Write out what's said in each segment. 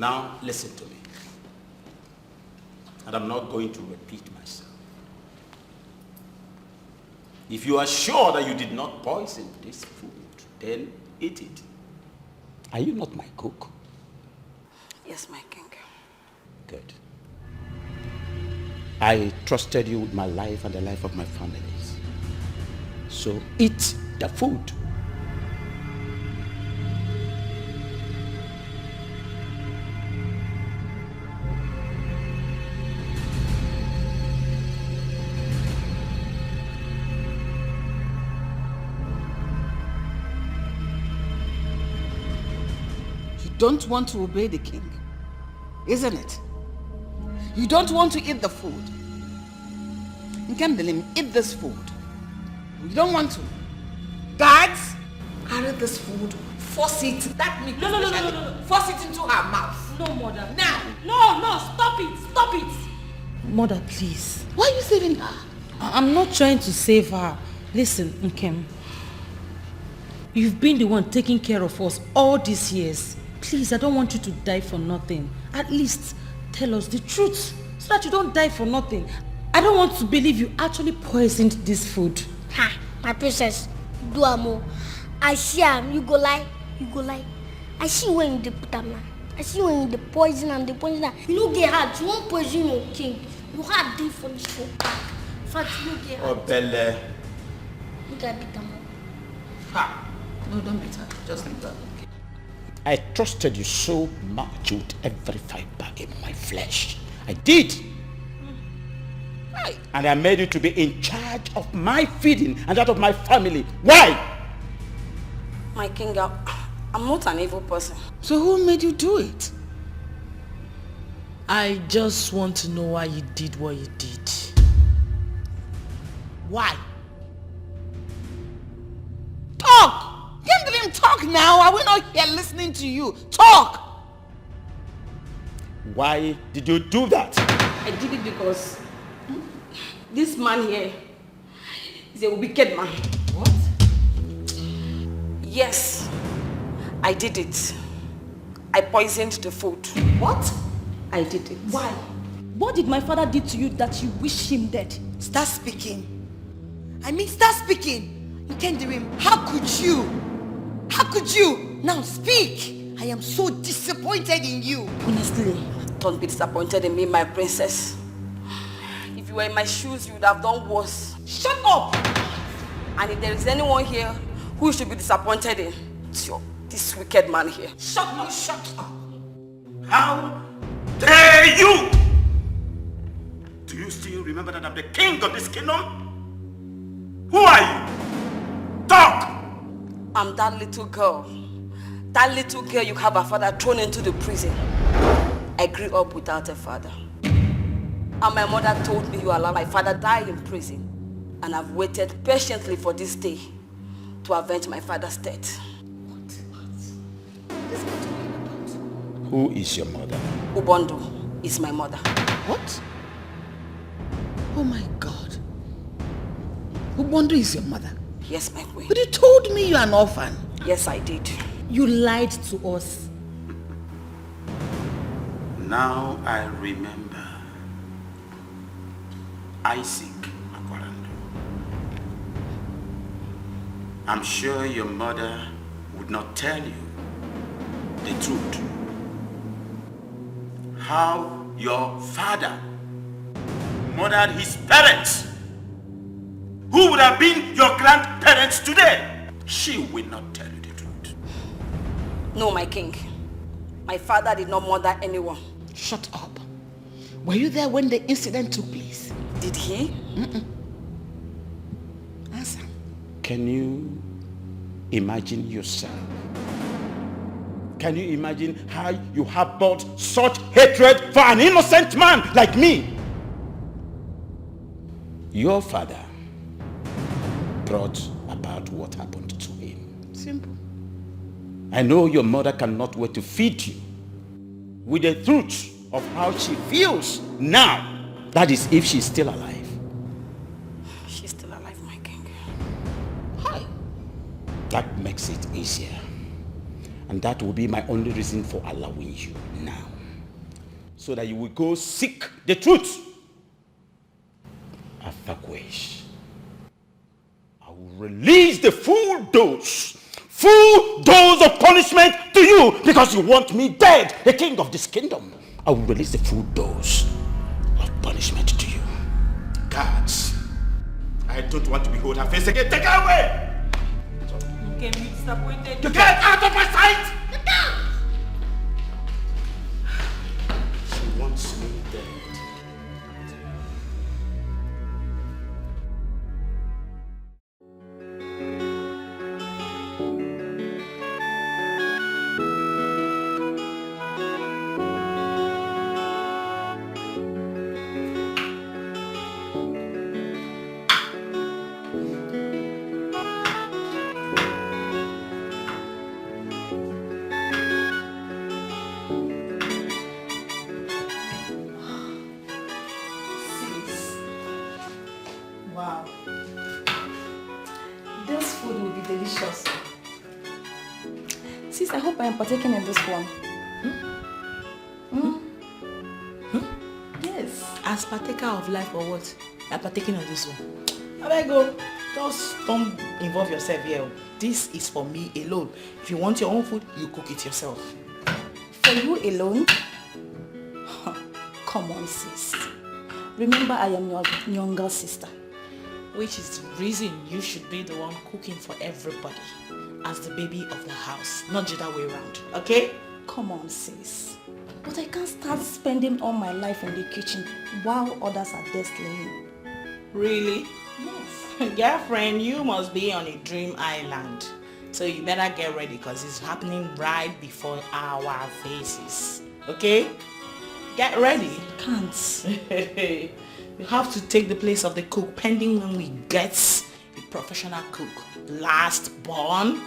Now listen to me. And I'm not going to repeat myself. If you are sure that you did not poison this food, then eat it. Are you not my cook? Yes, my king. Good. I trusted you with my life and the life of my families. So eat the food. You don't want to obey the king, isn't it? You don't want to eat the food. Nkamdelim, eat this food. You don't want to. Guards, carry this food, force it. That meat. No. Force it into her mouth. No, mother. Now. No, stop it. Mother, please. Why are you saving her? I'm not trying to save her. Listen, Nkem. You've been the one taking care of us all these years. Please, I don't want you to die for nothing. At least tell us the truth so that you don't die for nothing. I don't want to believe you actually poisoned this food. Ha, my princess, do amo. I see am, you go lie. I see when you put am now. I see when you the poison and the poison. You don't get hard. You won't poison your king. You hard day for this show. In fact, you don't get hard. Oh, Belle. Look at it, amo. Ha. No, don't beat her. Just leave her. I trusted you so much with every fiber in my flesh. I did. Why? And I made you to be in charge of my feeding and that of my family. Why? My king, I'm not an evil person. So who made you do it? I just want to know why you did what you did. Why? Talk! Can't let him talk now. Are we not here listening to you? Talk! Why did you do that? I did it because this man here is a wicked man. What? Yes, I did it. I poisoned the food. What? I did it. Why? What did my father do to you that you wish him dead? Start speaking. Start speaking. Nkendirim, how could you? How could you? Now speak. I am so disappointed in you. Honestly, don't be disappointed in me, my princess. If you were in my shoes, you would have done worse. Shut up! And if there is anyone here who should be disappointed in, it's this wicked man here. Shut up! How dare you? Do you still remember that I'm the king of this kingdom? Who are you? Talk! I'm that little girl. That little girl you have a father thrown into the prison. I grew up without a father. And my mother told me you allowed my father die in prison. And I've waited patiently for this day to avenge my father's death. What? This is talking about? Who is your mother? Ubondo is my mother. What? Oh my God. Ubondo is your mother? Yes, my queen. But you told me you're an orphan. Yes, I did. You lied to us. Now I remember. Isaac Akwarando. I'm sure your mother would not tell you the truth. How your father murdered his parents, who would have been your grandparents today. She will not tell you the truth. No, my king. My father did not murder anyone. Shut up. Were you there when the incident took place? Did he? Answer. Can you imagine yourself? Can you imagine how you have brought such hatred for an innocent man like me? Your father brought about what happened to him. Simple. I know your mother cannot wait to feed you with the truth of how she feels now. That is, if she's still alive. She's still alive, my king. Hi. That makes it easier. And that will be my only reason for allowing you now. so that you will go seek the truth. Afakwesh, I will release the full dose of punishment to you because you want me dead, the king of this kingdom. I will release the full dose of punishment to you. Guards, I don't want to behold her face again. Take her away! Okay, you disappointed. You get out of my sight! She wants me dead. Wow. This food will be delicious. Sis, I hope I am partaking in this one. Yes. As partaker of life or what? I'm partaking of this one. I beg go. Just don't involve yourself here. This is for me alone. If you want your own food, you cook it yourself. For you alone? Come on, sis. Remember, I am your younger sister. Which is the reason you should be the one cooking for everybody as the baby of the house, not the other way around, okay? Come on, sis. But I can't start spending all my life in the kitchen while others are there slaying. Really? Yes. Girlfriend, you must be on a dream island. So you better get ready because it's happening right before our faces, okay? Get ready. Can't. You have to take the place of the cook pending when we get a professional cook. Last born.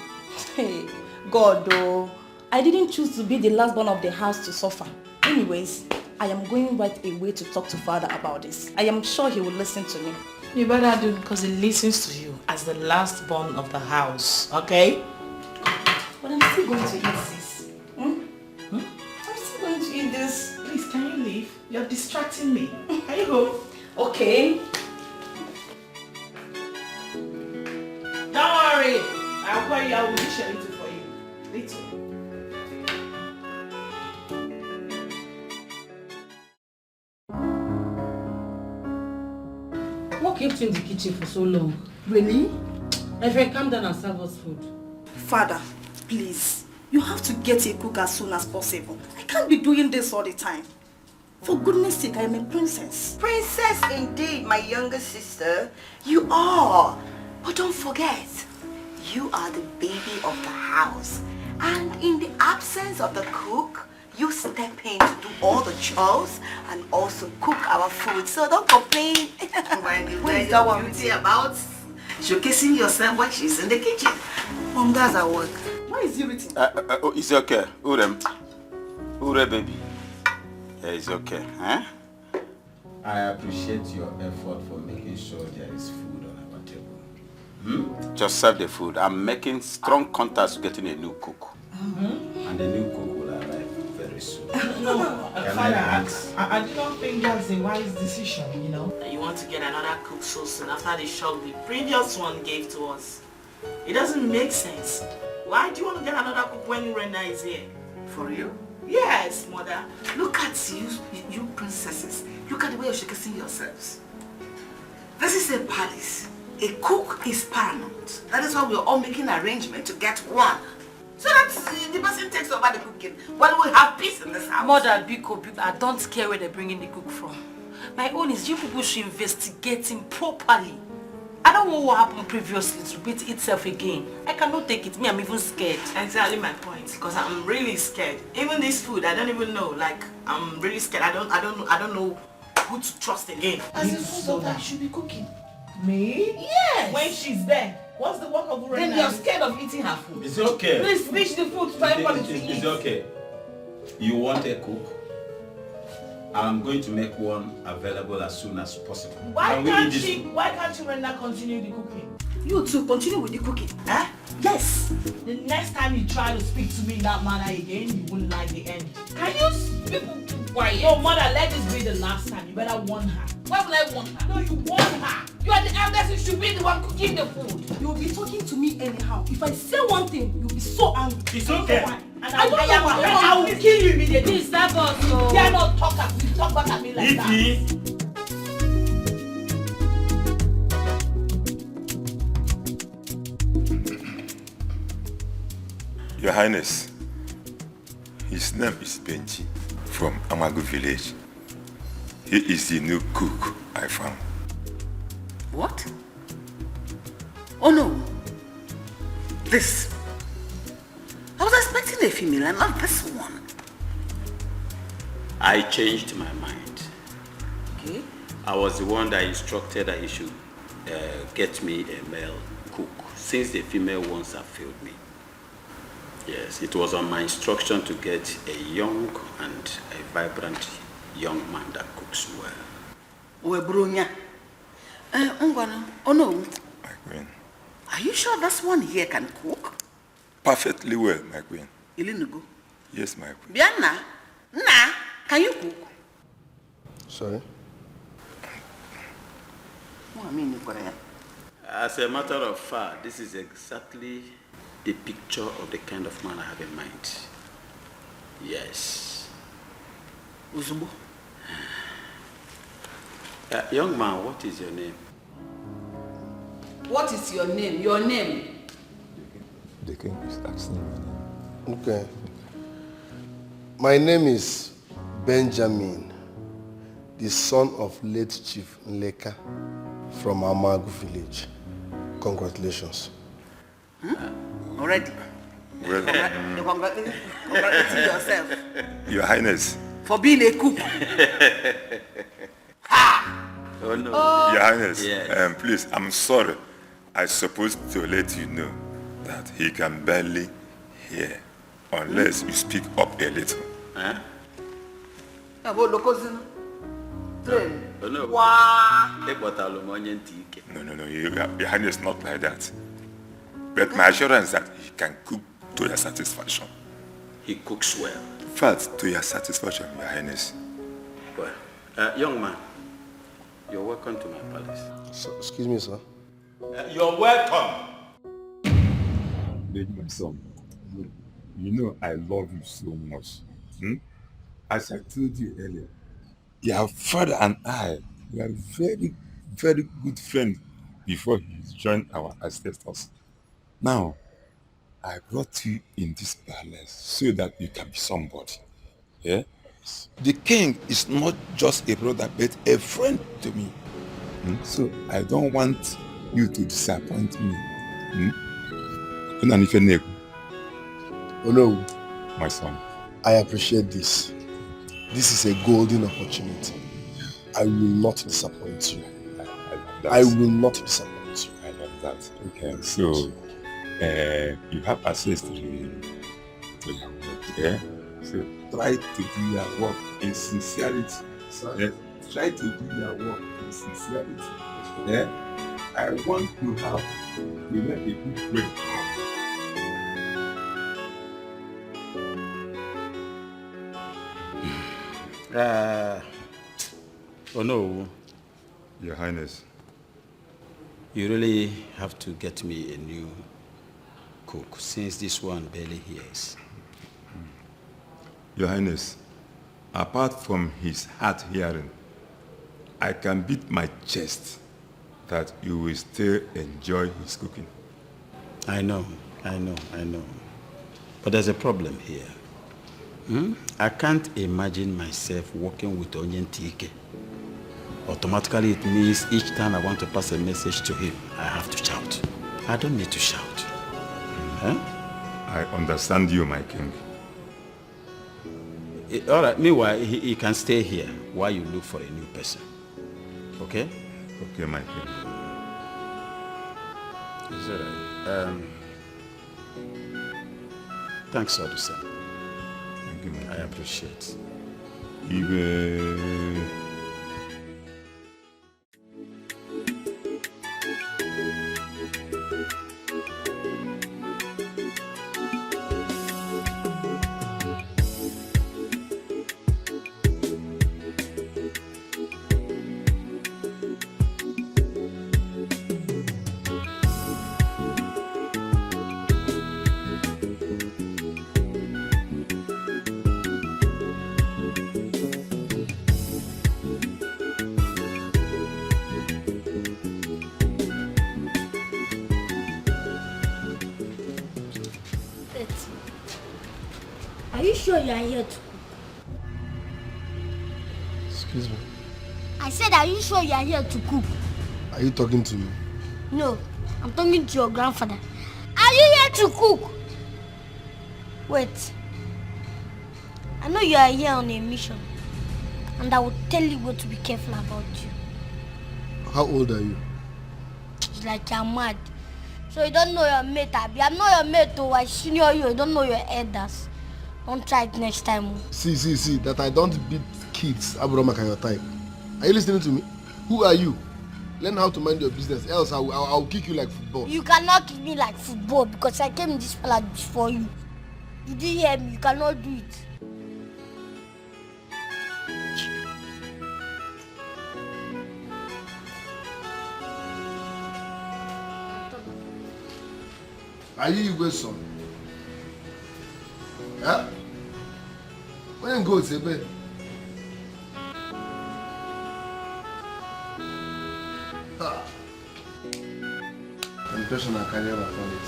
Hey, God though. I didn't choose to be the last born of the house to suffer. Anyways, I am going right away to talk to Father about this. I am sure he will listen to me. You better do because he listens to you as the last born of the house, okay? But I'm still going to eat this. I'm still going to eat this. Please, can you leave? You're distracting me. Can you go? Okay. Don't worry. I'll call you. I will dish a little for you. Little. What kept you in the kitchen for so long? Really? My friend, calm down and serve us food. Father, please. You have to get a cook as soon as possible. I can't be doing this all the time. For goodness sake, I am a princess. Princess indeed, my younger sister. You are. But don't forget, you are the baby of the house. And in the absence of the cook, you step in to do all the chores and also cook our food. So don't complain. What is that one beauty about showcasing yourself when she's in the kitchen? Mom, that's our work. Why is he written? It's okay. Ure baby. Yeah, it's okay. Huh? I appreciate your effort for making sure there is food on our table. Just serve the food. I'm making strong contacts to getting a new cook. And the new cook will arrive very soon. No, Can Father, I ask? I do not think that's a wise decision, you know. That you want to get another cook so soon after the shock the previous one gave to us. It doesn't make sense. Why do you want to get another cook when Rena is here? For you? Yes, mother. Look at you princesses. Look at the way you're showcasing yourselves. This is a palace. A cook is paramount. That is why we're all making arrangements to get one. So that the person takes over the cooking. While we have peace in this house. Mother, Biko, I don't care where they're bringing the cook from. My own is you people should investigate him properly. I don't want what happened previously to repeat itself again. I cannot take it. Me, I'm even scared. Exactly my point. Because I'm really scared. Even this food, I don't even know. Like, I'm really scared. I don't know who to trust again. As a food that should be cooking. Me? Yes. When she's there. What's the work of Urena? Then you're scared of eating her food. It's okay. Please finish the food. Try for the It's okay. You want a cook? I'm going to make one available as soon as possible. Why can't Urena continue the cooking? You two continue with the cooking. Huh? Yes. The next time you try to speak to me in that manner again, you won't like the end. Can you people keep quiet? No, mother, let this be the last time. You better warn her. Why would I warn her? No, you warn her. You are the eldest. You should be the one cooking the food. You'll be talking to me anyhow. If I say one thing, you'll be so angry. It's okay. And I will kill you immediately. Please, that boss. You are not talker. You talk back at me like that. Your Highness, his name is Benji from Amagu village. He is the new cook I found. What? Oh no. This. I was expecting a female and not this one. I changed my mind. Okay. I was the one that instructed that he should get me a male cook, since the female ones have failed me. Yes, it was on my instruction to get a young and a vibrant young man that cooks well. Webrunya. Oh no. My queen. Are you sure this one here can cook? Perfectly well, my queen. Ilinugo. Yes, my queen. Bianna. Nah. Can you cook? Sorry? Oh, I mean, As a matter of fact, this is exactly the picture of the kind of man I have in mind. Yes. Uzubo. Young man, what is your name? What is your name? Your name? The king is asking your name. Okay. My name is Benjamin, the son of late Chief Nleka from Amagu village. Congratulations. Already? Well, You're congratulating yourself Your Highness. for being a cook. Oh no. Your Highness, Yes. please, I'm sorry. I supposed to let you know that he can barely hear unless you speak up a little. Huh? No, no, Your Highness, not like that. But my assurance that he can cook to your satisfaction. He cooks well. In fact, to your satisfaction, Your Highness. Well, young man, you're welcome to my palace. So, excuse me, sir. You're welcome. My son, you know I love you so much. As I told you earlier, your father and I were very, very good friends before he joined our ancestors. Now, I brought you in this palace so that you can be somebody. Yeah? The king is not just a brother, but a friend to me. So I don't want you to disappoint me. Oh no, My son. I appreciate this. This is a golden opportunity. I will not disappoint you. I will not disappoint you. I love that. Okay, so you have access to your work, yeah? So try to do your work in sincerity. Yeah? Try to do your work in sincerity. Yeah? I want to have you make a good break. Oh no. Your Highness. You really have to get me a new cook, since this one barely hears. Your Highness, apart from his hard hearing, I can beat my chest that you will still enjoy his cooking. I know. But there's a problem here. I can't imagine myself working with Onyentike. Automatically it means each time I want to pass a message to him, I have to shout. I don't need to shout. I understand you, my king. All right, meanwhile, he can stay here while you look for a new person. Okay? Okay, my king. Is that right? Thanks, Odusa. Thank you, my king. I appreciate. Are you sure you are here to cook? Excuse me. I said, are you sure you are here to cook? Are you talking to me? No, I'm talking to your grandfather. Are you here to cook? Wait. I know you are here on a mission. And I will tell you what to be careful about you. How old are you? It's like you're mad. So you don't know your mate, Abby. I'm not your mate, though. I senior you. You don't know your elders. Don't try it next time. Oh. See, that I don't beat kids. Abromaka your type. Are you listening to me? Who are you? Learn how to mind your business, else I'll kick you like football. You cannot kick me like football because I came in this palace before you. You didn't hear me. You cannot do it. Are you Igwe's son? Yeah? When you go to bed? Impression I carry over from it.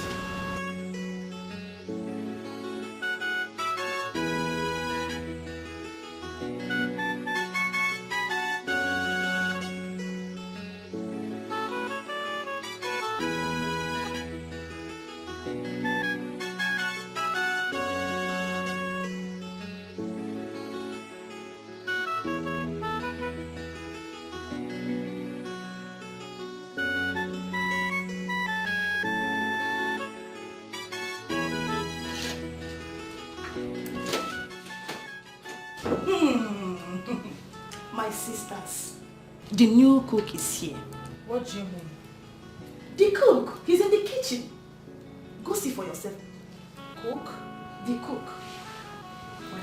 My sisters, the new cook is here. What do you mean? The cook, he's in the kitchen. Go see for yourself. Cook? The cook. Well,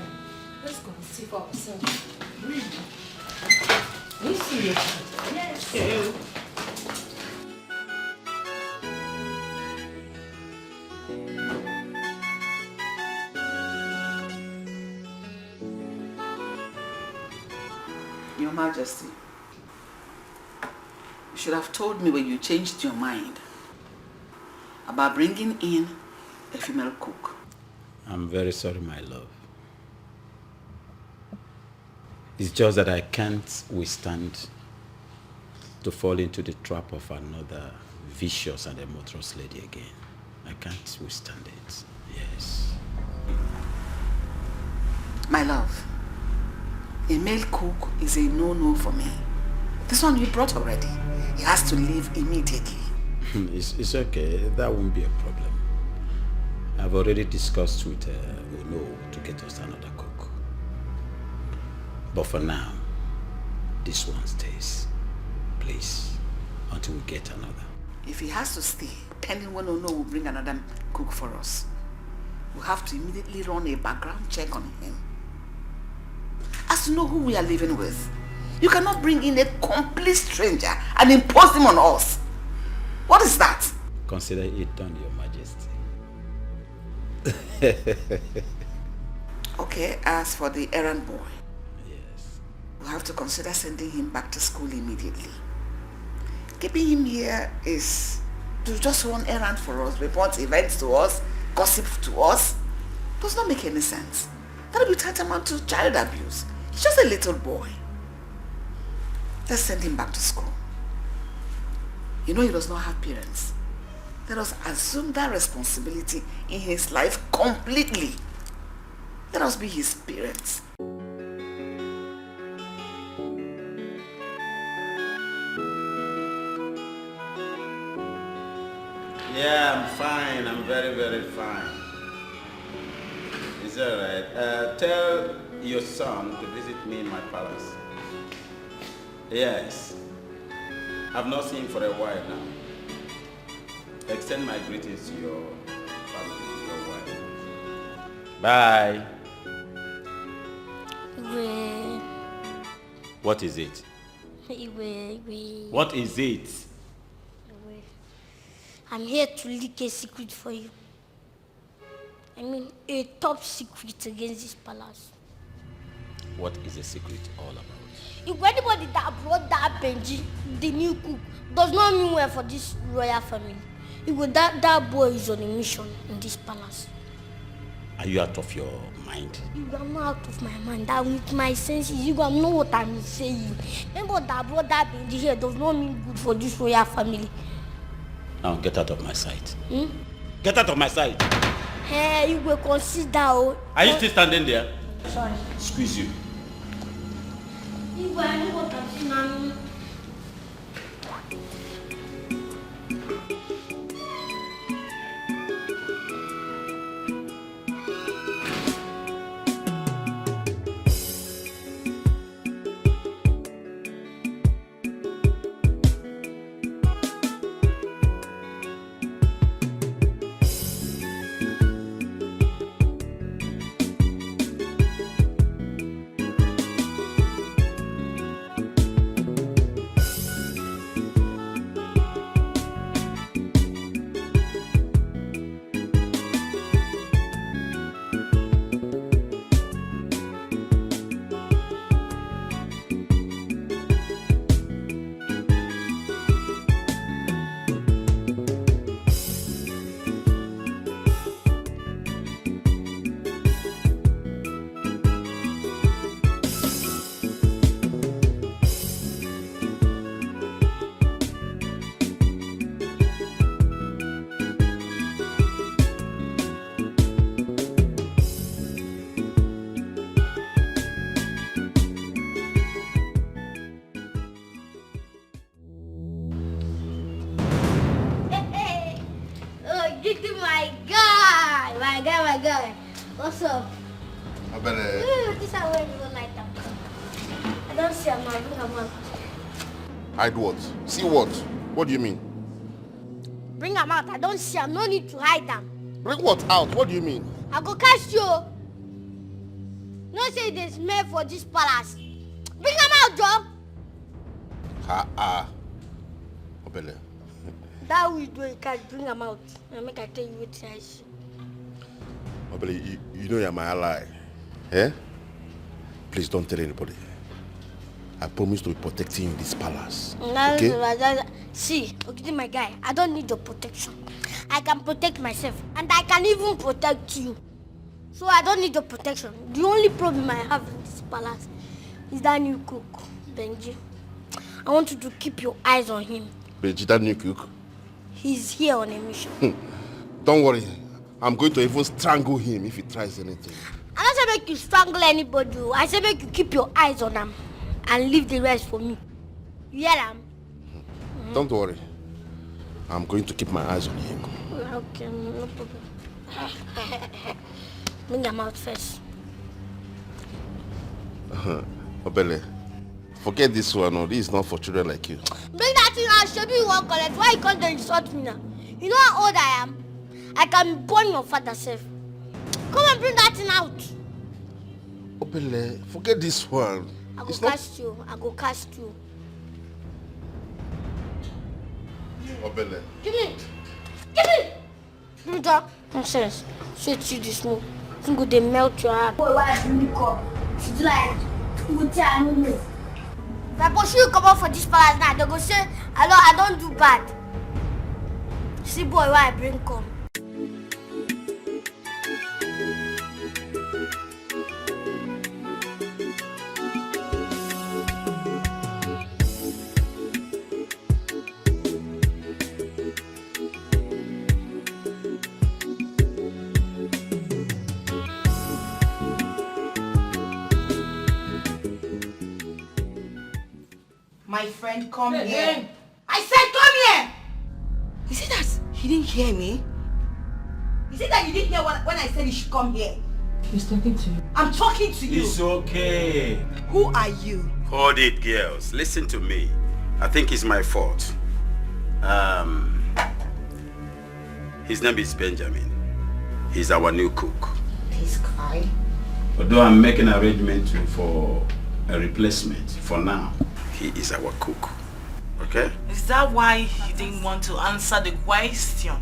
let's go and see for ourselves. Really? Are you serious? Yes. Ew. Your Majesty, you should have told me when you changed your mind about bringing in a female cook. I'm very sorry, my love. It's just that I can't withstand to fall into the trap of another vicious and adulterous lady again. I can't withstand it. Yes. My love, a male cook is a no-no for me. This one you brought already. He has to leave immediately. It's okay. That won't be a problem. I've already discussed with Uno to get us another cook. But for now, this one stays. Please, until we get another. If he has to stay, pending when Uno will bring another cook for us, we'll have to immediately run a background check on him. As to know who we are living with. You cannot bring in a complete stranger and impose him on us. What is that? Consider it done, Your Majesty. Okay, as for the errand boy, Yes. we'll have to consider sending him back to school immediately. Keeping him here is to just run errands for us, report events to us, gossip to us. Does not make any sense. That will be tantamount to child abuse. He's just a little boy. Let's send him back to school. You know he does not have parents. Let us assume that responsibility in his life completely. Let us be his parents. Yeah, I'm fine. I'm very, very fine. Is that right? Tell your son to visit me in my palace. Yes. I've not seen him for a while now. Extend my greetings to your family, your wife. Bye. Iwe. What is it? Iwe. What is it? Iwe. I'm here to leak a secret for you. I mean, a top secret against this palace. What is the secret all about? If anybody that brought that Benji, the new cook, does not mean well for this royal family, that boy is on a mission in this palace. Are you out of your mind? I'm not out of my mind. That with my senses, you don't know what I'm saying. Remember that brother being here does not mean good for this royal family. Now get out of my sight. Get out of my sight. Hey, you will consider. Are you still standing there? Sorry. Squeeze you. You will know what I'm saying. My guy. What's up? I better. This is where you go like that. I don't see him now. Bring him out. Hide what? See what? What do you mean? Bring him out. I don't see him. No need to hide them. Bring what out? What do you mean? I go catch you. No say there's smell for this palace. Bring him out, Joe. Obele. That we do, you can't bring him out. I make I tell you what I see. Obele, you know you're my ally. Eh? Please don't tell anybody. I promise to be protecting you in this palace. Okay? See, okay, my guy, I don't need your protection. I can protect myself, and I can even protect you. So I don't need your protection. The only problem I have in this palace is that new cook, Benji. I want you to keep your eyes on him. Benji, that new cook? He's here on a mission. Don't worry. I'm going to even strangle him if he tries anything. I don't say make you strangle anybody. I say make you keep your eyes on him and leave the rest for me. You hear him? Don't worry. I'm going to keep my eyes on him. Okay, no problem. Bring him out first. Obele, forget this one. No, this is not for children like you. Bring that thing out. Show me you won't collect. Why you can't insult me now? You know how old I am? I can burn your father self. Come and bring that thing out. Obele, forget this one. I go cast you. I go cast you. Obele. Give me. Give me. Give me that. Nonsense. Sweet you this move. You go they melt your heart. Boy, why bring the cup? She's like, go tell I don't know. If I pursue you come out for this palace now, they go say, I don't do bad. See boy, why I bring come. My friend, come here. I said come here! Is it that he didn't hear me? Is it that you didn't hear when I said he should come here? He's talking to you. I'm talking to you. It's okay. Who are you? Hold it, girls. Listen to me. I think it's my fault. His name is Benjamin. He's our new cook. Please cry. Although I'm making arrangement for a replacement for now, he is our cook. Okay? Is that why you didn't want to answer the question?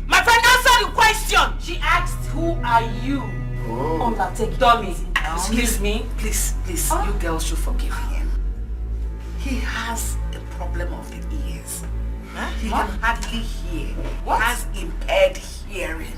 My friend, answer the question! She asked, who are you? Oh. Undertake dummy. Excuse me. Please, you girls should forgive him. He has a problem of the ears. Huh? He can hardly hear. What? He has impaired hearing.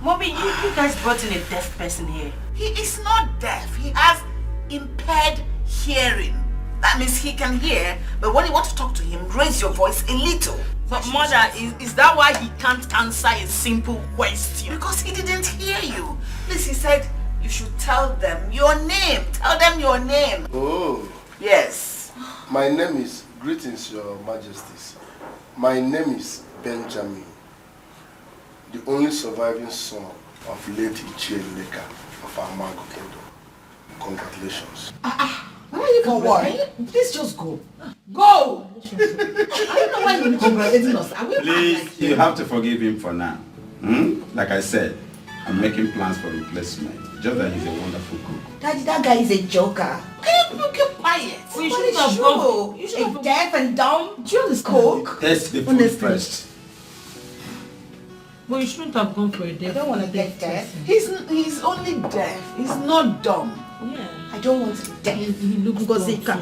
Mommy, you guys brought in a deaf person here. He is not deaf. He has impaired hearing. That means he can hear, but when you want to talk to him, raise your voice a little. But mother, is that why he can't answer a simple question? Because he didn't hear you. Please, he said you should tell them your name. Tell them your name. Oh. Yes. My name is, greetings, Your Majesties. My name is Benjamin, the only surviving son of late Ichie Leka of our Mango Kingdom. Congratulations. Why are you congratulating? Please just go. Go! I don't know why you're congratulating us. Please, you have to forgive him for now. Like I said, I'm making plans for replacement. Just that he's a wonderful cook. Daddy, that guy is a joker. Can you keep quiet? Well, you shouldn't have gone. You should have deaf and dumb. Do you understand? Cook. Taste the food first. But you shouldn't have gone for a deaf. I don't want to get deaf. He's only deaf. He's not dumb. Yeah. I don't want to be deaf. He looks Ngozika. dumb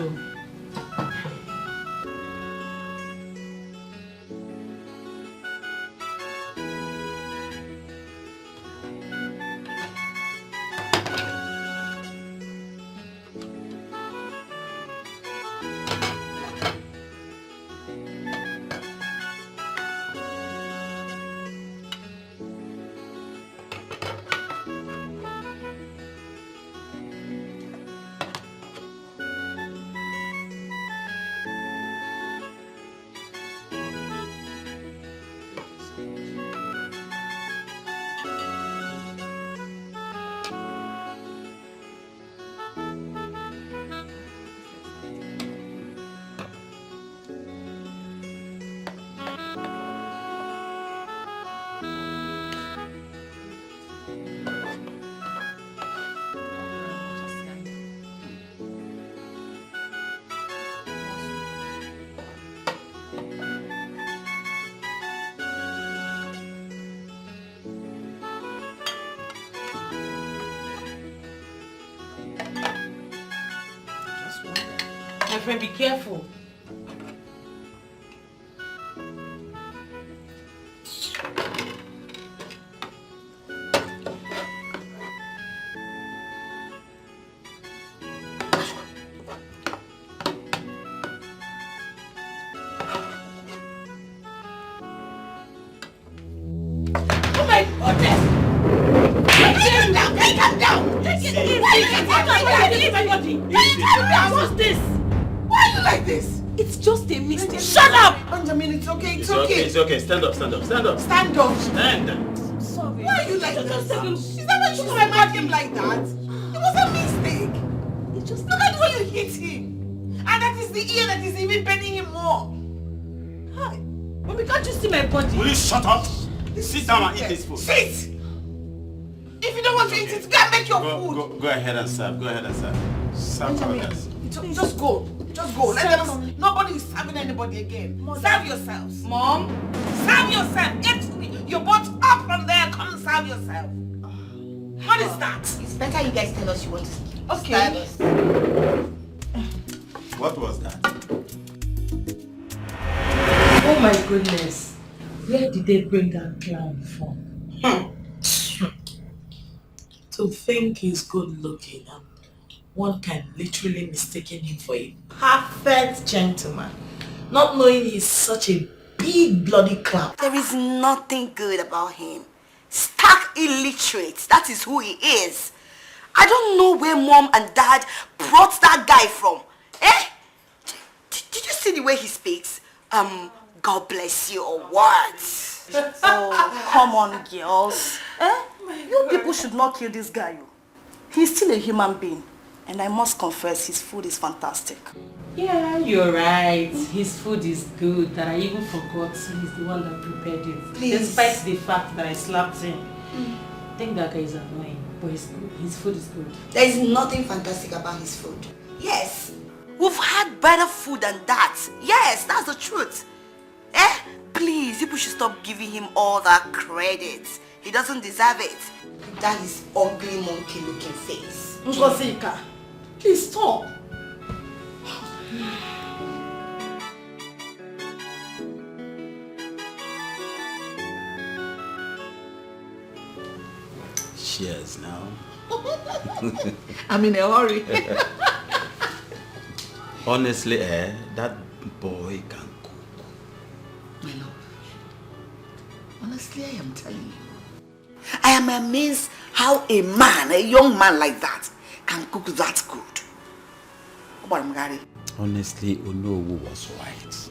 too. My friend, be careful. Oh my goodness! Calm down! Calm down! Take it easy! Why What's this? Why are you like this? It's just a mistake. Shut up! Benjamin, it's okay. It's okay. Stand up. Stand up. Stand. Sorry. Why are you like this? Is that why you come at him like that? It was a mistake. Look at the way you hit him. And that is the ear that is even bending him more. Hi. Mommy, can't you see my body? Will you shut up? Sit down and eat this food. Sit! If you don't want to eat it, go and make your food. Go ahead and serve. Serve others. Just go. Let them. Nobody is serving anybody again. Serve yourselves. Mom? Serve yourself. You're both up from there. Come and serve yourself. What is that? It's better you guys tell us you want to sleep. Okay. What was that? Oh my goodness. Where did they bring that clown from? To think he's good looking, one can literally mistaken him for a perfect gentleman, not knowing he's such a big bloody clown. There is nothing good about him. Stark illiterate, that is who he is. I don't know where mom and dad brought that guy from. Did you see the way he speaks? God bless you or what? Oh, come on, girls. You people should not kill this guy. He's still a human being. And I must confess, his food is fantastic. Yeah, you're right. His food is good. That I even forgot he's the one that prepared it. Please. Despite the fact that I slapped him. I think that guy is annoying, but he's good. His food is good. There is nothing fantastic about his food. Yes, we've had better food than that. Yes, that's the truth. Please, people should stop giving him all that credit. He doesn't deserve it. That is ugly monkey looking face. Ngozika, please stop. Cheers now. I'm in a hurry. Honestly, that boy can cook. My love, honestly, I am telling you. I am amazed how a young man like that, can cook that good. Honestly, Onowu was right.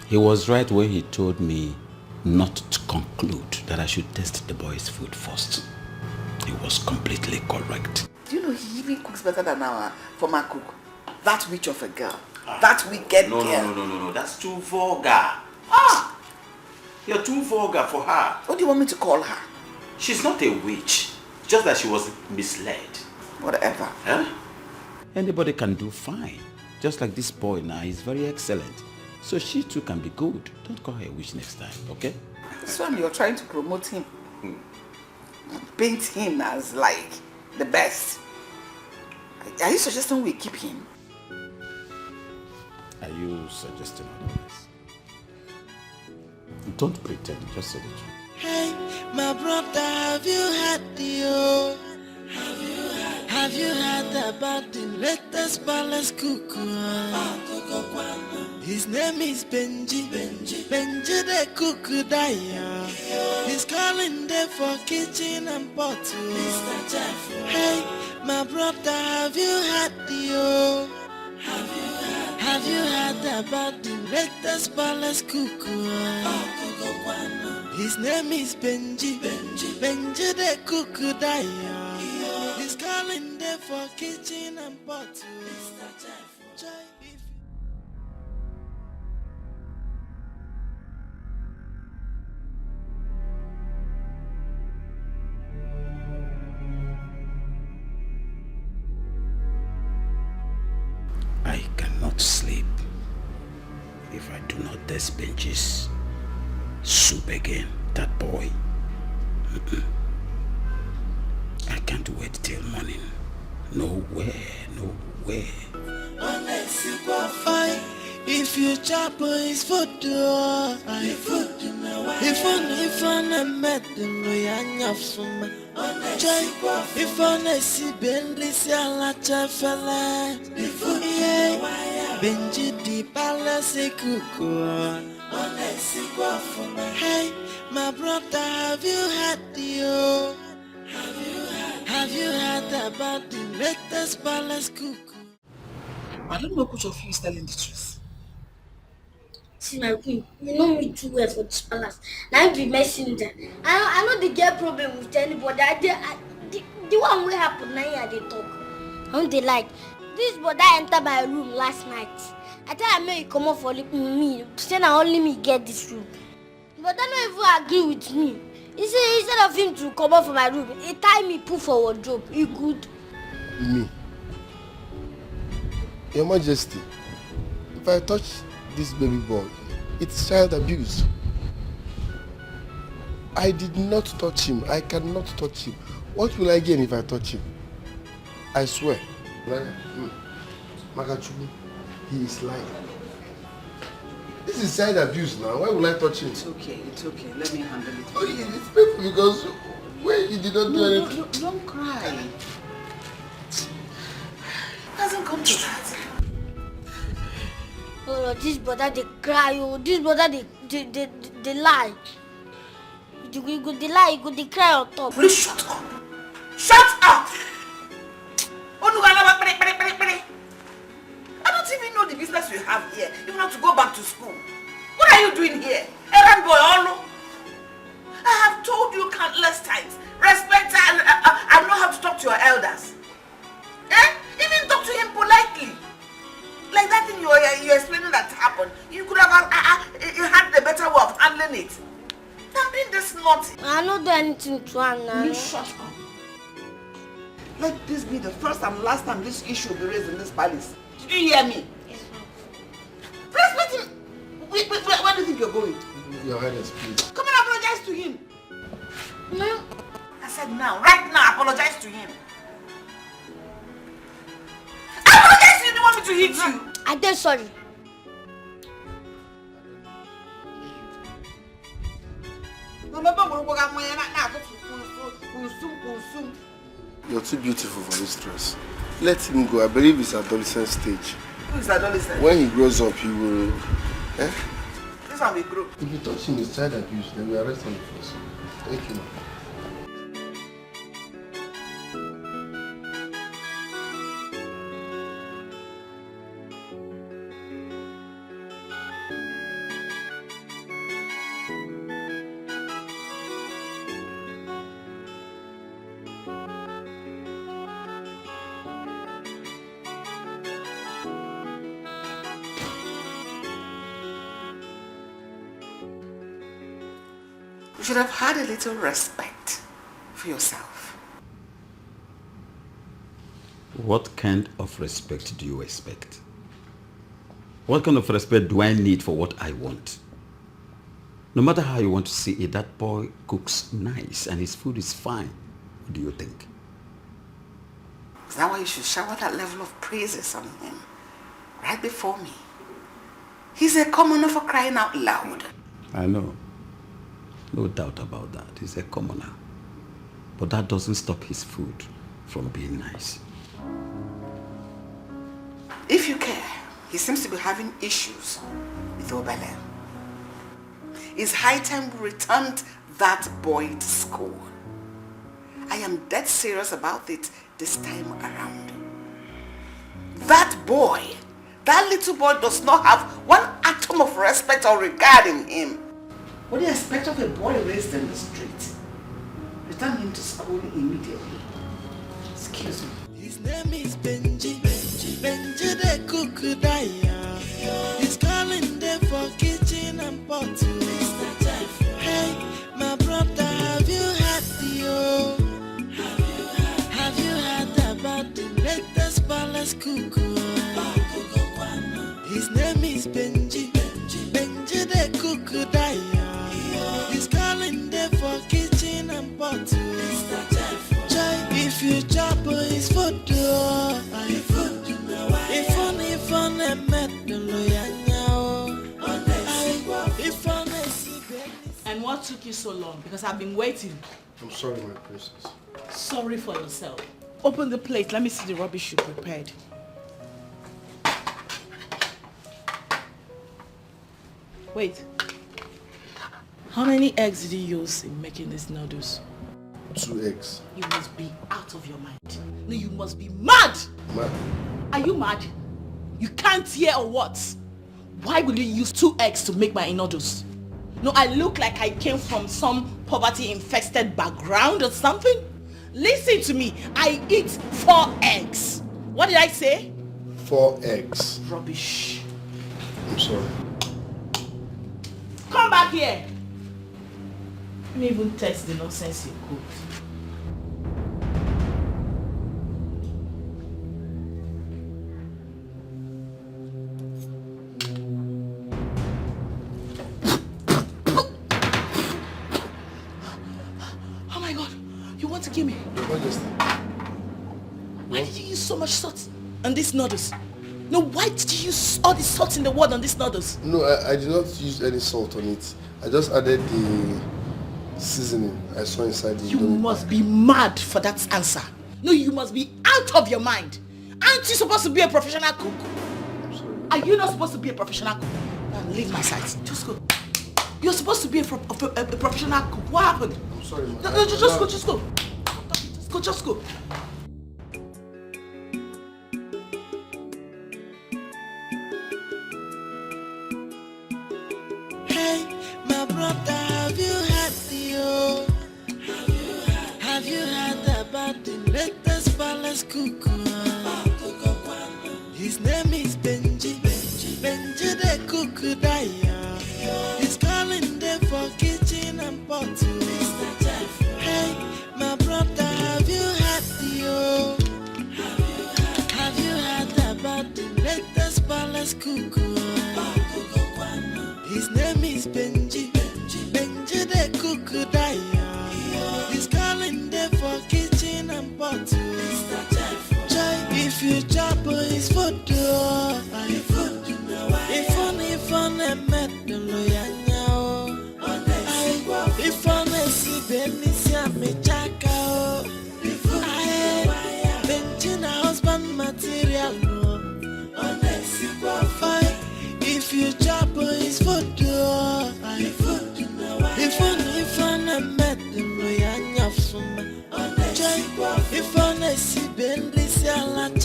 He was right when he told me not to conclude that I should test the boy's food first. He was completely correct. Do you know he even cooks better than our former cook? That witch of a girl. That wicked girl. No. That's too vulgar. You're too vulgar for her. What do you want me to call her? She's not a witch. Just that she was misled. Whatever. Huh? Anybody can do fine. Just like this boy now, he's very excellent. So she too can be good. Don't call her a witch next time, okay? This one you're trying to promote him. Paint him as like the best. Are you suggesting we keep him? Are you suggesting otherwise? Don't pretend, just say the truth. Hey, my brother, have you had the Have you heard about the latest palace cuckoo? His name is Benji the cuckoo dyer. He's calling there for kitchen and bottle. Hey, my brother, have you had the Have you heard about the latest palace cuckoo? His name is Benji the cuckoo dyer. He's calling there for kitchen and bottle. I cannot sleep if I do not test Benji's soup again. That boy. I can't wait till morning. No way. If you chop his food, if on met them, we are not from if on a see Bentley, Salacha fella, Benji the palace cuckoo. Hey, my brother, have you had the Have you heard about the latest palace cuckoo? I don't know which of you is telling the truth. See my queen, you know me too well for this palace. Now I be messenger. I know the get problem with anybody. The one will happen now here they talk. I don't they like. This brother entered my room last night. I tell him he come up for me. Say now only me get this room. But I don't even agree with me. He said instead of him to come up from my room, he tied me put for wardrobe. He good. Me? Your Majesty, if I touch this baby boy, it's child abuse. I did not touch him. I cannot touch him. What will I gain if I touch him? I swear. Magachubu, he is lying. This is child abuse now. Why will I touch him? It's okay. Let me handle it. Oh, it's painful because when you did not do anything. No, don't cry. It doesn't come to that. Oh, this brother they cry. Oh, this brother they lie. You go they lie. You go they cry on top. Please shut up. Shut up. I don't even know the business you have here. You have to go back to school. What are you doing here? Errand boy, Olu. I have told you countless times. Respect and know how to talk to your elders. Even talk to him politely. Like that thing you're explaining that happened. You could have you had the better way of handling it. I'm being this naughty. I don't do anything to Anna. You shut up. Let this be the first and last time this issue will be raised in this palace. Did you hear me? Yes, Respect him. Where do you think you're going? Your Highness, please. Come and apologize to him. no. I said now, right now, apologize to him. Apologize to him. You want me to hit you? I did sorry. You're too beautiful for this dress. Let him go. I believe it's adolescent stage. Who is adolescent? When he grows up, he will... Eh? This one will grow. If you touch him, it's child abuse. Then we arrest him first. Thank you. You should have had a little respect for yourself. What kind of respect do you expect? What kind of respect do I need for what I want? No matter how you want to see it, that boy cooks nice and his food is fine. What do you think? Is that why you should shower that level of praises on him? Right before me. He's a commoner for crying out loud. I know. No doubt about that. He's a commoner. But that doesn't stop his food from being nice. If you care, he seems to be having issues with Obele. It's high time we returned that boy to school. I am dead serious about it this time around. That boy, that little boy does not have one atom of respect or regard in him. What do you expect of a boy raised in the street? Return him to school immediately. Excuse me. His name is Benji. Benji the Kukudaya. He's calling them for kitchen and bottle. Hey, my brother, have you had the Have you heard about the latest palace cuckoo? His name is Benji. Benji the Kukudaya. He's calling them for kitchen and bottle. If you chop his food, And what took you so long? Because I've been waiting. I'm sorry, my princess. Sorry for yourself. Open the plate. Let me see the rubbish you prepared. Wait. How many eggs did you use in making these noodles? 2 eggs. You must be out of your mind. No, you must be mad! Mad? Are you mad? You can't hear or what? Why will you use 2 eggs to make my noodles? No, I look like I came from some poverty-infested background or something? Listen to me. I eat 4 eggs. What did I say? 4 eggs. Rubbish. I'm sorry. Come back here. Let me even test the nonsense you cooked. Oh my God, you want to kill me? Your Majesty. Why did you use so much salt on these noodles? No, why did you use all the salt in the world on these noodles? No, I did not use any salt on it. I just added the seasoning I saw inside the You must be mad for that answer. No, you must be out of your mind. Aren't you supposed to be a professional cook? I'm sorry. Are you not supposed to be a professional cook? Leave my side. Just go. You're supposed to be a professional cook. What happened? I'm sorry, man. No, just go. Just go. Just go. Hey, my brother, have you had the Have you heard about the latest palace cuckoo? His name is Benji. Benji the Kukudaya. He's calling them for kitchen and bottle. Hey, my brother, have you had the Have you heard about the latest palace cuckoo? His name is Benji. Benji the Kukudaya. He's calling them for kitchen and bottle.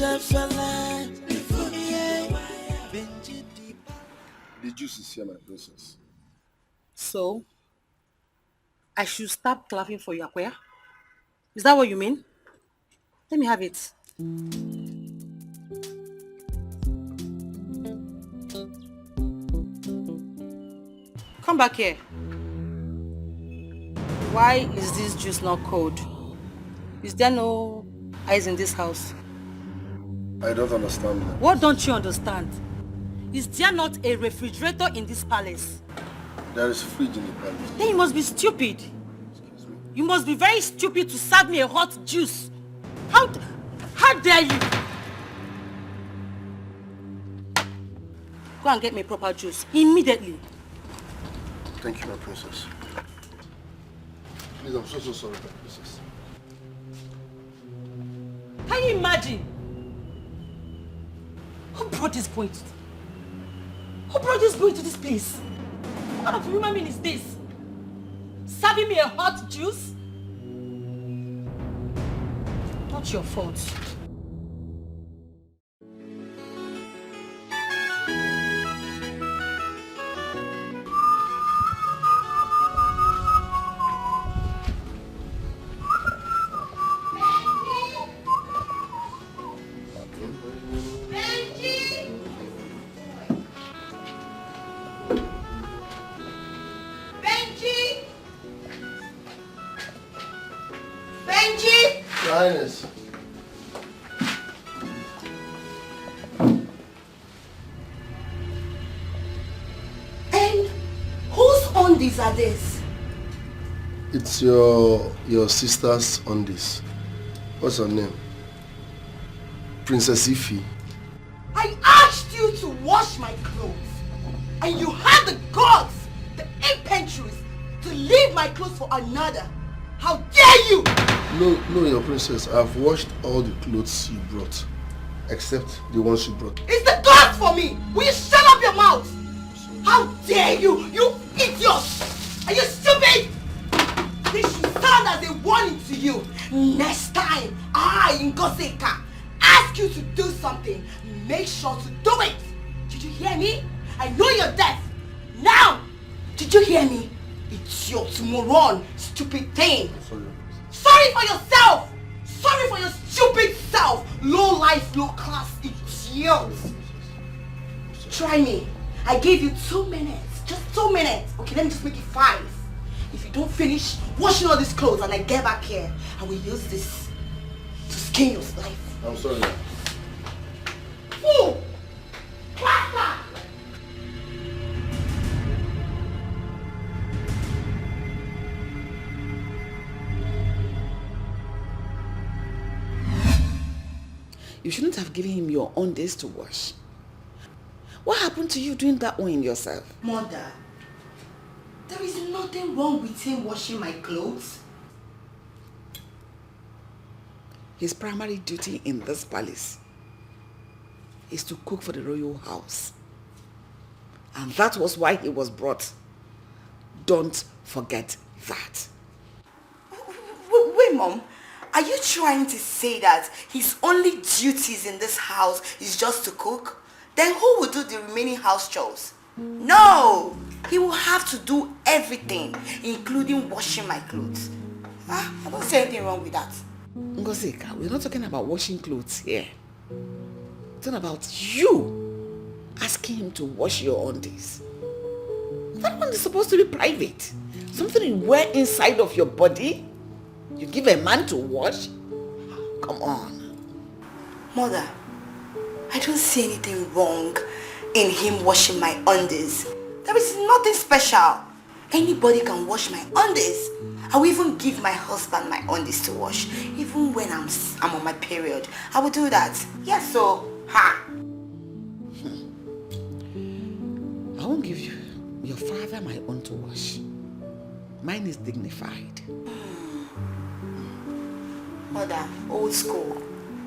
The juice is here, my princess. So, I should stop clapping for you, Akoya? Is that what you mean? Let me have it. Come back here. Why is this juice not cold? Is there no ice in this house? I don't understand that. What don't you understand? Is there not a refrigerator in this palace? There is fridge in the palace. Then you must be stupid. You must be very stupid to serve me a hot juice. How dare you? Go and get me proper juice immediately. Thank you, my princess. Please, I'm so sorry, my princess. Can you imagine? Who brought this boy to this place? What kind of human being is this? Serving me a hot juice? Not your fault. Your Highness. And whose undies are this? It's your sister's undies. What's her name? Princess Ify. I asked you to wash my clothes, and you had the guts, the impetuous, to leave my clothes for another. How dare you! No, your princess. I've washed all the clothes you brought, except the ones you brought. It's the guts for me! Will you shut up your mouth? How dare you! You idiot! Are you stupid? This should sound as a warning to you. Next time I, Ngoseka, ask you to do something, make sure to do it. Did you hear me? I know you're deaf. Now, did you hear me? It's your moron, stupid thing. Sorry for yourself. Sorry for your stupid self. Low life, low class idiot. Try me. I gave you 2 minutes. Just 2 minutes. Okay, let me just make it 5. If you don't finish washing all these clothes and I get back here, I will use this to skin your life. I'm sorry. Fool! Bastard! You shouldn't have given him your own days to wash. What happened to you doing that one in yourself? Mother, there is nothing wrong with him washing my clothes. His primary duty in this palace is to cook for the royal house. And that was why he was brought. Don't forget that. Wait, Mom. Are you trying to say that his only duties in this house is just to cook? Then who will do the remaining house chores? No! He will have to do everything, including washing my clothes. I don't see anything wrong with that. Ngosika, we're not talking about washing clothes here. It's not about you asking him to wash your undies. That one is supposed to be private. Something you wear inside of your body. You give a man to wash? Come on. Mother, I don't see anything wrong in him washing my undies. There is nothing special. Anybody can wash my undies. I will even give my husband my undies to wash. Even when I'm on my period, I will do that. Yes, so, ha! I won't give your father my own to wash. Mine is dignified. Mother, old school.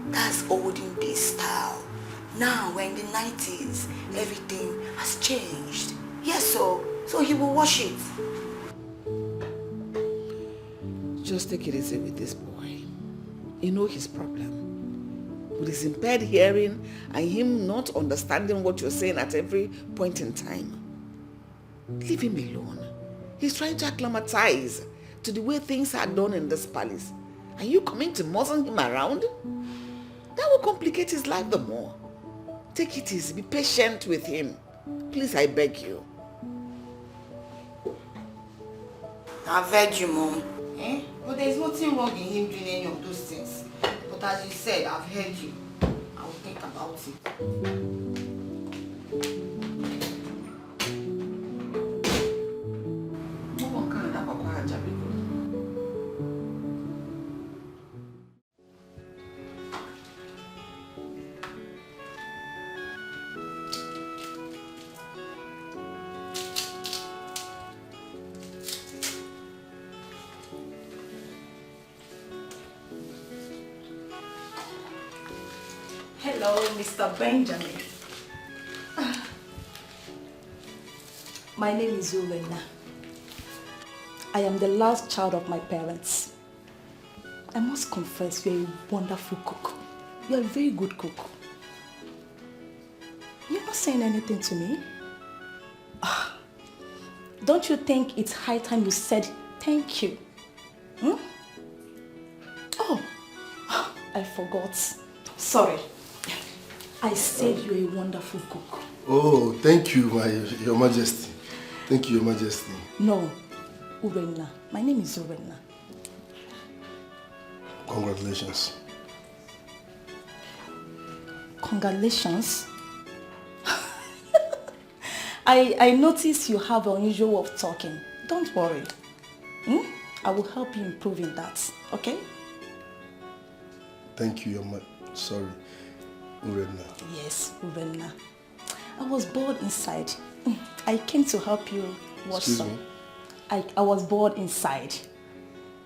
That's olden days style. Now we're in the 90s. Everything has changed. Yes, so he will wash it. Just take it easy with this boy. You know his problem. with his impaired hearing and him not understanding what you're saying at every point in time. Leave him alone. He's trying to acclimatize to the way things are done in this palace. Are you coming to muzzle him around? That will complicate his life the more. Take it easy. Be patient with him. Please, I beg you. I've heard you, Mom. But there's nothing wrong in him doing any of those things. But as you said, I've heard you. I will think about it. Hello, Mr. Benjamin. My name is Urena. I am the last child of my parents. I must confess, you're a wonderful cook. You're a very good cook. You're not saying anything to me? Don't you think it's high time you said thank you? Oh, I forgot. Sorry. I said you're a wonderful cook. Oh, thank you, Your Majesty. Thank you, Your Majesty. No, Urena. My name is Urena. Congratulations. Congratulations. I notice you have an unusual way of talking. Don't worry. I will help you improve in that, okay? Thank you, sorry, Urena. Yes, Urena. I was bored inside. I came to help you wash Excuse some. me? I was bored inside.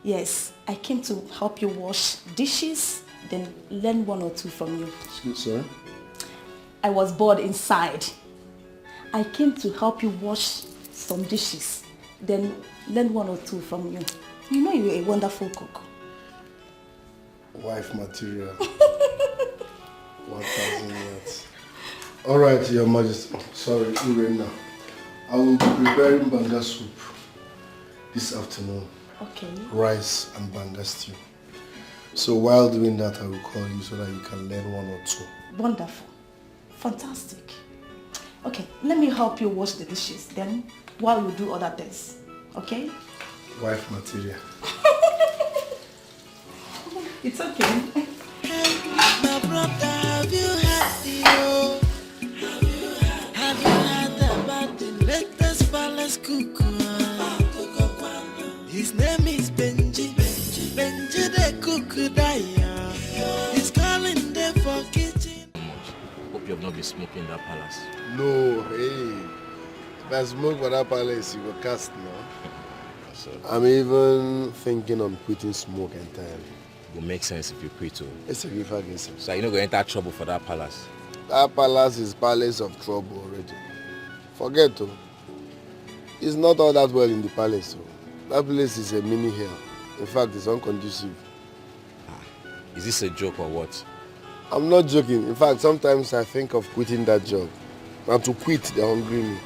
Yes, I came to help you wash dishes, then learn one or two from you. Sorry? I was bored inside. I came to help you wash some dishes, then learn one or two from you. You know you're a wonderful cook. Wife material. 1,000 words. All right, Your Majesty. Sorry, Urena. I will be preparing banga soup this afternoon. Okay. Rice and banga stew. So while doing that, I will call you so that you can learn one or two. Wonderful. Fantastic. Okay, let me help you wash the dishes. Then while you do other things. Okay? Wife material. It's okay. My brother, have you heard Have you heard about the latest palace cook? His name is Benji. Benji the cook Daya. He's calling them for kitchen. Hope you have not been smoking in that palace. No, hey. If I smoke for that palace, you will cast now. I'm even thinking on quitting smoke entirely. It will make sense if you quit too. It's a good fucking sense. So you're not going to enter trouble for that palace? That palace is palace of trouble already. Forget to. It's not all that well in the palace. So. That place is a mini hell. In fact, it's unconducive. Is this a joke or what? I'm not joking. In fact, sometimes I think of quitting that job. And to quit, they hungry me.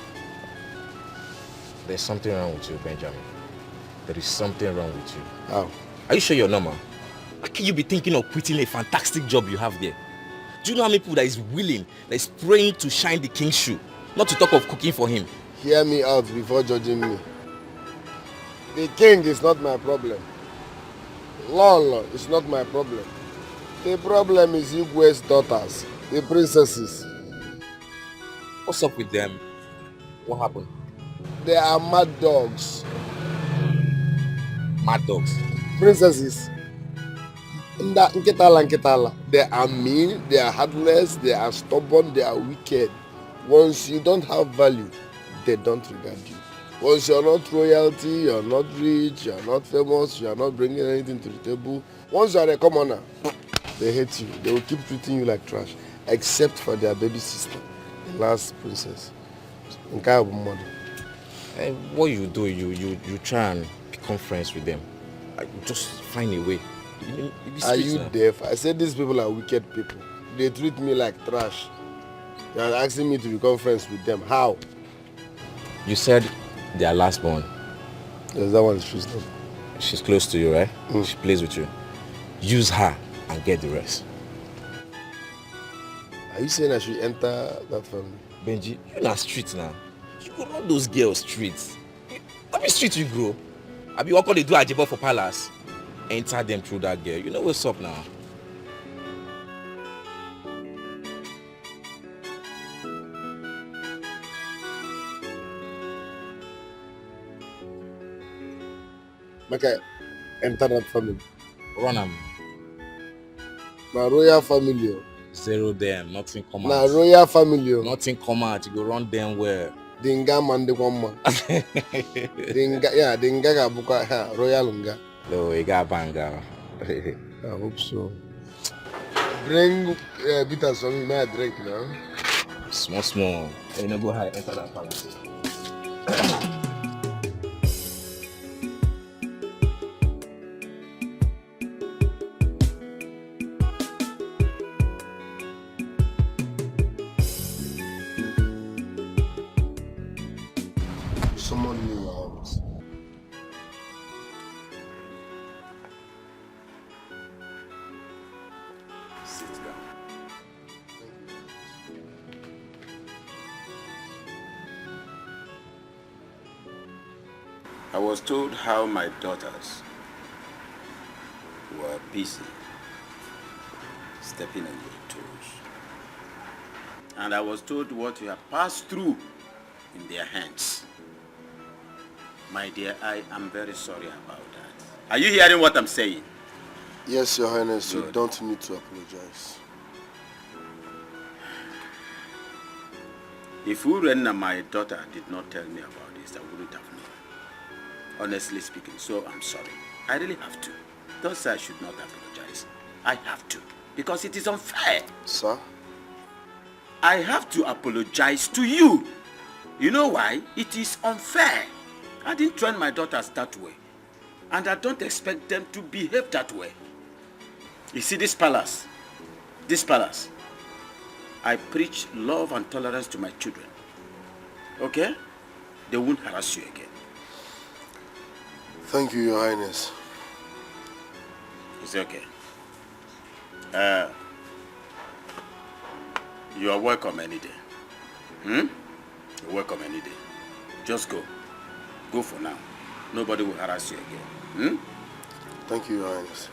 There's something wrong with you, Benjamin. There is something wrong with you. How? Are you sure you're normal? How can you be thinking of quitting a fantastic job you have there? Do you know how many people that is willing, that is praying to shine the king's shoe? Not to talk of cooking for him. Hear me out before judging me. The king is not my problem. Law is not my problem. The problem is Igwe's daughters, the princesses. What's up with them? What happened? They are mad dogs. Mad dogs? Princesses. Nkitala. They are mean, they are heartless, they are stubborn, they are wicked. Once you don't have value, they don't regard you. Once you're not royalty, you're not rich, you're not famous, you're not bringing anything to the table. Once you're a commoner, they hate you. They will keep treating you like trash, except for their baby sister, the last princess. And what you do, you try and become friends with them. Just find a way. Are you deaf? I said these people are wicked people. they treat me like trash. They are asking me to become friends with them. How? You said they are last born. Yes, that one is true. She's close to you, right? She plays with you. Use her and get the rest. Are you saying I should enter that family? Benji, you're not street now. You go run those girls streets. How street you grow? I be what they do Ajebo for palace. Enter them through that girl. You know what's up now. Okay, enter that family. Run them. My royal family. Zero them. Nothing come out. My royal family. Nothing come out. You go run them where? Dinga man de kwamba. Dinga ga buka royal nga. No, you got banga. I hope so. Bring bitters for me, may I drink now? Small. You know, go high, enter that palace. Someone in your house. Sit down. I was told how my daughters were busy stepping on your toes. And I was told what you have passed through in their hands. My dear, I am very sorry about that. Are you hearing what I'm saying? Yes, Your Highness, Good. you don't need to apologize. If Uren, my daughter, did not tell me about this, I wouldn't have known. Honestly speaking, so I'm sorry. I really have to. Don't say I should not apologize. I have to, because it is unfair. Sir? I have to apologize to you. You know why? It is unfair. I didn't train my daughters that way. And I don't expect them to behave that way. You see this palace, I preach love and tolerance to my children. Okay? They won't harass you again. Thank you, Your Highness. It's okay. You are welcome any day. You're welcome any day. Just go. Go for now. Nobody will harass you again. Thank you, Your Highness.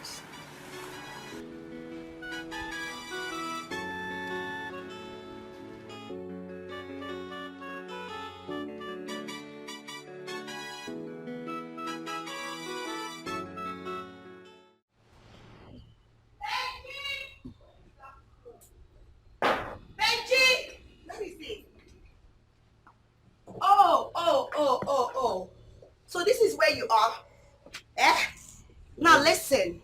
Oh. So this is where you are? Eh? Now listen.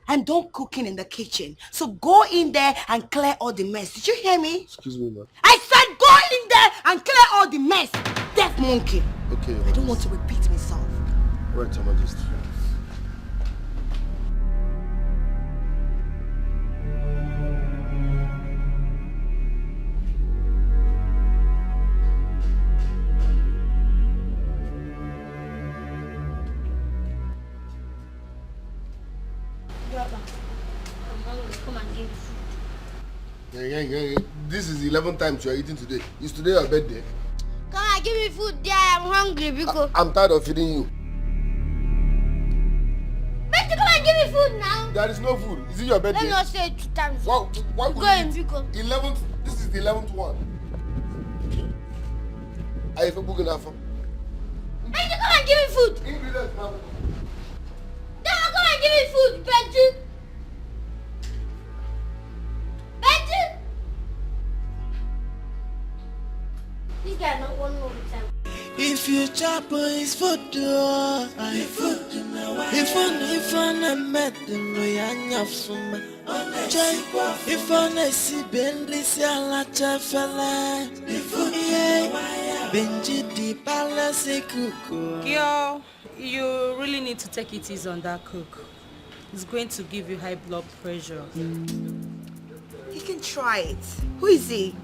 I'm done cooking in the kitchen. So go in there and clear all the mess. Did you hear me? Excuse me, ma'am. I said go in there and clear all the mess. Deaf monkey. Okay, I don't want to repeat myself. Right, Your Majesty. Come and give food. This is the 11th time you are eating today. Is today your birthday? Come and give me food there. I'm hungry because. I'm tired of feeding you. But come and give me food now. There is no food. Is it your birthday? Let me not say it 2 times. Why would Go you in eat? because. 11th. This is the 11th one. Are you booking enough? Come and give me food. Ingredients, ma'am. Come and give me food, Benji. This guy not one more time. If you chop his food, if I met them, if I see Bentley, fella, Benji the palace cook. Girl, you really need to take it easy on that cook. It's going to give you high blood pressure. You can try it. Who is he?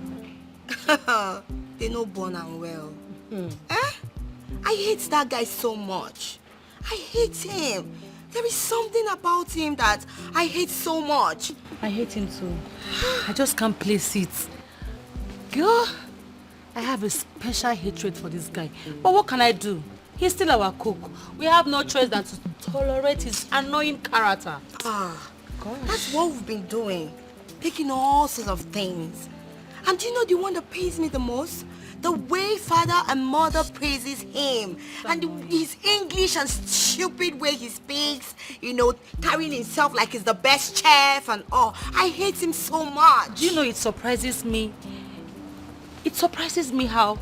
They know born and well. I hate that guy so much. I hate him. There is something about him that I hate so much. I hate him too. I just can't place it. Girl, I have a special hatred for this guy. But what can I do? He's still our cook. We have no choice than to tolerate his annoying character. Gosh. That's what we've been doing. Taking all sorts of things. And do you know the one that pays me the most? The way father and mother praises him. And his English and stupid way he speaks. You know, carrying himself like he's the best chef and all. I hate him so much. Do you know, it surprises me. It surprises me how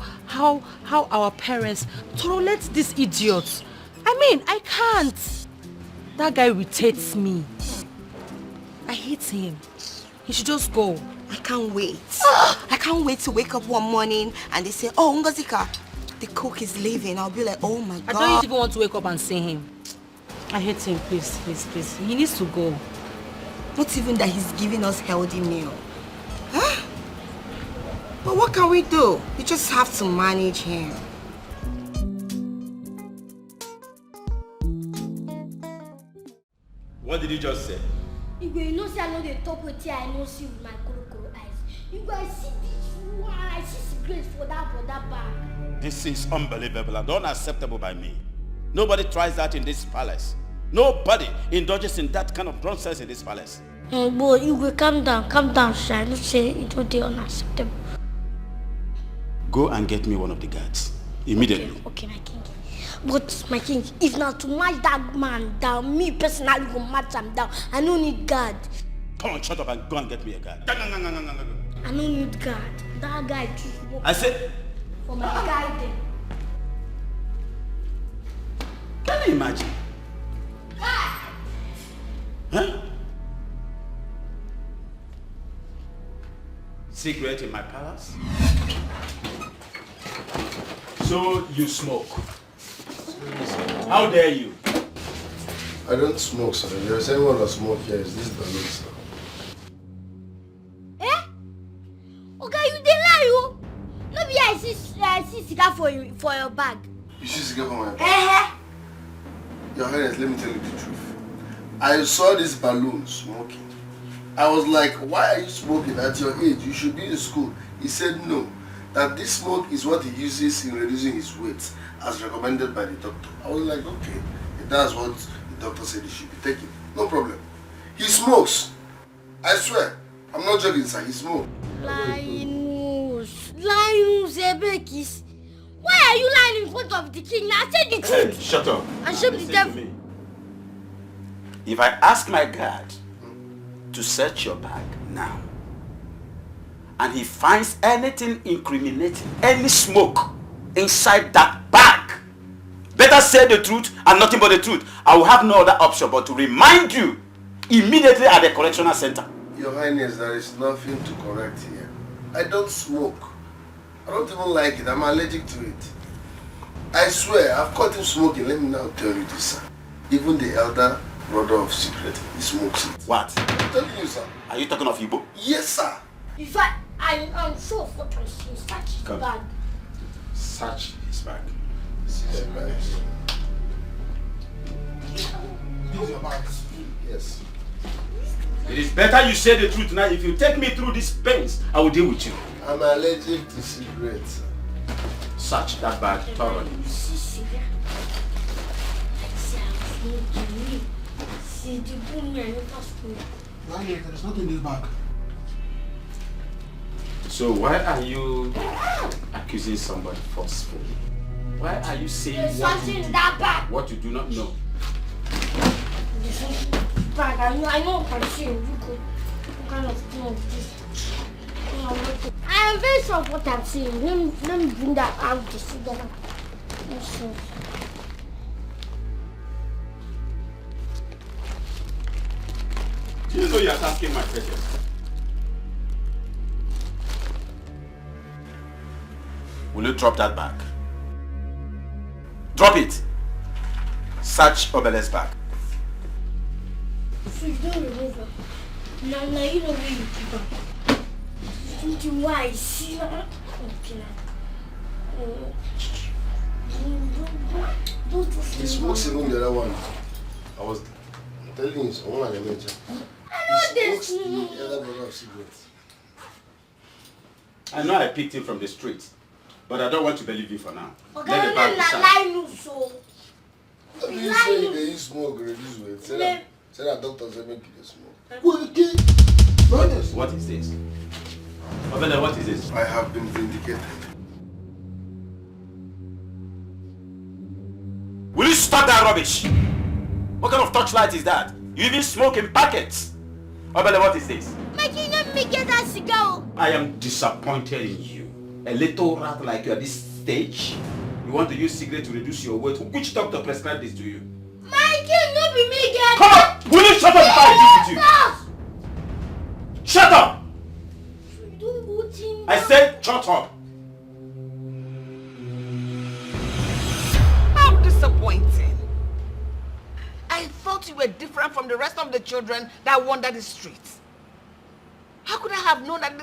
our parents tolerate these idiots. I mean, I can't. That guy irritates me. I hate him. He should just go. I can't wait. I can't wait to wake up one morning and they say, oh, Ngozika, the cook is leaving. I'll be like, oh my God. I don't even want to wake up and see him. I hate him, please, please, please. He needs to go. Not even that he's giving us healthy meal. Huh? But what can we do? We just have to manage him. What did you just say? You know, say I know the talk with you, I know see with my crocodile eyes. You guys see this one, I see cigarettes for that bag. This is unbelievable and unacceptable by me. Nobody tries that in this palace. Nobody indulges in that kind of nonsense in this palace. Boy, you will calm down, sir. Don't say it will be unacceptable. Go and get me one of the guards. Immediately. Okay, my king. But my king, if not to match that man down, me personally will match him down. I don't need guard. Come on, shut up and go and get me a guard. I don't need guard. That guy just walk. I said. For my guy then. Can you imagine? Huh? Secret in my palace? So you smoke? How dare you? I don't smoke, sir. If there's anyone that smoke here, is this balloon, sir? Okay, you dey lie, you. No be I see cigar for your bag. You see cigar for my bag? Your Highness, let me tell you the truth. I saw this balloon smoking. I was like, why are you smoking at your age? You should be in school. He said no. That this smoke is what he uses in reducing his weight, as recommended by the doctor. I was like, okay, if that's what the doctor said he should be taking, no problem. He smokes. I swear. I'm not joking, sir. He smokes. Linus, Ebekis. Why are you lying in front of the king? Now say the truth. Hey, shut up. And show me the devil. If I ask my guard to search your bag now, and he finds anything incriminating, any smoke inside that bag, better say the truth and nothing but the truth. I will have no other option but to remind you immediately at the correctional center. Your Highness, there is nothing to correct here. I don't smoke. I don't even like it. I'm allergic to it. I swear, I've caught him smoking. Let me now tell you this, sir. Even the elder brother of secret, he smokes it. What? I'm telling you, sir. Are you talking of Igbo? Yes, sir. In fact, I'm so fortunate to search his bag. Search his bag. This is your bag. Yes. It is better you say the truth now. If you take me through these pains, I will deal with you. I'm allergic to cigarettes. Search that bag thoroughly. See the boom, I never smoke. There is nothing in this bag. So why are you accusing somebody forcefully? Why are you saying what you do not know? This bag, I know what I'm saying. What kind of thing is this? I am very sure of what I'm saying. Let me bring that out to see that. Do you know you are asking my questions? Will you drop that bag? Drop it! Search Obele's bag. So you don't remove her. Now you know where you keep her. Why? See? He smokes even the other one. I was telling you, someone I mentioned. He smokes the other brother of cigarettes. I know I picked him from the street, but I don't want to believe you for now. Okay, Let the bag decide. How do you say they use smoke reduce weight? Say that doctors say make you smoke. What is this? Obele, what is this? I have been vindicated. Will you stop that rubbish? What kind of torchlight is that? You even smoke in packets. Obele, what is this? I am disappointed in you. A little rat like you at this stage. You want to use cigarette to reduce your weight. Which doctor prescribed this to you? Come on! Will you shut up if I deal with you? Shut up! I said shut up. How disappointing. I thought you were different from the rest of the children that wander the streets. How could I have known that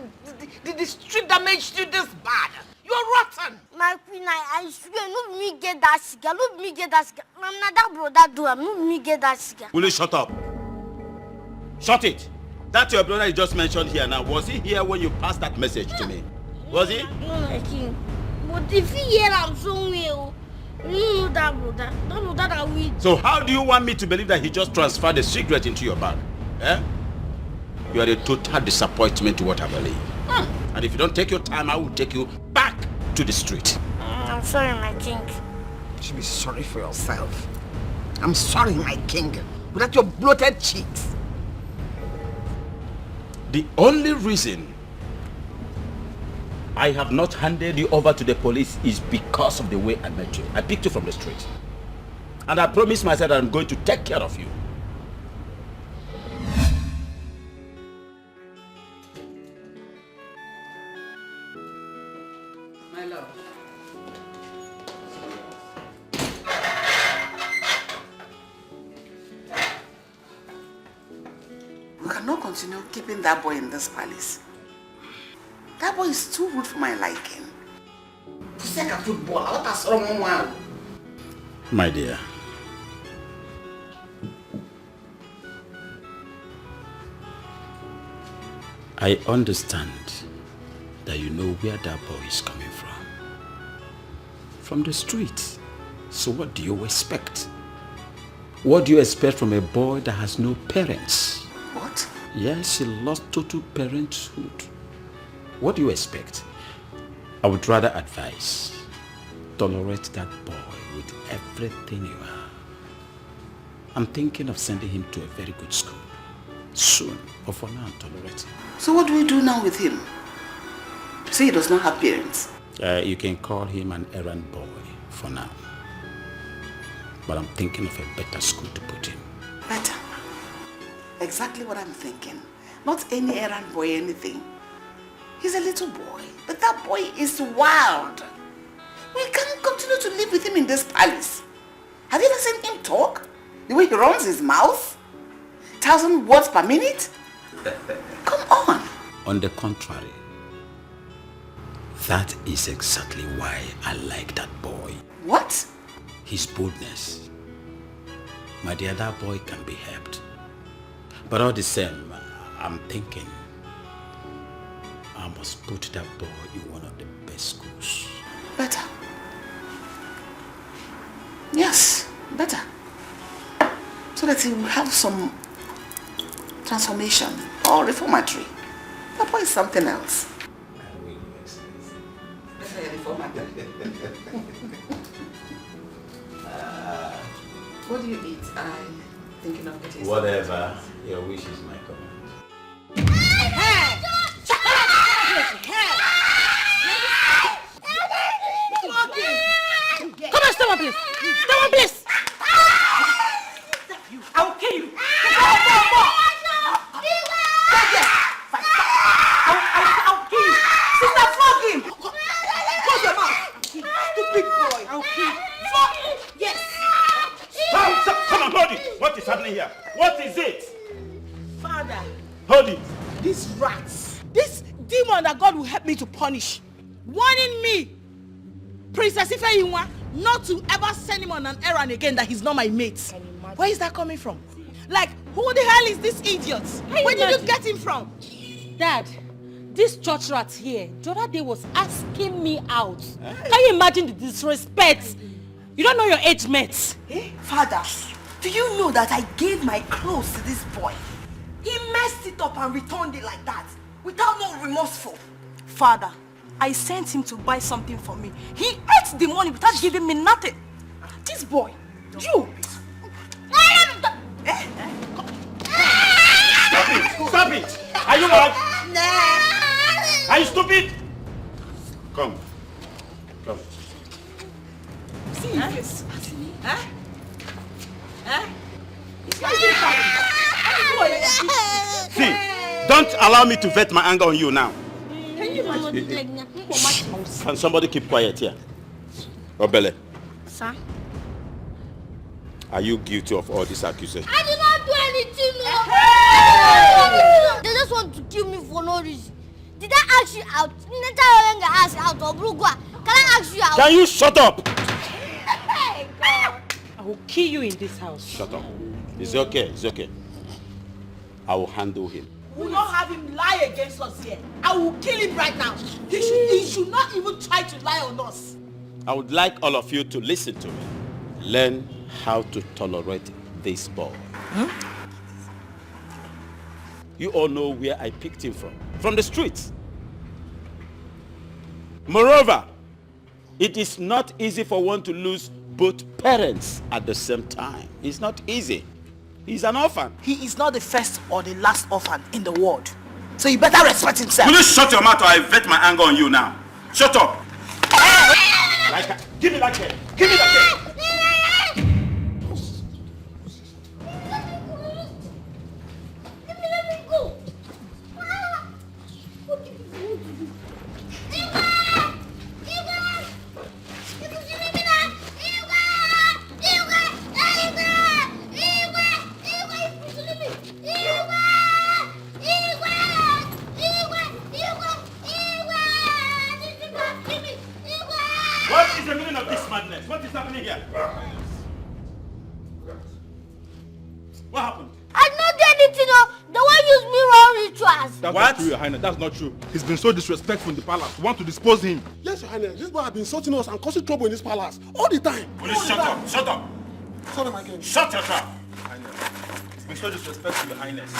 the street damaged you this bad? You're rotten. My queen, I swear, no me get that cigar. No me get that cigar. I'm not that brother do. No me get that cigar. Will you shut up? Shut it. That your brother you just mentioned here now. Was he here when you passed that message to me? Was he? No, my king. But if he here, I'm somewhere. No, that brother. That I will. So how do you want me to believe that he just transferred the cigarette into your bag? Eh? You are a total disappointment to what I believe. And if you don't take your time, I will take you back to the street. I'm sorry, my king. You should be sorry for yourself. I'm sorry, my king. Without your bloated cheeks. The only reason I have not handed you over to the police is because of the way I met you. I picked you from the street. And I promised myself that I'm going to take care of you. My love. We cannot continue keeping that boy in this palace. That boy is too rude for my liking. Puseka football, what has wrong one? My dear, I understand that you know where that boy is coming from. From the street. So what do you expect? What do you expect from a boy that has no parents? What? Yes, he lost total parenthood. What do you expect? I would rather advise, tolerate that boy with everything you have. I'm thinking of sending him to a very good school. Soon, but for now, tolerate him. So what do we do now with him? Say he does not have parents. You can call him an errand boy for now. But I'm thinking of a better school to put him. Better. Exactly what I'm thinking. Not any errand boy, anything. He's a little boy, but that boy is wild. We can't continue to live with him in this palace. Have you ever seen him talk? The way he runs his mouth? 1,000 words per minute? Come on. On the contrary, that is exactly why I like that boy. What? His boldness. My dear, that boy can be helped. But all the same, I'm thinking I must put that boy in one of the best schools. Better. Yes, better. So that he will have some transformation or reformatory. That boy is something else. What do you eat? I'm thinking of getting Whatever your wish is my command. Come on, stop one please. Stop one please. I will kill you. I'll kill you. Sister, flog him. Close your mouth. Stupid boy. I'll kill you. Flog. Yes. Stop. Come on, hold it. What is happening here? What is it? Father. Hold it. These rats. These demon that God will help me to punish, warning me, Princess Ifeyinwa, not to ever send him on an errand again that he's not my mate. Where is that coming from? Like, who the hell is this idiot? Where did you get him from? Dad, this church rat here, the other day was asking me out. Can you imagine the disrespect? You don't know your age mates. Father, do you know that I gave my clothes to this boy? He messed it up and returned it like that, without no remorseful. Father, I sent him to buy something for me. He ate the money without giving me nothing. This boy, you. Stop it! Are you mad? Are you stupid? Come. Come. See this? Huh? Huh? See, don't allow me to vent my anger on you now. Can you imagine? Can somebody keep quiet here? Obele, Sir? are you guilty of all these accusations? I did not do anything, no. They just want to kill me for no reason. Did I ask you out? Did I ask you out? Can I ask you out? Can you shut up? Hey, God. I will kill you in this house. Shut up. It's okay, it's okay. I will handle him. We will not have him lie against us here. I will kill him right now. He should not even try to lie on us. I would like all of you to listen to me. Learn how to tolerate this boy. You all know where I picked him from the streets. Moreover, it is not easy for one to lose both parents at the same time. It's not easy. He's an orphan. He is not the first or the last orphan in the world. So you better respect himself. Will you shut your mouth or I vet my anger on you now? Shut up! Give me that kid! Give me that kid! Let me go. What did you do? What is the meaning of this madness? What is happening here? What happened? I not do anything. The one used me wrong rituals. That's What? not true, Your Highness. That's not true. He's been so disrespectful in the palace. We want to dispose him. Yes, Your Highness. This boy has been insulting us and causing trouble in this palace all the time. Will you shut up? Shut up! Sorry, my king. Shut your trap! Highness. He's been so disrespectful, Your Highness.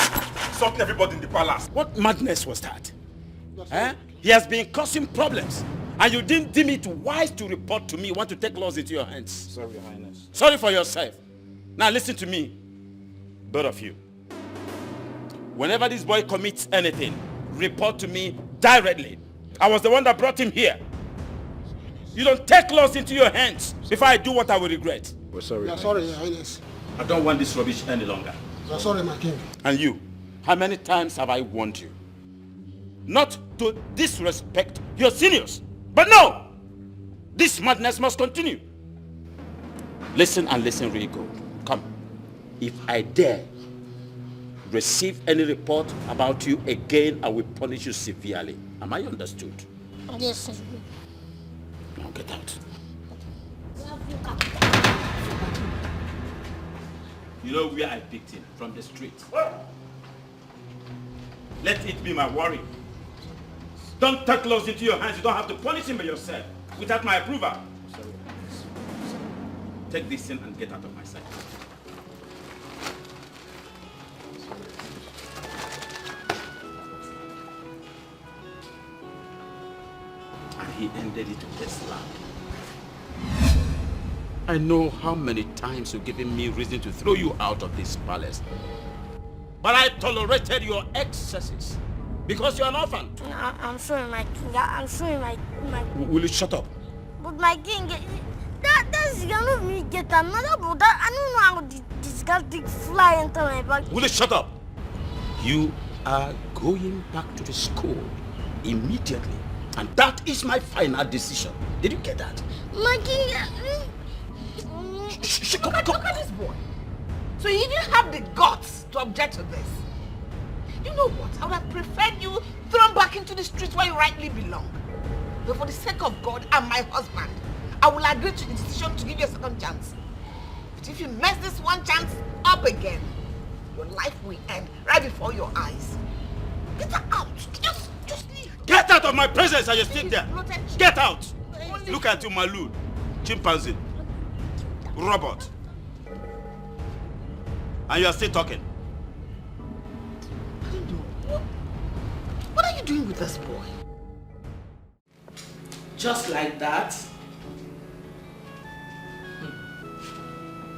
Insulting everybody in the palace. What madness was that? He has been causing problems. And you didn't deem it wise to report to me. You want to take laws into your hands. Sorry, Your Highness. Sorry for yourself. Now listen to me, both of you. Whenever this boy commits anything, report to me directly. I was the one that brought him here. You don't take laws into your hands before I do what I will regret. We're sorry, We are sorry, Your Highness. I don't want this rubbish any longer. We are sorry, my king. And you, how many times have I warned you? Not to disrespect your seniors. But no! This madness must continue. Listen and listen really good. Come. If I dare receive any report about you again, I will punish you severely. Am I understood? Yes, sir. Now get out. You know where I picked him? From the street. Let it be my worry. Don't take laws into your hands. You don't have to punish him by yourself without my approval. Sorry. Take this in and get out of my sight. And he ended it with a slap. I know how many times you've given me reason to throw you out of this palace. But I tolerated your excesses because you're an orphan. I'm sorry, my king. I'm sorry, my Will you shut up? But my king, that's gonna me get another but that I don't know how this guy take fly into my back. Will you shut up? You are going back to the school immediately. And that is my final decision. Did you get that? My king, Look at this boy. So he didn't have the guts to object to this. You know what? I would have preferred you thrown back into the streets where you rightly belong. But for the sake of God and my husband, I will agree to the decision to give you a second chance. But if you mess this one chance up again, your life will end right before your eyes. Get out! Just leave! Get out of my presence and you sit there! Get out! Look at you, Malu, chimpanzee, robot. And you are still talking. What are you doing with this boy? Just like that?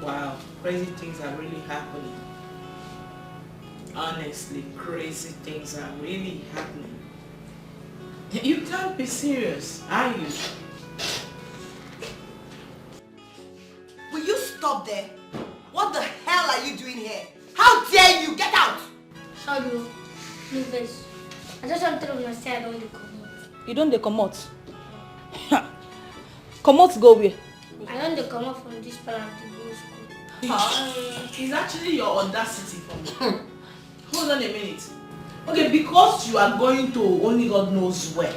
Wow, crazy things are really happening. Honestly, crazy things are really happening. You can't be serious, are you? Will you stop there? What the hell are you doing here? How dare you? Get out! Sorry, please. I just want to say I don't dey comot. You don't dey comot? Comot go where? I don't dey comot from this part of the whole school. It's actually your audacity for me. Hold on a minute. Okay, because you are going to only God knows where,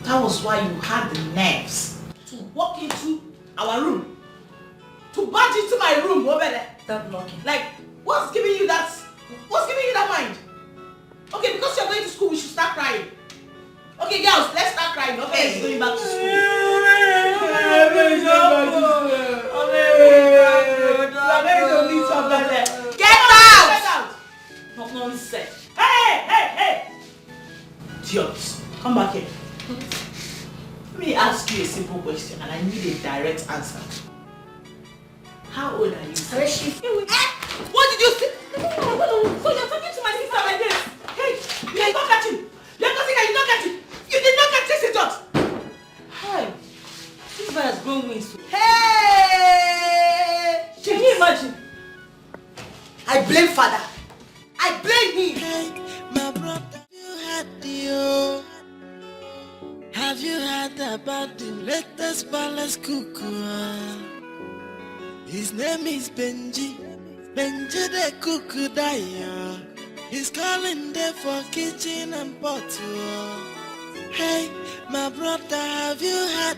that was why you had the nerves to walk into our room, to barge into my room over there. Stop knocking. Like, what's giving you that mind? Okay, because you're going to school, we should start crying. Okay, girls, let's start crying. Okay, going back to school. Get out! Not nonsense. Hey! Idiots, come back here. Let me ask you a simple question and I need a direct answer. How old are you? What did you say? So you're talking to my sister like this? Hey, you did not catch him. You're causing her, you did not catch him. You did not catch this idiot. Hi. This boy has grown wings. Hey! Can you imagine? I blame father. I blame him. Hey, my brother, have you heard about the latest palace cuckoo? His name is Benji the cuckoo daya. He's calling there for kitchen and pot. Hey, my brother, have you heard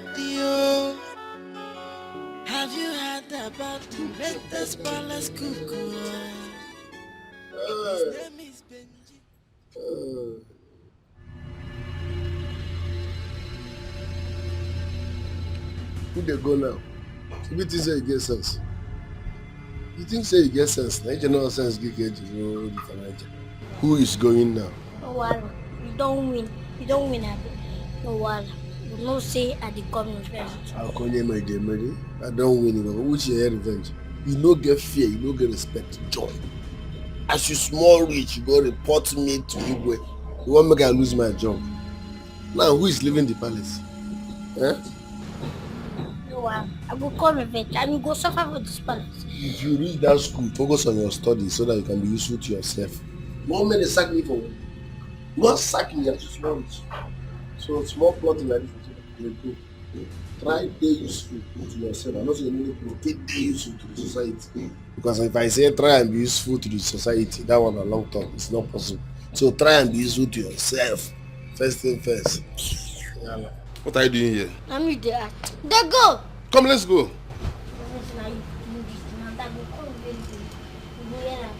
Have you heard about the latest palace cuckoo? His name is Benji. Who they go now? If you think say you get sense. You think say you get sense, now you know sense get you the financial. Who is going now? No wahala. You don't win. You don't win, Abi. No wahala. You know say I dey come revenge. How come you make them ready? I don't win it. Which your revenge? You no get fear, you no get respect, joy. As you small rich, you go report me to Igwe. You want make I lose my job. Now who is leaving the palace? Eh? No wahala. I go come revenge and you go suffer for this palace. If you reach that school, focus on your studies so that you can be useful to yourself. One man they sack me for one. You want sack me as you small rich. So small plotting like this, you go. Try to be useful to yourself. I'm not saying you need to be useful to the society. Because if I say try and be useful to the society, that one a long term, it's not possible. So try and be useful to yourself. First thing first. Yeah. What are you doing here? I'm with the act. They go! Come, let's go.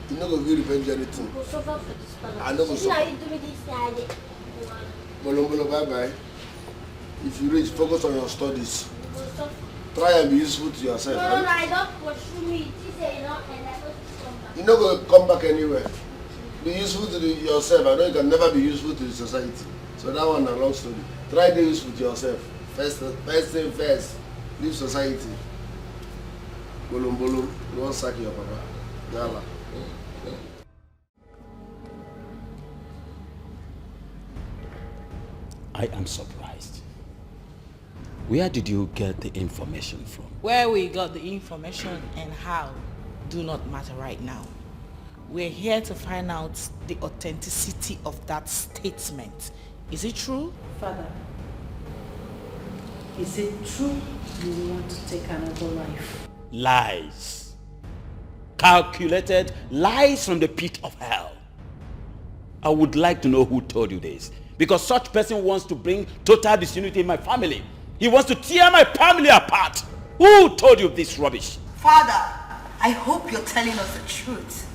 You no go be revenge anything. I no go suffer. Bolo, bye-bye. If you reach, focus on your studies. Try and be useful to yourself. No, I don't pursue me. She said no, and I don't come back. You no go come back anywhere. Be useful to yourself. I know you can never be useful to the society. So that one a long story. Try to be useful to yourself. First thing first. Leave society. Bolum, you won't sack your papa. Yalla. I am surprised. Where did you get the information from? Where we got the information and how do not matter right now. We're here to find out the authenticity of that statement. Is it true? Father, is it true you want to take another life? Lies. Calculated lies from the pit of hell. I would like to know who told you this. Because such person wants to bring total disunity in my family. He wants to tear my family apart. Who told you this rubbish? Father, I hope you're telling us the truth.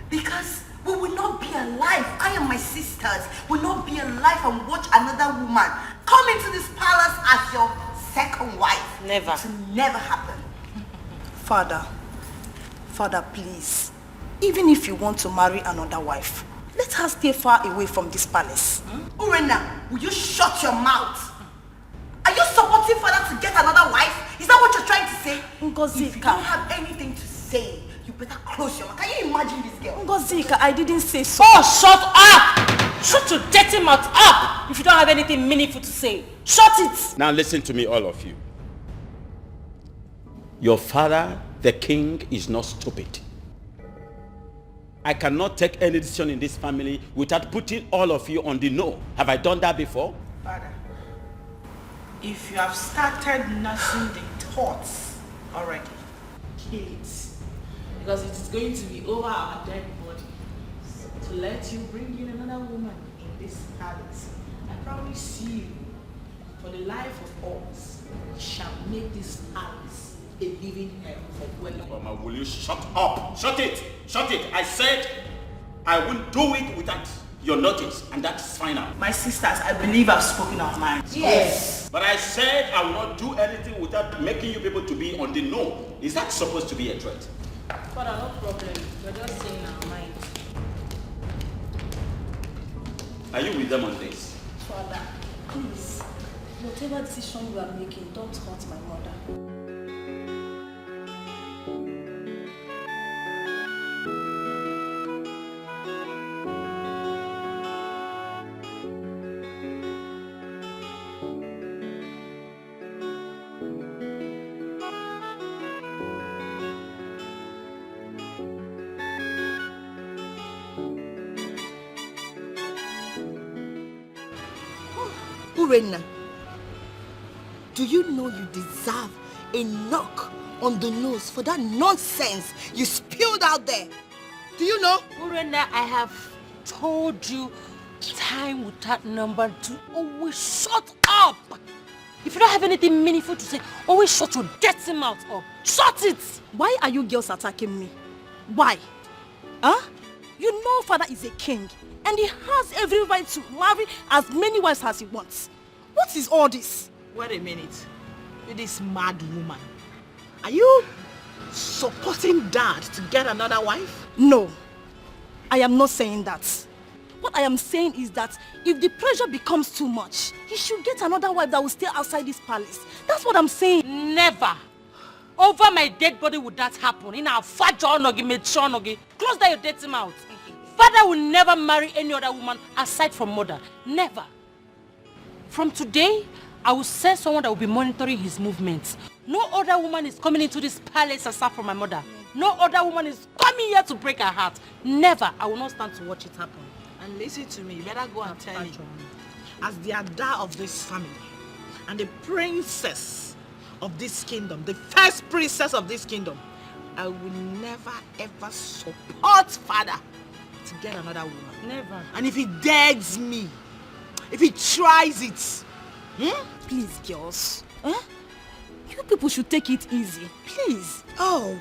Because we will not be alive. I and my sisters will not be alive and watch another woman come into this palace as your second wife. Never. It will never happen. Father, please. Even if you want to marry another wife, let her stay far away from this palace. Urena, will you shut your mouth? Are you supporting father to get another wife? Is that what you're trying to say? Ngozika. If you don't have anything to say, you better close your mouth. Can you imagine this girl? Ngozika, I didn't say so. Oh, shut up! Shut your dirty mouth up if you don't have anything meaningful to say. Shut it! Now listen to me, all of you. Your father, the king, is not stupid. I cannot take any decision in this family without putting all of you on the no. Have I done that before? Father, if you have started nursing the thoughts already, kill it. Because it is going to be over our dead body. So to let you bring in another woman in this palace, I promise you, for the life of us, we shall make this palace a living hell for women. Mama, will you shut up? Shut it! Shut it! I said I will do it without your notice, and that's final. My sisters, I believe I've spoken our minds. Yes. But I said I will not do anything without making you people to be on the no. Is that supposed to be a threat? Father, no problem. We're just saying our mind. Are you with them on this? Father, please, whatever decision you are making, don't hurt my mother. Urena, do you know you deserve a knock on the nose for that nonsense you spilled out there? Do you know? Urena, I have told you time without number to always shut up. If you don't have anything meaningful to say, always shut your dirty mouth up. Shut it! Why are you girls attacking me? Why? Huh? You know father is a king and he has every right to marry as many wives as he wants. What is all this? Wait a minute. You this mad woman. Are you supporting dad to get another wife? No, I am not saying that. What I am saying is that if the pressure becomes too much, he should get another wife that will stay outside this palace. That's what I'm saying. Never. Over my dead body would that happen. In our nogi. Close down your dirty mouth. Father will never marry any other woman aside from mother. Never. From today, I will send someone that will be monitoring his movements. No other woman is coming into this palace aside from my mother. No other woman is coming here to break her heart. Never. I will not stand to watch it happen. And listen to me, you better go and tell him. As the Ada of this family and the princess of this kingdom, the first princess of this kingdom, I will never ever support father to get another woman. Never. And if he dares me, if he tries it, Please, girls. Huh? You people should take it easy. Please. Oh,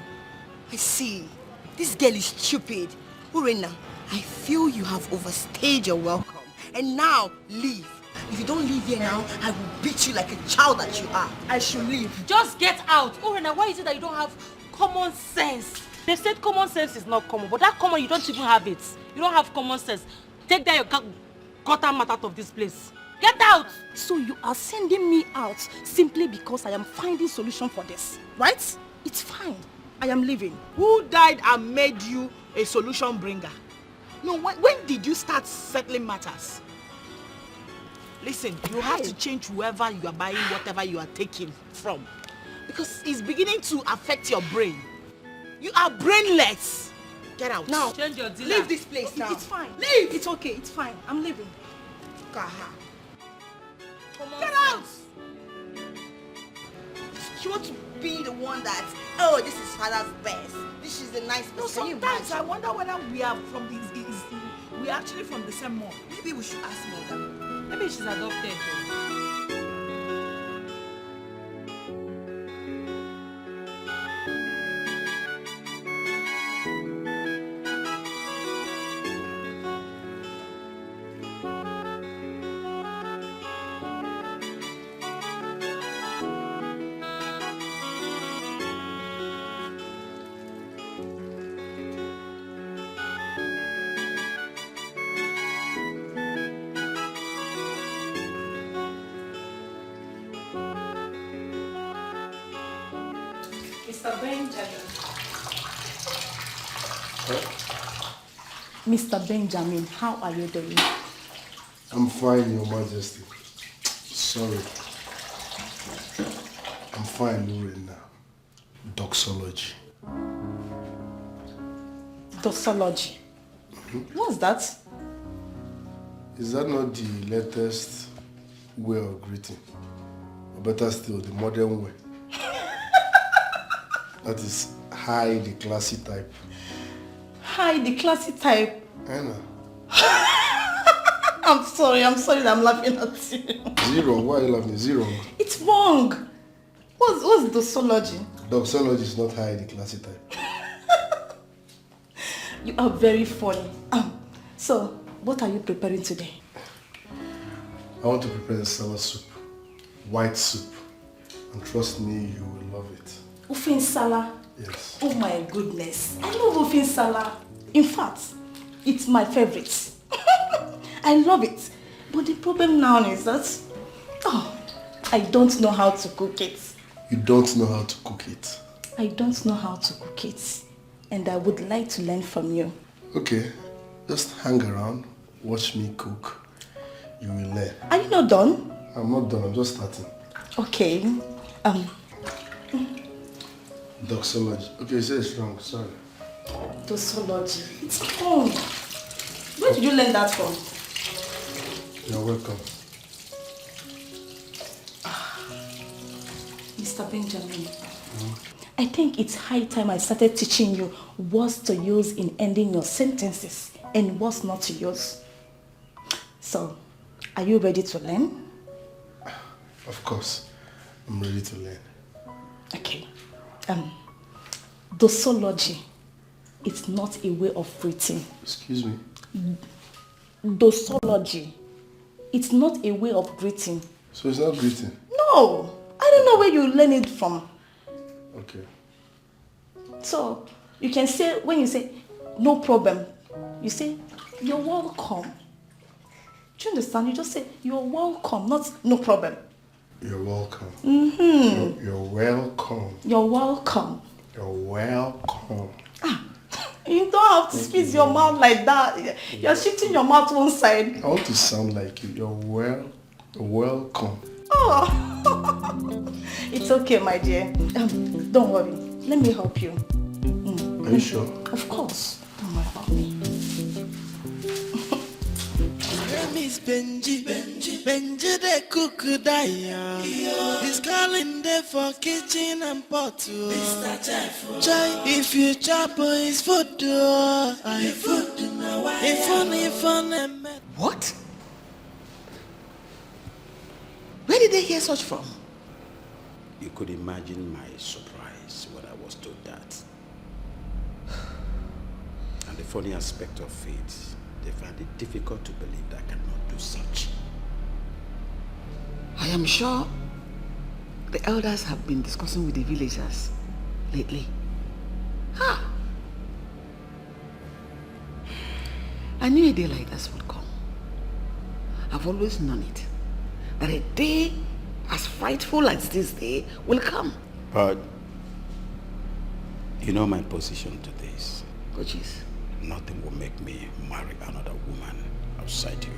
I see. This girl is stupid. Urena, I feel you have overstayed your welcome. And now, leave. If you don't leave here now, I will beat you like a child that you are. I should leave. Just get out. Urena, why is it that you don't have common sense? They said common sense is not common, but that common, you don't even have it. You don't have common sense. Take down your gutter mat out of this place. Get out! So you are sending me out simply because I am finding solution for this, right? It's fine. I am leaving. Who died and made you a solution bringer? No, when did you start settling matters? Listen, you have to change whoever you are buying whatever you are taking from. Because it's beginning to affect your brain. You are brainless. Get out. Now, change your dealer. Leave this place now. It's fine. Leave. It's okay. It's fine. I'm leaving. Get out! She wants to be the one that, oh, this is father's best. This is the nice person. No, sometimes I wonder whether we are from we're actually from the same mom. Maybe we should ask mother. Maybe she's adopted. Mr. Benjamin. Huh? Mr. Benjamin, how are you doing? I'm fine, Your Majesty. Sorry. I'm fine, Lorena. Doxology. Doxology? What's that? Is that not the latest way of greeting? Or better still, the modern way? That is high, the classy type. Hi, the classy type. Anna. I'm sorry that I'm laughing at you. Zero, why are you laughing? Zero. It's wrong. What's doxology? Doxology is not high, the classy type. You are very funny. So, what are you preparing today? I want to prepare a salad soup. White soup. And trust me, you will love it. Ufin Sala? Yes. Oh my goodness. I love Ufin Sala. In fact, it's my favorite. I love it. But the problem now is that I don't know how to cook it. You don't know how to cook it? I don't know how to cook it. And I would like to learn from you. Okay. Just hang around. Watch me cook. You will learn. Are you not done? I'm not done. I'm just starting. Okay. Doxology. Okay, you say it's wrong. Sorry. Doxology. It's wrong. Where did you learn that from? You're welcome. Mr. Benjamin, I think it's high time I started teaching you words to use in ending your sentences and words not to use. So, are you ready to learn? Of course. I'm ready to learn. Okay. Doxology. It's not a way of breathing. Excuse me? Doxology. It's not a way of greeting. So it's not greeting? No. I don't know where you learn it from. Okay. So, you can say, when you say, no problem, you say, you're welcome. Do you understand? You just say, you're welcome, not no problem. You're welcome. Mm-hmm. You're welcome. You're welcome. You're welcome. You don't have to squeeze your mouth like that. You're shifting your mouth one side. I want to sound like you. You're welcome. Oh, it's okay, my dear. Don't worry. Let me help you. Are you sure? Of course. Don't worry about me. Miss Benji the cook daya. He's calling there for kitchen and pot. Try if you chop his food. What? Where did they hear such from? You could imagine my surprise when I was told that. And the funny aspect of it, they find it difficult to believe that I cannot do such. I am sure the elders have been discussing with the villagers lately. I knew a day like this would come. I've always known it. That a day as frightful as this day will come. But you know my position to this. Which is? Nothing will make me marry another woman outside you.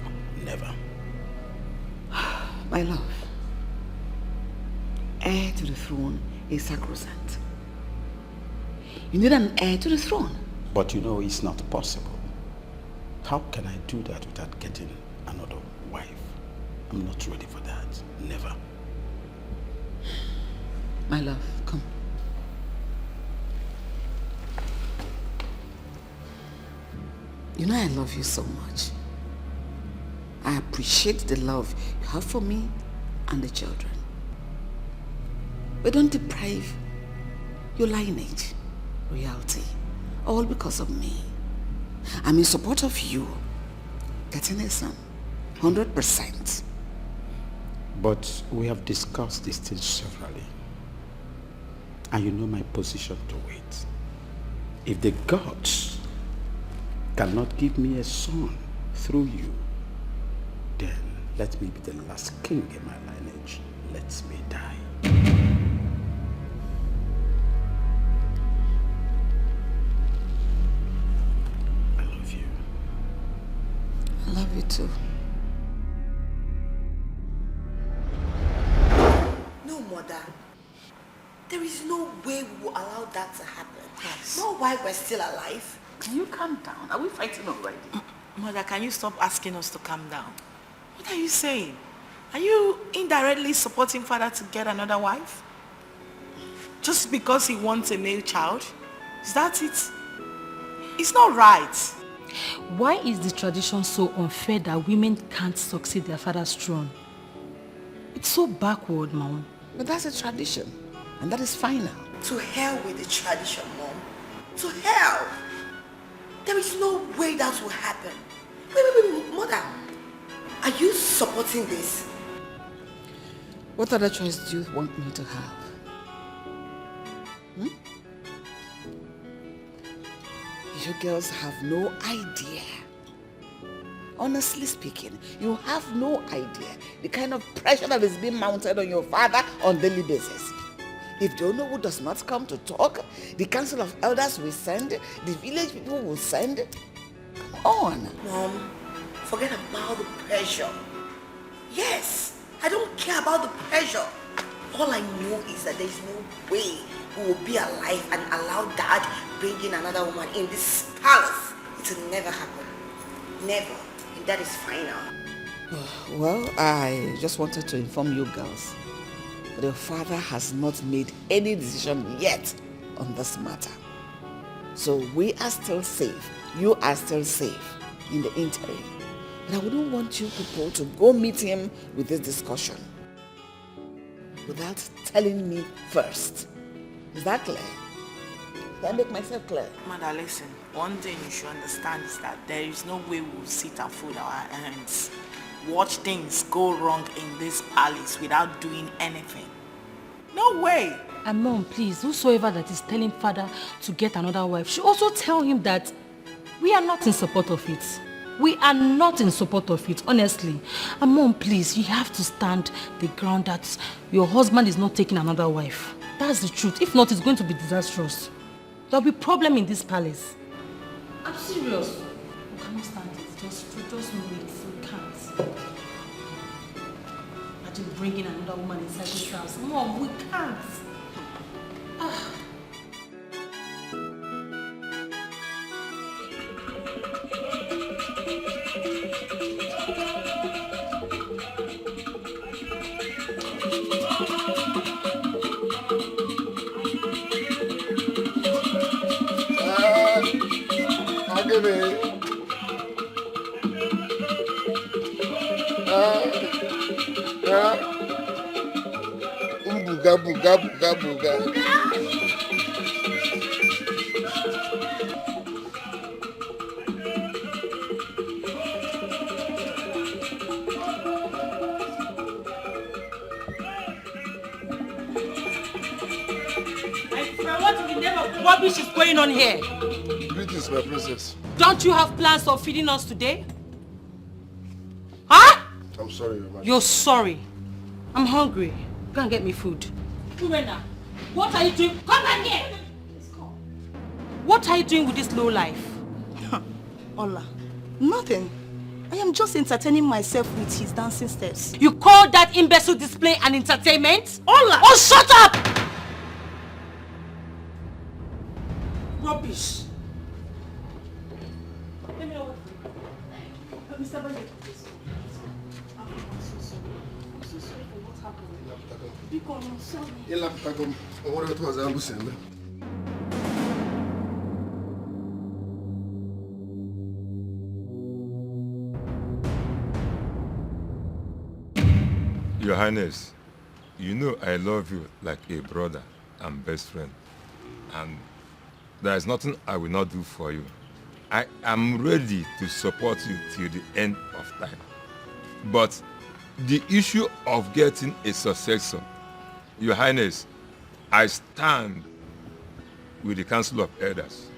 Never. My love, heir to the throne is sacrosanct. You need an heir to the throne. But you know it's not possible. How can I do that without getting another wife? I'm not ready for that. Never. My love, come. You know I love you so much. I appreciate the love you have for me and the children. But don't deprive your lineage, royalty, all because of me. I'm in support of you getting a son, 100%. But we have discussed these things severally. And you know my position to it. If the gods cannot give me a son through you, then let me be the last king in my lineage. Let me die. I love you. I love you too. No, Mother. There is no way we will allow that to happen. Yes. Not while we're still alive. Can you calm down? Are we fighting already? Mother, can you stop asking us to calm down? What are you saying? Are you indirectly supporting father to get another wife? Just because he wants a male child? Is that it? It's not right. Why is the tradition so unfair that women can't succeed their father's throne? It's so backward, Mom. But that's a tradition. And that is final. To hell with the tradition, Mom. To hell. There is no way that will happen. Wait, Mother. Are you supporting this? What other choice do you want me to have? You girls have no idea. Honestly speaking, you have no idea the kind of pressure that is being mounted on your father on a daily basis. If the Onowu does not come to talk, the council of elders will send, the village people will send. Come on. Mom, forget about the pressure. Yes, I don't care about the pressure. All I know is that there is no way we will be alive and allow Dad bring in another woman in this palace. It will never happen. Never. And that is final. Well, I just wanted to inform you girls that your father has not made any decision yet on this matter. So we are still safe. You are still safe in the interim. But I wouldn't want you people to go meet him with this discussion without telling me first. Is that clear? Did I make myself clear? Mother, listen. One thing you should understand is that there is no way we will sit and fold our hands. Watch things go wrong in this palace without doing anything. No way. And Mom, please, whosoever that is telling father to get another wife should also tell him that we are not in support of it. We are not in support of it, honestly. And Mom, please, you have to stand the ground that your husband is not taking another wife. That's the truth. If not, it's going to be disastrous. There'll be problem in this palace. I'm serious. We cannot stand it. Just know it. We can't. Imagine bringing another woman inside this house. Mom, we can't. Buga. What in the name of rubbish is going on here? Greetings, my princess. Don't you have plans of feeding us today? Huh? I'm sorry, Your Majesty. You're sorry. I'm hungry. Go and get me food. Urena, what are you doing? Come on here! What are you doing with this low life? Ola, nothing. I am just entertaining myself with his dancing steps. You call that imbecile display an entertainment? Ola! Oh, shut up! Rubbish. Let me know what. Mr. Baye, I'm so sorry for what happened. Because I'm sorry. Ela pagou. Agora eu tô fazendo Lucinda. Your Highness, you know I love you like a brother and best friend. And there is nothing I will not do for you. I am ready to support you till the end of time. But the issue of getting a successor, Your Highness, I stand with the Council of Elders.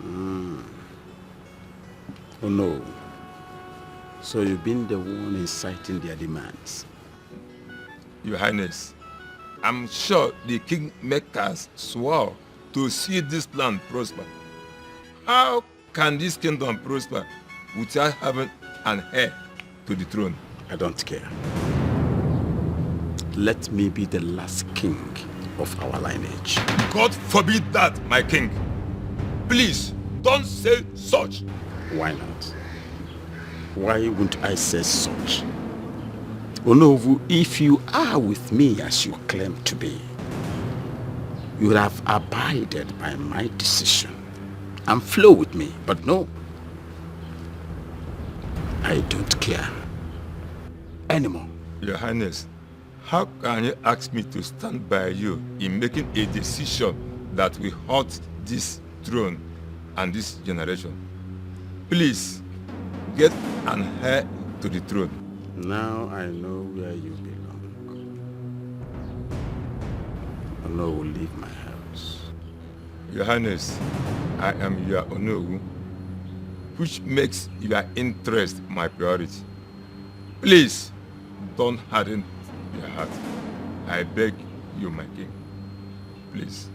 Oh no. So you've been the one inciting their demands. Your Highness, I'm sure the kingmakers swore to see this land prosper. How can this kingdom prosper without having an heir to the throne? I don't care. Let me be the last king of our lineage. God forbid that, my king. Please, don't say such. Why not? Why wouldn't I say such? Onovu, if you are with me as you claim to be, you would have abided by my decision and flow with me. But no, I don't care anymore. Your Highness, how can you ask me to stand by you in making a decision that will hurt this throne and this generation? Please, get an heir to the throne. Now I know where you belong. Ono will leave my house. Your Highness, I am your Onowu, which makes your interest my priority. Please, don't harden your heart. I beg you, my king. Please.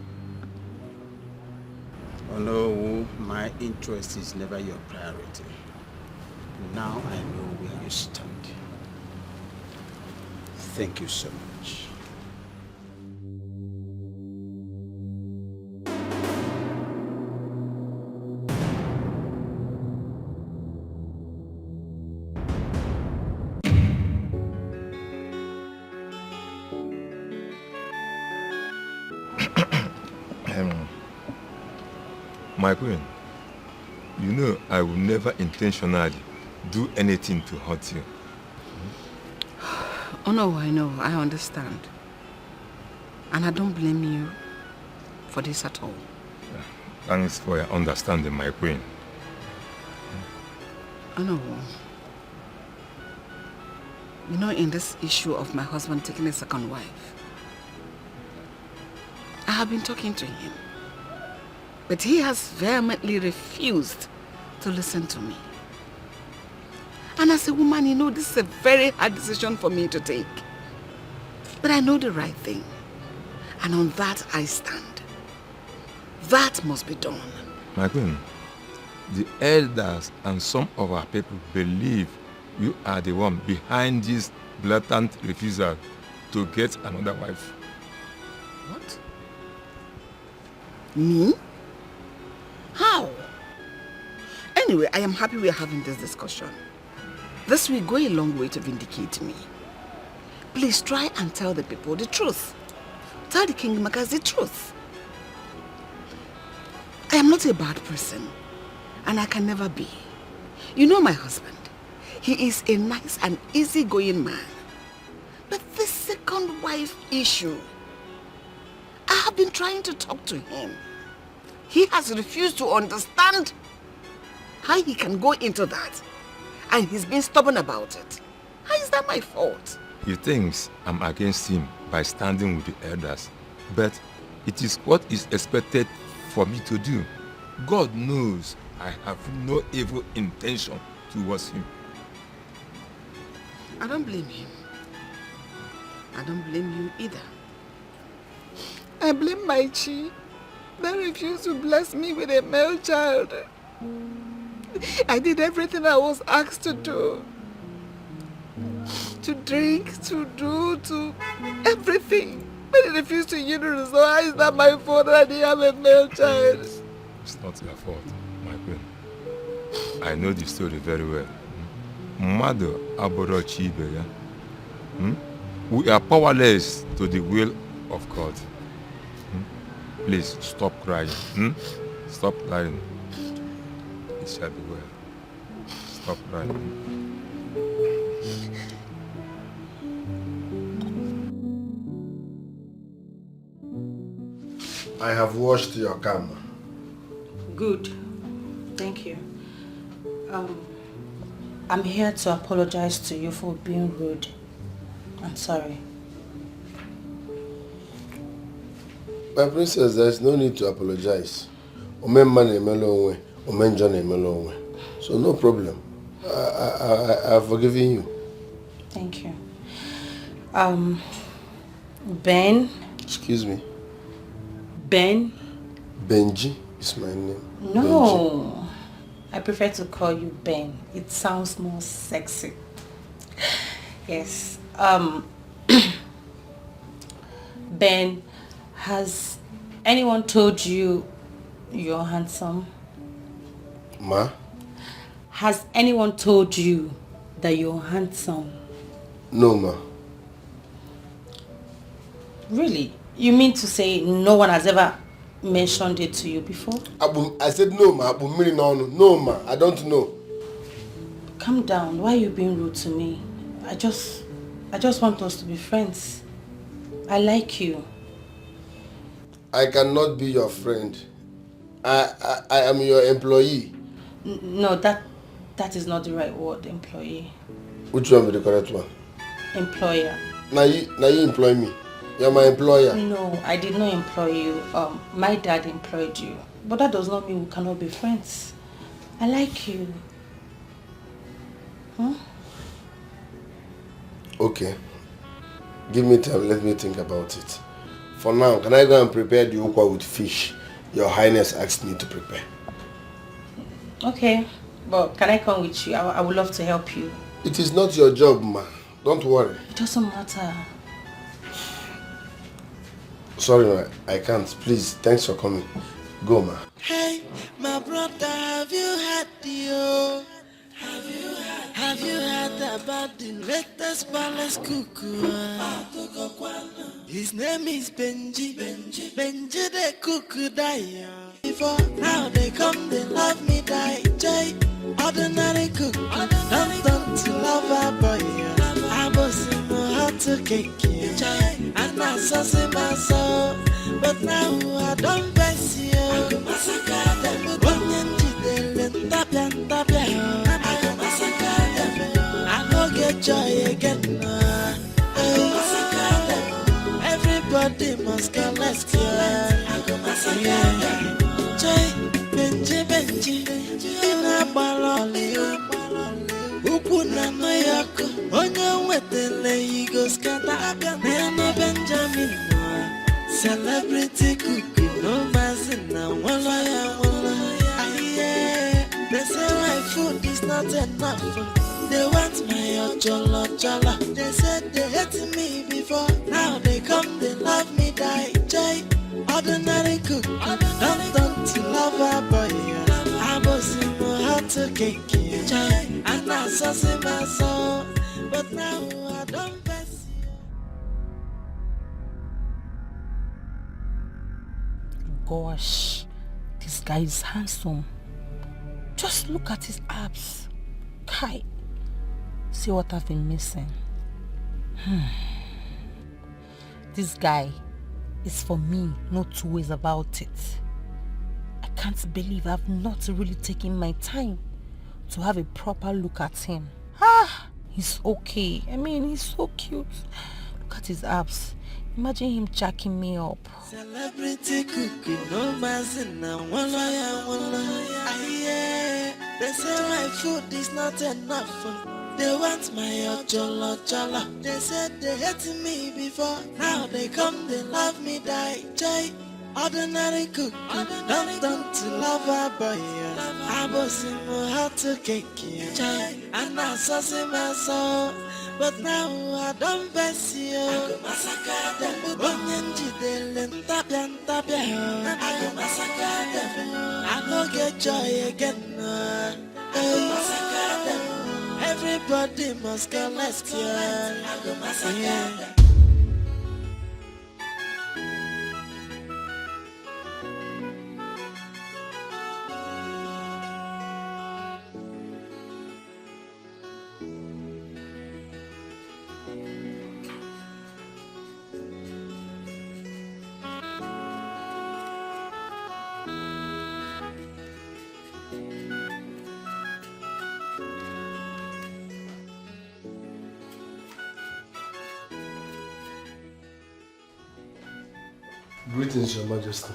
Onowu, my interest is never your priority. Now I know where you stand. Thank you so much. My queen, you know I will never intentionally do anything to hurt you. Oh no, I know, I understand. And I don't blame you for this at all. Thanks for your understanding, my queen. Oh no. You know, in this issue of my husband taking a second wife, I have been talking to him. But he has vehemently refused to listen to me. And as a woman, you know, this is a very hard decision for me to take. But I know the right thing. And on that I stand. That must be done. My queen, the elders and some of our people believe you are the one behind this blatant refusal to get another wife. What? Me? How? Anyway, I am happy we are having this discussion. This will go a long way to vindicate me. Please try and tell the people the truth. Tell the kingmakers the truth. I am not a bad person, and I can never be. You know my husband. He is a nice and easygoing man. But this second wife issue, I have been trying to talk to him. He has refused to understand how he can go into that. And he's been stubborn about it. How is that my fault? He thinks I'm against him by standing with the elders. But it is what is expected for me to do. God knows I have no evil intention towards him. I don't blame him. I don't blame you either. I blame my chi that refused to bless me with a male child. I did everything I was asked to do. To drink, to do, to everything. But he refused to yield to the so how is that my fault that I didn't have a male child? It's not your fault, my queen. I know the story very well. Mother Aborochi Ibeya. We are powerless to the will of God. Please stop crying. Stop crying. It shall be well. Stop crying. I have washed your car. Good. Thank you. I'm here to apologize to you for being rude. I'm sorry. My princess, there's no need to apologize. So no problem. I've forgiven you. Thank you. Ben? Excuse me? Ben? Benji is my name. No. Benji. I prefer to call you Ben. It sounds more sexy. Yes. Ben, has anyone told you you're handsome? Ma? Has anyone told you that you're handsome? No, ma. Really? You mean to say no one has ever mentioned it to you before? I said no, ma. No, ma. I don't know. Calm down. Why are you being rude to me? I just want us to be friends. I like you. I cannot be your friend. I am your employee. No, that is not the right word, employee. Which one be the correct one? Employer. Now you employ me. You're my employer. No, I did not employ you. My dad employed you. But that does not mean we cannot be friends. I like you. Huh? Okay. Give me time. Let me think about it. For now, can I go and prepare the ukwa with fish Your Highness asked me to prepare? Okay. But can I come with you? I would love to help you. It is not your job, ma. Don't worry. It doesn't matter. Sorry, ma. I can't. Please. Thanks for coming. Go, ma. Hey, my brother, have you had the Have you heard about the latest palace cuckoo? His name is Benji. Benji the cuckoo die. Before now they come, they love me die. Jay, ordinary cook. Don't to love a boy. I was in my heart to cake. And I saw him myself. But now I don't bless you. I go get joy again. Everybody must get let's go. Joy, Benji, in a baloli. Upuna no yako, onyo wetele higo skata. Nene Benjamin, celebrity cookie, no mazina, wala. They say my food is not enough. They want my ojolo. They said they hated me before. Now they come, they love me, die. Jay, ordinary cook. Don't to love a boy. I was in my heart to cake. Jay, and I saw my soul. But now I don't bless you. Gosh, this guy is handsome. Just look at his abs. Kai. See what I've been missing. This guy is for me, no two ways about it. I can't believe I've not really taken my time to have a proper look at him. He's okay. I mean, he's so cute. Look at his abs. Imagine him jacking me up. Celebrity cookie, no mazina, wala. They say my food is not enough. They want my ojolo. They said they hated me before. Now they come, they love me, die. Jay, ordinary cook. Don't to love a boy. I was in my heart to cake. Jay, and I saw my soul. But now I don't bless you. I go get joy again. Everybody must go let's go. Yeah. Greetings, Your Majesty.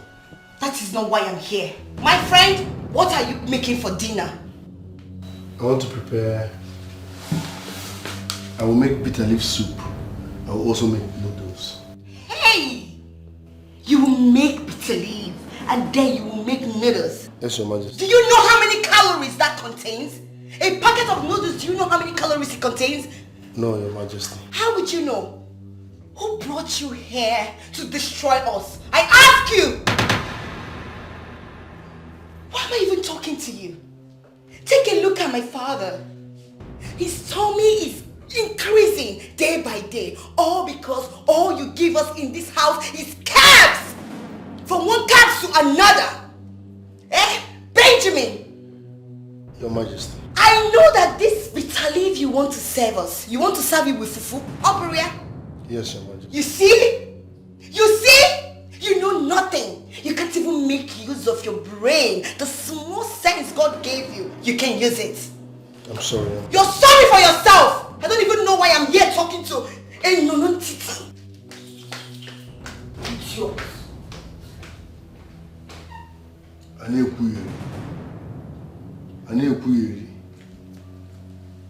That is not why I'm here. My friend, what are you making for dinner? I want to prepare... I will make bitter leaf soup. I will also make noodles. Hey! You will make bitter leaf and then you will make noodles. Yes, Your Majesty. Do you know how many calories that contains? A packet of noodles, do you know how many calories it contains? No, Your Majesty. How would you know? Who brought you here to destroy us? I ask you! Why am I even talking to you? Take a look at my father. His tummy is increasing day by day. All because all you give us in this house is calves! From one calf to another. Eh? Benjamin! Your Majesty. I know that this bitter leaf you want to serve us. You want to serve it with fufu. Operia? Yes, Your Majesty. You see? You see? You know nothing. You can't even make use of your brain. The small sense God gave you, you can use it. I'm sorry. You're sorry for yourself. I don't even know why I'm here talking to a non-titi. Idiot.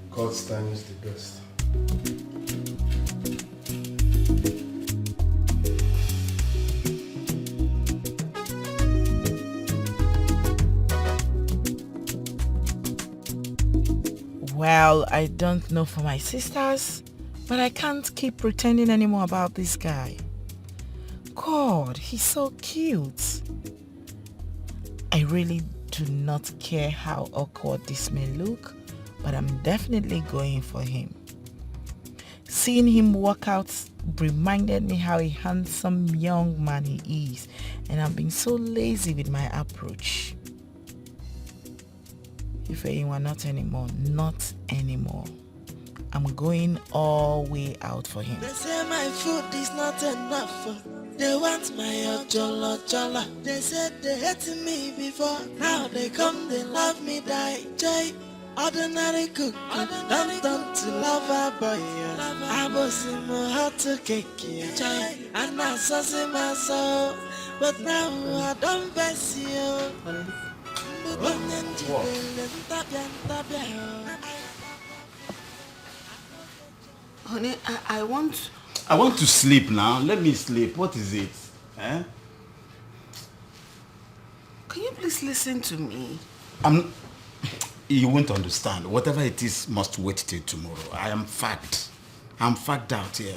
God's time is the best. Well, I don't know for my sisters, but I can't keep pretending anymore about this guy. God, he's so cute. I really do not care how awkward this may look, but I'm definitely going for him. Seeing him walk out reminded me how a handsome young man he is, and I'm being so lazy with my approach. If anyone, not anymore, not anymore. I'm going all way out for him. They say my food is not enough. They want my ojolo jola. They said they hated me before. Now they come, they love me, die. Jay, ordinary cook, don't to lover boy. I was in my heart to cake, and I saw my soul. But now I don't best you. Honey, I want to sleep now. Let me sleep. What is it? Eh? Can you please listen to me? You won't understand. Whatever it is must wait till tomorrow. I am fagged. I'm fagged out here.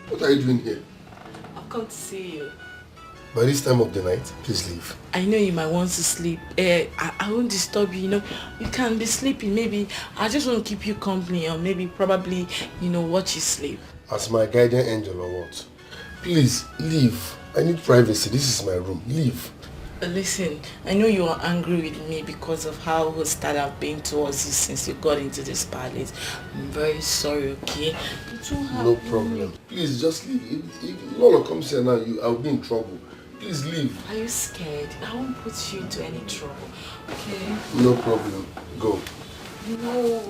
What are you doing here? I've come to see you. By this time of the night, please leave. I know you might want to sleep. I won't disturb you, You can be sleeping. Maybe I just want to keep you company, or maybe probably, watch you sleep. As my guardian angel or what? Please, leave. I need privacy. This is my room. Leave. Listen, I know you are angry with me because of how hostile I've been towards you since you got into this palace. I'm very sorry, okay? No problem. Please, just leave. If Lola comes here now, I'll be in trouble. Please leave. Are you scared? I won't put you into any trouble, okay? No problem. Go. No.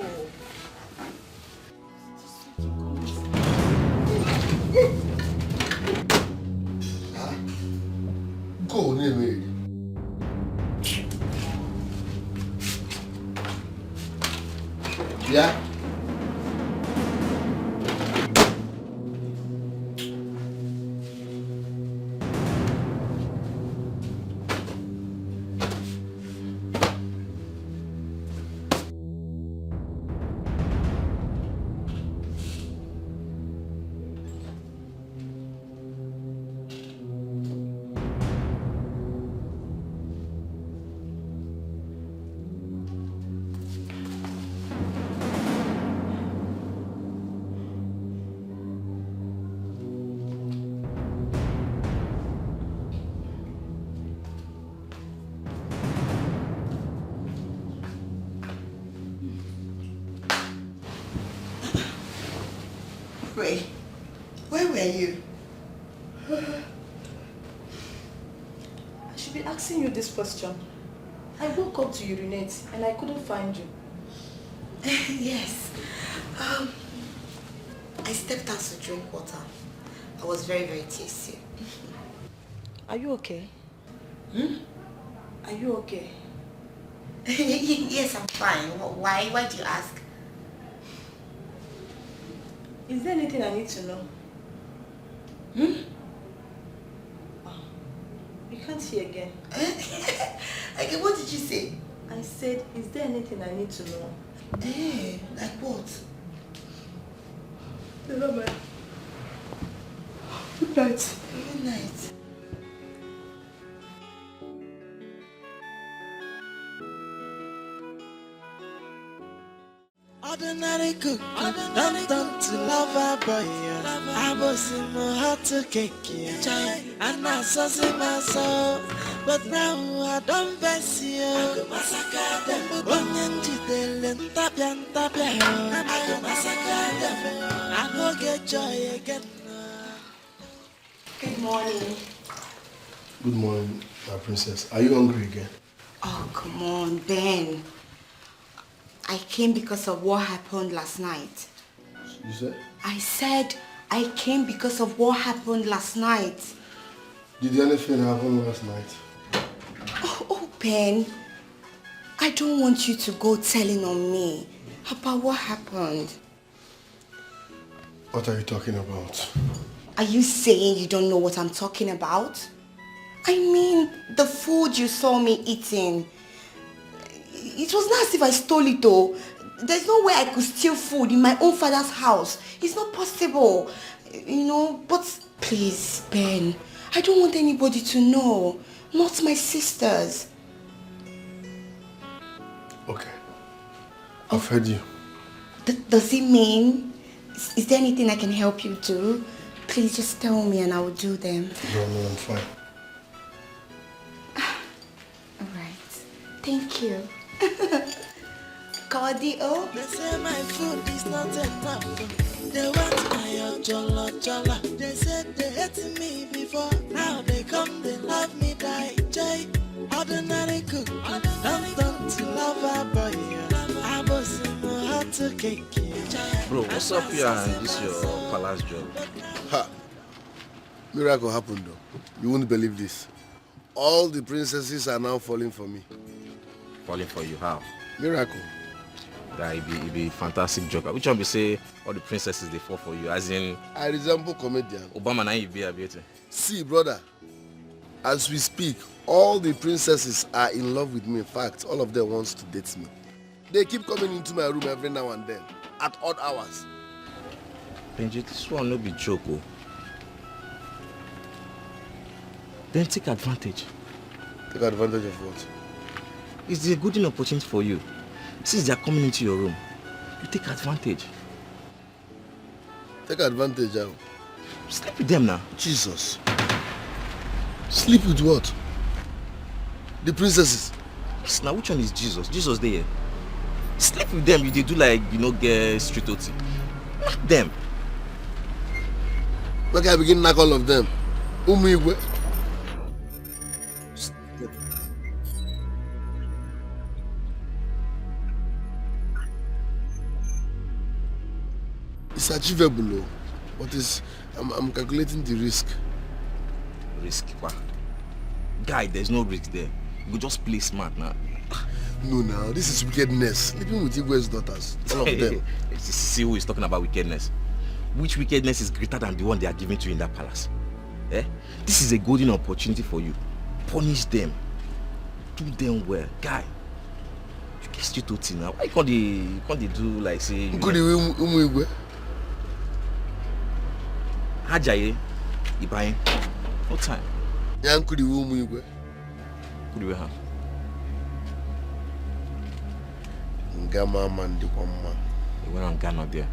Go, Neva. Yeah? Wait, where were you? I should be asking you this question. I woke up to urinate and I couldn't find you. Yes. I stepped out to drink water. I was very, very thirsty. Are you okay? Are you okay? Yes, I'm fine. Why? Why do you ask? Is there anything I need to know? You can't hear again. Okay, what did you say? I said, is there anything I need to know? Like what? Never mind. Good night. Good night. Ordinary cook, don't to love a boy. I was in my heart to cake, and I saw my soul. But now I don't face you. I go get joy again. Good morning. Good morning, my princess. Are you hungry again? Oh, come on, Ben. I came because of what happened last night. You said? I said I came because of what happened last night. Did anything happen last night? Oh, Ben. I don't want you to go telling on me about what happened. What are you talking about? Are you saying you don't know what I'm talking about? I mean, the food you saw me eating. It was not as if I stole it though. There's no way I could steal food in my own father's house. It's not possible. You know, but please, Ben, I don't want anybody to know. Not my sisters. Okay. I've heard you. Does it mean? Is there anything I can help you do? Please just tell me and I will do them. No, I'm fine. Alright. Thank you. Cardio. They say my food is not enough. They want my jolla. They said they hated me before. Now they come, they love me, die. Jay, ordinary cook. Don't to love a boy. I was in my heart to cake. Bro, what's up here and this your palace job? Ha! Miracle happened though. You won't believe this. All the princesses are now falling for me. Falling for you, how? Miracle. Guy, it be fantastic joke. Which one be say all the princesses they fall for you? As in I resemble comedian. Obama na you be a bit. See, brother, as we speak, all the princesses are in love with me. In fact, all of them wants to date me. They keep coming into my room every now and then, at odd hours. Benji, this one no be joke, oh. Then take advantage. Take advantage of what? It's a good opportunity for you. Since they are coming into your room, you take advantage. Take advantage how? Sleep with them now. Jesus. Sleep with what? The princesses. Now which one is Jesus? Jesus there. Sleep with them, they do like, get street OT. Knock them. Okay, I begin knock all of them. Umigwe. It's achievable, but I'm calculating the risk. Risk, what? Guy, there's no risk there. You could just play smart now. No, now this is wickedness. Living with Igwe's daughters, all of them. See who is talking about wickedness. Which wickedness is greater than the one they are giving to you in that palace? Eh? This is a golden opportunity for you. Punish them. Do them well. Guy, you get straight to tea now. Why can't they do like say... Umigwe. Hajaye, Ibayin. No time. Yankudi Umigwe. Kudiwe ha. Ngama mandikwa mma. You went on Ghana there.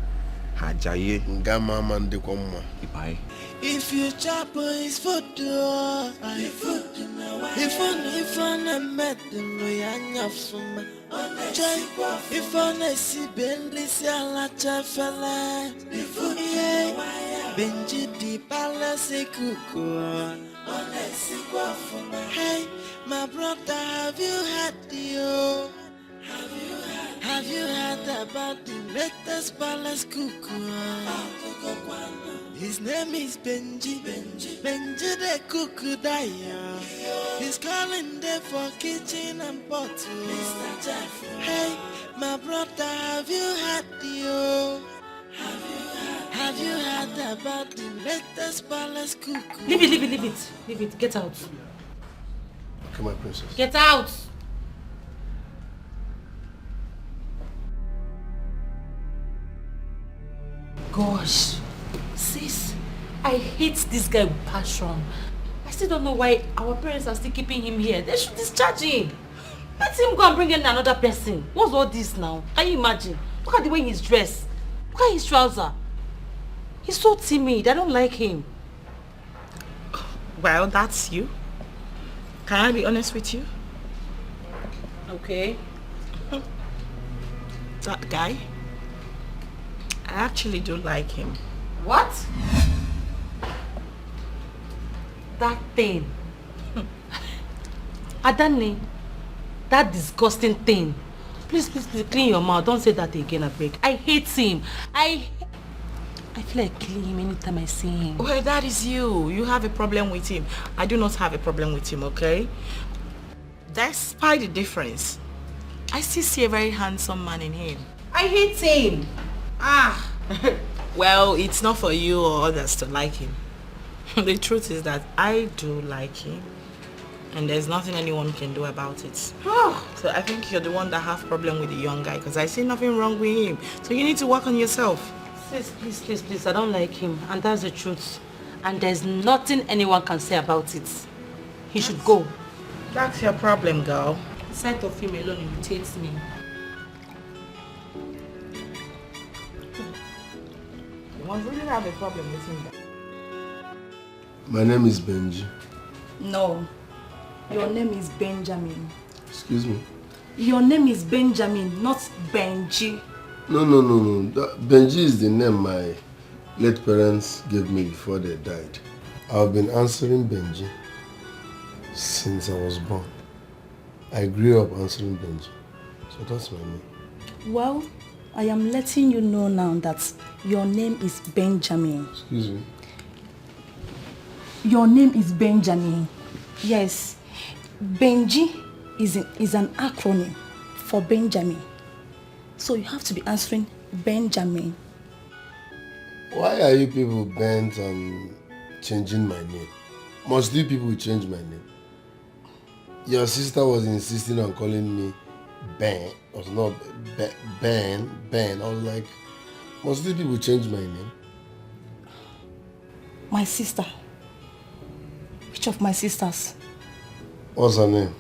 Hajaye. Ngama mandikwa mma. Ibayin. If you chop his food, if on met them, we are not from if on a see Bentley, see a lot of fella. Benji the palace kuku. Hey, my brother, have you had the Have you heard about the latest palace cuckoo? His name is Benji the cuckoo daya. He's calling there for kitchen and bottle. Hey, my brother, have you had the Have you heard about the latest palace cuckoo? Leave it. Get out. Okay, my princess. Get out. Gosh, sis, I hate this guy with passion. I still don't know why our parents are still keeping him here. They should discharge him. Let him go and bring in another person. What's all this now? Can you imagine? Look at the way he's dressed. Look at his trouser. He's so timid. I don't like him. Well, that's you. Can I be honest with you? Okay. That guy, I actually do like him. What? That thing. Adani, that disgusting thing. Please, clean your mouth. Don't say that again, I beg. I hate him. I feel like killing him anytime I see him. Well, that is you. You have a problem with him. I do not have a problem with him, okay? Despite the difference, I still see a very handsome man in him. I hate him. Well, it's not for you or others to like him. The truth is that I do like him. And there's nothing anyone can do about it. So I think you're the one that have problem with the young guy because I see nothing wrong with him. So you need to work on yourself. Sis, please, I don't like him. And that's the truth. And there's nothing anyone can say about it. He should go. That's your problem, girl. The sight of him alone irritates me. You must really have a problem with him. My name is Benji. No. Your name is Benjamin. Excuse me? Your name is Benjamin, not Benji. No. Benji is the name my late parents gave me before they died. I've been answering Benji since I was born. I grew up answering Benji. So that's my name. Well, I am letting you know now that your name is Benjamin. Excuse me? Your name is Benjamin. Yes. Benji is an acronym for Benjamin. So you have to be answering Benjamin. Why are you people bent on changing my name? Must you people change my name? Your sister was insisting on calling me Ben. It was not Ben. I was like, must you people change my name? My sister. Which of my sisters? What's her name?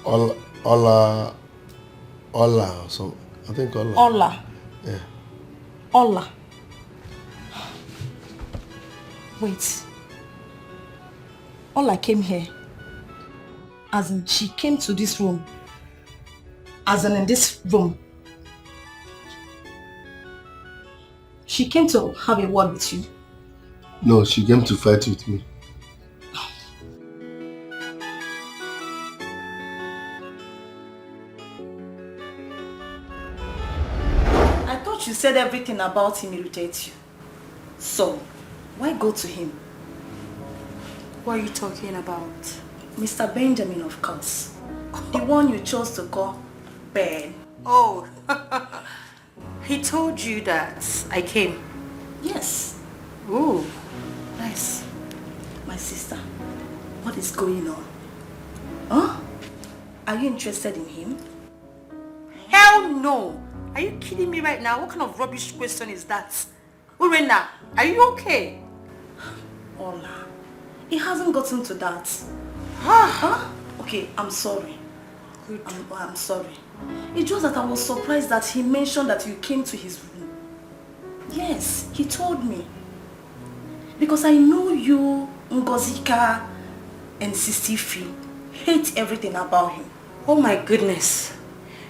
Ola or something. I think Ola. Ola. Yeah. Ola. Wait. Ola came here. As in, she came to this room. As in this room. She came to have a word with you. No, she came to fight with me. You said everything about him irritates you. So, why go to him? What are you talking about? Mr. Benjamin, of course. The one you chose to call Ben. Oh, he told you that I came? Yes. Oh, nice. My sister, what is going on? Huh? Are you interested in him? Hell no! Are you kidding me right now? What kind of rubbish question is that? Urena, are you okay? Ola, it hasn't gotten to that. Huh? Okay, I'm sorry. I'm sorry. It's just that I was surprised that he mentioned that you came to his room. Yes, he told me. Because I know you, Ngozika, and Sisifi hate everything about him. Oh my goodness.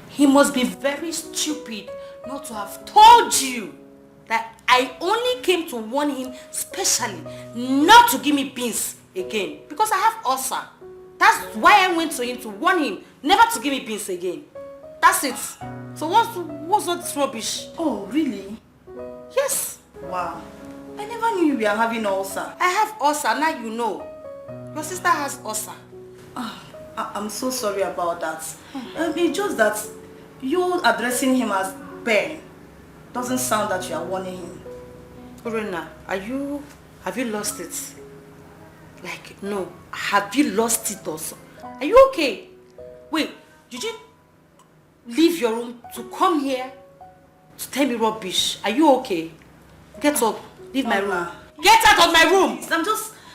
He must be very stupid not to have told you. that I only came to warn him specially not to give me beans again because I have ulcer. That's why I went to him to warn him never to give me beans again. That's it. So what's all this rubbish? Oh, really? Yes. Wow. I never knew you were having ulcer. I have ulcer, now you know. Your sister has ulcer. I'm so sorry about that. It's just that you addressing him as Ben doesn't sound that you are warning him. Orena, have you lost it? Like, no. Have you lost it also? Are you okay? Wait, did you leave your room to come here to tell me rubbish? Are you okay? Get up. Leave my room. Get out of my room!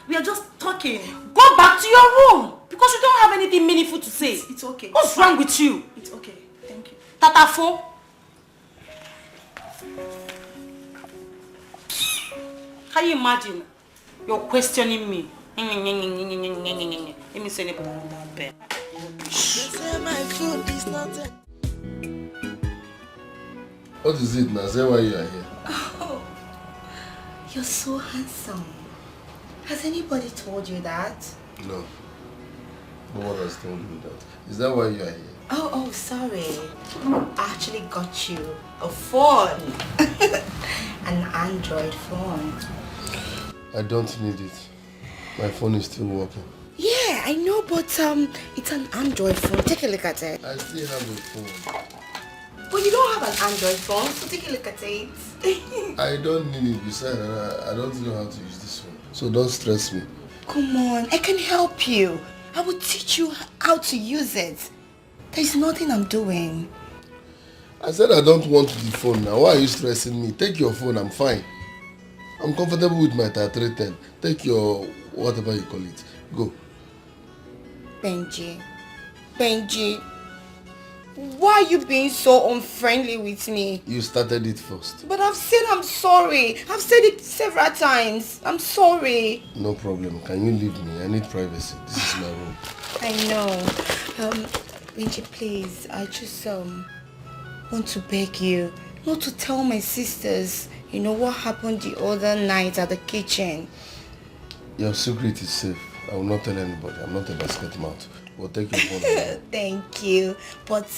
We are just talking. Go back to your room! Because you don't have anything meaningful to say. It's okay. What's wrong with you? It's okay. Thank you. Tatafo? Can you imagine? You're questioning me. Let me say it. What is it now? Say why you are here. Oh, you're so handsome. Has anybody told you that? No. No one has told me that. Is that why you are here? Oh, sorry. I actually got you a phone. An Android phone. I don't need it. My phone is still working. Yeah, I know, but it's an Android phone. Take a look at it. I still have a phone. But you don't have an Android phone, so take a look at it. I don't need it. Besides, I don't know how to use this phone. So don't stress me. Come on, I can help you. I will teach you how to use it. There's nothing I'm doing. I said I don't want the phone now. Why are you stressing me? Take your phone, I'm fine. I'm comfortable with my 3310. Take your whatever you call it. Go. Benji, why are you being so unfriendly with me? You started it first. But I've said I'm sorry. I've said it several times. I'm sorry. No problem. Can you leave me? I need privacy. This is my room. I know. Benji, please, I just want to beg you not to tell my sisters, you know, what happened the other night at the kitchen. Your secret is safe. I will not tell anybody. I'm not a basket mouth. We'll take your phone. Thank you. But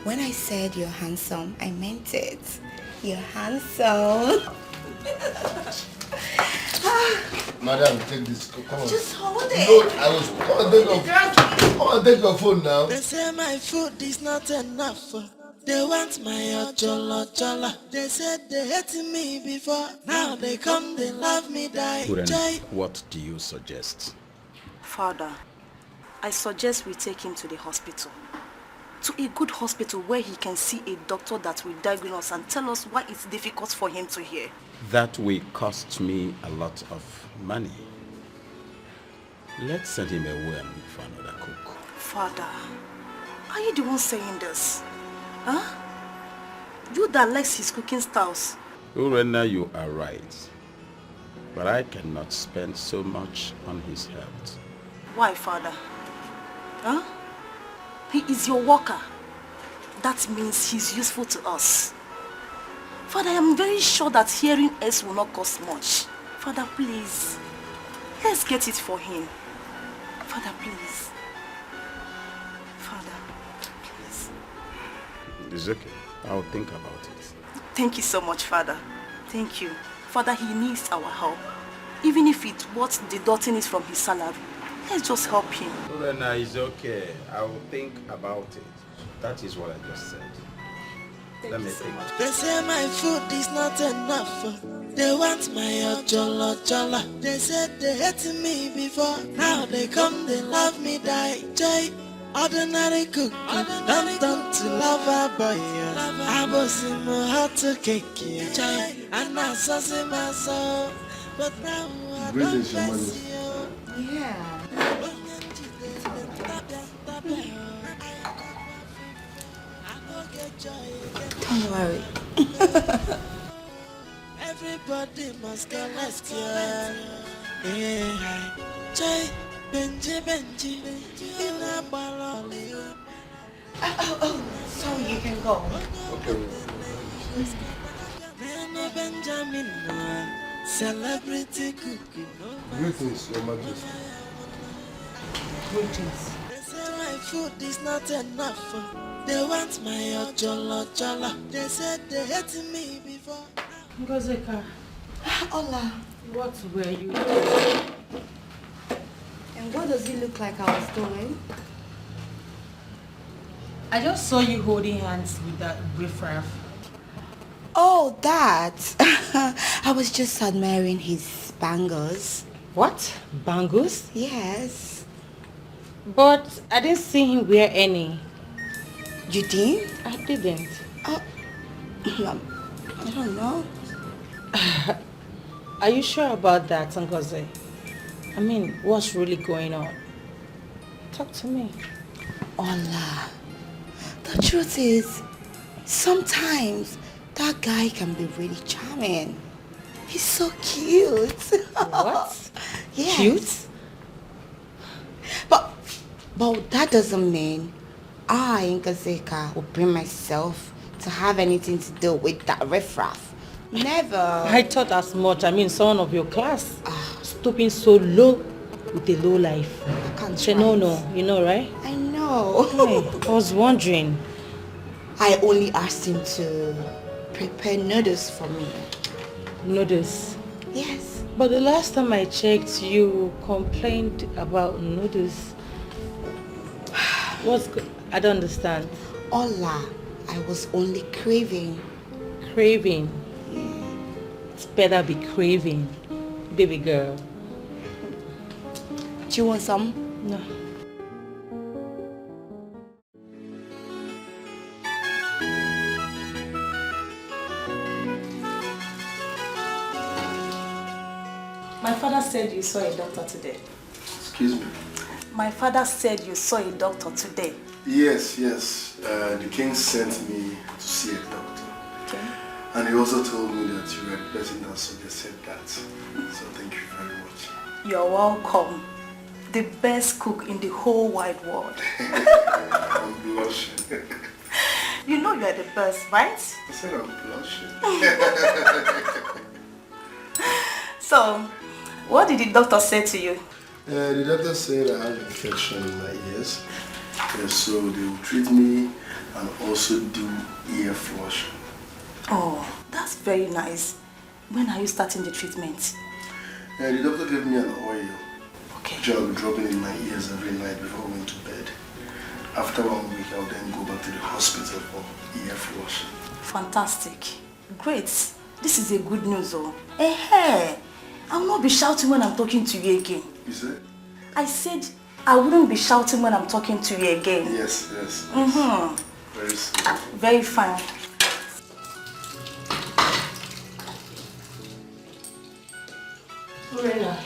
when I said you're handsome, I meant it. You're handsome. Madam, take this. Come on. Just hold it. No, I was. Come on, take your phone now. They say my food is not enough. They want my chola. They said they hated me before. Now they come, they love me, die. What do you suggest? Father, I suggest we take him to the hospital. To a good hospital where he can see a doctor that will diagnose and tell us why it's difficult for him to hear. That will cost me a lot of money. Let's send him away and look for another cook. Father, are you the one saying this? Huh? You that likes his cooking styles. Urena, you are right. But I cannot spend so much on his health. Why, Father? Huh? He is your worker. That means he's useful to us. Father, I am very sure that hearing us will not cost much. Father, please. Let's get it for him. Father, please. Father, please. It's okay. I'll think about it. Thank you so much, Father. Thank you. Father, he needs our help. Even if it's what deducting is from his salary. Let's just help him. Urena, it's okay. I will think about it. That is what I just said. Let me think. They say my food is not enough. They want my chola. They said they hated me before. Now they come, they love me, die. Jay, ordinary cook, don't turn to lover boy. I was in my heart to cake, Jay, and I saw my soul. But now I don't bless you. Yeah. Don't worry. Everybody must get left here. Yeah. Jay, Benji, in a ball. Oh, sorry, you can go. Okay. Benjamin, celebrity cookie. Greetings, Your Majesty. Greetings. They say my food is not enough. They want my ojolo jolo. They said they hate me before. Ngozeka, Hola. what were you doing? And what does it look like I was doing? I just saw you holding hands with that riffraff. Oh, that. I was just admiring his bangles. What? Bangles? Yes. But I didn't see him wear any. You didn't? I didn't. Oh, I don't know. Are you sure about that, Ngozi? I mean, what's really going on? Talk to me. Ola, the truth is, sometimes that guy can be really charming. He's so cute. What? Yes. Cute? But that doesn't mean I, Ngazeka, will bring myself to have anything to do with that riffraff. Never. I thought as much. I mean, someone of your class. Stooping so low with a low life. I can't say no, you know, right? I know. Hey, I was wondering. I only asked him to prepare noodles for me. Noodles? Yes. But the last time I checked, you complained about noodles. What's good? I don't understand. Ola, I was only craving. Craving? It's better be craving, baby girl. Do you want some? No. My father said you saw a doctor today. Excuse me. My father said you saw a doctor today. Yes. The king sent me to see a doctor. Okay. And he also told me that you were the person that suggested that. So thank you very much. You're welcome. The best cook in the whole wide world. I'm blushing. You know you're the best, right? I said I'm blushing. So, what did the doctor say to you? The doctor said I have infection in my ears. So they will treat me and also do ear flushing. Oh, that's very nice. When are you starting the treatment? The doctor gave me an oil. Okay. Which I'll be dropping in my ears every night before going to bed. After 1 week, I'll then go back to the hospital for ear flushing. Fantastic. Great. This is a good news, oh. Hey, I will not be shouting when I'm talking to you again. You said? I said I wouldn't be shouting when I'm talking to you again. Yes. Mm-hmm. Very soon. Very fine. Lorena,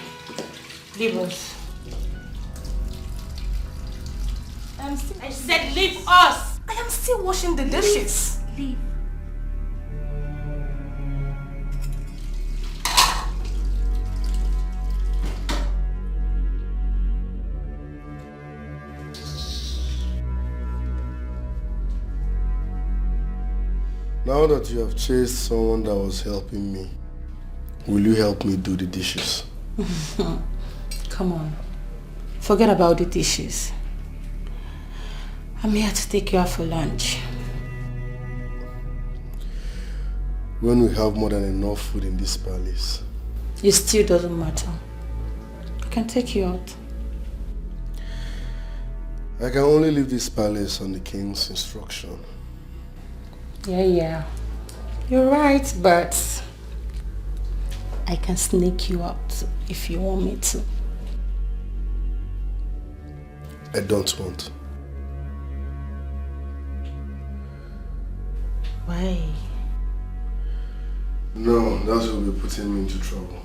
leave us. I said leave us! I am still washing the dishes. Leave. Now that you have chased someone that was helping me, will you help me do the dishes? Come on. Forget about the dishes. I'm here to take you out for lunch. When we have more than enough food in this palace. It still doesn't matter. I can take you out. I can only leave this palace on the king's instruction. Yeah. You're right, but I can sneak you out if you want me to. I don't want. Why? No, that will be putting me into trouble.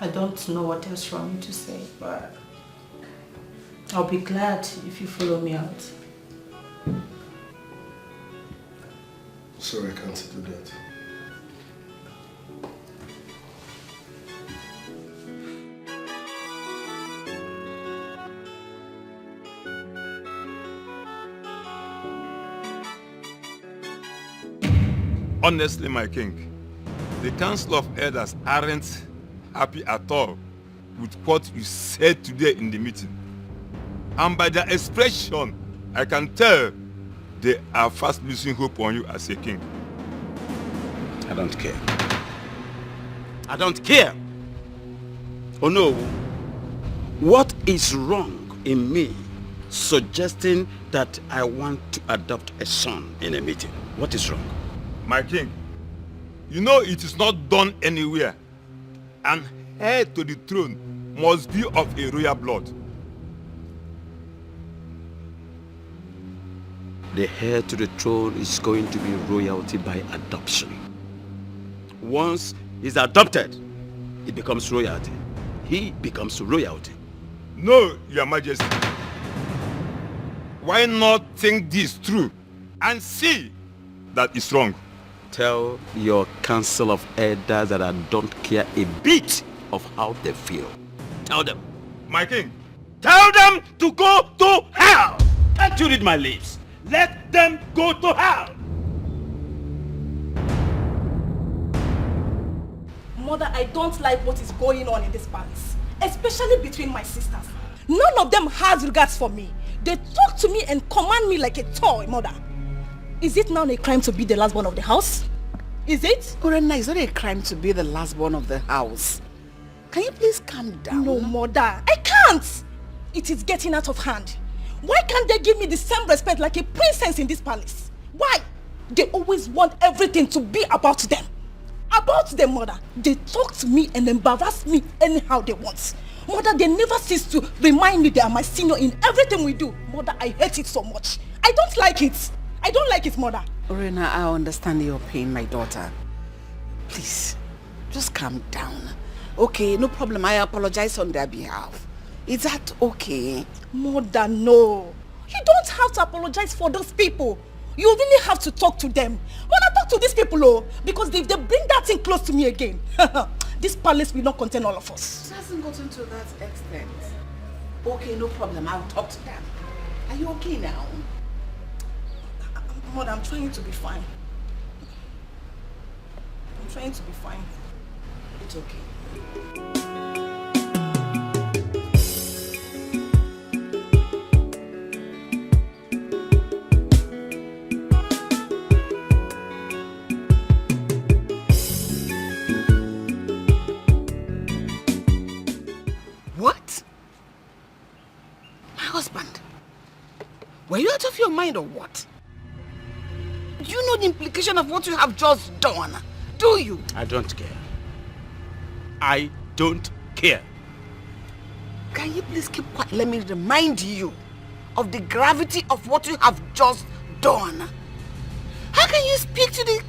I don't know what else you want me to say, but I'll be glad if you follow me out. Sorry, I can't do that. Honestly, my king, the Council of Elders aren't happy at all with what you said today in the meeting. And by their expression, I can tell they are fast losing hope on you as a king. I don't care. I don't care. Oh no. What is wrong in me suggesting that I want to adopt a son in a meeting? What is wrong? My king, you know it is not done anywhere. An heir to the throne must be of a royal blood. The heir to the throne is going to be royalty by adoption. Once he's adopted, it becomes royalty. He becomes royalty. No, Your Majesty. Why not think this through and see that it's wrong? Tell your council of elders that I don't care a bit of how they feel. Tell them. My king. Tell them to go to hell. Can't you read my lips? Let them go to hell. Mother, I don't like what is going on in this palace, especially between my sisters. None of them has regards for me. They talk to me and command me like a toy, Mother. Is it now a crime to be the last born of the house? Is it? Orena, it's not a crime to be the last born of the house. Can you please calm down? No, Mother, I can't. It is getting out of hand. Why can't they give me the same respect like a princess in this palace? Why? They always want everything to be about them. About them, Mother. They talk to me and embarrass me anyhow they want. Mother, they never cease to remind me they are my senior in everything we do. Mother, I hate it so much. I don't like it. I don't like it, Mother. Orena, I understand your pain, my daughter. Please, just calm down. Okay, no problem. I apologize on their behalf. Is that okay? Mother, no. You don't have to apologize for those people. You really have to talk to them. Mother, talk to these people, oh, because if they bring that thing close to me again, this palace will not contain all of us. It hasn't gotten to that extent. Okay, no problem. I'll talk to them. Are you okay now? Mother, I'm trying to be fine. I'm trying to be fine. It's okay. What? My husband? Were you out of your mind or what? Do you know the implication of what you have just done? Do you? I don't care. I don't care. Can you please keep quiet? Let me remind you of the gravity of what you have just done. How can you speak to the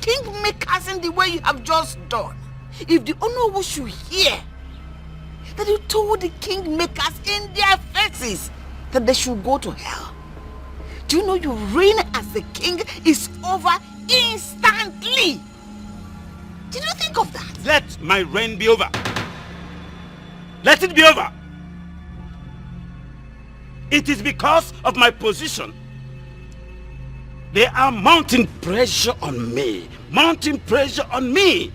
kingmakers in the way you have just done? If the Onowu should hear that you told the kingmakers in their faces that they should go to hell, do you know your reign as a king is over instantly? Did you think of that? Let my reign be over. Let it be over. It is because of my position. They are mounting pressure on me. Mounting pressure on me.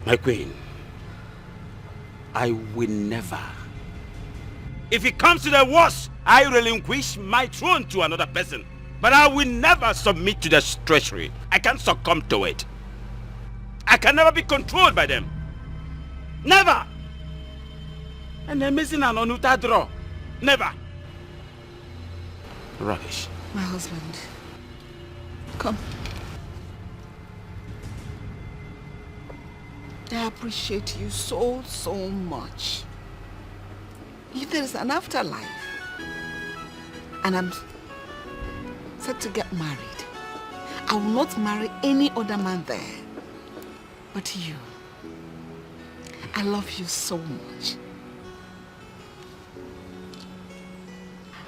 My queen, I will never. If it comes to the worst, I relinquish my throne to another person. But I will never submit to their treachery. I can't succumb to it. I can never be controlled by them. Never. And they're missing an onuta draw. Never. Rubbish. My husband, come. I appreciate you so much. If there is an afterlife, and I'm set to get married, I will not marry any other man there but you. I love you so much.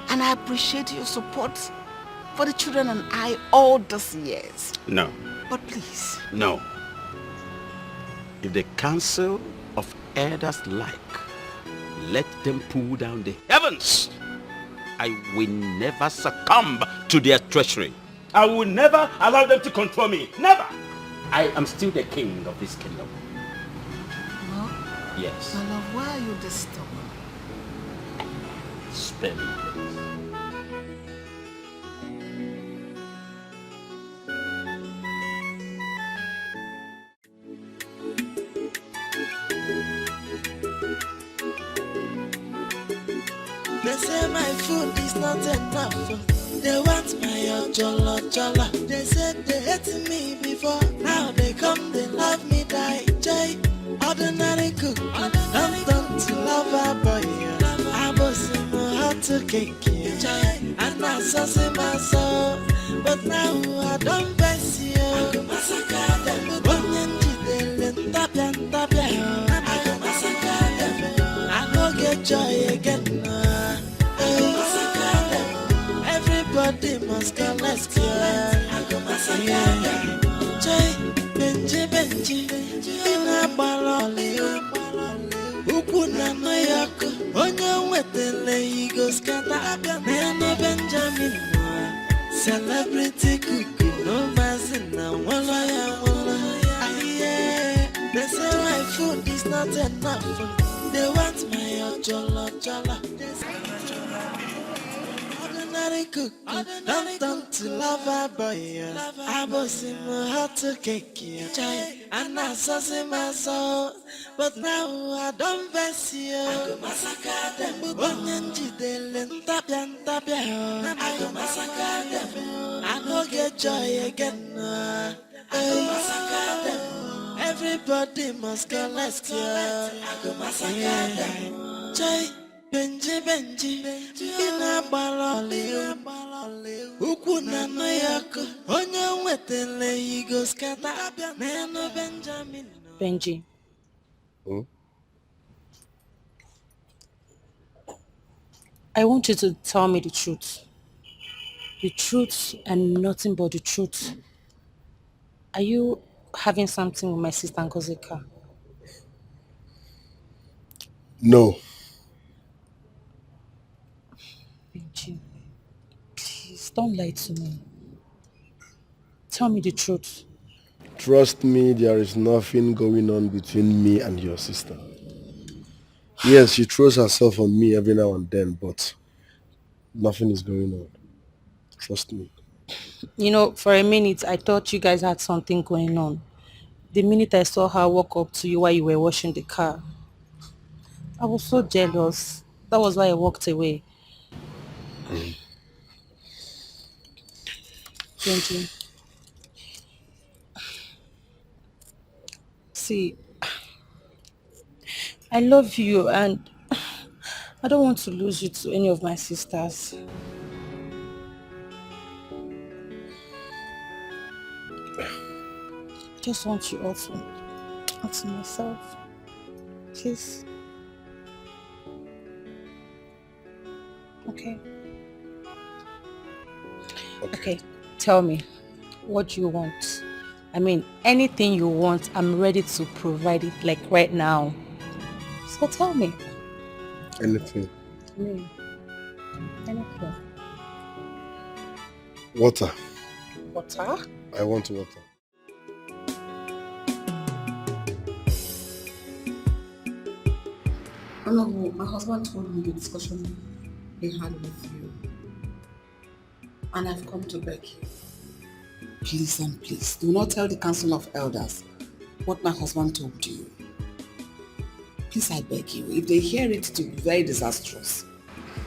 And I appreciate your support for the children and I all these years. No. But please. No. If the council of elders like, let them pull down the heavens. I will never succumb to their treachery. I will never allow them to control me. Never. I am still the king of this kingdom. Well, Yes. my love, why are you this stubborn? Spare me. They say my food is not enough. They want my ojolo jolo. They said they hated me before. Now they come, they love me die. Jay, ordinary cook. Don't to lover boy. I was in my heart to cake. And I saw my soul. But now I don't bless you. I go massacre them. I go get joy again. Everybody must go, let's go. Joy, Benji, Ina Baloli, Ukuna Noyako, Onya Wetele, he goes Kata, Nana Benjamin, Celebrity Cuckoo, no Mazina, Walla. They say my food is not enough. They want my ojolo jolo. Ordinary cook, don't to lover boy. I was in my heart to cake, and I saw my soul. But now I don't bless you. I go massacre them. Onyenji delen tapian. I go massacre them. I go get joy again. I go massacre them. Everybody must go, let's go. I go massacre them. Joy, Benji, Ina Baloli, Ukuna Noyako, Onya Wetele, he goes Kata, Nano Benjamin. Benji. Hmm? I want you to tell me the truth. The truth and nothing but the truth. Are you having something with my sister Ngozika? No. Benji, please don't lie to me. Tell me the truth. Trust me, there is nothing going on between me and your sister. Yes, she throws herself on me every now and then, but nothing is going on. Trust me. You know, for a minute, I thought you guys had something going on. The minute I saw her walk up to you while you were washing the car, I was so jealous. That was why I walked away. Benji, see, I love you and I don't want to lose you to any of my sisters. I just want you all to myself. Please. Okay. Okay. Tell me, what do you want? I mean, anything you want, I'm ready to provide it, like right now. So tell me. Anything. Anything. Water. Water? I want water. Honorable, my husband told me the discussion he had with you. And I've come to beg you. Please and please, do not tell the Council of Elders what my husband told you. Please, I beg you. If they hear it, it will be very disastrous.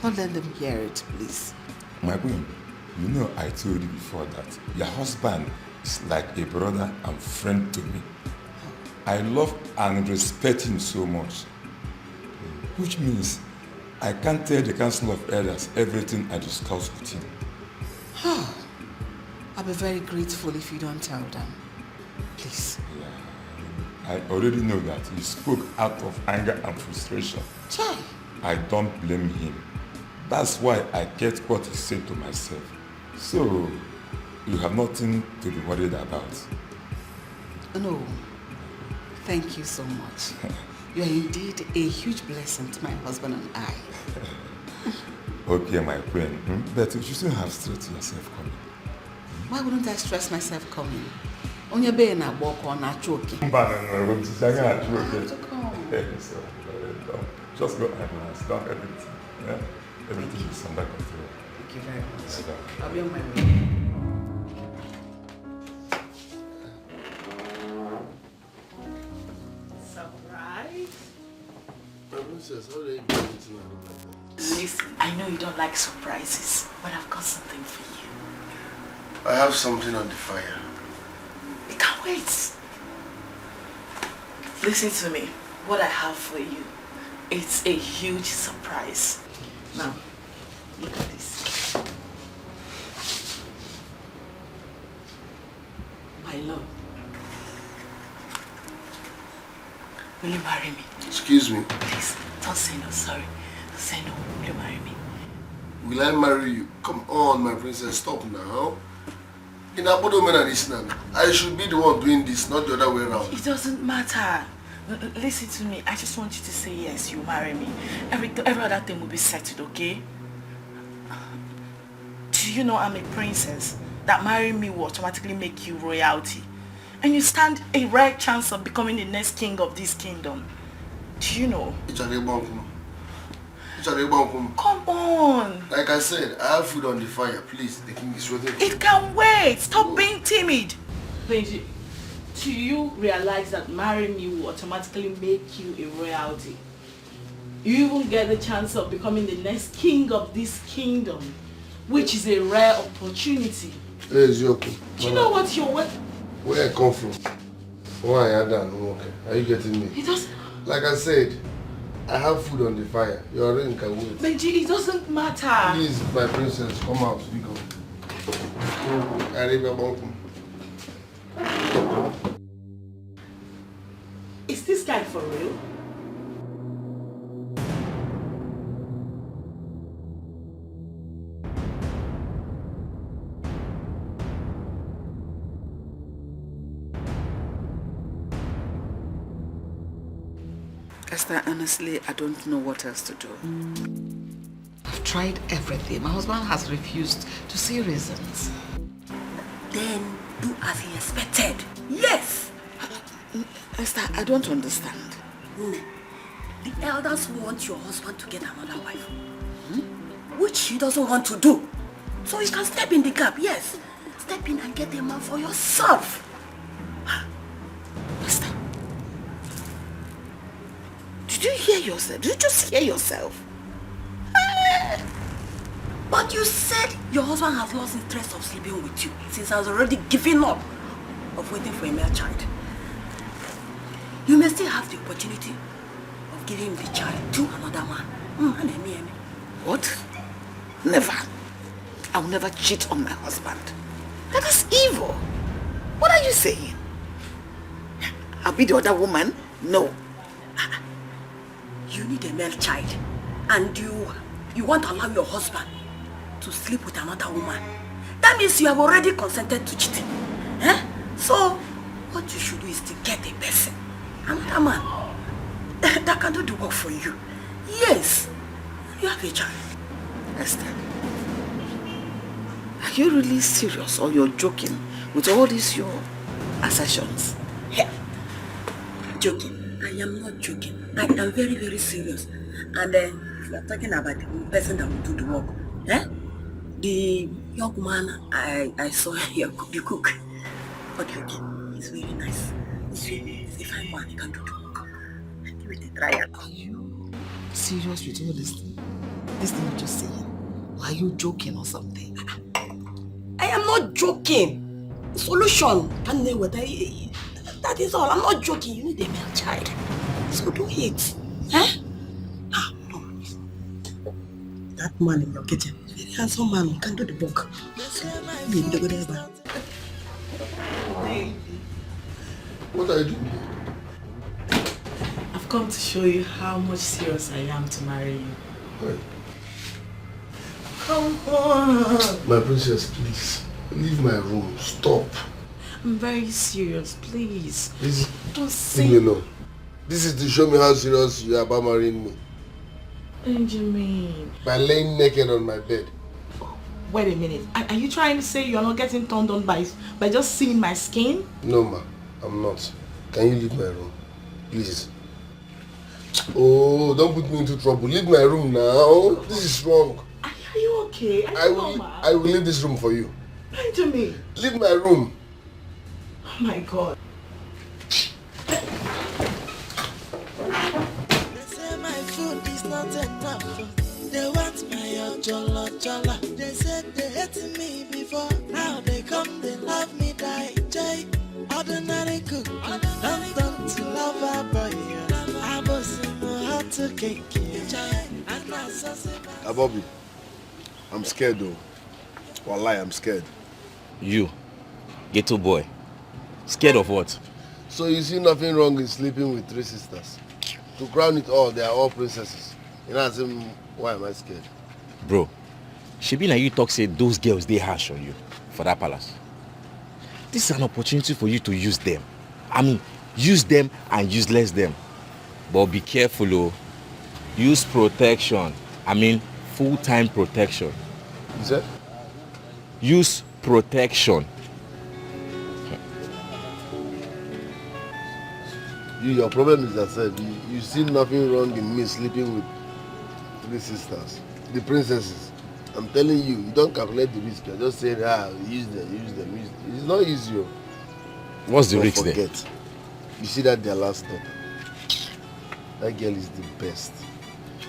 Don't let them hear it, please. My queen, you know I told you before that your husband is like a brother and friend to me. I love and respect him so much. Which means I can't tell the Council of Elders everything I discuss with him. I'll be very grateful if you don't tell them. Please. I already know that he spoke out of anger and frustration. Chai. I don't blame him. That's why I kept what he said to myself. So, you have nothing to be worried about. No. Thank you so much. You are indeed a huge blessing to my husband and I. Okay, my friend, but you shouldn't have straight yourself coming. Why wouldn't I stress myself coming? Only being a walk on a choking. So, just go ahead and start everything. Yeah? Everything is under control. Thank you very much. I'll be on my way. Listen, I know you don't like surprises, but I've got something for you. I have something on the fire. I can't wait. Listen to me. What I have for you, it's a huge surprise. Now, look at this. My love. Will you marry me? Excuse me. Please, don't say no, sorry. Don't say no. Will you marry me? Will I marry you? Come on, my princess, stop now. In Abodomen and Isnan, I should be the one doing this, not the other way around. It doesn't matter. Listen to me. I just want you to say yes, you marry me. Every other thing will be settled, okay? Do you know I'm a princess? That marrying me will automatically make you royalty. And you stand a rare chance of becoming the next king of this kingdom. Do you know? Come on. Like I said, I have food on the fire. Please, the king is waiting for me. It can wait. Stop being timid. Benji, do you realize that marrying me will automatically make you a royalty? You even get the chance of becoming the next king of this kingdom, which is a rare opportunity. Hey, Zioku. Do you know what you're worth? Where I come from? Why I done? Okay. Are you getting me? It doesn't. Like I said, I have food on the fire. Your ring can wait. Benji, it doesn't matter. Please, my princess, come out. We go. Is this guy for real? Esther, honestly, I don't know what else to do. I've tried everything. My husband has refused to see reasons. Then do as he expected. Yes! Esther, I don't understand. The elders want your husband to get another wife. Which he doesn't want to do. So you can step in the gap, yes. Step in and get a man for yourself. Esther, did you hear yourself? Did you just hear yourself? But you said your husband has lost interest of sleeping with you since he has already given up of waiting for a male child. You may still have the opportunity of giving the child to another man. What? Never. I will never cheat on my husband. That is evil. What are you saying? I'll be the other woman? No. You need a male child, and you want to allow your husband to sleep with another woman. That means you have already consented to cheating. So, what you should do is to get a person, another man, that can do the work for you. Yes, you have a child. Esther, are you really serious or you're joking with all these your assertions? Joking. I am not joking. I am very, very serious. And if you are talking about the person that will do the work, the young man I saw here, the cook. But okay, he's very nice. He's a fine man. He can do the work. Give it a try. Are you serious with all this thing? This thing you're just saying? Or are you joking or something? I am not joking. Solution. That is all. I'm not joking. You need a male child. So do it. No. That man in your kitchen, very handsome man, who can do the work. What are you doing? I've come to show you how much serious I am to marry you. Hey. Come on. My princess, please. Leave my room. Stop. I'm very serious, please. Don't say... Leave me alone. This is to show me how serious you are about marrying me. Benjamin. By laying naked on my bed. Wait a minute. Are you trying to say you're not getting turned on by just seeing my skin? No, ma. I'm not. Can you leave my room? Please. Oh, don't put me into trouble. Leave my room now. This is wrong. Are you okay? I will leave this room for you. Benjamin. Leave my room. Oh my God. They say my food is not enough. They want my jollo. They said they hated me before. Now they come, they love me, die. Jay, ordinary cook. I'm done to love a boy. I was in my heart to cake. Bobby, I'm scared though. Wallahi, I'm scared. You, ghetto boy. Scared of what? So you see nothing wrong in sleeping with 3 sisters? To crown it all, they are all princesses. You know, ask him, why am I scared? Bro, Shebina, you talk say those girls, they harsh on you for that palace. This is an opportunity for you to use them. I mean, use them and useless them. But be careful, oh. Use protection. I mean, full-time protection. Is that? Use protection. Your problem is that you see nothing wrong in me sleeping with 3 sisters, the princesses. I'm telling you, you don't calculate the risk. You're just saying, use them. It's not easy. What's the risk there? You see that their last daughter. That girl is the best.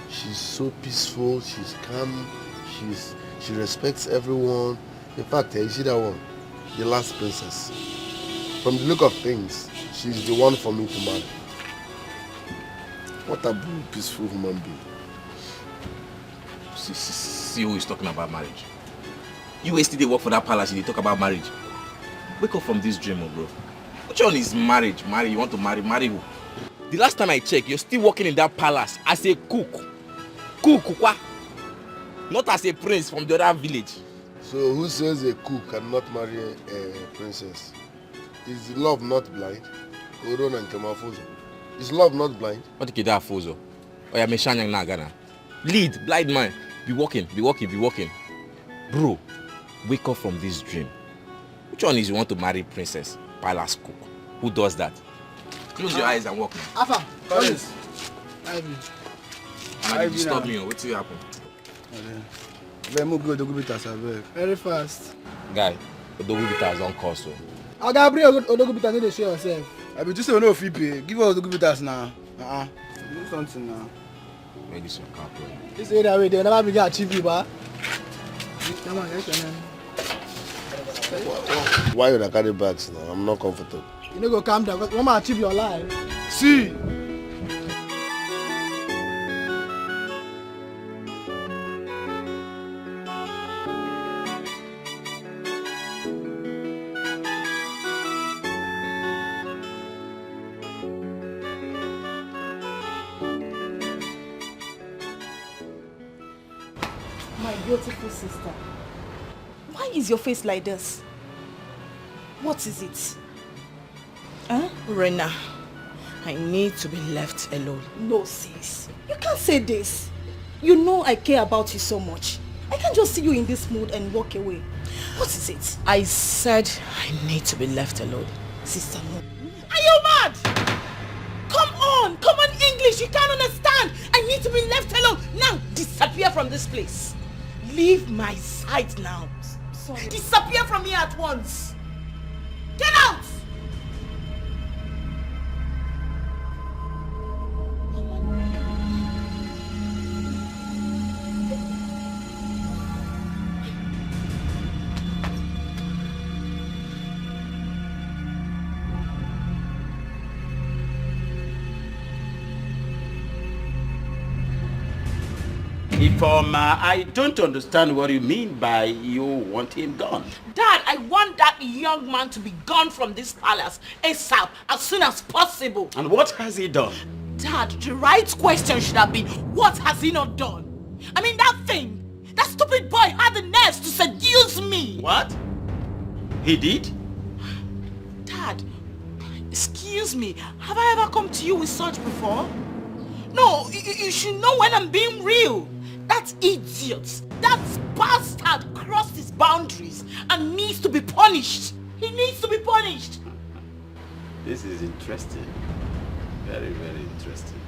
She's so peaceful. She's calm. She respects everyone. In fact, you see that one, the last princess. From the look of things, she's the one for me to marry. What a peaceful human being. See who is talking about marriage. You yesterday work for that palace and you talk about marriage. Wake up from this dream, bro. Which one is marriage? You want to marry who? The last time I checked, you're still working in that palace as a cook. Cook. Not as a prince from the other village. So who says a cook cannot marry a princess? Is love not blind? Oron and Kemafozo. Is love not blind? What do you that Fozo? Oh yeah, Meshanyang Nagana. Lead, blind man. Be walking. Bro, wake up from this dream. Which one is you want to marry princess? Palace cook. Who does that? Close your eyes and walk now. Afa, Collins. Now disturb me. What will happen? Very fast. Guy, Odogubitas don't cost so. I got bring Odogubitas, no dey show yourself. I be just say we no fit pay. Give us Odogubitas now. Do something now. Where this your car, bro? This area way they never be get achieve you, ba. Come on, get your name. Why you carry bags now? I'm not comfortable. You no go calm down. We want to achieve your life. See. My beautiful sister, why is your face like this? What is it? Huh? Rena, I need to be left alone. No, sis. You can't say this. You know I care about you so much. I can't just see you in this mood and walk away. What is it? I said I need to be left alone. Sister, no. Are you mad? Come on English, you can't understand. I need to be left alone. Now, disappear from this place. Leave my sight now. Sorry. Disappear from here at once. Get out! Informer, I don't understand what you mean by you want him gone. Dad, I want that young man to be gone from this palace ASAP, as soon as possible. And what has he done? Dad, the right question should have been, what has he not done? I mean, that stupid boy had the nerve to seduce me. What? He did? Dad, excuse me, have I ever come to you with such before? No, you should know when I'm being real. That idiot! That bastard crossed his boundaries and needs to be punished. He needs to be punished. This is interesting. Very, very interesting.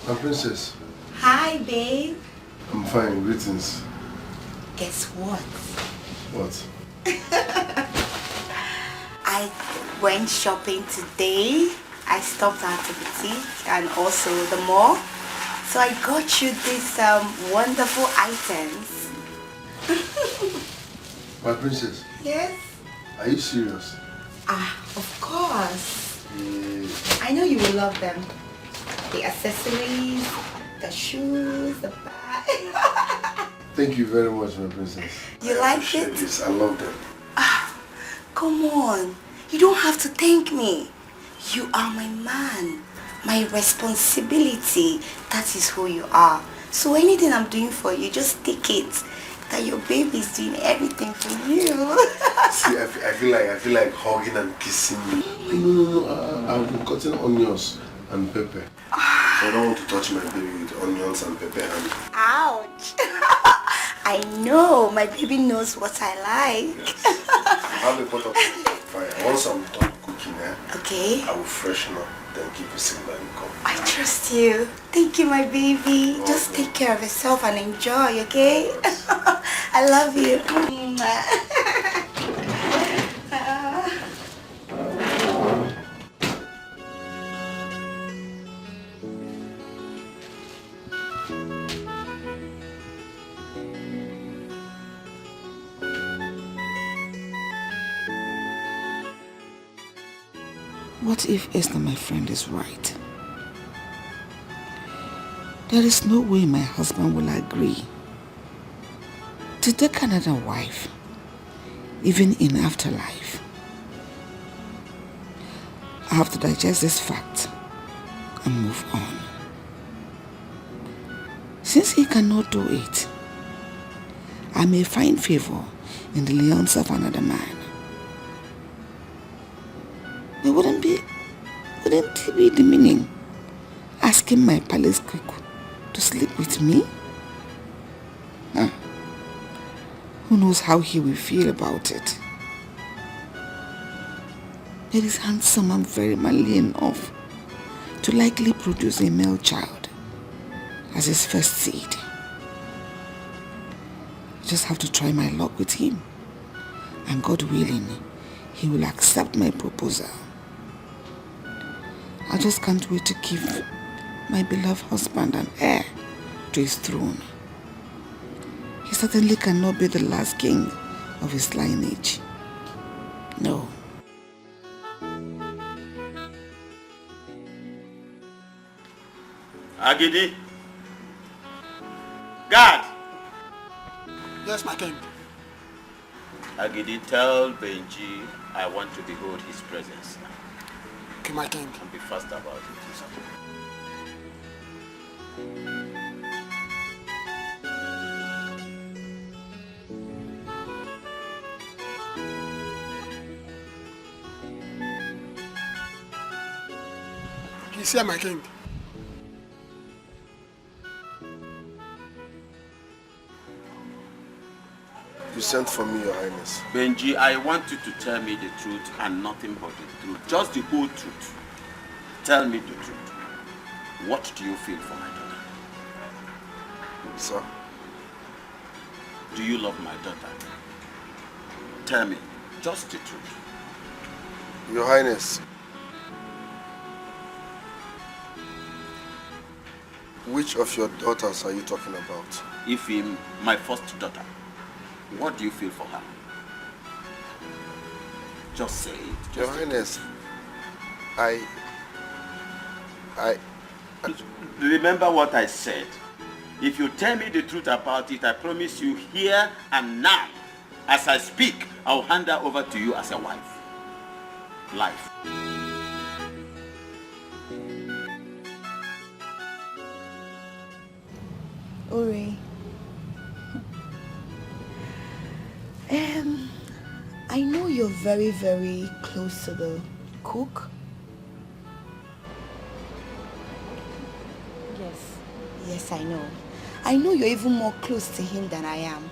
My princess. Hi, babe. I'm fine. Greetings. Guess what? What? I went shopping today. I stopped at the boutique and also the mall. So I got you these wonderful items. My princess. Yes? Are you serious? Of course. I know you will love them. The accessories, the shoes, the bag. Thank you very much, my princess. You like it? Yes, I love them. Come on. You don't have to thank me. You are my man. My responsibility. That is who you are. So anything I'm doing for you, just take it. That your baby is doing everything for you. See, I feel like hugging and kissing you. No. I've been cutting onions and pepper. I don't want to touch my baby with onions and pepper. Ouch. I know. My baby knows what I like. Yes. I have a pot of fire. Once I'm done cooking, Okay. I will freshen up, then give you a signal and come. I trust you. Thank you, my baby. Just take care of yourself and enjoy, okay? I love you. What if Esther, my friend, is right? There is no way my husband will agree to take another wife, even in afterlife. I have to digest this fact and move on. Since he cannot do it, I may find favor in the leons of another man. It wouldn't it be demeaning asking my palace cook to sleep with me? Who knows how he will feel about it? He is handsome and very manly enough to likely produce a male child as his first seed. I just have to try my luck with him, and God willing, he will accept my proposal. I just can't wait to give my beloved husband an heir to his throne. He certainly cannot be the last king of his lineage. No. Agidi. Guard. Yes, my king. Agidi, tell Benji I want to behold his presence. Okay, my king. And be fast about it. He's here, my king. You sent for me, Your Highness. Benji, I want you to tell me the truth and nothing but the truth. Just the whole truth. Tell me the truth. What do you feel for my daughter? Sir? Do you love my daughter? Tell me, just the truth. Your Highness, which of your daughters are you talking about? Ifim, my first daughter. What do you feel for her? Just say it. Your Highness, I... Remember what I said. If you tell me the truth about it, I promise you here and now, as I speak, I'll hand her over to you as a wife. Life. Uri, I know you're very, very close to the cook. Yes. Yes, I know. I know you're even more close to him than I am.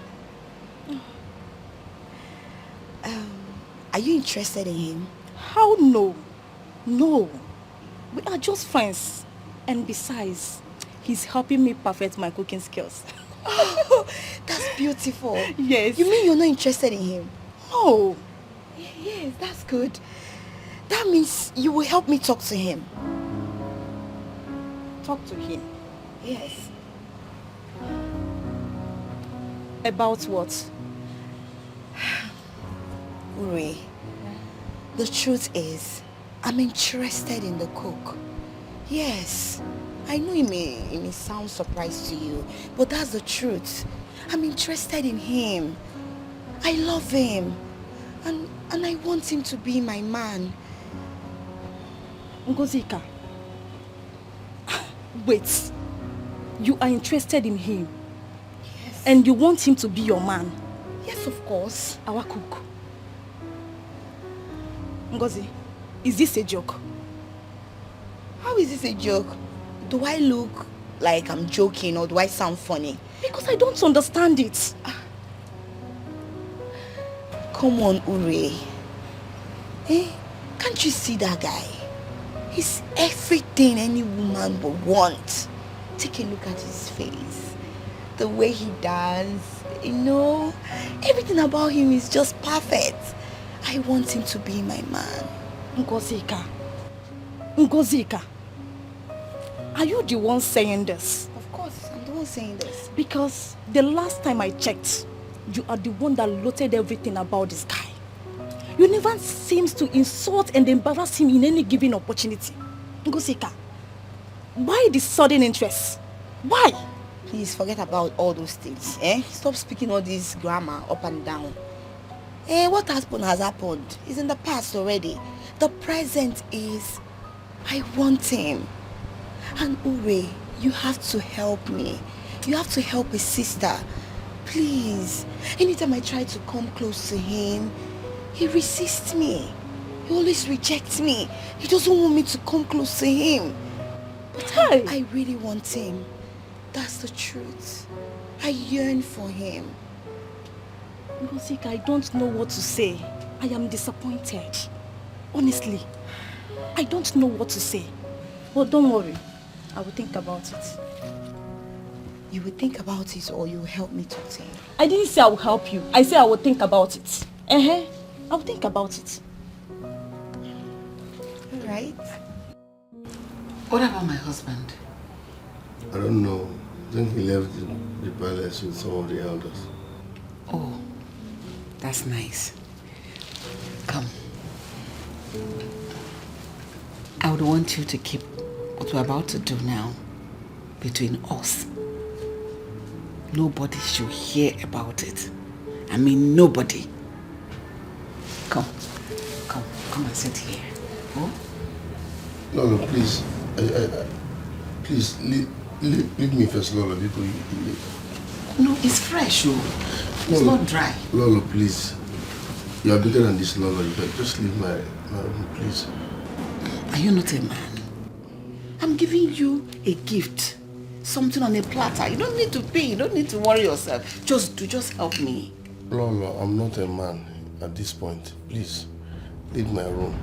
Are you interested in him? How no? No. We are just friends. And besides, he's helping me perfect my cooking skills. Oh, that's beautiful. Yes. You mean you're not interested in him? No. Yes, that's good. That means you will help me talk to him. Talk to him? Yes. About what? Uri, the truth is, I'm interested in the cook. Yes. I know it may sound surprised to you, but that's the truth. I'm interested in him. I love him. And I want him to be my man. Ngozika, wait. You are interested in him? Yes. And you want him to be your man? Yes, of course. Our cook. Ngozi, is this a joke? How is this a joke? Do I look like I'm joking or do I sound funny? Because I don't understand it. Come on, Uri. Eh? Can't you see that guy? He's everything any woman would want. Take a look at his face. The way he does, everything about him is just perfect. I want him to be my man. Ngozika, are you the one saying this? Of course, I'm the one saying this. Because the last time I checked, you are the one that loaded everything about this guy. You never seems to insult and embarrass him in any given opportunity. Ngozika, why this sudden interest? Why? Please forget about all those things. Stop speaking all this grammar up and down. What happened has happened. It's in the past already. The present is, I want him. And Uri, you have to help me. You have to help a sister. Please. Anytime I try to come close to him, he resists me. He always rejects me. He doesn't want me to come close to him. But I really want him. That's the truth. I yearn for him. Ngozika, I don't know what to say. I am disappointed. Honestly, I don't know what to say. But don't worry. I will think about it. You will think about it or you will help me talk to him? I didn't say I will help you. I said I will think about it. I will think about it. Alright. What about my husband? I don't know. I think he left the palace with some of the elders. Oh, that's nice. Come. I would want you to keep what we're about to do now between us. Nobody should hear about it. I mean, nobody. Come and sit here. Oh? No, please. Please, leave me first, Lolo. No, it's fresh, oh. It's not dry. Lolo, please. You are bigger than this, Lolo. You can just leave my room, please. Are you not a man? I'm giving you a gift. Something on a platter. You don't need to pay. You don't need to worry yourself. Just help me. Lolo, I'm not a man at this point. Please, leave my room.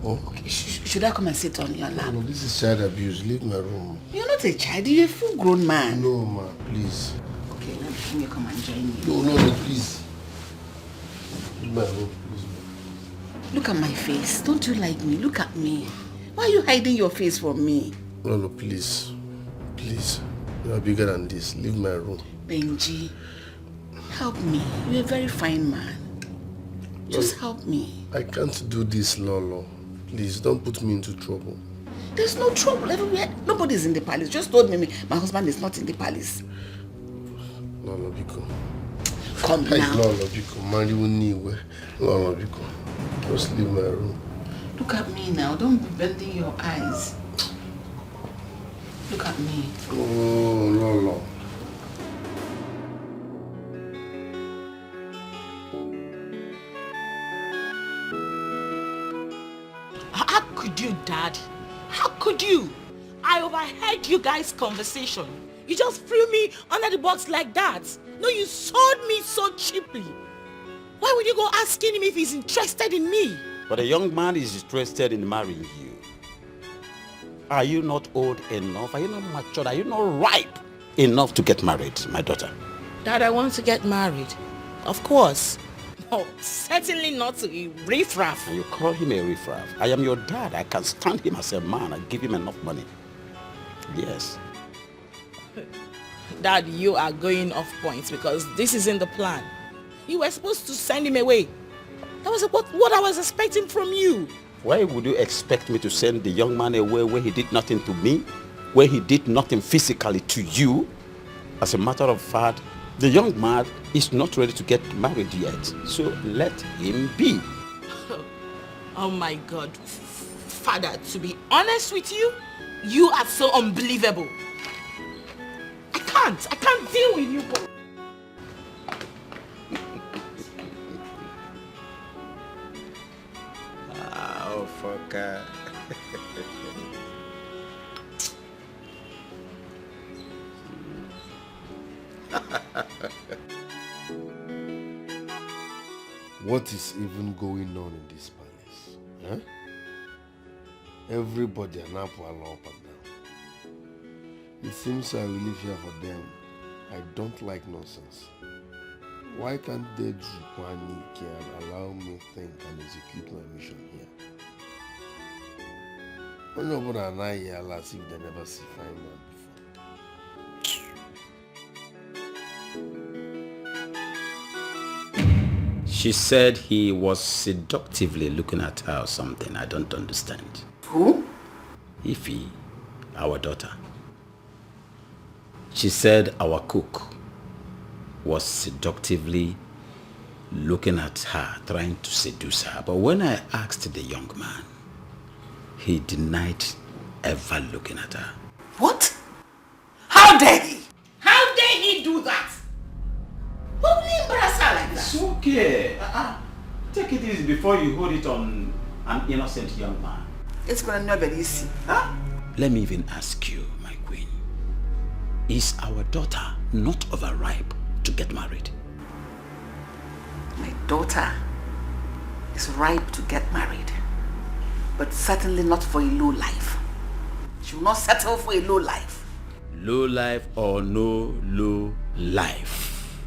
Oh? Okay, should I come and sit on your lap? No, this is child abuse. Leave my room. You're not a child. You're a full-grown man. No, ma, please. Okay, let me come and join you. No, please. Leave my room, please. Look at my face. Don't you like me? Look at me. Why are you hiding your face from me? Lolo, please. Please. You are bigger than this. Leave my room. Benji, help me. You're a very fine man. Just help me. I can't do this, Lolo. Please, don't put me into trouble. There's no trouble everywhere. Nobody's in the palace. Just told me my husband is not in the palace. Lolo, Biko. Come now. Lolo, Biko. Marry Uniwe. Lolo, Biko. Just leave my room. Look at me now. Don't be bending your eyes. Look at me. Oh, Lolo. could you, Dad? How could you? I overheard you guys' conversation. You just threw me under the bus like that. No, you sold me so cheaply. Why would you go asking him if he's interested in me? But a young man is interested in marrying you. Are you not old enough? Are you not mature? Are you not ripe enough to get married, my daughter? Dad, I want to get married. Of course. No, certainly not to a riffraff. And you call him a riffraff. I am your dad. I can stand him as a man and give him enough money. Yes. Dad, you are going off points because this isn't the plan. You were supposed to send him away. That was what I was expecting from you. Why would you expect me to send the young man away where he did nothing to me? Where he did nothing physically to you? As a matter of fact, the young man is not ready to get married yet. So let him be. Oh my God. Father, to be honest with you, you are so unbelievable. I can't deal with you both. Oh, fucker. What is even going on in this palace? Huh? Everybody an apple up and down. It seems I will live here for them. I don't like nonsense. Why can't they allow me think and execute my mission here? Nobody and I here as if they never see fine man before. She said he was seductively looking at her or something. I don't understand. Who? Ify, our daughter. She said our cook was seductively looking at her, trying to seduce her. But when I asked the young man, he denied ever looking at her. What? How dare he? How dare he do that? Why would he embarrass her like that? It's okay. Take it easy before you hold it on an innocent young man. It's gonna never be easy. Huh? Let me even ask you, my queen. Is our daughter not overripe to get married? My daughter is ripe to get married, but certainly not for a low life. She will not settle for a low life. Low life or no low life,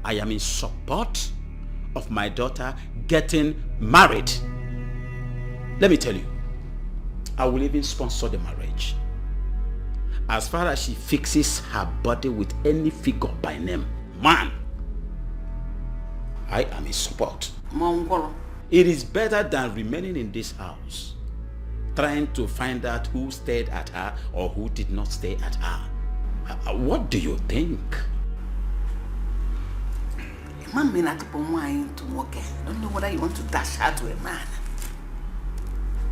I am in support of my daughter getting married. Let me tell you, I will even sponsor the marriage. As far as she fixes her body with any figure by name, man, I am in support. It is better than remaining in this house, trying to find out who stayed at her or who did not stay at her. What do you think? A man may not be wanting to walk. I don't know whether you want to dash her to a man.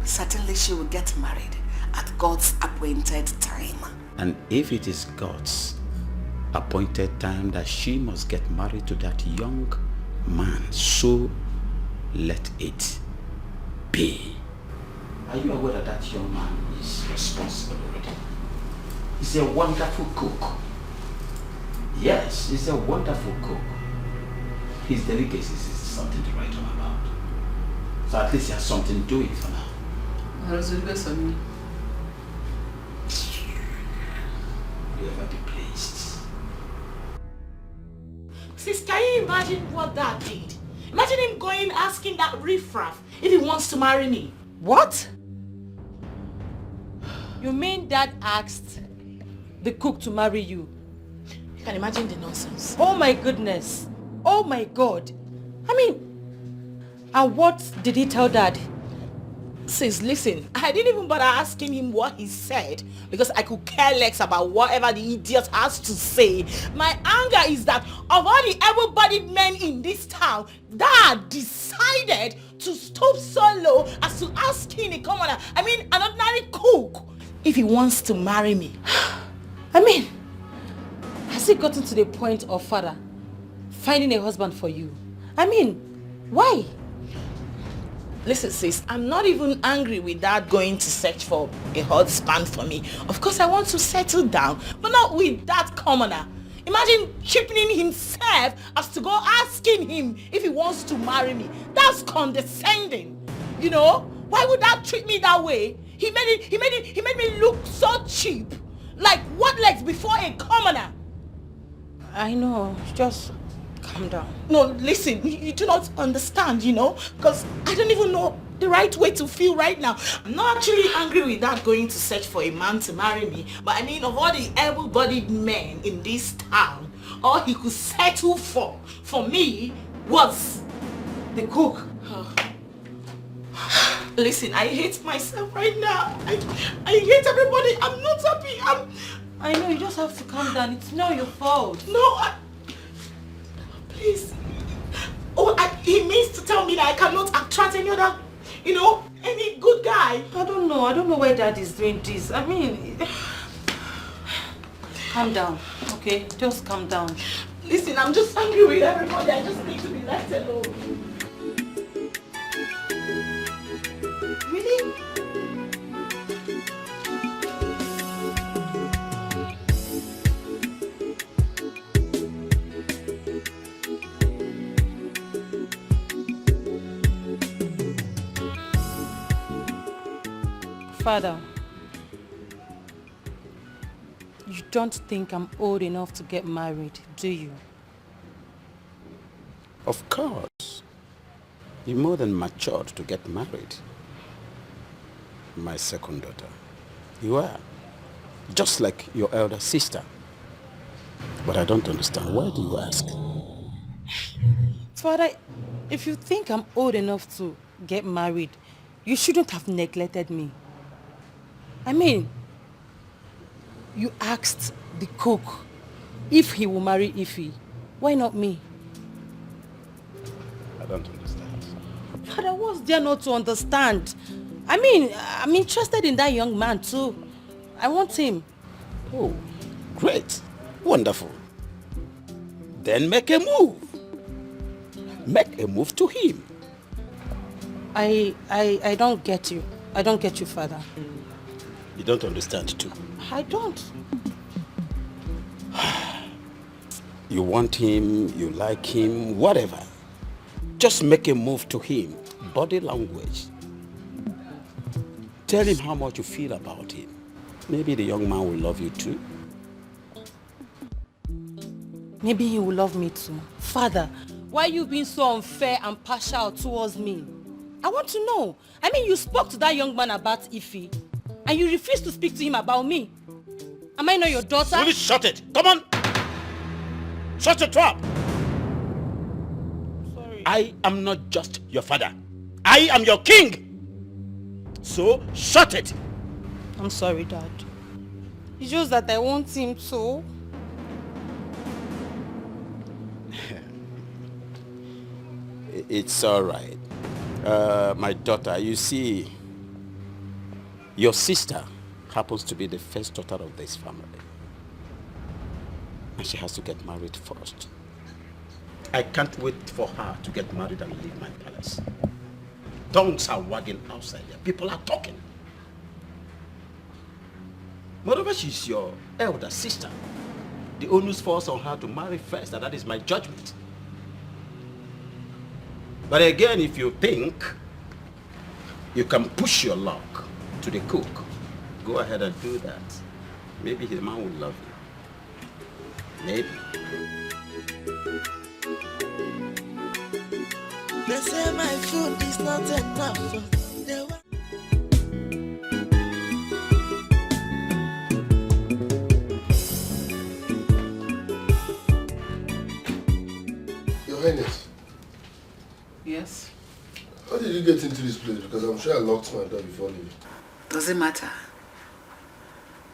Certainly she will get married at God's appointed time. And if it is God's appointed time that she must get married to that young man, so let it be. Are you aware that that young man is responsible already? He's a wonderful cook. Yes, he's a wonderful cook. His delicacies is something to write home about. So at least he has something doing for now. Wazobia. Will ever be pleased. Sis, can you imagine what that did? Imagine him going asking that riffraff if he wants to marry me. What? You mean Dad asked the cook to marry you? You can imagine the nonsense. Oh my goodness. Oh my God. I mean, and what did he tell Dad? Sis, listen, I didn't even bother asking him what he said because I could care less about whatever the idiot has to say. My anger is that of all the able-bodied men in this town, Dad decided to stoop so low as to ask him a commoner, I mean an ordinary cook, if he wants to marry me. I mean, has it gotten to the point of father finding a husband for you? I mean, why? Listen, sis, I'm not even angry with that going to search for a husband for me. Of course, I want to settle down, but not with that commoner. Imagine cheapening himself as to go asking him if he wants to marry me. That's condescending. You know? Why would that treat me that way? He made me look so cheap. Like what legs before a commoner? I know, just calm down. No, listen, you do not understand, you know, because I don't even know the right way to feel right now. I'm not actually angry with that going to search for a man to marry me, but I mean, of all the able-bodied men in this town, all he could settle for me was the cook. Listen, I hate myself right now. I hate everybody. I'm not happy. I know, you just have to calm down. It's not your fault. No, please. Oh, he means to tell me that I cannot attract any other, you know, any good guy. I don't know why Dad is doing this. I mean, calm down, okay? Just calm down. Listen, I'm just angry with everybody. I just need to be left alone. Really? Father, you don't think I'm old enough to get married, do you? Of course. You're more than matured to get married. My second daughter. You are. Just like your elder sister. But I don't understand. Why do you ask? Father, if you think I'm old enough to get married, you shouldn't have neglected me. I mean, you asked the cook if he will marry Ify. Why not me? I don't understand. Father, what's there not to understand? I mean, I'm interested in that young man too. I want him. Oh, great. Wonderful. Then make a move. Make a move to him. I don't get you. I don't get you, Father. You don't understand too. I don't. You want him, you like him, whatever. Just make a move to him. Body language. Tell him how much you feel about him. Maybe the young man will love you too. Maybe he will love me too. Father, why are you being so unfair and partial towards me? I want to know. I mean, you spoke to that young man about Ify, and you refused to speak to him about me. Am I not your daughter? Will you shut it? Come on! Shut your trap! Sorry. I am not just your father. I am your king! So, shut it! I'm sorry, Dad. It's just that I want him to. It's all right. My daughter, you see, your sister happens to be the first daughter of this family. And she has to get married first. I can't wait for her to get married and leave my palace. Tongues are wagging outside there. People are talking. Moreover, she's your elder sister. The onus falls on her to marry first, and that is my judgment. But again, if you think you can push your luck to the cook, go ahead and do that. Maybe the man will love you. Maybe. They say my food is not enough. Your Highness. Yes? How did you get into this place? Because I'm sure I locked my door before leaving. Doesn't matter.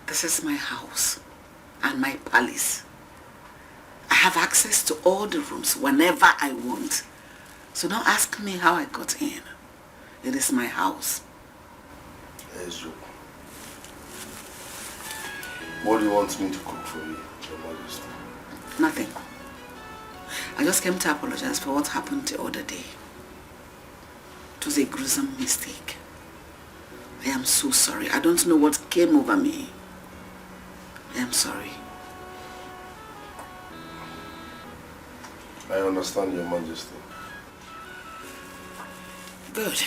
This is my house and my palace. I have access to all the rooms whenever I want. So don't ask me how I got in. It is my house. Yes, Joe. What do you want me to cook for you, Your Majesty? Nothing. I just came to apologize for what happened the other day. It was a gruesome mistake. I am so sorry. I don't know what came over me. I am sorry. I understand, Your Majesty. Good.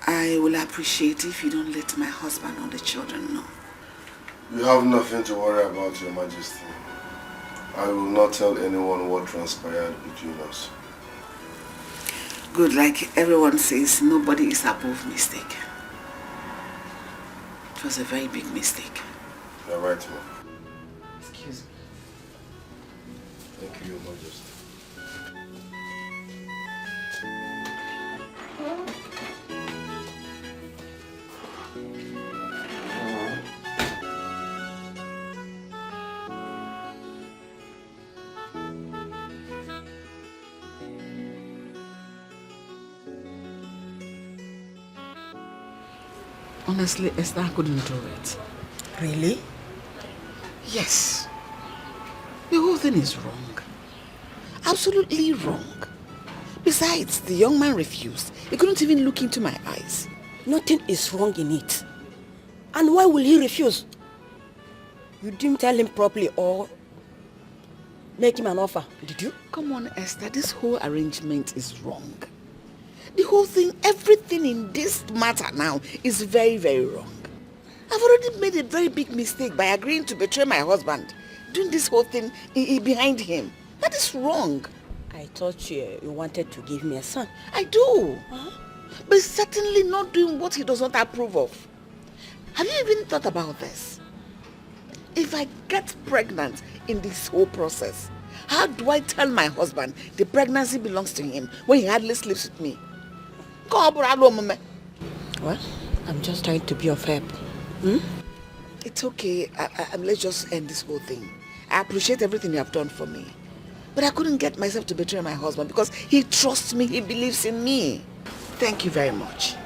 I will appreciate if you don't let my husband or the children know. You have nothing to worry about, Your Majesty. I will not tell anyone what transpired between us. Good, like everyone says, nobody is above mistake. It was a very big mistake. You're right, ma'am. Excuse me. Thank you, Your Majesty. Honestly, Esther couldn't do it. Really? Yes. The whole thing is wrong. Absolutely wrong. Besides, the young man refused. He couldn't even look into my eyes. Nothing is wrong in it. And why will he refuse? You didn't tell him properly or make him an offer, did you? Come on, Esther, this whole arrangement is wrong. The whole thing, everything in this matter now is very, very wrong. I've already made a very big mistake by agreeing to betray my husband, doing this whole thing behind him. That is wrong. I thought you wanted to give me a son. I do. But certainly not doing what he does not approve of. Have you even thought about this? If I get pregnant in this whole process, how do I tell my husband the pregnancy belongs to him when he hardly sleeps with me? Well, I'm just trying to be of help. It's okay. Let's just end this whole thing. I appreciate everything you have done for me. But I couldn't get myself to betray my husband because he trusts me, he believes in me. Thank you very much.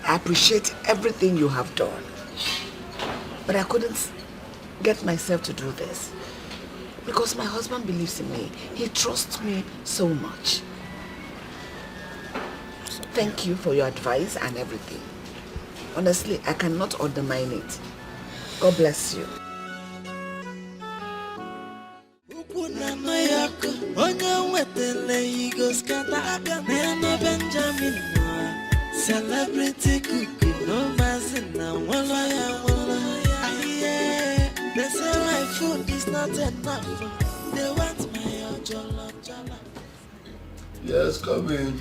I appreciate everything you have done. But I couldn't get myself to do this because my husband believes in me. He trusts me so much. Thank you for your advice and everything. Honestly, I cannot undermine it. God bless you. Celebrity cuckoo, no mazina, they say my food is not enough. They want my jollof. Yes, come in.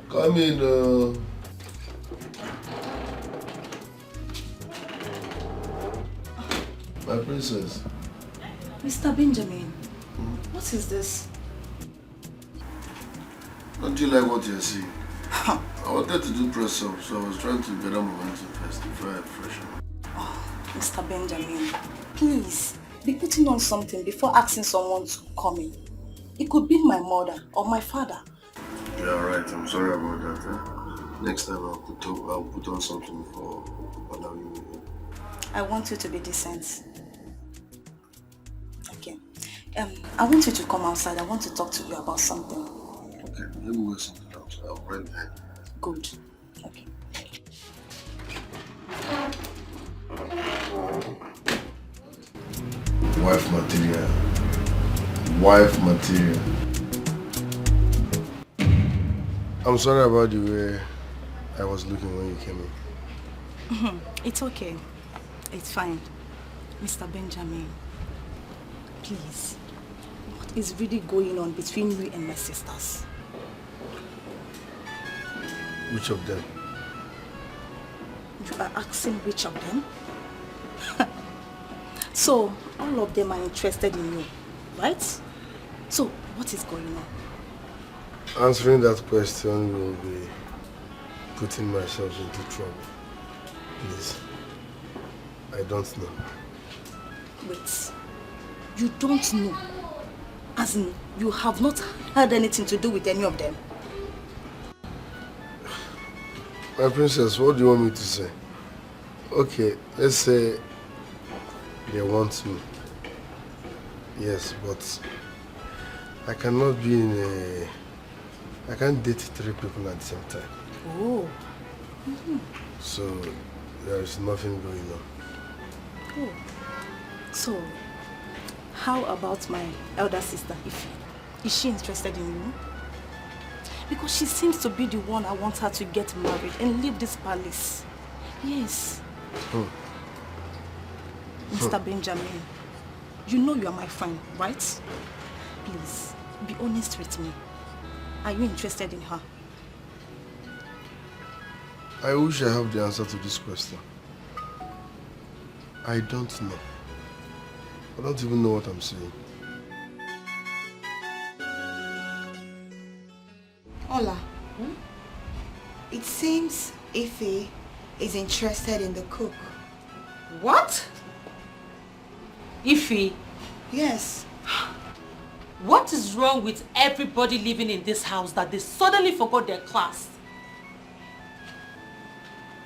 Come in. My princess. Mr. Benjamin, what is this? Don't you like what you're seeing? I wanted to do press up, so I was trying to gather momentum first before I freshen up. Mr. Benjamin, please, be putting on something before asking someone to come in. It could be my mother or my father. You're right, I'm sorry about that. Next time I'll put on something for allowing you. I want you to be decent. Okay. I want you to come outside. I want to talk to you about something. Okay, let me work something out. I'll bring that. Good. Okay. Wife material. Wife material. I'm sorry about the way I was looking when you came in. It's okay. It's fine. Mr. Benjamin, please, what is really going on between you and my sisters? Which of them? You are asking which of them? So, all of them are interested in you, right? So, what is going on? Answering that question will be putting myself into trouble. Please. I don't know. Wait. You don't know? As in, you have not had anything to do with any of them? My princess, what do you want me to say? Okay, let's say they want me. Yes, but I cannot be in I can't date 3 people at the same time. Oh. So there is nothing going on. Oh. So, how about my elder sister, Ife? Is she interested in you? Because she seems to be the one I want her to get married and leave this palace. Yes. Mr. Benjamin, you know you are my friend, right? Please, be honest with me. Are you interested in her? I wish I have the answer to this question. I don't know. I don't even know what I'm saying. Hola. It seems Ife is interested in the cook. What? Ife? Yes. What is wrong with everybody living in this house that they suddenly forgot their class?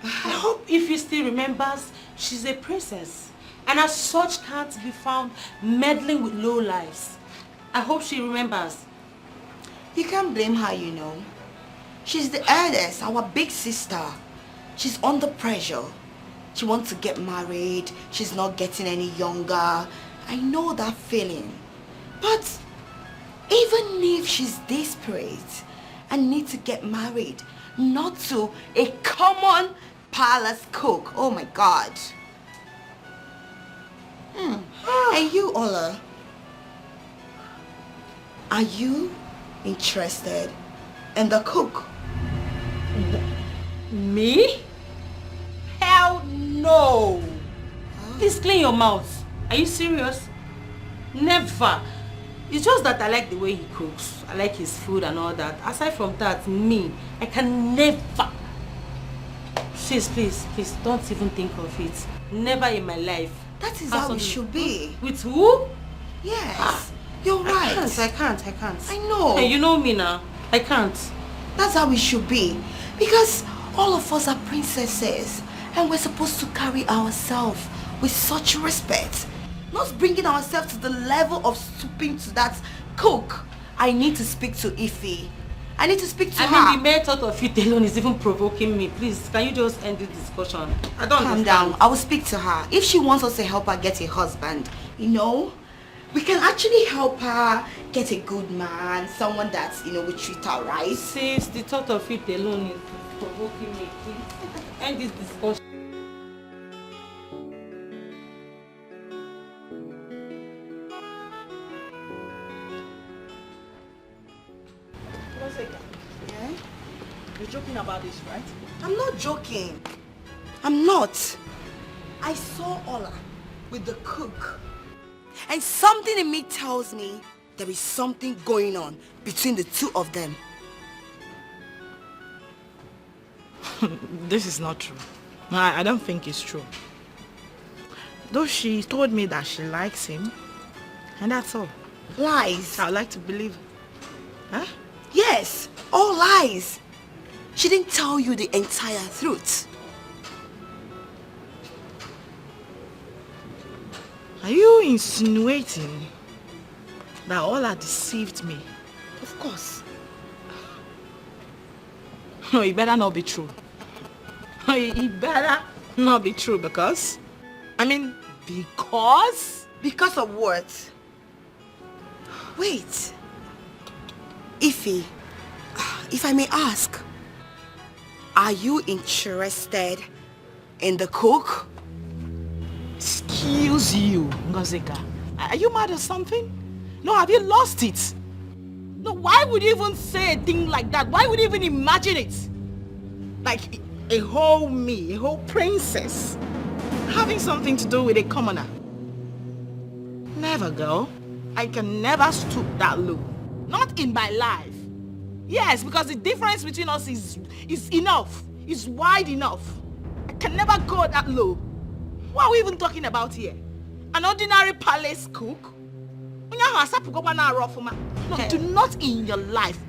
I hope Ife still remembers she's a princess and as such can't be found meddling with low lives. I hope she remembers. You can't blame her, you know. She's the eldest, our big sister. She's under pressure. She wants to get married. She's not getting any younger. I know that feeling. But even if she's desperate and needs to get married, not to a common palace cook. Oh my God. And you, Ola, are you interested in the cook? Me? Hell no! Please clean your mouth. Are you serious? Never. It's just that I like the way he cooks. I like his food and all that. Aside from that, me, I can never. Please, don't even think of it. Never in my life. That is how it should be. With who? Yes. You're right. I can't. I know. Hey, you know me now. I can't. That's how it should be. Because all of us are princesses. And we're supposed to carry ourselves with such respect. Not bringing ourselves to the level of stooping to that cook. I need to speak to Ife. I need to speak to her. I mean, the mere thought of it alone is even provoking me. Please, can you just end this discussion? I don't Calm understand. down. I will speak to her. If she wants us to help her get a husband, you know, we can actually help her get a good man, someone that, you know, will treat her right. Sis, the thought of it alone is provoking me. Please, end this discussion. Yeah? You're joking about this, right? I'm not joking. I'm not. I saw Ola with the cook. And something in me tells me there is something going on between the two of them. This is not true. I don't think it's true. Though she told me that she likes him, and that's all. Lies. I would like to believe. Huh? Yes, all lies. She didn't tell you the entire truth. Are you insinuating that Ola deceived me? Of course. No, it better not be true. It better not be true because... because... Because of what? Wait. Ife, if I may ask, are you interested in the cook? Excuse you, Ngozika. Are you mad or something? No, have you lost it? No, why would you even say a thing like that? Why would you even imagine it? Like a whole me, a whole princess, having something to do with a commoner. Never, girl. I can never stoop that low. Not in my life. Yes, because the difference between us is enough. It's wide enough. I can never go that low. What are we even talking about here? An ordinary palace cook? No, do not in your life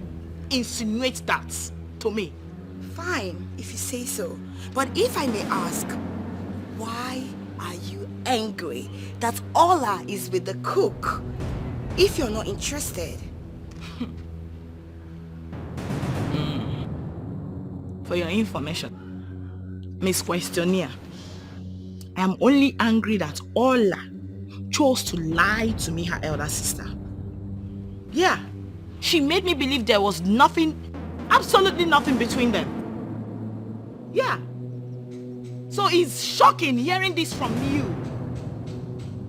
insinuate that to me. Fine, if you say so. But if I may ask, why are you angry that Ola is with the cook if you're not interested? for your information. Miss Questionnaire, I am only angry that Ola chose to lie to me, her elder sister. Yeah, she made me believe there was nothing, absolutely nothing between them. Yeah. So it's shocking hearing this from you.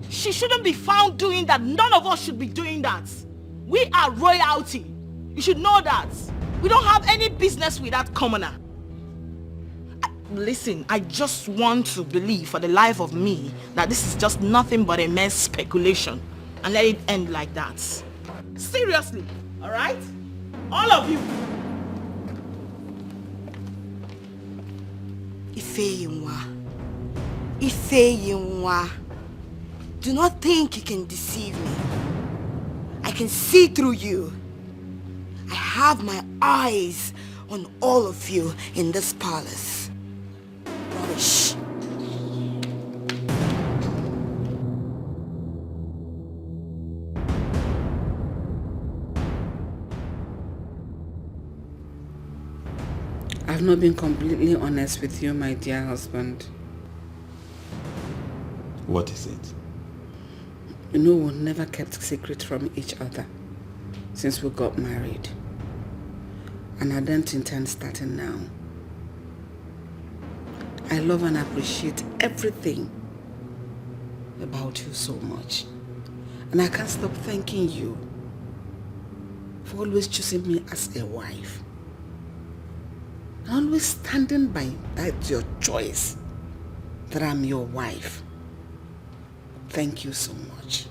She shouldn't be found doing that. None of us should be doing that. We are royalty. You should know that. We don't have any business with that commoner. Listen, I just want to believe for the life of me that this is just nothing but a mere speculation, and let it end like that. Seriously, all right? All of you. Ifeyinwa, do not think you can deceive me. I can see through you. I have my eyes on all of you in this palace. Rubbish. I've not been completely honest with you, my dear husband. What is it? You know, we never kept secret from each other since we got married. And I don't intend starting now. I love and appreciate everything about you so much. And I can't stop thanking you for always choosing me as a wife. Always standing by that your choice, that I'm your wife. Thank you so much.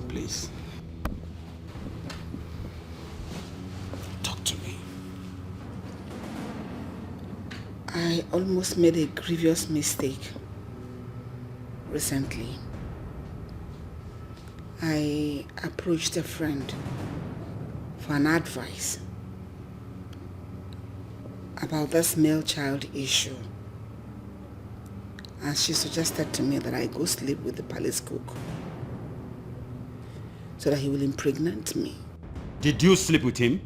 Please. Talk to me. I almost made a grievous mistake recently. I approached a friend for an advice about this male child issue. And she suggested to me that I go sleep with the palace cook so that he will impregnate me. Did you sleep with him?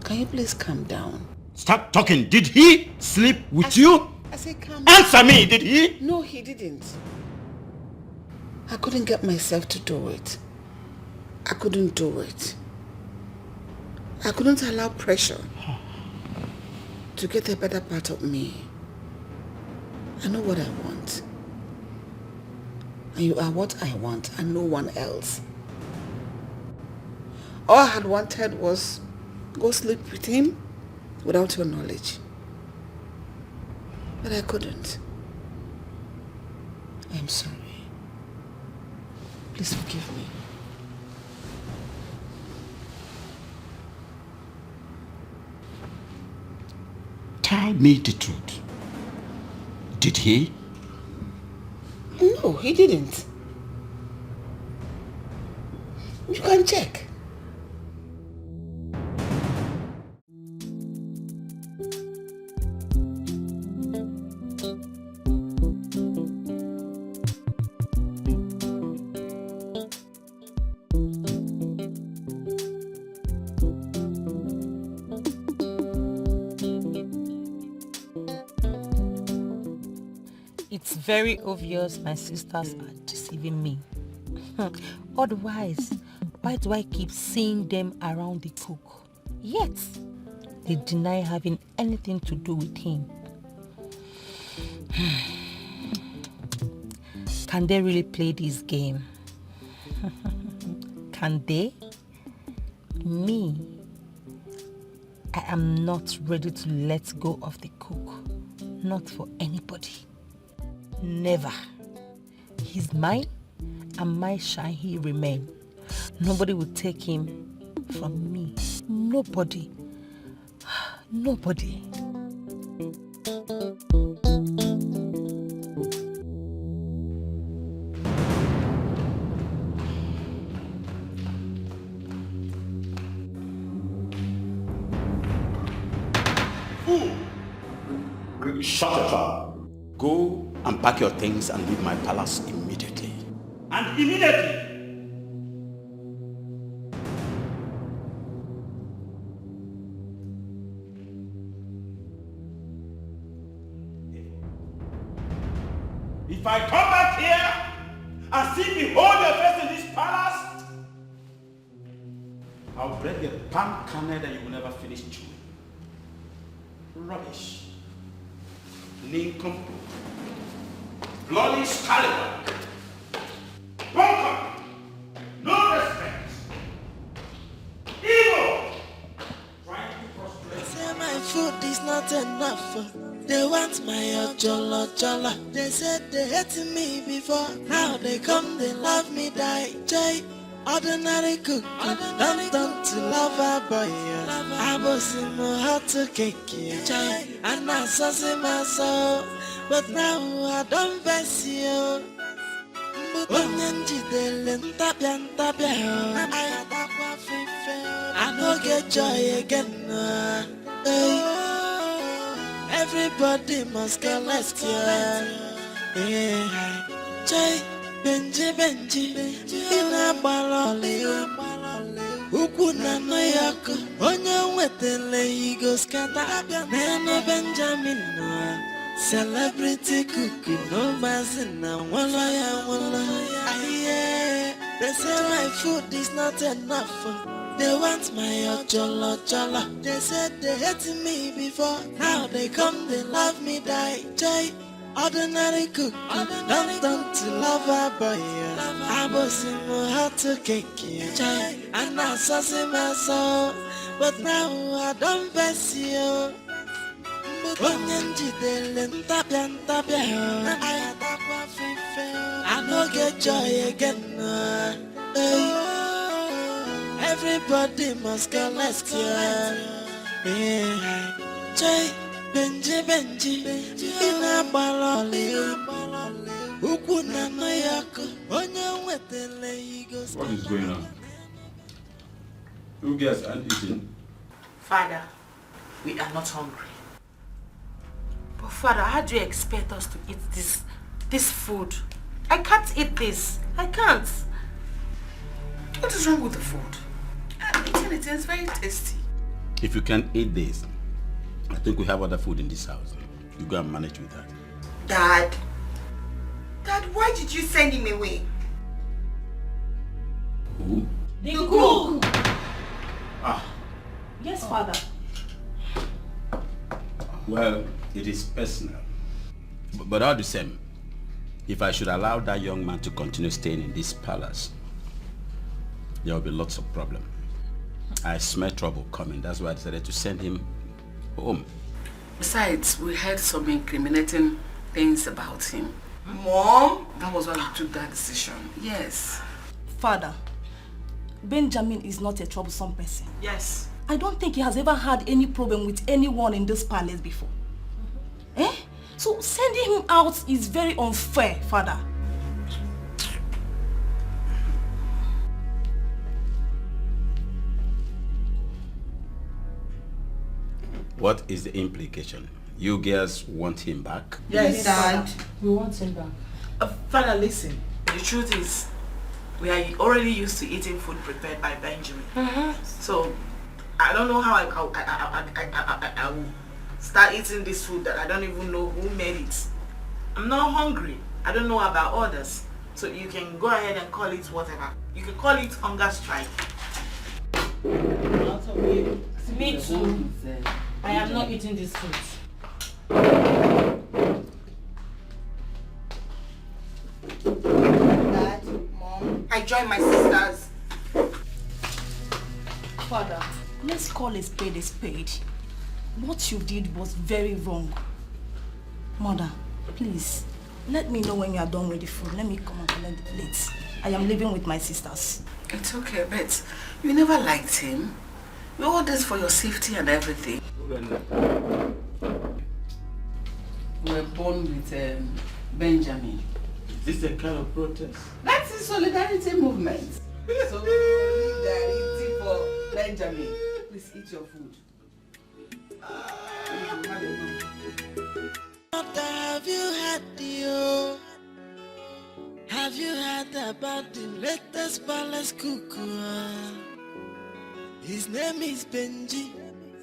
Can you please calm down? Stop talking. Did he sleep with you? I said calm Answer down. me, did he? No, he didn't. I couldn't get myself to do it. I couldn't do it. I couldn't allow pressure to get a better part of me. I know what I want. And you are what I want and no one else. All I had wanted was go sleep with him without your knowledge. But I couldn't. I'm sorry. Please forgive me. Tell me the truth. Did he? No, he didn't. You can check. It's very obvious my sisters are deceiving me. Otherwise, why do I keep seeing them around the cook? Yet, they deny having anything to do with him. Can they really play this game? Can they? Me, I am not ready to let go of the cook. Not for anybody. Never. He's mine, and mine shall he remain. Nobody will take him from me. Nobody. Nobody. Shut the trap. Go and pack your things and leave my palace immediately. And immediately! If I come back here and see behold your face in this palace, I'll break a palm kernel that you will never finish chewing. Rubbish. Nincompoop. Bloody scallywag. Bunkum. No respect. Evil. They say my food is not enough. They want my ojolo. They said they hated me before. Now they come, they love me, die. Jay, ordinary cook, don't to lover boy. I was in my heart to cake, Jay, and I saw my soul. But now I don't vex you. I don't get joy again. Hey. Everybody must get left here. Yeah. Jay, Benji, in a baloli. Ukuna no yako, onye wetele he goes scatter. Neno Benjamin, celebrity cookie, no mazina, walla. They say my food is not enough. They want my ojolo. They said they hated me before. Now they come, they love me, die. Jay, ordinary cook, don't to lover boy. I was in my heart to cake, Jay, and I saw my soul. But now I don't vex you. I don't get joy again. Hey. Everybody must get left here. Yeah. Jay, Benji, in a baloli. Ukuna no yako, onye wetele he goes. What is going on? You guys aren't eating. Father, we are not hungry. But Father, how do you expect us to eat this food? I can't eat this. I can't. What is wrong with the food? I'm eating it. It's very tasty. If you can't eat this, I think we have other food in this house. You go and manage with that. Dad, why did you send him away? Who? The cook! Ah. Yes, Father. Well, it is personal. But all the same, if I should allow that young man to continue staying in this palace, there will be lots of problems. I smell trouble coming. That's why I decided to send him home. Besides, we heard some incriminating things about him. Mom? That was why we took that decision. Yes. Father, Benjamin is not a troublesome person. Yes. I don't think he has ever had any problem with anyone in this palace before. So sending him out is very unfair, Father. What is the implication? You girls want him back? Yes, Dad. We want him back. Father, listen. The truth is, we are already used to eating food prepared by Benjamin. So, I don't know how I will start eating this food that I don't even know who made it. I'm not hungry. I don't know about others. So you can go ahead and call it whatever. You can call it hunger strike. Me too. I am not eating this food. Dad, Mom, I joined my sisters. Father, let's call a spade a spade. What you did was very wrong. Mother, please, let me know when you are done with the food. Let me come and collect the plates. I am living with my sisters. It's okay, but you never liked him. We all this for your safety and everything. We were born with Benjamin. Is this a kind of protest? That's the solidarity movement. So solidarity for Benjamin. Please eat your food. Have you had the Have you heard about the latest palace cuckoo? His name is Benji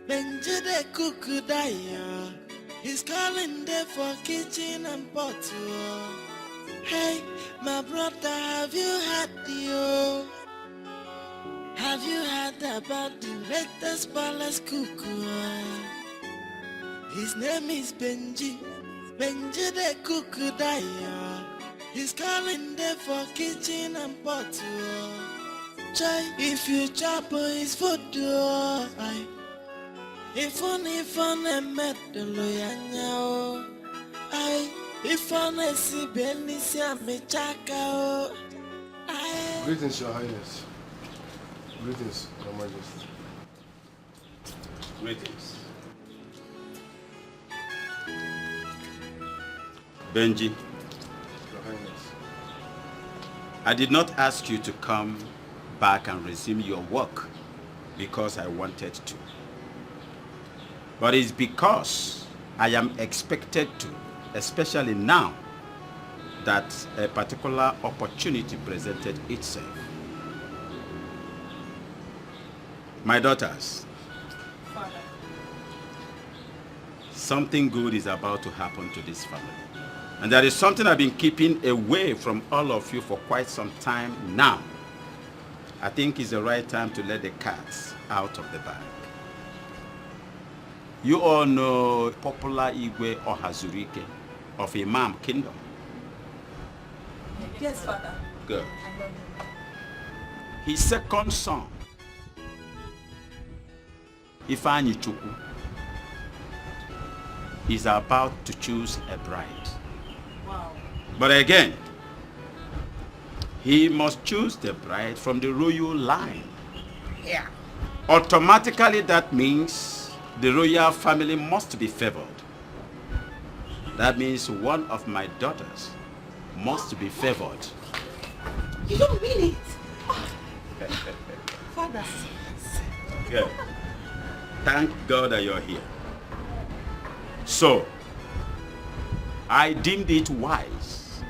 the cuckoo. He's calling there for kitchen and pot. Hey, my brother, have you heard about the latest palace cuckoo? His name is Benji. Benji the cuckoo daya. He's calling there for kitchen and pot. Try if you chop his food. If only met the lawyer. If I see Benicia Mechaka. Greetings, Your Highness. Greetings, Your Majesty. Greetings. Benji, Your Highness. I did not ask you to come back and resume your work because I wanted to. But it's because I am expected to, especially now that a particular opportunity presented itself. My daughters, Father. Something good is about to happen to this family. And there is something I've been keeping away from all of you for quite some time now. I think it's the right time to let the cats out of the bag. You all know popular Igwe Ohazurike of Imam Kingdom. Yes, Father. Good. His second son, Ifeanyi Chukwu, is about to choose a bride. Wow. But again, he must choose the bride from the royal line. Yeah. Automatically, that means the royal family must be favored. That means one of my daughters must be favored. You don't mean it. Father. Good. Thank God that you're here. So, I deemed it wise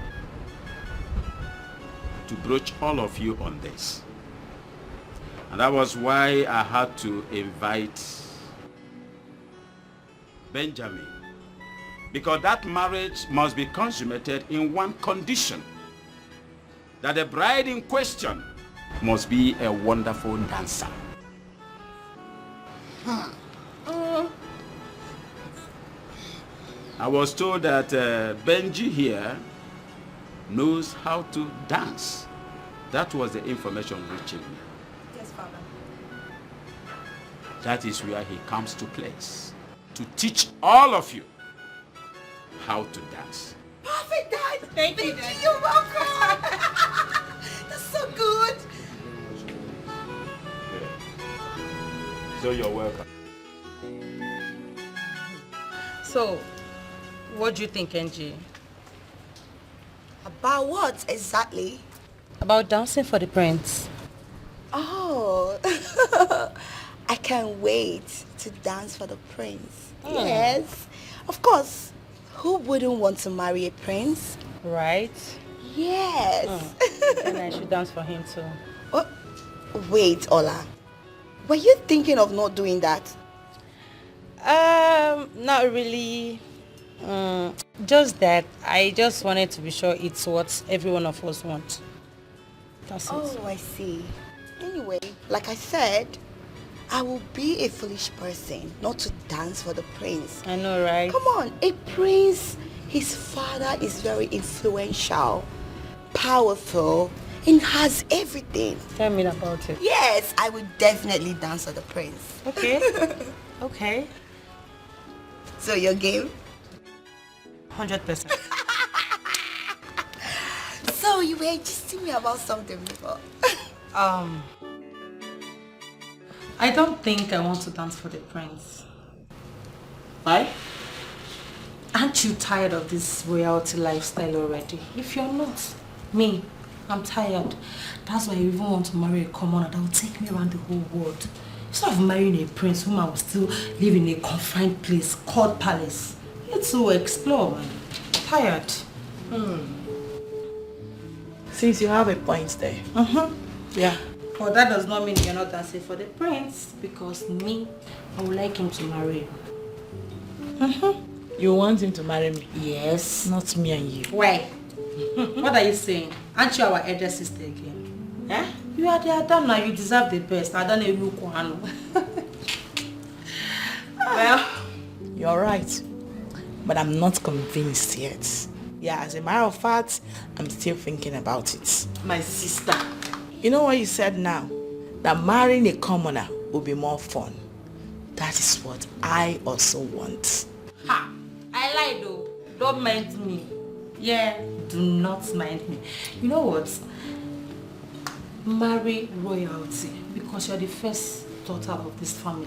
to broach all of you on this. And that was why I had to invite Benjamin. Because that marriage must be consummated in one condition. That the bride in question must be a wonderful dancer. I was told that Benji here knows how to dance. That was the information reaching me. Yes, Father. That is where he comes to place. To teach all of you how to dance. Perfect, Dad. Thank you, Dad. You're welcome. That's so good. So you're welcome. So, what do you think, NG? About what exactly? About dancing for the prince. Oh, I can't wait to dance for the prince. Oh. Yes, of course. Who wouldn't want to marry a prince? Right? Yes. And I should dance for him too. Oh, wait, Ola. Were you thinking of not doing that? Not really. Just that I just wanted to be sure it's what every one of us wants. That's it. Oh, I see. Anyway, like I said, I will be a foolish person not to dance for the prince. I know, right? Come on, a prince, his father is very influential, powerful, and has everything. Tell me about it. Yes, I will definitely dance for the prince. Okay. Okay. So your game? 100%. So you were just me about something before. I don't think I want to dance for the prince. Why? Aren't you tired of this royalty lifestyle already? If you're not, me, I'm tired. That's why I even want to marry a commoner that will take me around the whole world. Instead of marrying a prince whom I will still live in a confined place called palace. Let's go explore, man. Tired. Since you have a point there. Yeah. But that does not mean you're not dancing for the prince, because me, I would like him to marry you. You want him to marry me? Yes. Not me and you. Why? What are you saying? Aren't you our elder sister again? Eh? You are the Adam now. You deserve the best. I don't know you can. Well, you're right. But I'm not convinced yet. Yeah, as a matter of fact, I'm still thinking about it. My sister. You know what you said now? That marrying a commoner will be more fun. That is what I also want. Ha! I lied though. Don't mind me. Yeah, do not mind me. You know what? Marry royalty because you're the first daughter of this family.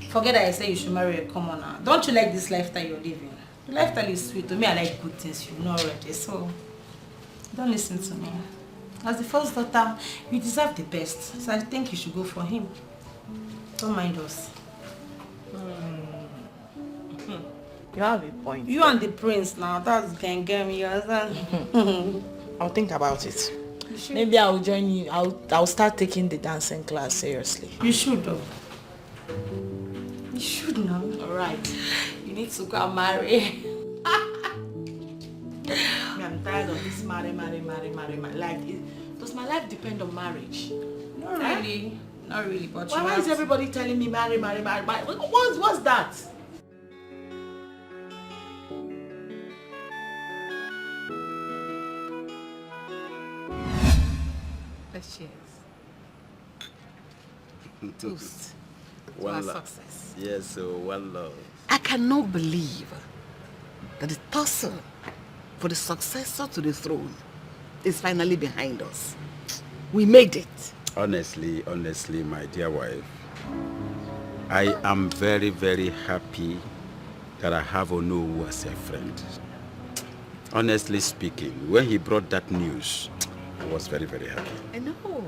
Forget that I said you should marry a commoner. Don't you like this lifestyle you're living? The lifestyle is sweet. To me, I like good things, you know already. So, don't listen to me. As the first daughter, you deserve the best. So I think you should go for him. Don't mind us. You have a point. You and the prince now, that's can get me yours. I'll think about it. Maybe I'll join you. I'll start taking the dancing class seriously. You should though. You should now. Alright. You need to go and marry. I'm tired of this marry. Like, does my life depend on marriage? Not really. Not really, but why is everybody telling me marry? What's that? Let's cheers. Toast to One our love. success. Yes, so one love. I cannot believe that the tussle for the successor to the throne is finally behind us. We made it. Honestly, my dear wife, I am very, very happy that I have Onowu as a friend. Honestly speaking, when he brought that news, I was very, very happy. I know.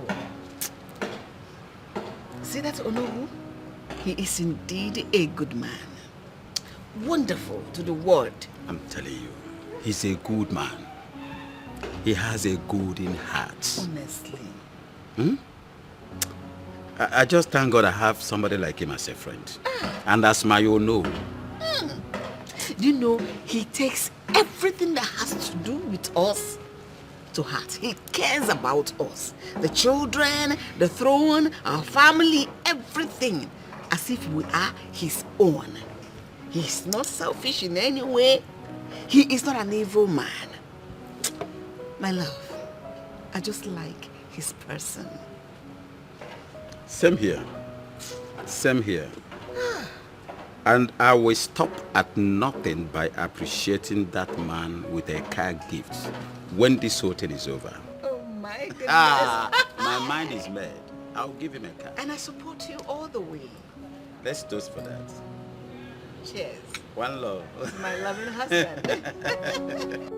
See that Onowu? He is indeed a good man. Wonderful to the world. I'm telling you, he's a good man. He has a golden heart. Honestly. I just thank God I have somebody like him as a friend. And as my Onowu. You know, he takes everything that has to do with us to heart. He cares about us. The children, the throne, our family, everything. As if we are his own. He's not selfish in any way. He is not an evil man. My love, I just like his person. Same here. Same here. And I will stop at nothing by appreciating that man with a car gift when this whole thing is over. Oh my goodness. My mind is made. I'll give him a car. And I support you all the way. Let's toast for that. Cheers. One love. My loving husband.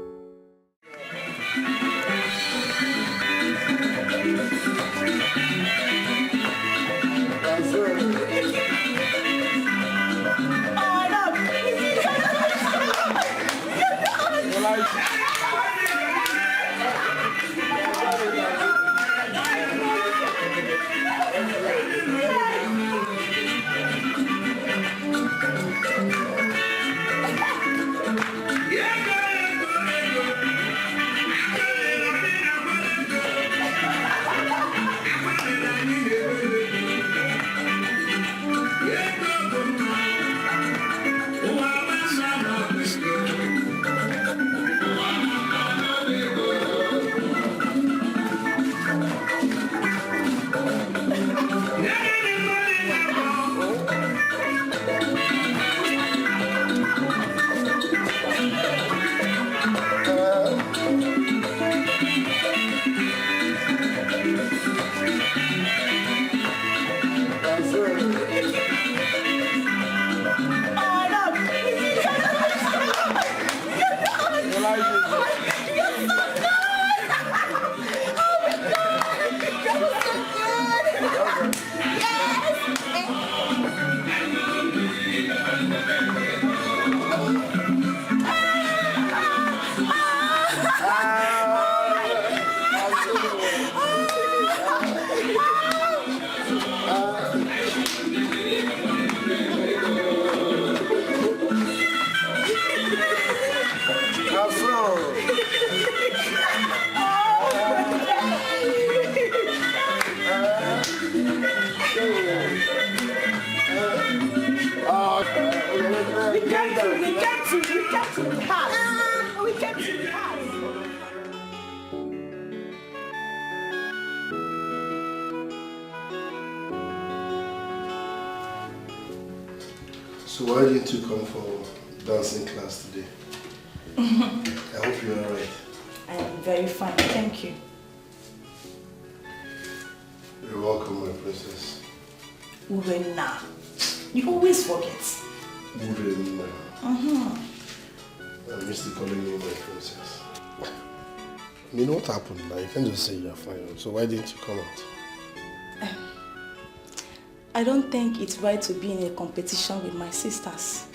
kept in the house. We kept in the house. So why didn't you come for dancing class today? I hope you're alright. I am very fine, thank you. You're welcome, my princess. Urena. You always forget. Urena. I missed calling you my princess. I mean, what happened now? You can't just say you're fine. So why didn't you come out? I don't think it's right to be in a competition with my sisters.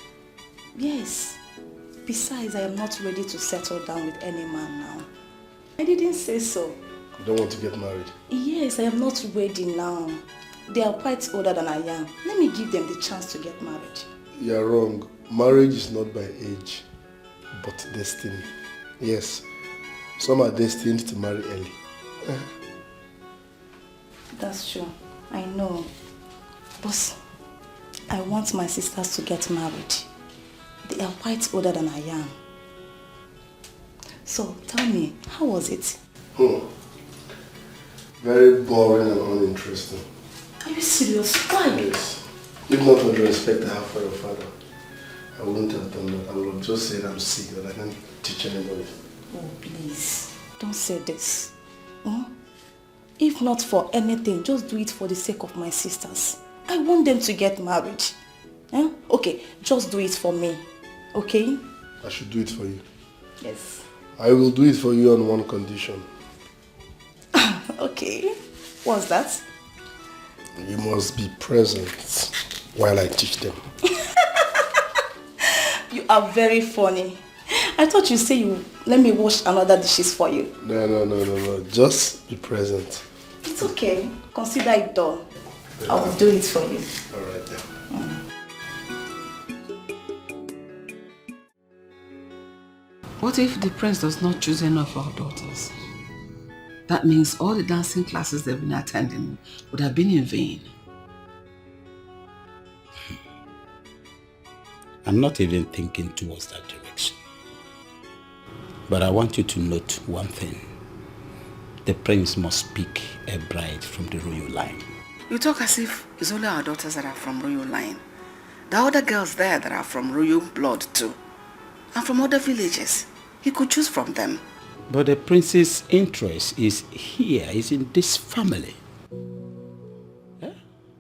Yes. Besides, I am not ready to settle down with any man now. I didn't say so. You don't want to get married? Yes, I am not ready now. They are quite older than I am. Let me give them the chance to get married. You're wrong. Marriage is not by age, but destiny. Yes, some are destined to marry early. That's true. I know. But I want my sisters to get married. They are quite older than I am. So, tell me, how was it? Very boring and uninteresting. Are you serious? Why? Yes. If not for the respect I have for your father, I wouldn't have done that. I would have just said I'm sick, that I can't teach anybody. Oh, please. Don't say this. If not for anything, just do it for the sake of my sisters. I want them to get married. Okay, just do it for me. Okay? I should do it for you. Yes. I will do it for you on one condition. Okay. What's that? You must be present while I teach them. You are very funny. I thought you say you let me wash another dishes for you. No. Just be present. It's okay. Consider it done. I will do it for you. Alright then. What if the prince does not choose any of our daughters? That means all the dancing classes they've been attending would have been in vain. I'm not even thinking towards that direction. But I want you to note one thing. The prince must pick a bride from the royal line. You talk as if it's only our daughters that are from royal line. There are other girls there that are from royal blood too. And from other villages. He could choose from them. But the prince's interest is here, is in this family.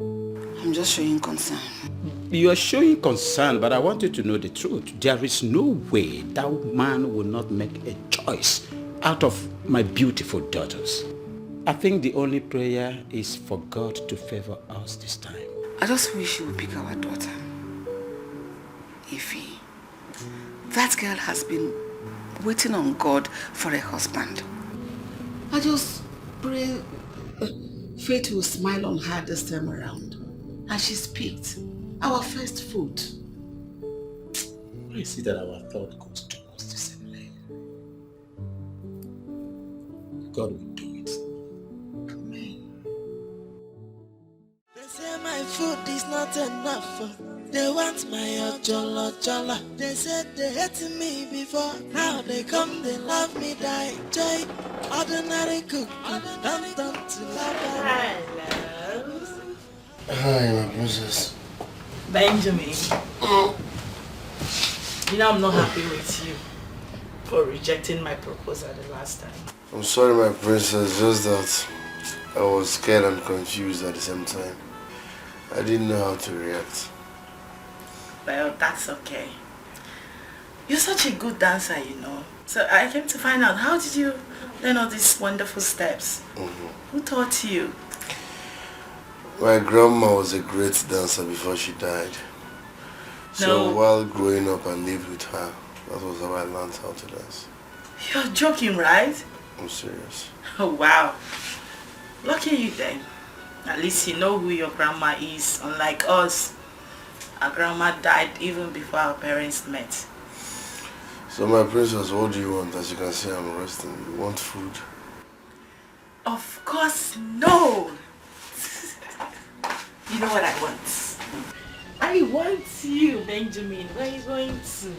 I'm just showing concern. You are showing concern, but I want you to know the truth. There is no way that man will not make a choice out of my beautiful daughters. I think the only prayer is for God to favor us this time. I just wish you would pick our daughter. Ify. That girl has been waiting on God for a husband. I just pray fate will smile on her this time around. And she's picked our first fruit. I see that our thought goes towards the same lane. God will do it. Amen. They say my food is not enough. They want my ojolo. They said they hated me before. Now they come, they love me, die. Joy, ordinary cook, don't to love. Hello. Hi, my princess. Benjamin. You know I'm not happy with you for rejecting my proposal the last time. I'm sorry, my princess, just that I was scared and confused at the same time. I didn't know how to react. Well, that's okay. You're such a good dancer, you know. So I came to find out, how did you learn all these wonderful steps? Who taught you? My grandma was a great dancer before she died. So while growing up, I lived with her. That was how I learned how to dance. You're joking, right? I'm serious. Oh, wow. Lucky you then. At least you know who your grandma is, unlike us. Our grandma died even before our parents met. So my princess, what do you want? As you can see, I'm resting. You want food? Of course, no. You know what I want? I want you, Benjamin. Where are you going to?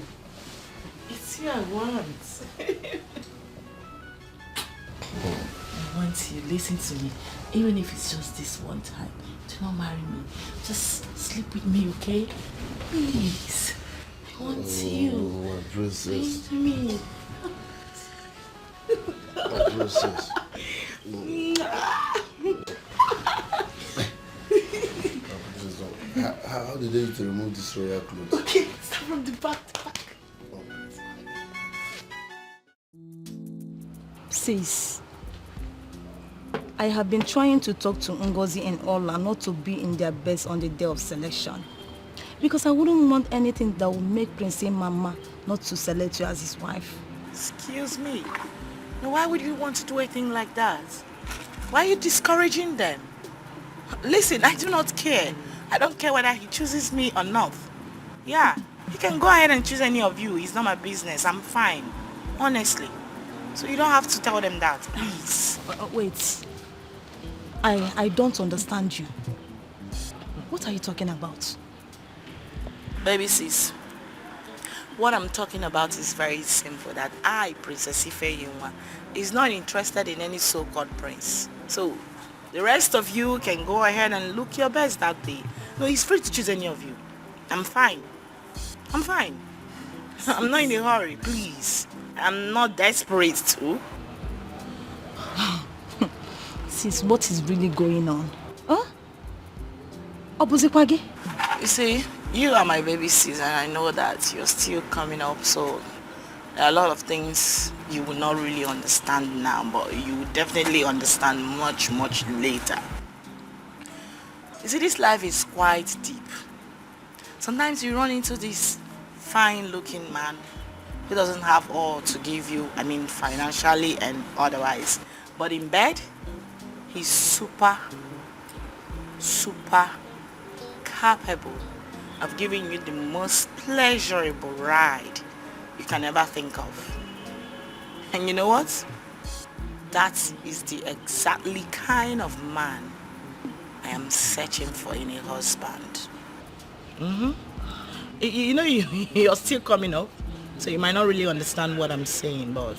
It's you I want. I want you, listen to me. Even if it's just this one time. Do not marry me. Just sleep with me, okay? Please. I want you. My princess. Listen to me. My princess. How did they to remove this royal clothes? Okay, start from the back. Sis, I have been trying to talk to Ngozi and Ola not to be in their beds on the day of selection. Because I wouldn't want anything that would make Prince Mama not to select you as his wife. Excuse me. Now, why would you want to do a thing like that? Why are you discouraging them? Listen, I do not care. I don't care whether he chooses me or not. Yeah, he can go ahead and choose any of you. It's not my business. I'm fine. Honestly. So you don't have to tell them that, please. Wait. I don't understand you. What are you talking about? Baby sis, what I'm talking about is very simple. That I, Princess Ifeyinwa, is not interested in any so-called prince. So the rest of you can go ahead and look your best that day. No, he's free to choose any of you. I'm fine. I'm fine. I'm not in a hurry, please. I'm not desperate too. Sis, what is really going on? Huh? Obuzikwage? You see, you are my baby sis, and I know that you're still coming up, so there are a lot of things you will not really understand now, but you will definitely understand much, much later. You see, this life is quite deep. Sometimes you run into this fine-looking man who doesn't have all to give you, I mean financially and otherwise. But in bed, he's super capable of giving you the most pleasurable ride you can ever think of. And you know what? That is the exactly kind of man I am searching for in a husband. You know, you're still coming up, so you might not really understand what I'm saying, but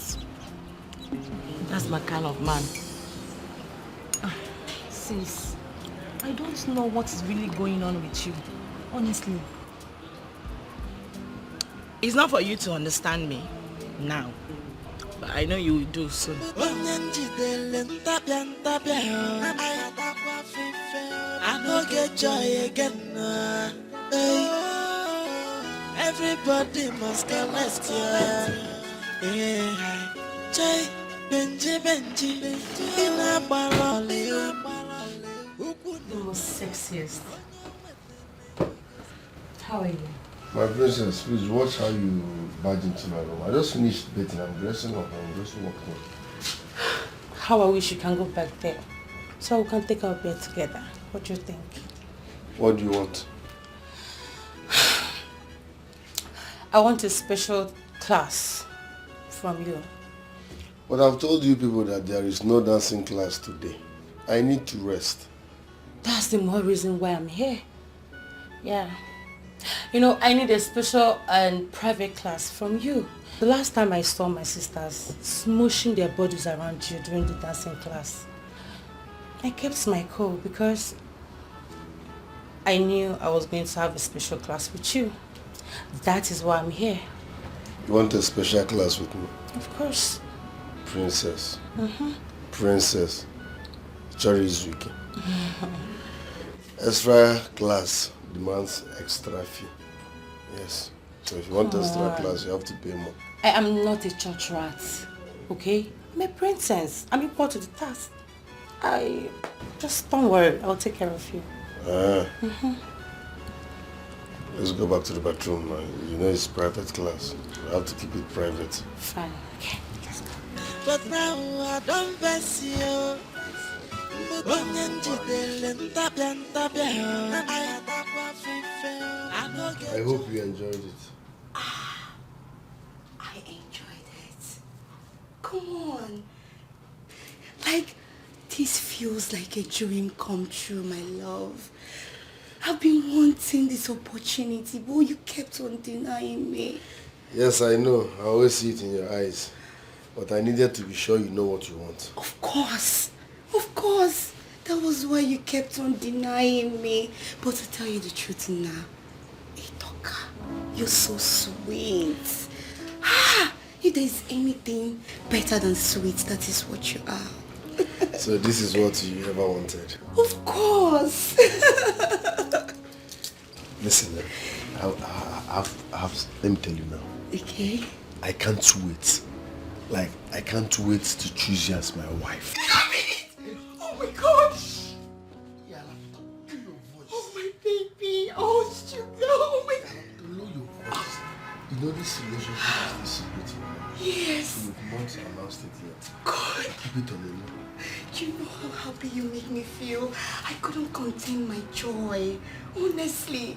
that's my kind of man. Sis, I don't know what is really going on with you. Honestly. It's not for you to understand me now, but I know you will do soon. I don't get joy again. Everybody must connect, yeah. Joy, Benji, in a barrel. The most sexiest. How are you? My princess, please watch how you barge into my room. I just finished bathing. I'm dressing up. I'm just walking. How I wish you can go back there, so we can take our bed together. What do you think? What do you want? I want a special class from you. But I've told you people that there is no dancing class today. I need to rest. That's the more reason why I'm here. Yeah. You know, I need a special and private class from you. The last time I saw my sisters smooshing their bodies around you during the dancing class, I kept my cool because I knew I was going to have a special class with you. That is why I'm here. You want a special class with me? Of course. Princess. Princess. Chori Izuki. Extra class demands extra fee. Yes. So if you want extra class, you have to pay more. I am not a church rat, okay? I'm a princess. I'm equal to the task. Just don't worry, I'll take care of you. Let's go back to the bathroom. You know it's private class. You have to keep it private. Fine, okay. Let's go. But now I don't miss you. I hope you enjoyed it. I enjoyed it. Come on. Like, this feels like a dream come true, my love. I've been wanting this opportunity, but you kept on denying me. Yes, I know. I always see it in your eyes. But I needed to be sure you know what you want. Of course. Of course. That was why you kept on denying me. But to tell you the truth now, Itoka, you're so sweet. If there's anything better than sweet, that is what you are. So this is what you ever wanted? Of course. Listen, let me tell you now. Okay. I can't wait. Like, I can't wait to choose you as my wife. Oh my gosh. Oh my baby. Oh sugar. Oh my God. Know your voice. You know this relationship is the secret. Yes. You've not announced it yet. God. Keep it on the low. You know how happy you make me feel. I couldn't contain my joy. Honestly.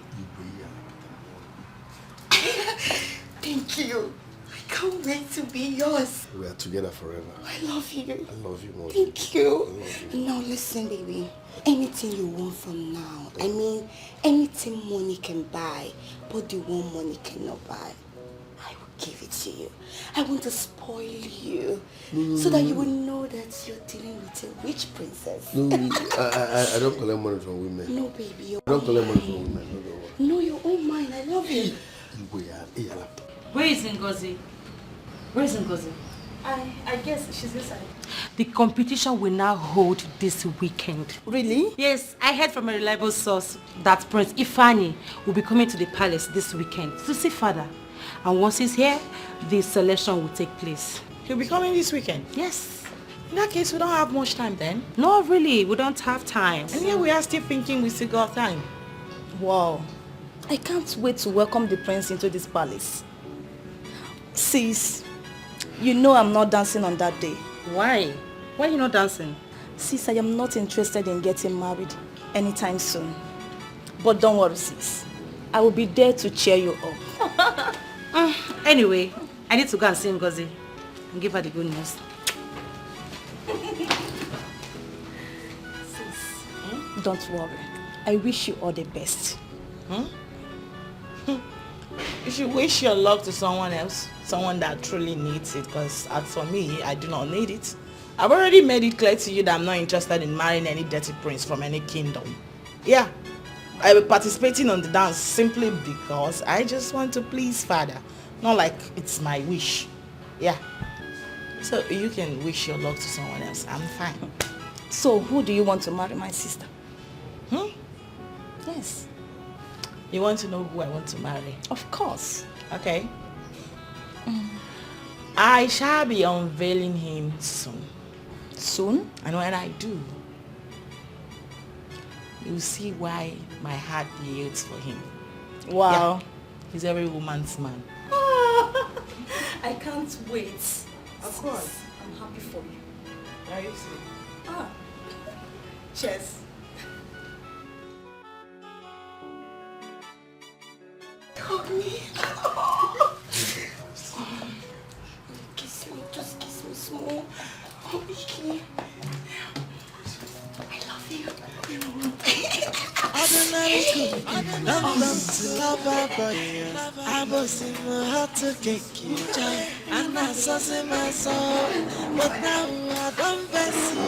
Thank you. I can't wait to be yours. We are together forever. I love you. I love you more. Thank you. I love you. Now listen, baby. Anything you want from now. I mean, anything money can buy, but the one money cannot buy, I will give it to you. I want to spoil you so that you will know that you're dealing with a rich princess. No, I don't collect money from women. No, baby. I don't collect money from women. No, your own mind. I love you. Where is Ngozi? Where is Ngozi? I guess she's inside. The competition will now hold this weekend. Really? Yes, I heard from a reliable source that Prince Ifani will be coming to the palace this weekend to see father. And once he's here, the selection will take place. He'll be coming this weekend? Yes. In that case, we don't have much time then. No, really, we don't have time. And here we are still thinking we still got time. Wow. I can't wait to welcome the prince into this palace. Sis, you know I'm not dancing on that day. Why? Why are you not dancing? Sis, I am not interested in getting married anytime soon. But don't worry, sis. I will be there to cheer you up. Anyway, I need to go and see Ngozi and give her the good news. Sis, don't worry. I wish you all the best. You should wish your luck to someone else, someone that truly needs it, because as for me, I do not need it. I've already made it clear to you that I'm not interested in marrying any dirty prince from any kingdom. Yeah, I will be participating on the dance simply because I just want to please father, not like it's my wish. Yeah, so you can wish your luck to someone else. I'm fine. So who do you want to marry, my sister? Yes. You want to know who I want to marry? Of course. Okay. I shall be unveiling him soon. Soon? And when I do, you'll see why my heart yields for him. Wow. Yeah, he's every woman's man. I can't wait. Of course. I'm happy for you. Are you serious? Cheers. Hug me. Kiss me, just kiss me small. Okay. I love you. Ordinary good, I'm not to love a boy. I was in my heart to kick you, child. And I saw in my soul, but now I don't face you.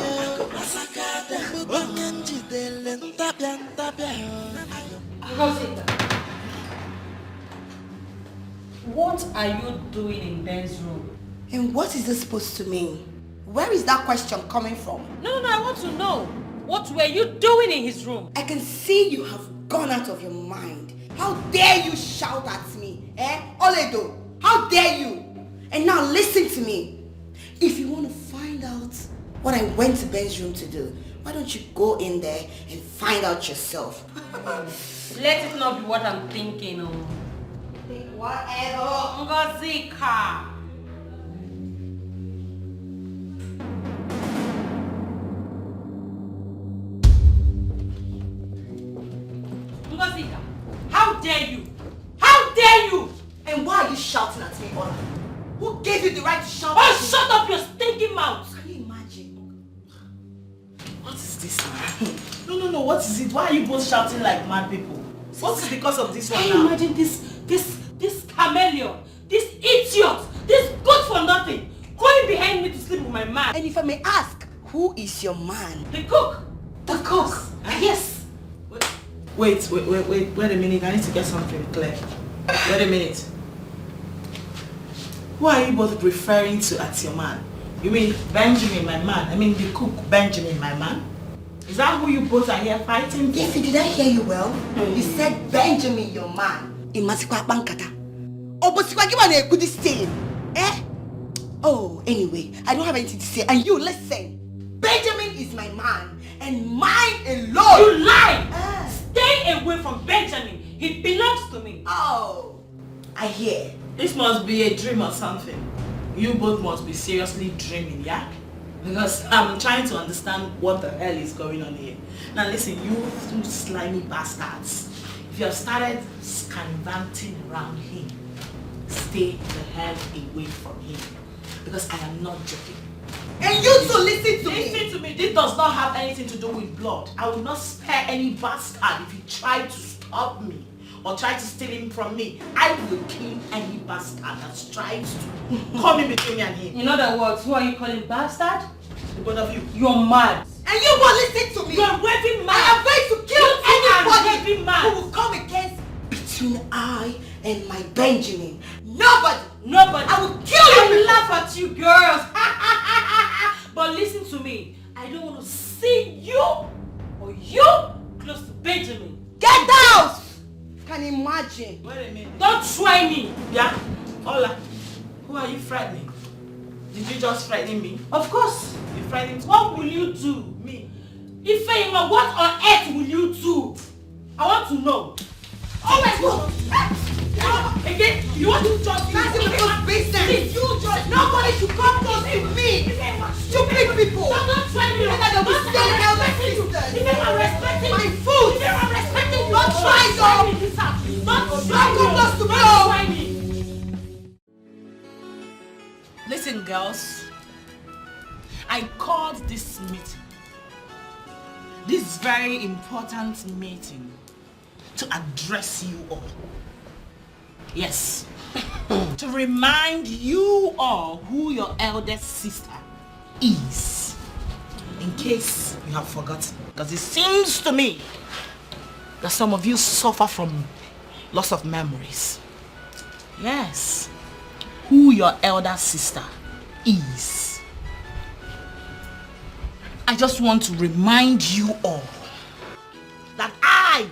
What are you doing in Ben's room? And what is this supposed to mean? Where is that question coming from? No, I want to know. What were you doing in his room? I can see you have gone out of your mind. How dare you shout at me? Oledo, how dare you? And now listen to me. If you want to find out what I went to Ben's room to do, why don't you go in there and find out yourself? Let it not be what I'm thinking of. Whatever. Ngozika. Ngozika, how dare you? How dare you? And why are you shouting at me, Ola? Who gave you the right to shout at me? Oh, shut up your stinking mouth! Can you imagine? What is this now? No, what is it? Why are you both shouting like mad people? What's because of this one Can now? you imagine this chameleon, this And if I may ask, who is your man? The cook. The cook? Yes. Wait a minute. I need to get something clear. Wait a minute. Who are you both referring to as your man? You mean Benjamin, my man? I mean the cook, Benjamin, my man? Is that who you both are here fighting for? Yes, did I hear you well? You said Benjamin, your man. Imasikwa bankata. Obosikwa give me a good stay. Eh? Oh, anyway, I don't have anything to say. And you listen. Benjamin is my man. And mine alone. You lie! Stay away from Benjamin. He belongs to me. Oh, I hear. This must be a dream or something. You both must be seriously dreaming, yeah? Because I'm trying to understand what the hell is going on here. Now listen, you two slimy bastards. If you have started scanvanting around him, stay the hell away from him. Because I am not joking. And you two listen to me. Listen to me. This does not have anything to do with blood. I will not spare any bastard if he tried to stop me or try to steal him from me. I will kill any bastard that tries to come in between me and him. In other words, who are you calling bastard? The both of you. You're mad. And you won't listen to me. You're raving mad. I am going to kill raving anybody mad. who will come against between I and my Benjamin. Nobody. Nobody. I will kill you. I will laugh at you girls. But listen to me. I don't want to see you or you close to Benjamin. Get out! Can you imagine? Wait a minute. Don't try me. Yeah? Hola. Who are you frightening? Did you just frighten me? Of course. You frightened me? What will you do? Me? Ifeima, what on earth will you do? I want to know. Oh my God! Again, you want to judge me? That's your business. You judge. Nobody should come close to me. Stupid people. Don't try me. And I don't stay elder sisters. My food. Don't try though. Don't come close to me. Listen, girls. I called this meeting. This very important meeting to address you all. Yes. To remind you all who your eldest sister is. In case you have forgotten. Because it seems to me that some of you suffer from loss of memories. Yes. Who your elder sister is. I just want to remind you all that I,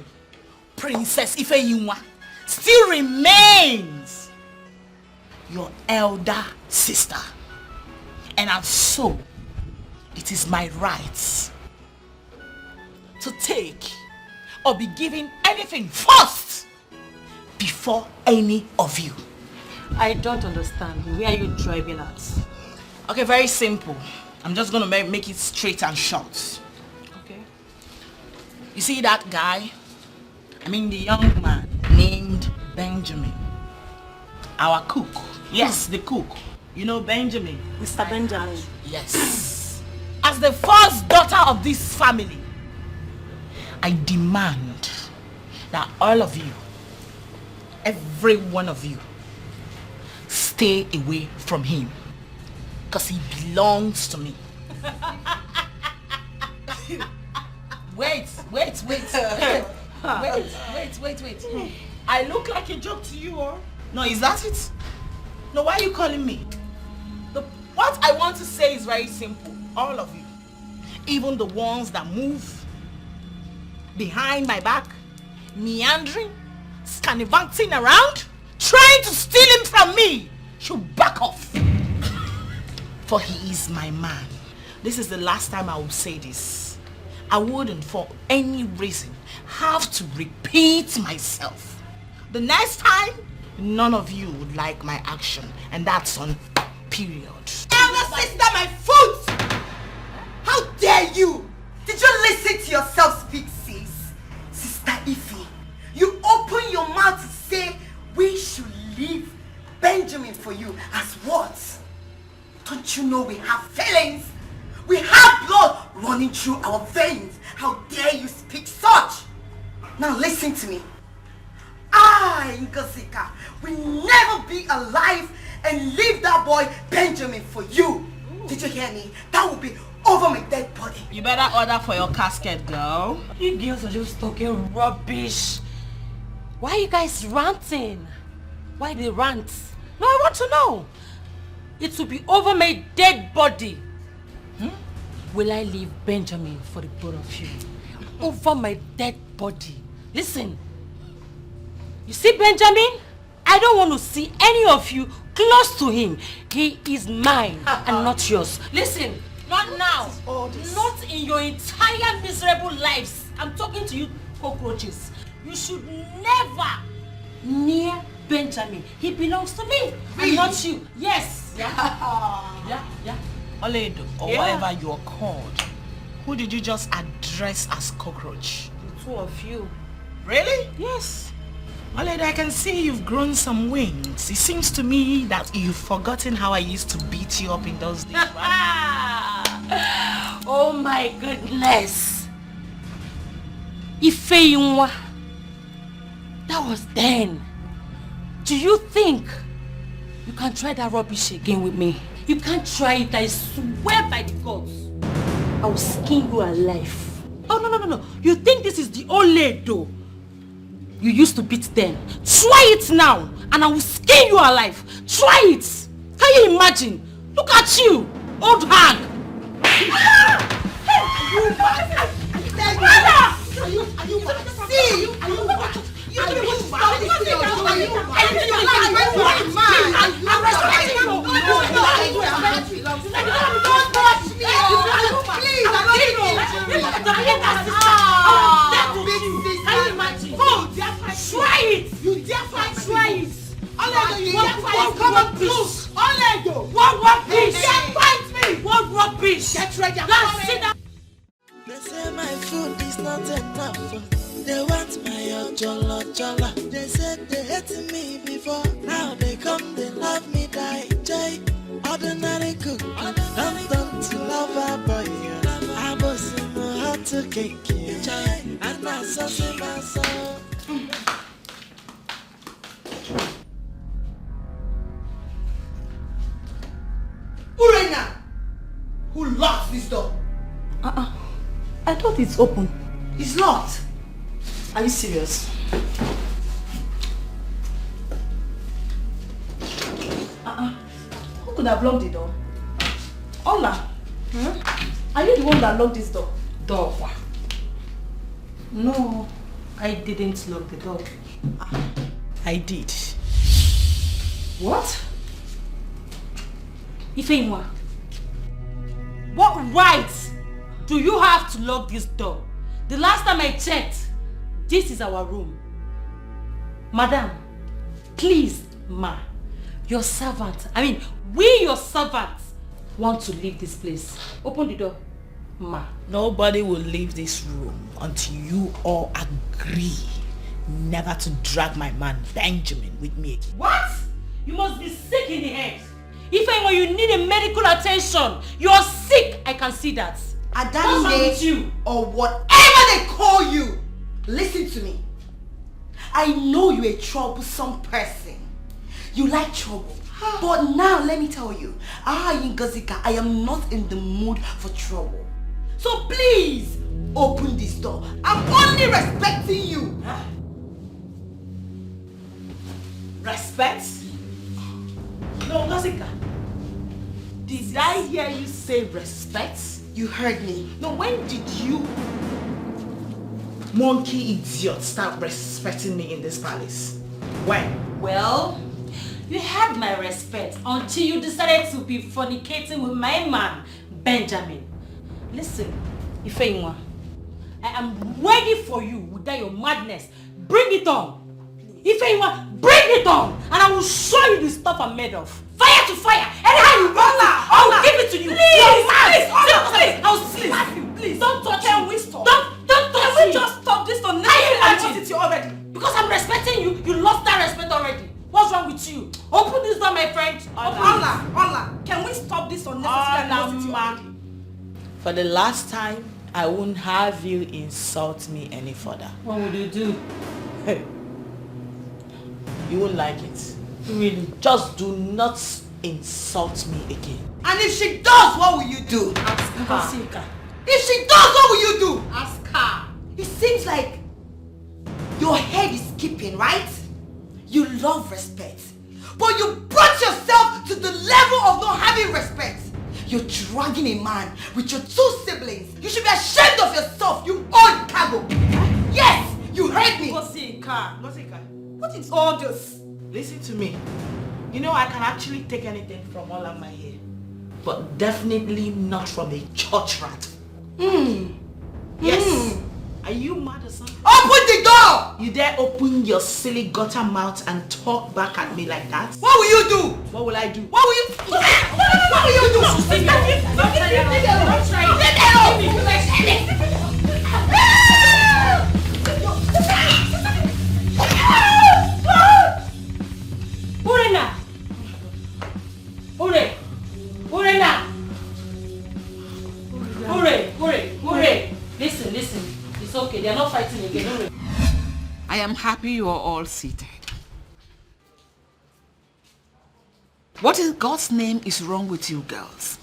Princess Ifeyinwa, still remains your elder sister. And so, it is my right to take or be given anything first before any of you. I don't understand. Where are you driving at? Okay, very simple. I'm just going to make it straight and short. Okay. You see that guy? I mean the young man named Benjamin. Our cook. Yes, the cook. You know Benjamin? Mr. Benjamin. Yes. As the first daughter of this family, I demand that all of you, every one of you, stay away from him. Because he belongs to me. Wait. Wait. I look like a joke to you, or? No, is that it? No, why are you calling me? What I want to say is very simple. All of you. Even the ones that move behind my back, meandering, scannivanting around, trying to steal him from me, should back off. For he is my man. This is the last time I will say this. I wouldn't for any reason have to repeat myself. The next time, none of you would like my action, and that's on period. Elder sister, my foot! How dare you! Did you listen to yourself speak, sis? Sister Ify, you open your mouth to say we should leave Benjamin for you as what? Don't you know we have feelings? We have blood running through our veins. How dare you speak such? Now listen to me. I, Ngazika, will never be alive and leave that boy Benjamin for you. Did you hear me? That will be over my dead body. You better order for your casket, girl. You girls are just talking rubbish. Why are you guys ranting? Why they rant? No, I want to know. It will be over my dead body. Will I leave Benjamin for the both of you? Over my dead body. Listen. You see Benjamin? I don't want to see any of you close to him. He is mine and not yours. Listen, not now. Not in your entire miserable lives. I'm talking to you cockroaches. You should never near Benjamin. He belongs to me and not you. Yes. Yeah. Oledo, or whatever you are called. Who did you just address as cockroach? The two of you. Really? Yes. Oledo, I can see you've grown some wings. It seems to me that you've forgotten how I used to beat you up in those days, right? Oh my goodness. Ifeyinwa. That was then. Do you think you can try that rubbish again with me? You can't try it, I swear by the gods. I will skin you alive. Oh, no. You think this is the Oledo you used to beat then? Try it now, and I will skin you alive. Try it. Can you imagine? Look at you, old hag. Try it! You dare fight? Try it! Oledo, you dare fight? Come on, please! Oledo! What rubbish? You dare fight me! What rubbish? Get ready, I'm coming! Sit down! They say my food is not enough. They want my jollo. They said they hated me before. Now they come, they love me, die. Jay, ordinary cook. Don't to love a boy. I was in my heart to cake. Jay, and I saw my soul. Urena! Who locked this door? I thought it's open. It's locked. Are you serious? Who could have locked the door? Ola, are you the one that locked this door? Door? No, I didn't lock the door. I did. What? Ifeyinwa, what right do you have to lock this door? The last time I checked, this is our room. Madam, please, ma, your servant, we your servants want to leave this place. Open the door, ma. Nobody will leave this room until you all agree never to drag my man Benjamin with me again. What? You must be sick in the head. Ifeyinwa, you need a medical attention. You're sick, I can see that. Adamide or whatever they call you, listen to me. I know you're a troublesome person. You like trouble. But now let me tell you, Ngozika, I am not in the mood for trouble. So please, open this door. I'm only respecting you. Respect? No, Ngozika. Did I hear you say respect? You heard me. No, when did you monkey idiot start respecting me in this palace? When? Well, you had my respect until you decided to be fornicating with my man, Benjamin. Listen, Ifeyinwa, I am ready for you without your madness. Bring it on. Ifeyinwa, bring it on, and I will show you the stuff I'm made of. Fire to fire. Anyhow you want it, I will give it to you. Please, I'll slap you. Please, don't touch me. Can we stop? Don't touch me. Can we just stop this unnecessary animosity already? Because I'm respecting you, you lost that respect already. What's wrong with you? Open this door, my friend. Ola, can we stop this unnecessary animosity already? For the last time, I won't have you insult me any further. What would you do? You won't like it. Really? Just do not insult me again. And if she does, what will you do? Ask her. If she does, what will you do? Ask her. It seems like your head is skipping, right? You love respect, but you brought yourself to the level of not having respect. You're dragging a man with your 2 siblings. You should be ashamed of yourself, you old cargo. Yes, you heard me. Gosika, what is all this? Listen to me. You know I can actually take anything from all of my hair, but definitely not from a church rat. Yes. Are you mad or something? Open the door! You dare open your silly gutter mouth and talk back at me like that? What will you do? What will I do? What will you do? What will you do? Urena! Ure! Listen. It's okay. They are not fighting again. I am happy you are all seated. What in God's name is wrong with you girls?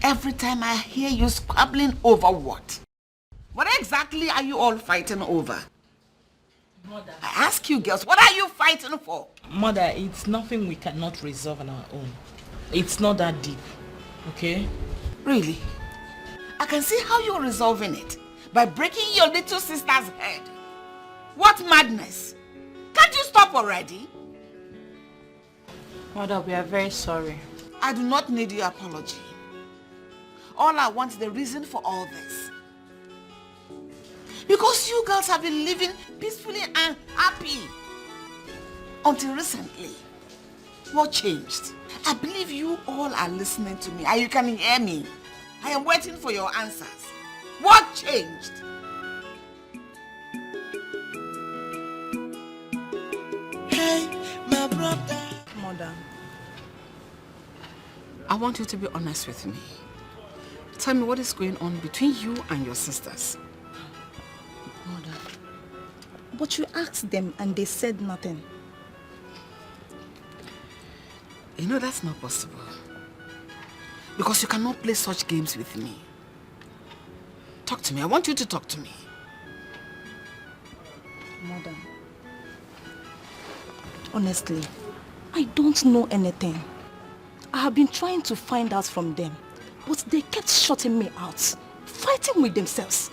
Every time I hear you squabbling over what? What exactly are you all fighting over? Mother. I ask you girls, what are you fighting for? Mother, it's nothing we cannot resolve on our own. It's not that deep, okay? Really? I can see how you're resolving it. By breaking your little sister's head. What madness? Can't you stop already? Mother, we are very sorry. I do not need your apology. All I want is the reason for all this. Because you girls have been living peacefully and happy. Until recently. What changed? I believe you all are listening to me and you can hear me. I am waiting for your answers. What changed? Hey, my brother. Mother, I want you to be honest with me. Tell me what is going on between you and your sisters. Mother, but you asked them and they said nothing. You know that's not possible. Because you cannot play such games with me. Talk to me. I want you to talk to me. Mother, honestly, I don't know anything. I have been trying to find out from them, but they kept shutting me out, fighting with themselves.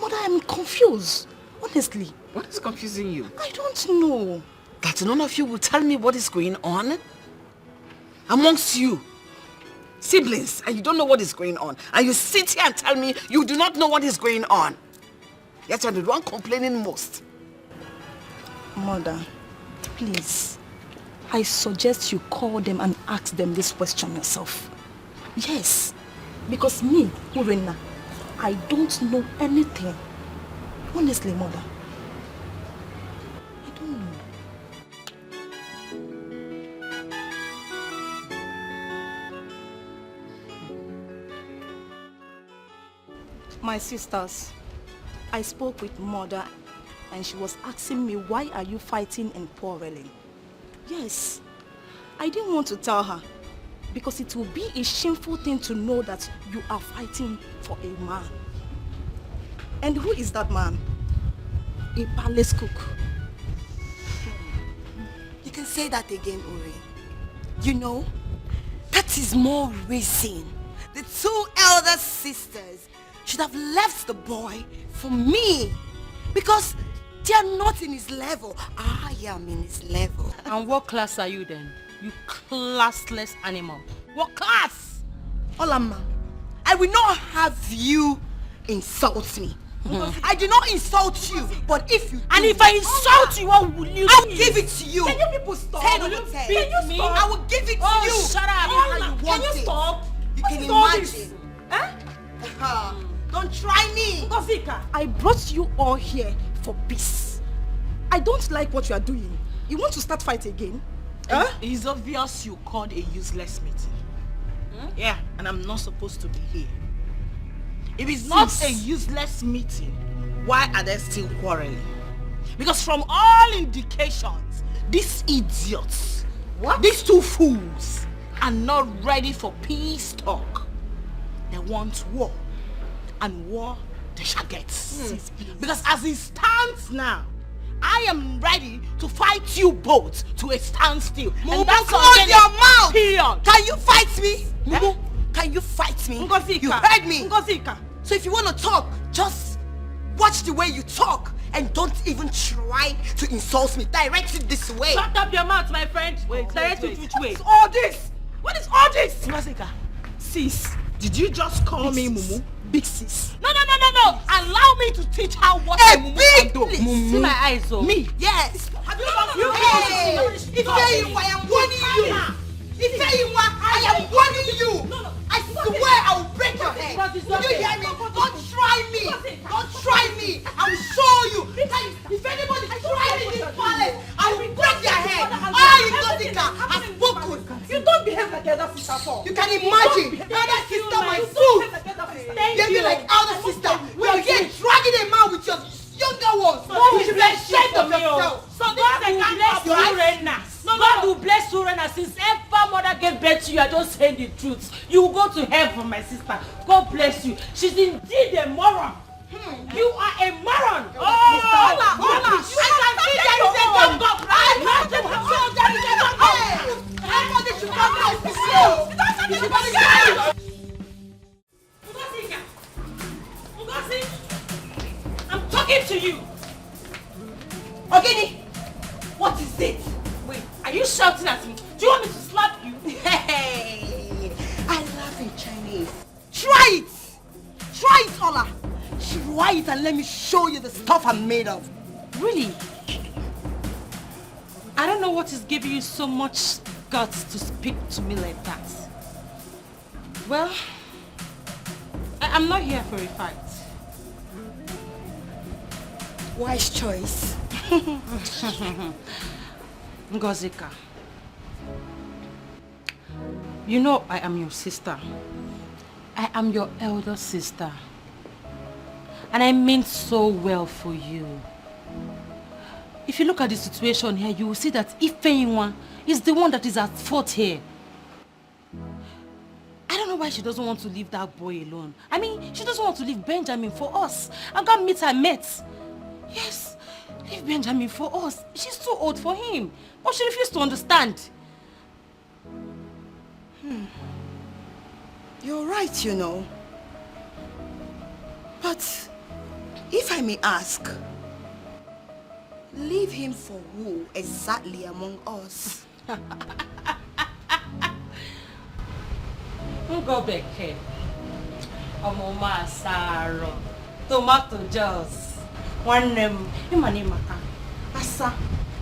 Mother, I'm confused, honestly. What is confusing you? I don't know. That none of you will tell me what is going on? Amongst you, siblings, and you don't know what is going on. And you sit here and tell me you do not know what is going on. Yet you're the one complaining most. Mother, please, I suggest you call them and ask them this question yourself. Yes, because me, Urena, I don't know anything. Honestly, Mother. I don't know. My sisters, I spoke with Mother and she was asking me, why are you fighting and quarreling? Yes, I didn't want to tell her because it will be a shameful thing to know that you are fighting for a man. And who is that man? A palace cook. You can say that again, Uri. You know, that is more reason the 2 elder sisters should have left the boy for me. Because they are not in his level. I am in his level. And what class are you then? You classless animal. What class? Olama, I will not have you insult me. I do not insult you, but if you do, and if I insult you, what will you do? I'll give it to you. Can you people stop? 10 Will over you 10. beat me? I will give it to you. Shut up. Can you stop? You What can is all imagine. this? Don't try me. I brought you all here for peace. I don't like what you are doing. You want to start fight again? It's obvious you called a useless meeting. Yeah, and I'm not supposed to be here. If it's not a useless meeting, why are they still quarreling? Because from all indications, these idiots What? These two fools are not ready for peace talk. They want war. And war they shall get. Because as it stands now, I am ready to fight you both to a standstill. Mumu, close your mouth! Period. Can you fight me? Mumu, can you fight me? Ngozika. You heard me. Ngozika. So if you want to talk, just watch the way you talk and don't even try to insult me. Direct it this way. Shut up your mouth, my friend. Direct it which way? What's all this? What is all this? Ngozika, sis, did you just call me Mumu? Big sis. No. Allow me to teach her what a Mumu can do. See my eyes, oh. Me? Yes. Have you Hey, Ifeyinwa, I am warning you. Ifeyinwa, I am warning you. I swear I will break your head. Did you hear me? Don't try me. Don't try me. I will show you. If anybody tries me in this palace, I will break their head. Ngozika has spoken. You don't behave like elder sister for. You can imagine. Elder sister, my fool. They be like elder sister. You are here dragging a man with your younger ones. You should be ashamed of yourself. So God will bless you, Rena. God will bless you, Rena. Since ever mother gave birth to you, I don't say the truth. You will go to heaven, my sister. God bless you. She's indeed a moron. You are a moron. Oh, Hola. I can see there is a dumb up, right? There is a dumb up. Everybody should come out to see. Ngozi, I'm talking to you. Ogini, what is it? Wait, are you shouting at me? Do you want me to slap you? Hey, I laugh in Chinese. Try it, Ola. Try it and let me show you the stuff I'm made of. Really? I don't know what is giving you so much guts to speak to me like that. Well, I'm not here for a fight. Wise choice. Ngozika, you know I am your sister. I am your elder sister. And I meant so well for you. If you look at the situation here, you will see that Ifeyinwa is the one that is at fault here. I don't know why she doesn't want to leave that boy alone. I mean, she doesn't want to leave Benjamin for us. I'm gonna meet her mates. Yes, leave Benjamin for us. She's too old for him. But she refused to understand. You're right, you know. But if I may ask, leave him for who exactly among us? Go back here. Omoma Saro. Tomato juice. One name. Maka. Asa.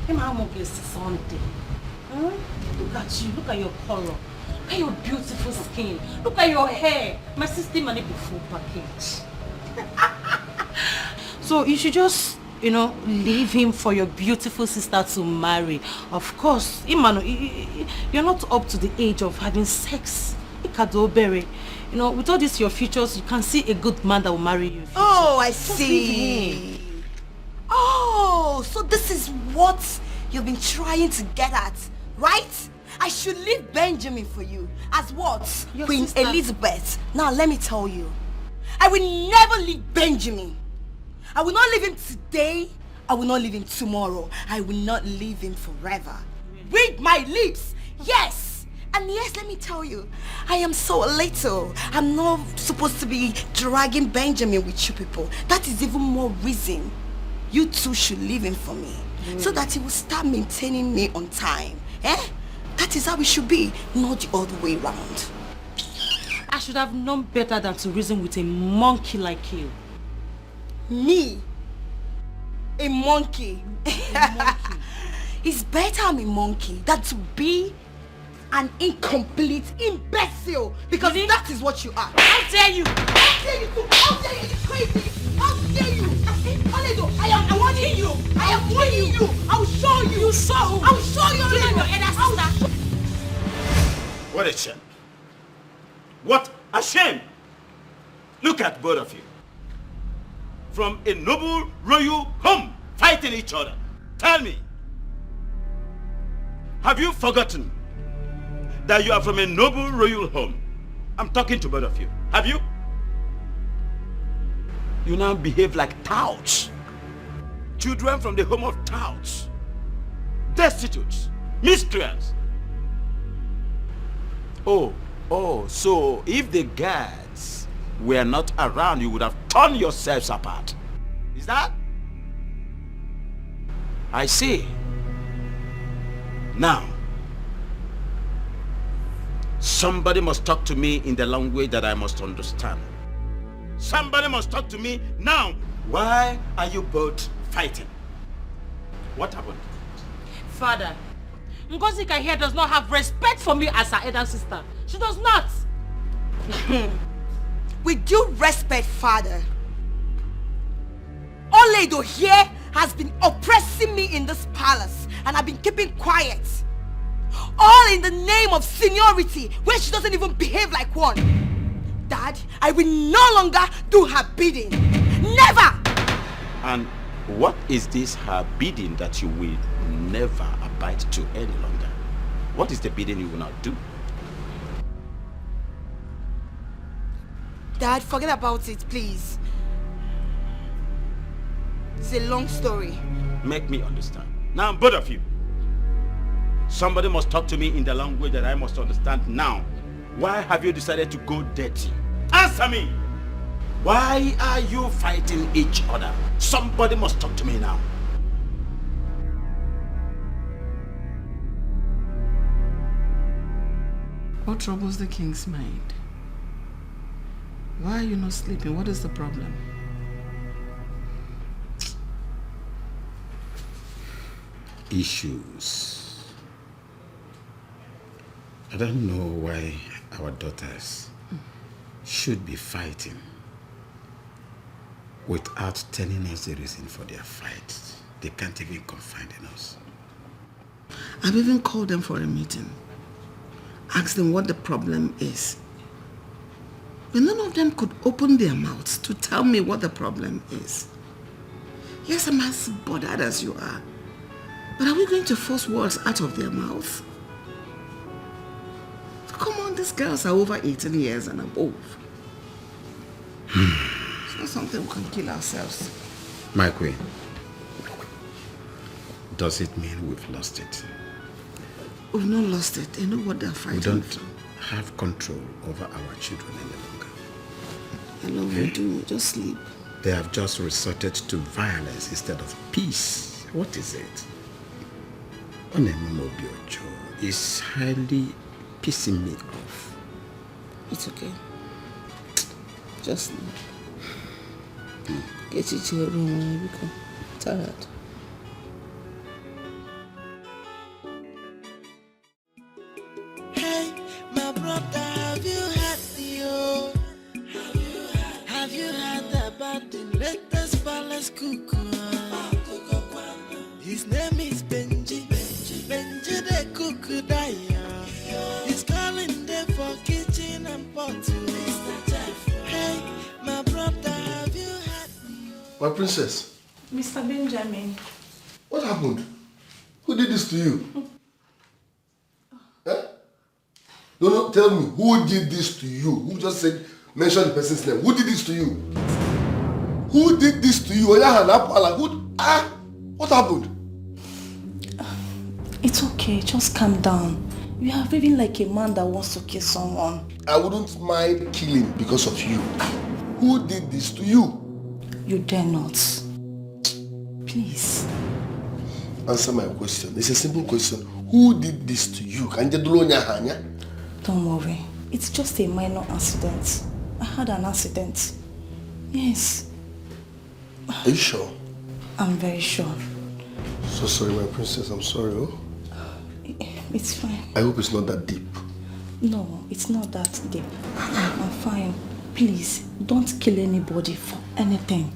Sunday. Look at you. Look at your color. Look at your beautiful skin. Look at your hair. My sister money be full package. So you should just, leave him for your beautiful sister to marry. Of course, Imano, you're not up to the age of having sex. Ikadobere. With all this your futures, you can see a good man that will marry you. Oh, I see. Oh, so this is what you've been trying to get at, right? I should leave Benjamin for you. As what? Your Queen sister. Elizabeth. Now let me tell you. I will never leave Benjamin. I will not leave him today. I will not leave him tomorrow. I will not leave him forever. Read my lips. Yes. And yes, let me tell you, I am so little. I'm not supposed to be dragging Benjamin with you people. That is even more reason you two should leave him for me. So that he will start maintaining me on time. That is how it should be, not the other way around. I should have known better than to reason with a monkey like you. Me? A monkey? It's better I'm a monkey than to be an incomplete imbecile, because that is what you are. How dare you? How dare you? How dare you? It's crazy. How dare you? I am warning you. I am warning you. I will show you. You show. I will show you. What a shame. What a shame. Look at both of you. From a noble royal home, fighting each other. Tell me, Have you forgotten that you are from a noble royal home? I'm talking to both of you. Have you? You now behave like touts. Children from the home of touts. Destitutes. Miscreants. Oh, so if the guards were not around, you would have torn yourselves apart. Is that? I see. Now, somebody must talk to me in the language that I must understand. Somebody must talk to me now. Why are you both fighting? What happened? Father, Ngozika here does not have respect for me as her elder sister. She does not. With due respect, Father, Oledo here has been oppressing me in this palace and I've been keeping quiet. All in the name of seniority, where she doesn't even behave like one. Dad, I will no longer do her bidding. Never! And what is this her bidding that you will never abide to any longer? What is the bidding you will not do? Dad, forget about it, please. It's a long story. Make me understand. Now, both of you. Somebody must talk to me in the language that I must understand now. Why have you decided to go dirty? Answer me! Why are you fighting each other? Somebody must talk to me now. What troubles the king's mind? Why are you not sleeping? What is the problem? Issues. I don't know why our daughters should be fighting without telling us the reason for their fight. They can't even confide in us. I've even called them for a meeting. Asked them what the problem is. But none of them could open their mouths to tell me what the problem is. Yes, I'm as bothered as you are. But are we going to force words out of their mouths? Come on, these girls are over 18 years and above. It's not something we can kill ourselves. My queen, does it mean we've lost it? We've not lost it. They know what they're fighting. We don't have control over our children any longer. I love you too. Just sleep. They have just resorted to violence instead of peace. What is it? Onemomobiocho is highly pissing me off. It's okay. Just sleep. Get you to your room when you become tired. Hey, my brother, have you heard the Have you heard about the latest palace cuckoo? His name is Benji. Benji the cuckoo daya. He's calling them for kitchen and pot. Hey, my brother, have you heard? My princess. Mr. Benjamin. What happened? Who did this to you? Eh? No, tell me, who did this to you? Who just said, mention the person's name? Who did this to you? Who did this to you? What happened? It's okay, just calm down. You are behaving like a man that wants to kill someone. I wouldn't mind killing because of you. Who did this to you? You dare not. Please. Answer my question. It's a simple question. Who did this to you? Don't worry. It's just a minor accident. I had an accident. Yes. Are you sure? I'm very sure. So sorry, my princess. I'm sorry. Oh? It's fine. I hope it's not that deep. No, it's not that deep. I'm fine. Please, don't kill anybody for anything.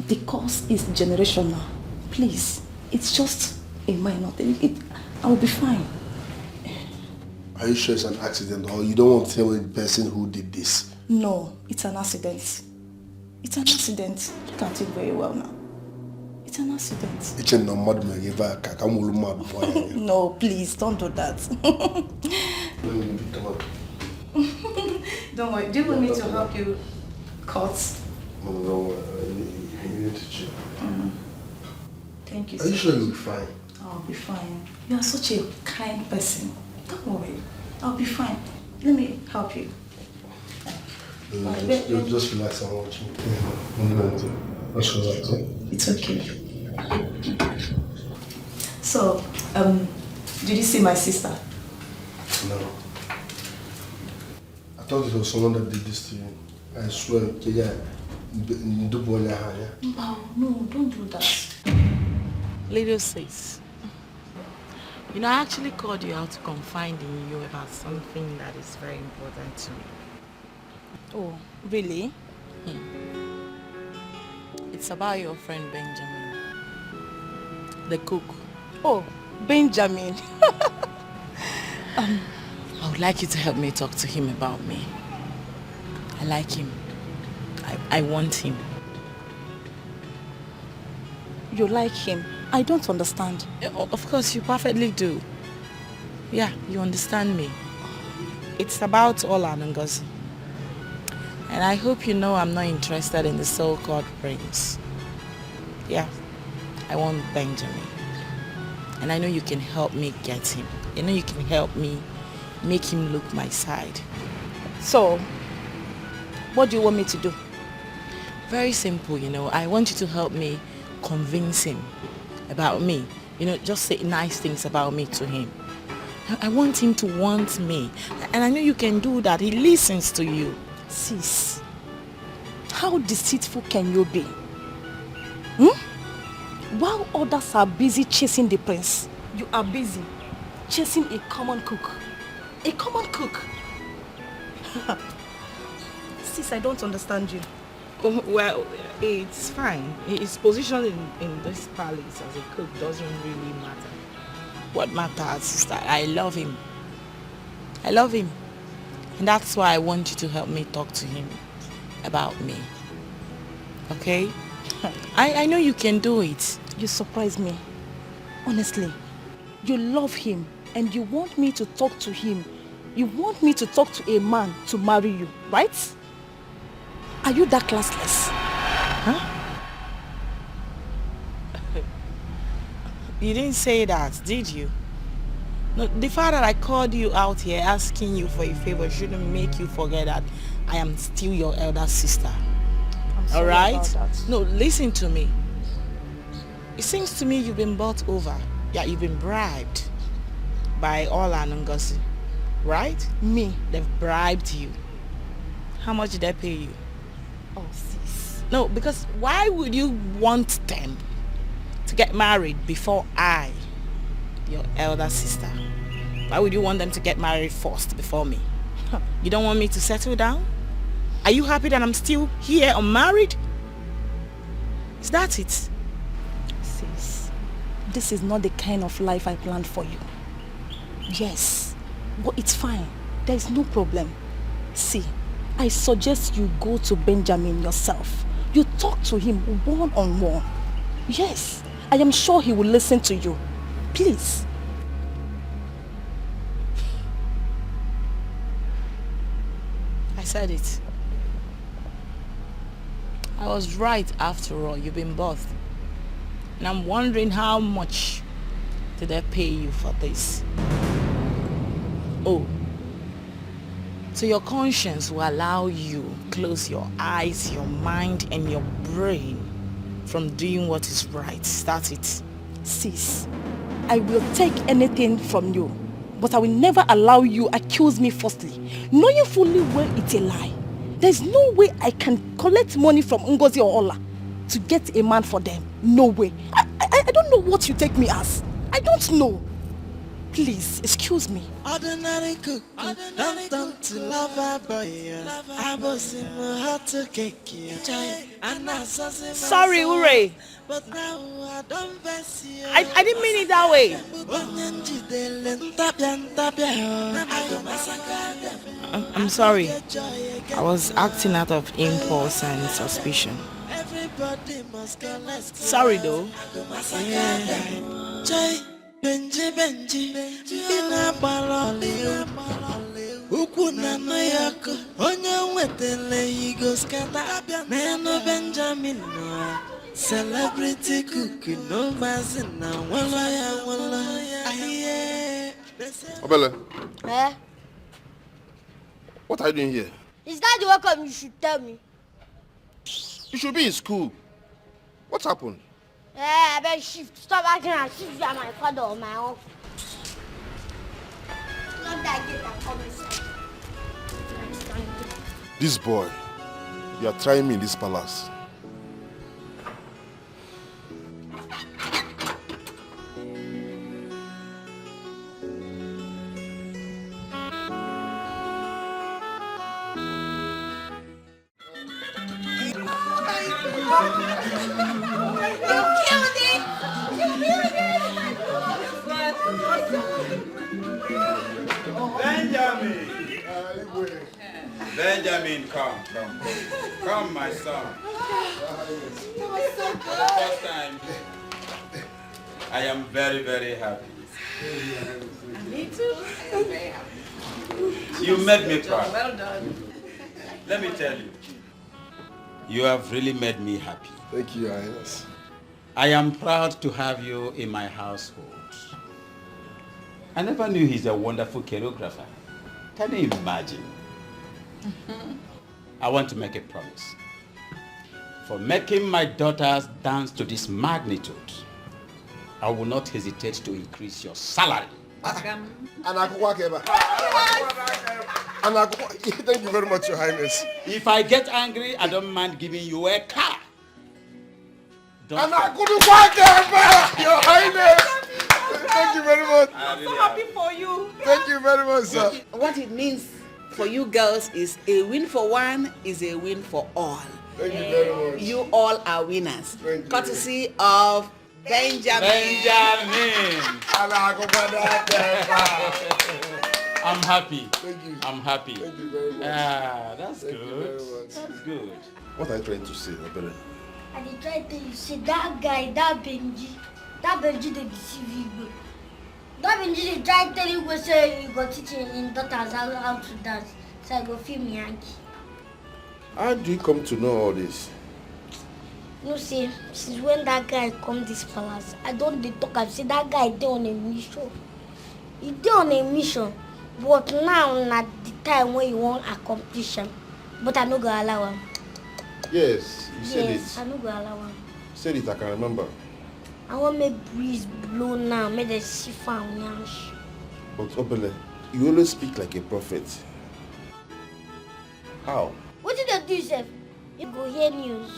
The cause is generational. Please, it's just a minor thing. I will be fine. Are you sure it's an accident or you don't want to tell the person who did this? No, it's an accident. It's an accident. You can't think very well now. It's an accident. No, please, don't do that. Don't worry. Do you want me to help you cut? No, you need to check. Thank you Are you so sure much. you'll be fine? I'll be fine. You are such a kind person. Don't worry. I'll be fine. Let me help you. Just relax and watch me. That's all right, yeah? It's okay. So, did you see my sister? No. I thought it was someone that did this to you. I swear, No, don't do that. Little sis, you know, I actually called you out to confide in you about something that is very important to me. Oh, really? It's about your friend Benjamin, the cook. Oh, Benjamin. I would like you to help me talk to him about me. I like him. I want him. You like him? I don't understand. Of course, you perfectly do. Yeah, you understand me. It's about Ola and Ngozi. And I hope you know I'm not interested in the so-called prince. Yeah, I want Benjamin. And I know you can help me get him. You know you can help me make him look my side. So, what do you want me to do? Very simple, you know. I want you to help me convince him about me. You know, just say nice things about me to him. I want him to want me. And I know you can do that. He listens to you. Sis, how deceitful can you be? While others are busy chasing the prince, you are busy chasing a common cook. A common cook. Sis, I don't understand you. Well, it's fine. His position in this palace as a cook doesn't really matter. What matters is that I love him. I love him. And that's why I want you to help me talk to him about me. Okay? I know you can do it. You surprise me. Honestly, you love him and you want me to talk to him. You want me to talk to a man to marry you, right? Are you that classless? Huh? You didn't say that, did you? No, the fact that I called you out here asking you for a favor shouldn't make you forget that I am still your elder sister. I'm sorry about that. No, listen to me. It seems to me you've been bought over. Yeah, you've been bribed by Ola and Ngozi, right? Me? They've bribed you. How much did they pay you? Oh, sis. No, because why would you want them to get married before I, your elder sister? Why would you want them to get married first before me? You don't want me to settle down? Are you happy that I'm still here unmarried? Is that it? Sis, this is not the kind of life I planned for you. Yes, but it's fine. There is no problem. See, I suggest you go to Benjamin yourself. You talk to him one-on-one. Yes, I am sure he will listen to you. Please. I said it. I was right after all. You've been both. And I'm wondering how much did they pay you for this? Oh. So your conscience will allow you close your eyes, your mind and your brain from doing what is right. Is that it? Sis, I will take anything from you, but I will never allow you accuse me falsely, knowing fully well it's a lie. There's no way I can collect money from Ngozi or Ola to get a man for them. No way. I don't know what you take me as. I don't know. Please, excuse me. Ordinary cook, don't turn to lover boy. I was in my heart to cake you. Sorry, Ure. But now I don't vex you. I didn't mean it that way. I'm sorry. I was acting out of impulse and suspicion. Everybody must go, let's go. Sorry though. Jay, Benji, Bina Baloli, Ukuna Noyako, Onya Wetele, he goes Kata, Nano Benjamin, celebrity cook, no Mazina, Wallaya, Obele, Eh? what are you doing here? Is that the welcome you should tell me? You should be in school. What happened? I better shift. Stop acting as if you are my father or my uncle. Not that you can come inside. This boy, you are trying me in this palace. Benjamin, come, my son. First time, I am very, very happy. Me too. I'm very happy. You made me proud. Well done. Let me tell you, you have really made me happy. Thank you, Your Highness. I am proud to have you in my household. I never knew he's a wonderful choreographer. Can you imagine? I want to make a promise. For making my daughters dance to this magnitude, I will not hesitate to increase your salary. Thank you very much, Your Highness. If I get angry, I don't mind giving you a car. Your Highness. Thank you very much. I'm so happy for you. Thank you very much, sir. What it means for you girls is a win for one is a win for all. Thank you very much. You all are winners. Courtesy of Benjamin. I'm happy. Thank you. I'm happy. Thank you very much. That's Thank good. you very much. That's good. What are you trying to say, Obele? I dey try to tell you, say that guy, that Benji, they deceive you. That Benji dey try to tell you, go say you go teach in daughters how to dance. So I go film Yankee. How do you come to know all this? You see, since when that guy come this palace, I don't dey talk. I say that guy dey on a mission. He dey on a mission, but now not the time when you want accomplish him. But I no go allow him. Yes, you said Yes, it. I no go allow him. Said it, I can remember. I want make breeze blow now, make the sea fan yansh. But Obele, you always speak like a prophet. How? What did they do, Seth? You go hear news,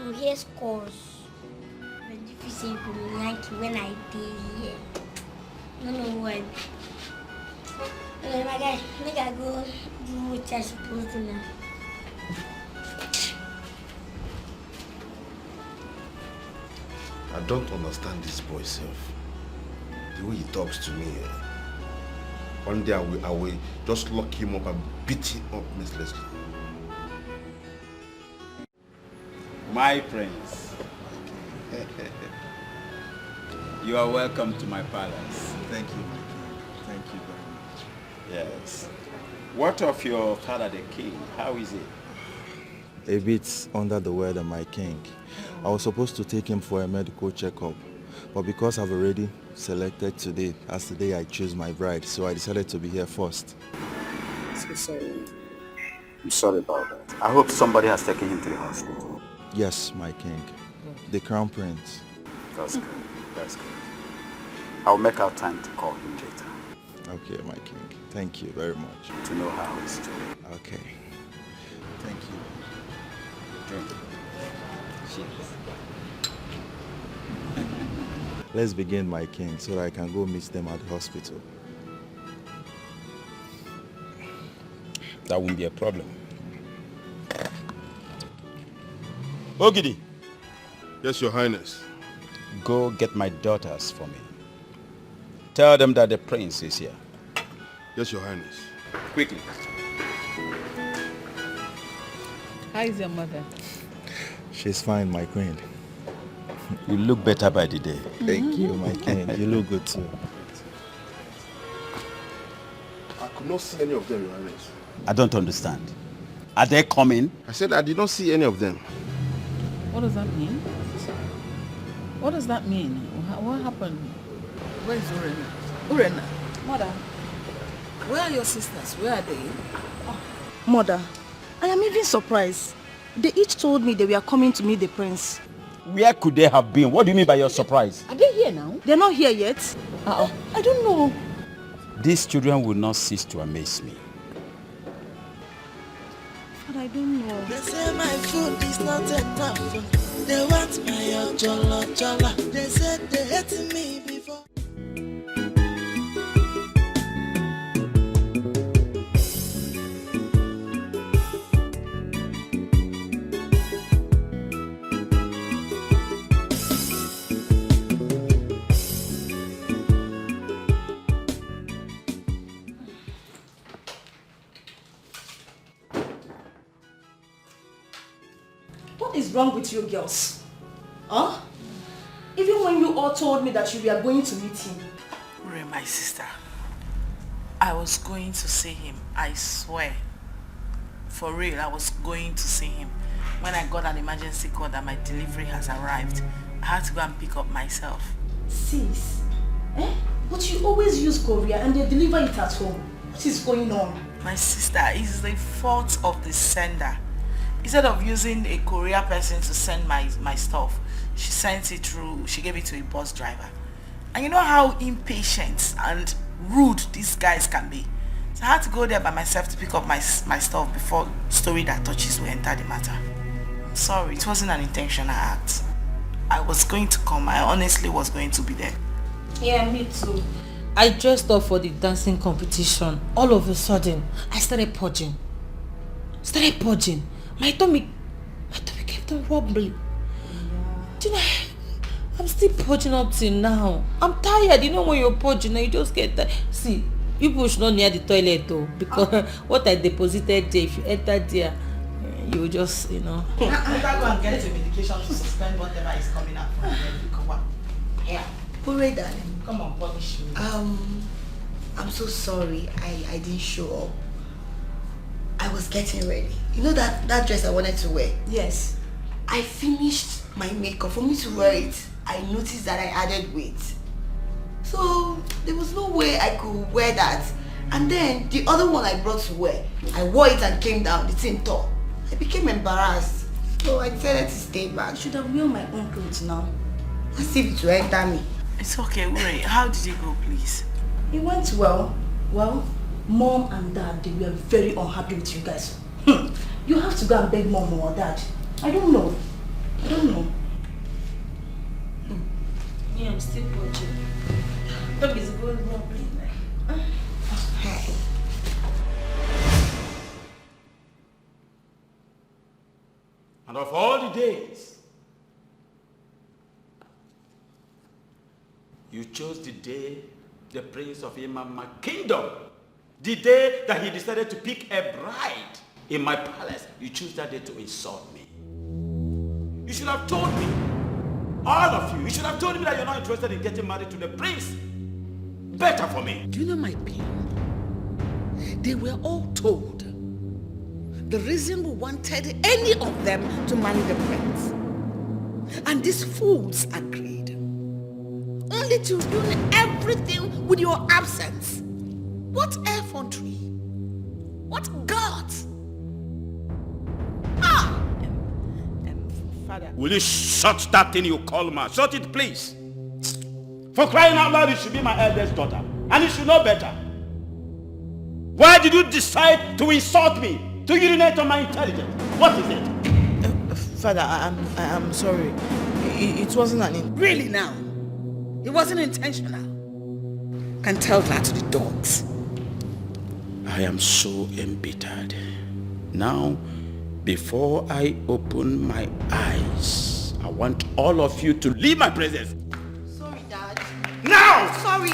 you go hear scores. But if you say you go Yankee when I dey here, no what. My guy, make I go do what I supposed to now. I don't understand this boy self. The way he talks to me. One day I will just lock him up and beat him up mercilessly. My prince. You are welcome to my palace. Thank you, my king. Thank you very much. Yes. What of your father the king? How is he? A bit under the weather, my king. I was supposed to take him for a medical checkup, but because I've already selected today as the day I choose my bride, so I decided to be here first. So sorry. I'm sorry about that. I hope somebody has taken him to the hospital. Yes, my king. The crown prince. That's good. That's good. I'll make out time to call him later. Okay, my king. Thank you very much. To know how he's doing. Okay. Thank you. Drink. Cheers. Let's begin, my king, so that I can go meet them at the hospital. That won't be a problem. Ogidi. Yes, Your Highness. Go get my daughters for me. Tell them that the prince is here. Yes, Your Highness. Quickly. How is your mother? She's fine, my queen. You look better by the day. Thank you, my king. You look good too. I could not see any of them, Your Highness. I don't understand. Are they coming? I said I did not see any of them. What does that mean? What does that mean? What happened? Where is Urena? Urena, Mother. where are your sisters? Where are they? Mother, I am even surprised. They each told me they were coming to meet the prince. Where could they have been? What do you mean by your surprise? Are they here now? They're not here yet. I don't know. These children will not cease to amaze me. But I don't know. They say my food is not enough. They want my jollo. They said they hate me before. What is wrong with you girls? Huh? Even when you all told me that you were going to meet him. Ray, my sister, I was going to see him, I swear. For real, I was going to see him. When I got an emergency call that my delivery has arrived, I had to go and pick up myself. Sis, but you always use courier and they deliver it at home. What is going on? My sister, it's the fault of the sender. Instead of using a courier person to send my stuff, she sent it through, she gave it to a bus driver. And you know how impatient and rude these guys can be. So I had to go there by myself to pick up my stuff before story that touches will enter the matter. I'm sorry, it wasn't an intentional act. I was going to come, I honestly was going to be there. Yeah, me too. I dressed up for the dancing competition. All of a sudden, I started purging. My tummy kept on wobbling. Do you know, I'm still purging up till now. I'm tired. You know when you're purging and you just get tired. See, people should not near the toilet though, because what I deposited there, if you enter there, you will just, you know. Better go and get a medication to suspend whatever is coming up from there. Come on. Yeah. Hooray, darling. Come on, punish me. I'm so sorry I didn't show up. I was getting ready. You know that dress I wanted to wear? Yes. I finished my makeup. For me to wear it, I noticed that I added weight. So there was no way I could wear that. And then the other one I brought to wear, I wore it and came down. The thing tore. I became embarrassed. So I decided to stay back. I should have worn my own clothes now. As if it will enter me. It's okay, Uri. How did it go, please? It went well. Well, Mom and Dad, they were very unhappy with you guys. You have to go and beg Mom or Dad. I don't know. Yeah, I'm still purging. Dog is going wobbly. And of all the days, you chose the day the prince of Imama kingdom, the day that he decided to pick a bride in my palace. You choose that day to insult me. You should have told me, all of you, you should have told me that you're not interested in getting married to the prince. Better for me. Do you know my pain? They were all told the reason we wanted any of them to marry the prince. And these fools agreed. Only to ruin everything with your absence. What effrontery? What guts? Father. Will you shut that thing you call ma? Shut it, please. For crying out loud, you should be my eldest daughter. And you should know better. Why did you decide to insult me? To urinate on my intelligence? What is it? Father, I'm sorry. It wasn't an... Really now? It wasn't intentional. Can tell that to the dogs. I am so embittered. Now, before I open my eyes, I want all of you to leave my presence. Sorry, Dad. Now! Sorry.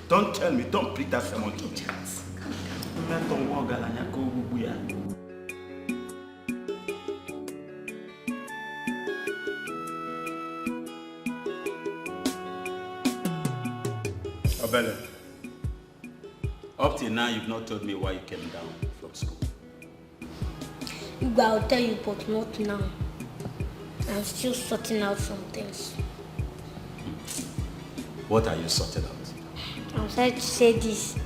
Don't tell me, don't preach that sermon to me. Obele, up till now you've not told me why you came down from school. I'll tell you, but not now. I'm still sorting out some things. What are you sorting out? I'm sorry to say this,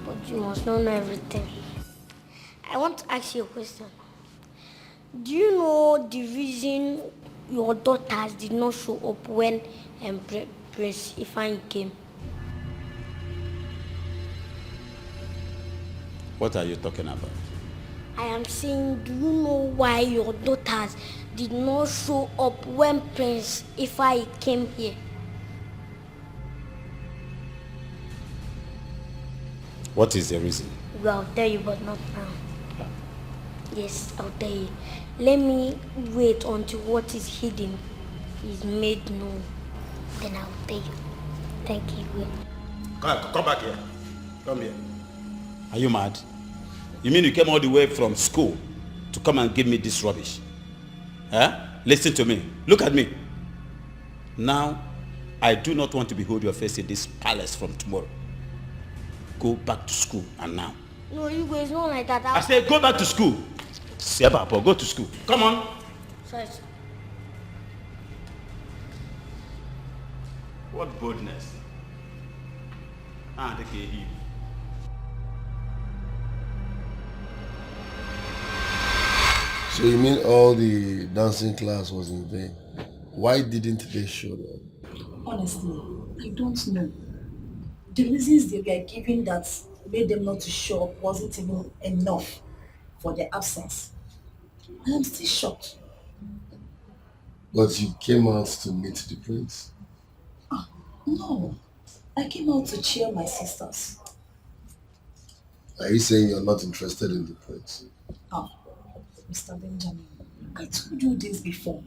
but you must not know everything. I want to ask you a question. Do you know the reason your daughters did not show up when Prince Ifeanyi came? What are you talking about? I am saying, do you know why your daughters did not show up when Prince Ifeanyi came here? What is the reason? Well, I'll tell you, but not now. Yes, I'll tell you. Let me wait until what is hidden is made known. Then I'll tell you. Thank you. Come back here. Come here. Are you mad? You mean you came all the way from school to come and give me this rubbish? Huh? Listen to me. Look at me. Now, I do not want to behold your face in this palace from tomorrow. Go back to school and now. No, you guys not like that. I said go back to school. Siabapo, go to school. Come on. Sorry. What boldness. Take a heed. So you mean all the dancing class was in vain? Why didn't they show up? Honestly, I don't know. The reasons they were giving that made them not to show up wasn't even enough for their absence. I am still shocked. But you came out to meet the prince? No, I came out to cheer my sisters. Are you saying you're not interested in the prince? Mr. Benjamin, I told you this before.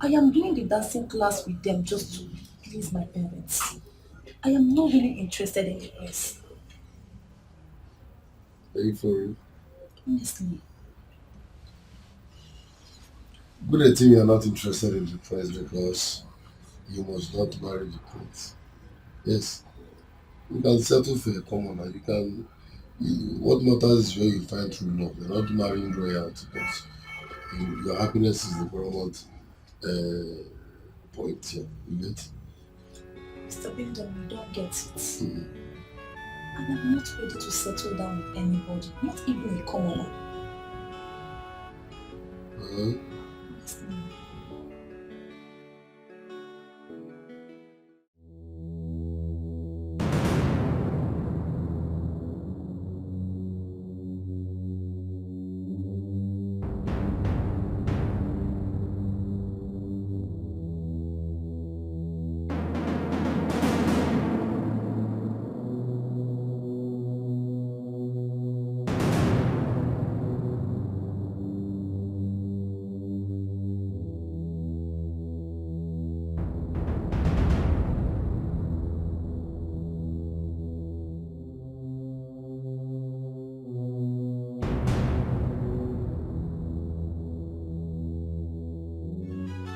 I am doing the dancing class with them just to please my parents. I am not really interested in the prince. Are you for real? Honestly. Good I think you're not interested in the prince because you must not marry the prince. Yes. You can settle for a commoner. You can. What matters is where you find true love. You're not marrying royalty because your happiness is the paramount point here. You get? Mr. Benjamin, you don't get it. And I'm not ready to settle down with anybody, not even a commoner.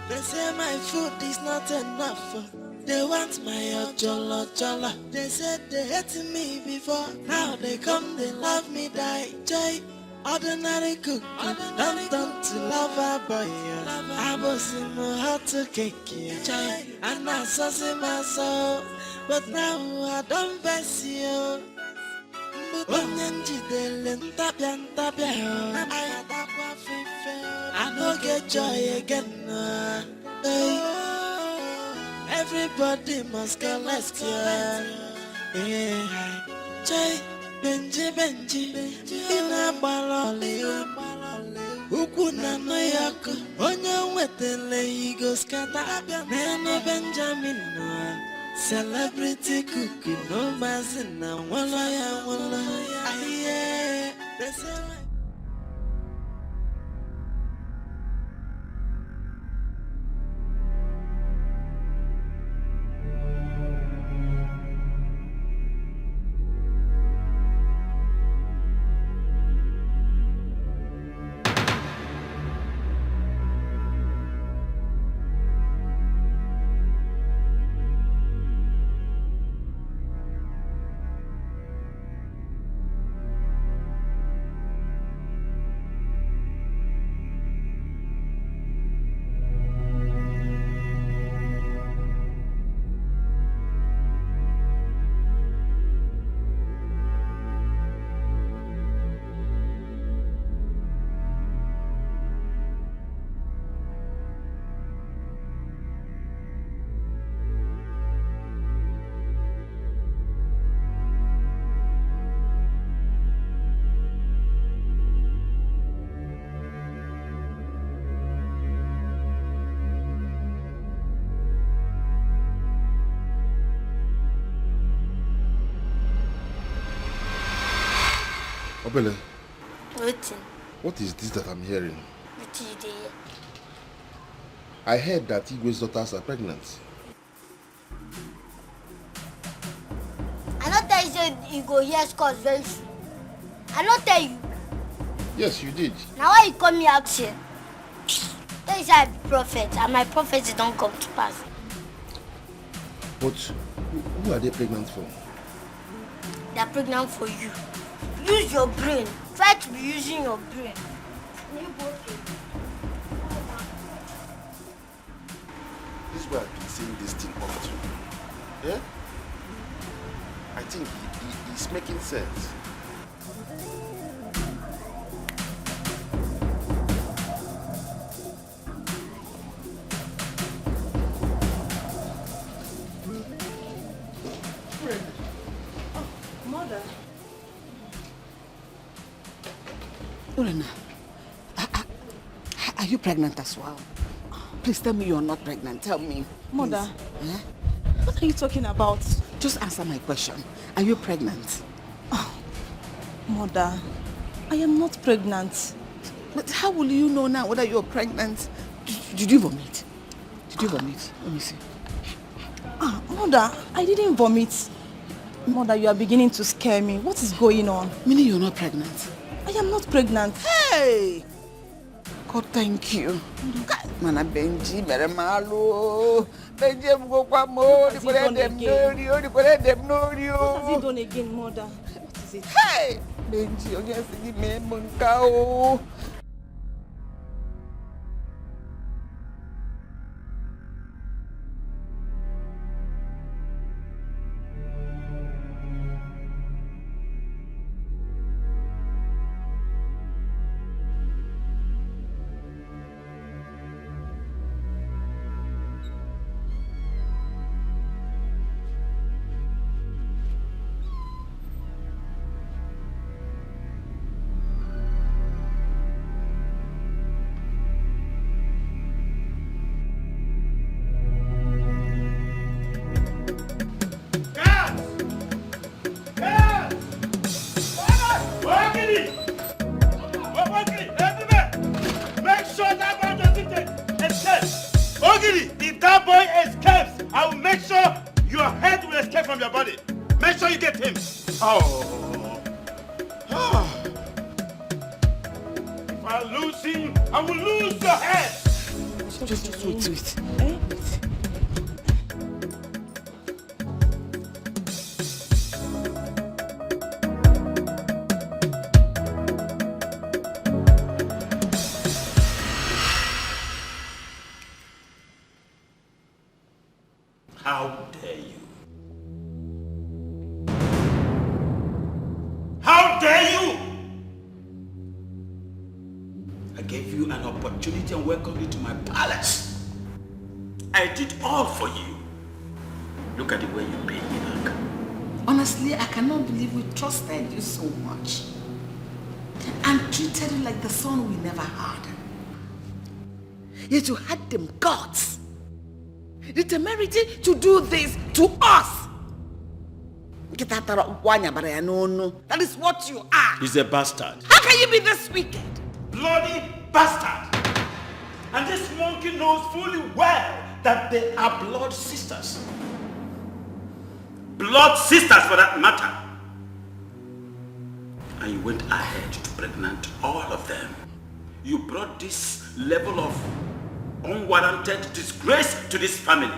They say my food is not enough. They want my ojolo jolo. They said they hated me before. Now they come, they love me, die. Joy, ordinary cook, don't to lover boy. I was in my heart to cake, joy, and I saw my soul. But now I don't bless you. I don't get joy again. Hey. Everybody must go, let's go. Yeah. Joy, Benji, in a baloli. Ukuna no yako, onye wetele igo skata. Neno Benjamin no. Celebrity cookie, no mazina, walla. Aye, they say like. Obele, Waiting. what is this that I'm hearing? What is there? I heard that Igwe's daughters are pregnant. I not tell you say you go hear scores very soon. I not tell you. Yes, you did. Now why you call me out here? Tell you say I be prophet and my prophecy don't come to pass. But who are they pregnant for? They are pregnant for you. Use your brain. Try to be using your brain. This is why I've been saying this thing often. Yeah? I think it's making sense. Mother. Urena, are you pregnant as well? Please tell me you're not pregnant. Tell me. Mother. Eh? What are you talking about? Just answer my question. Are you pregnant? Mother, I am not pregnant. But how will you know now whether you're pregnant? Did you vomit? Did you vomit? Let me see. Mother, I didn't vomit. Mother, you are beginning to scare me. What is going on? Meaning you're not pregnant? I am not pregnant. Hey! God, thank you. Mana Benji, mere malu. Benji, go kwa mo. What has he done again, Mother? What is it? Hey! Benji, you're just saying me munkao. If that boy escapes, I will make sure your head will escape from your body. Make sure you get him. Oh. If I lose him, I will lose your head. Just wait. How dare you? How dare you? I gave you an opportunity and welcomed you to my palace. I did all for you. Look at the way you paid me back. Honestly, I cannot believe we trusted you so much and treated you like the son we never had. Yet you had them guts, the temerity to do this to us. That is what you are. He's a bastard. How can you be this wicked? Bloody bastard. And this monkey knows fully well that they are blood sisters. Blood sisters for that matter. And you went ahead to pregnant all of them. You brought this level of unwarranted disgrace to this family.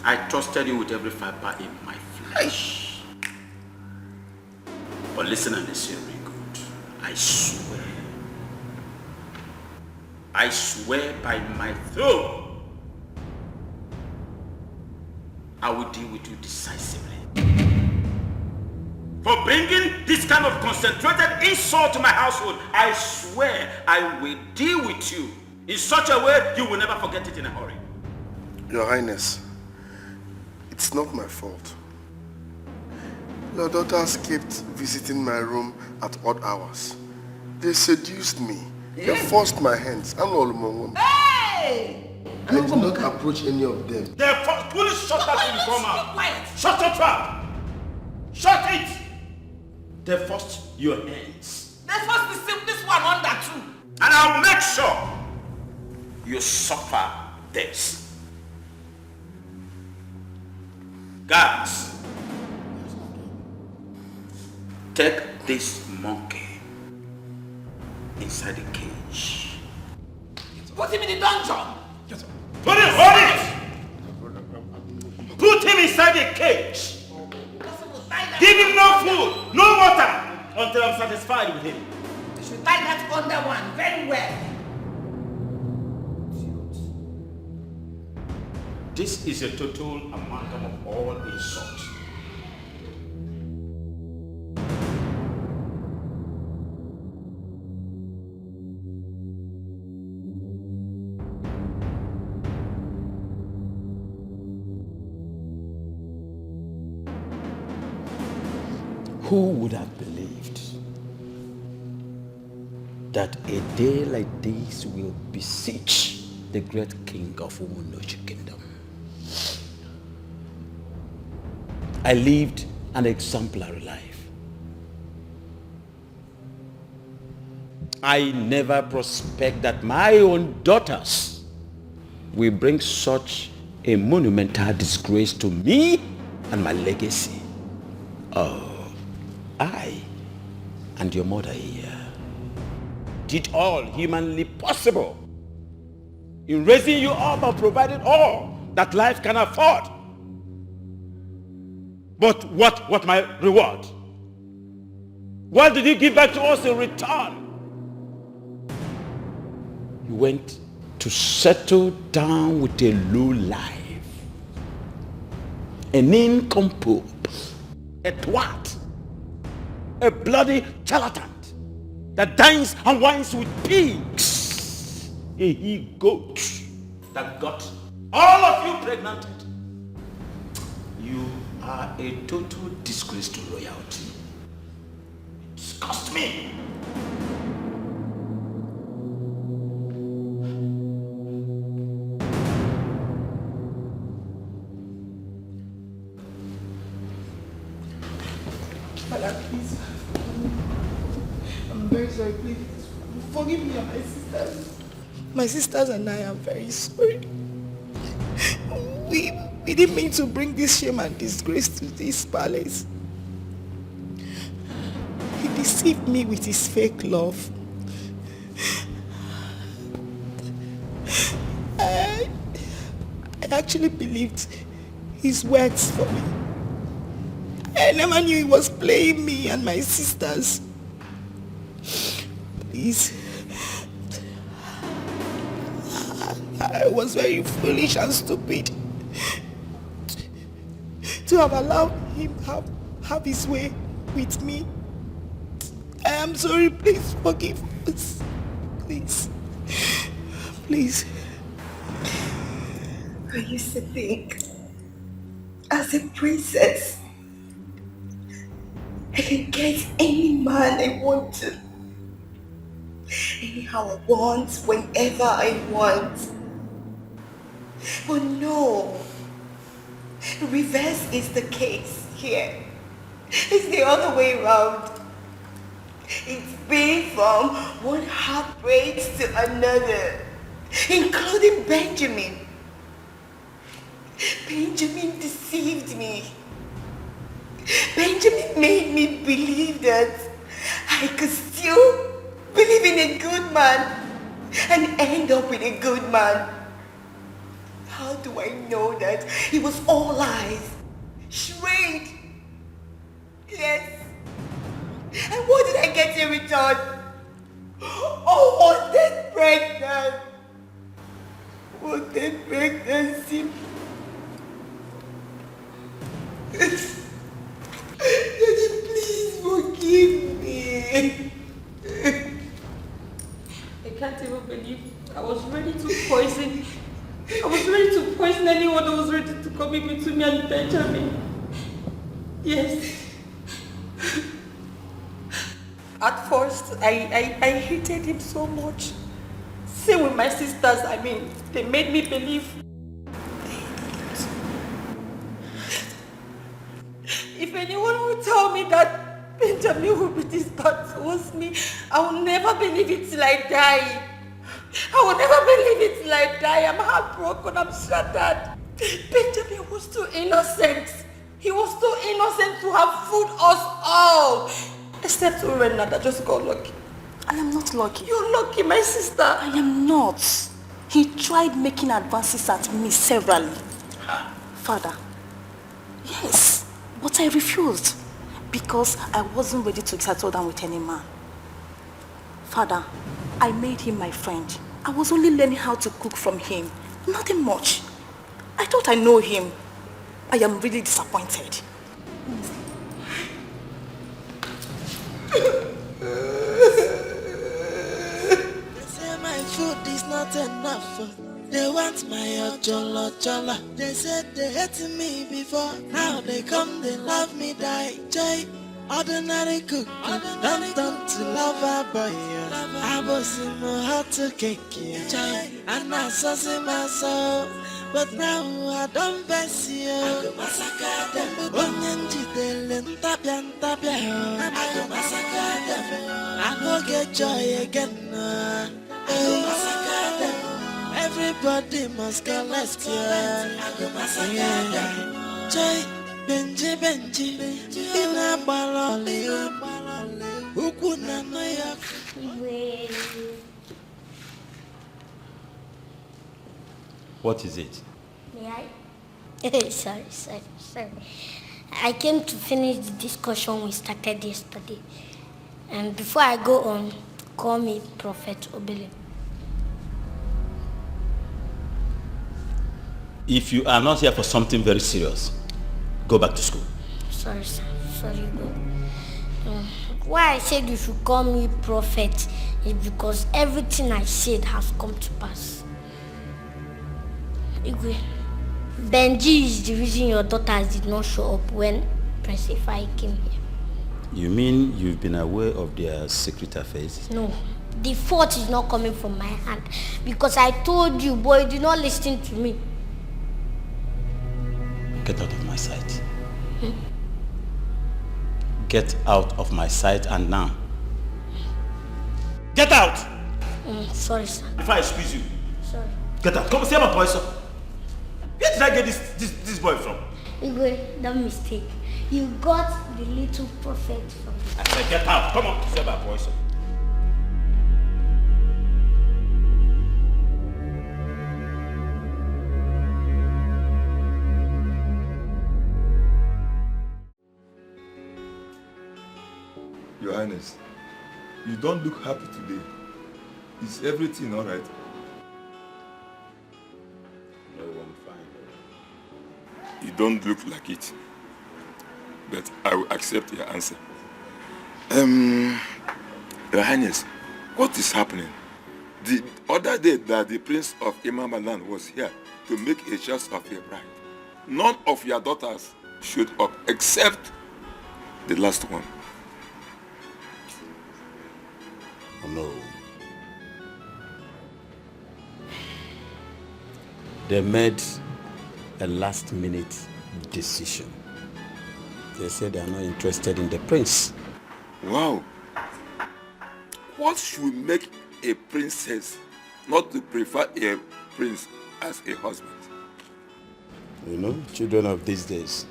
I trusted you with every fiber in my flesh. But listen and listen very good. I swear by my throne, I will deal with you decisively. For bringing this kind of concentrated insult to my household, I swear I will deal with you in such a way you will never forget it in a hurry. Your Highness, it's not my fault. Your daughters kept visiting my room at odd hours. They seduced me. They forced my hands. I'm all among them. Hey! I did not approach any of them. Therefore, please shut that in, come out. Shut your trap. Shut it. they forced your hands. They forced this one under too. And I'll make sure you suffer this. Guards, take this monkey inside the cage. Put him in the dungeon. Put him, hold it! Put him inside the cage. Give him no food, no water, until I'm satisfied with him. You should tie that under one very well. This is a total amalgam of all insults. Who would have believed that a day like this will beseech the great king of Umunochi Kingdom? I lived an exemplary life. I never prospect that my own daughters will bring such a monumental disgrace to me and my legacy. Oh, I and your mother here did all humanly possible in raising you up and providing all that life can afford. But what my reward? What did you give back to us in return? You went to settle down with a low life, an nincompoop, a twat, a bloody charlatan that dines and wines with pigs, a he-goat that got all of you pregnanted. You are a total disgrace to royalty. It disgusts me. Madam, please. I'm very sorry, please. Forgive me and my sisters. My sisters and I am very sorry. We didn't mean to bring this shame and disgrace to this palace. He deceived me with his fake love. I actually believed his words for me. I never knew he was playing me and my sisters. Please. I was very foolish and stupid to have allowed him have his way with me. I am sorry, please forgive us. Please. Please. I used to think, as a princess, I can get any man I want to. Anyhow I want, whenever I want. But no. Reverse is the case here. It's the other way around. It's been from one heartbreak to another, including Benjamin. Benjamin deceived me. Benjamin made me believe that I could still believe in a good man and end up with a good man. How do I know that it was all lies? Charade. Yes. And what did I get in return? Oh, was that pregnant? Was that pregnancy? Daddy, please forgive me. I can't even believe I was ready to poison. I was ready to poison anyone that was ready to come in between me and Benjamin. Yes. At first, I hated him so much. Same with my sisters. I mean, they made me believe. If anyone would tell me that Benjamin But towards me, I will never believe it till I die. I will never believe it till I die. I'm heartbroken, I'm shattered. Benjamin was too innocent. He was too innocent to have fooled us all. Except Urena that just got lucky. I am not lucky. You're lucky, my sister. I am not. He tried making advances at me severally. Father, yes, but I refused because I wasn't ready to settle down with any man. Father, I made him my friend. I was only learning how to cook from him. Nothing much. I thought I know him. I am really disappointed. They say my food is not enough. They want my ojolo. They said they hated me before. Now they come, they love me, die. Joy, ordinary cook, don't turn to lover boy. I was in my heart to cake, joy, and I saw my soul. But now I don't bless you. I go massacre them. Onyenji dele tapia. I go massacre them. I go get joy again. I go massacre them. Everybody must get left here. I go massacre them. Joy, Benji. Ina balole. Ukuna no ya. What is it? May I? Sorry. I came to finish the discussion we started yesterday. And before I go on, call me Prophet Obele. If you are not here for something very serious, go back to school. Sorry, sir. Sorry, bro. Why I said you should call me Prophet is because everything I said has come to pass. Igwe, Benji is the reason your daughters did not show up when Prince Ifai came here. You mean you've been aware of their secret affairs? No, the fault is not coming from my hand because I told you, boy, do not listen to me. Get out of my sight. Get out of my sight and now. Get out! Sorry, sir. If I squeeze you. Sorry. Get out. Come see my boy, sir. Where did I get this boy from? Igwe, that mistake. You got the little prophet from I said get out. Come on. See my boy, sir. Your Highness, you don't look happy today. Is everything all right? No, I'm fine. You don't look like it. But I will accept your answer. Your Highness, what is happening? The other day that the Prince of Imamaland was here to make a choice of a bride, none of your daughters showed up except the last one. Oh, no. They made a last-minute decision. They said they are not interested in the prince. Wow. What should make a princess not to prefer a prince as a husband? You know, children of these days.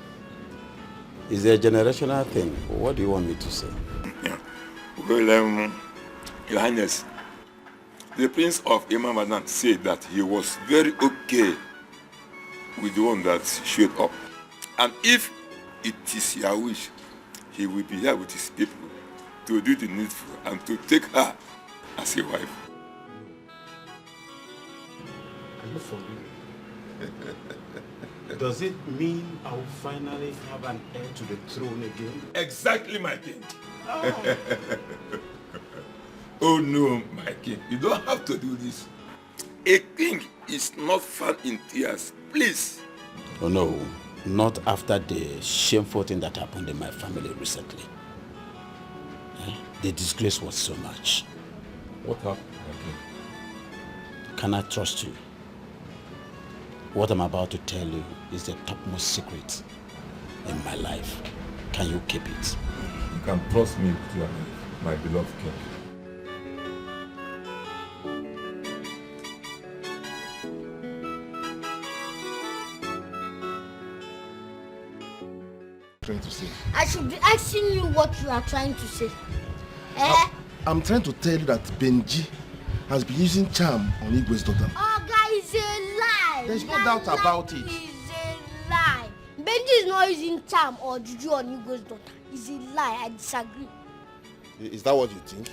It's a generational thing. What do you want me to say? Yeah. Well, Your Highness, the Prince of Imamadan said that he was very okay with the one that showed up. And if it is your wish, he will be here with his people to do the needful and to take her as a wife. Are you for real? Does it mean I will finally have an heir to the throne again? Exactly, my king. Oh. Oh no, my king, you don't have to do this. A king is not found in tears, please. Oh no, not after the shameful thing that happened in my family recently. The disgrace was so much. What happened, my king? Can I trust you? What I'm about to tell you is the topmost secret in my life. Can you keep it? You can trust me with your life. my beloved king. Trying to say. I should be asking you what you are trying to say. Eh? I'm trying to tell you that Benji has been using charm on Igwe's daughter. Oh, guy, it's a lie. There's no doubt about it. It's a lie. Benji is not using charm or juju on Igwe's daughter. It's a lie. I disagree. Is that what you think?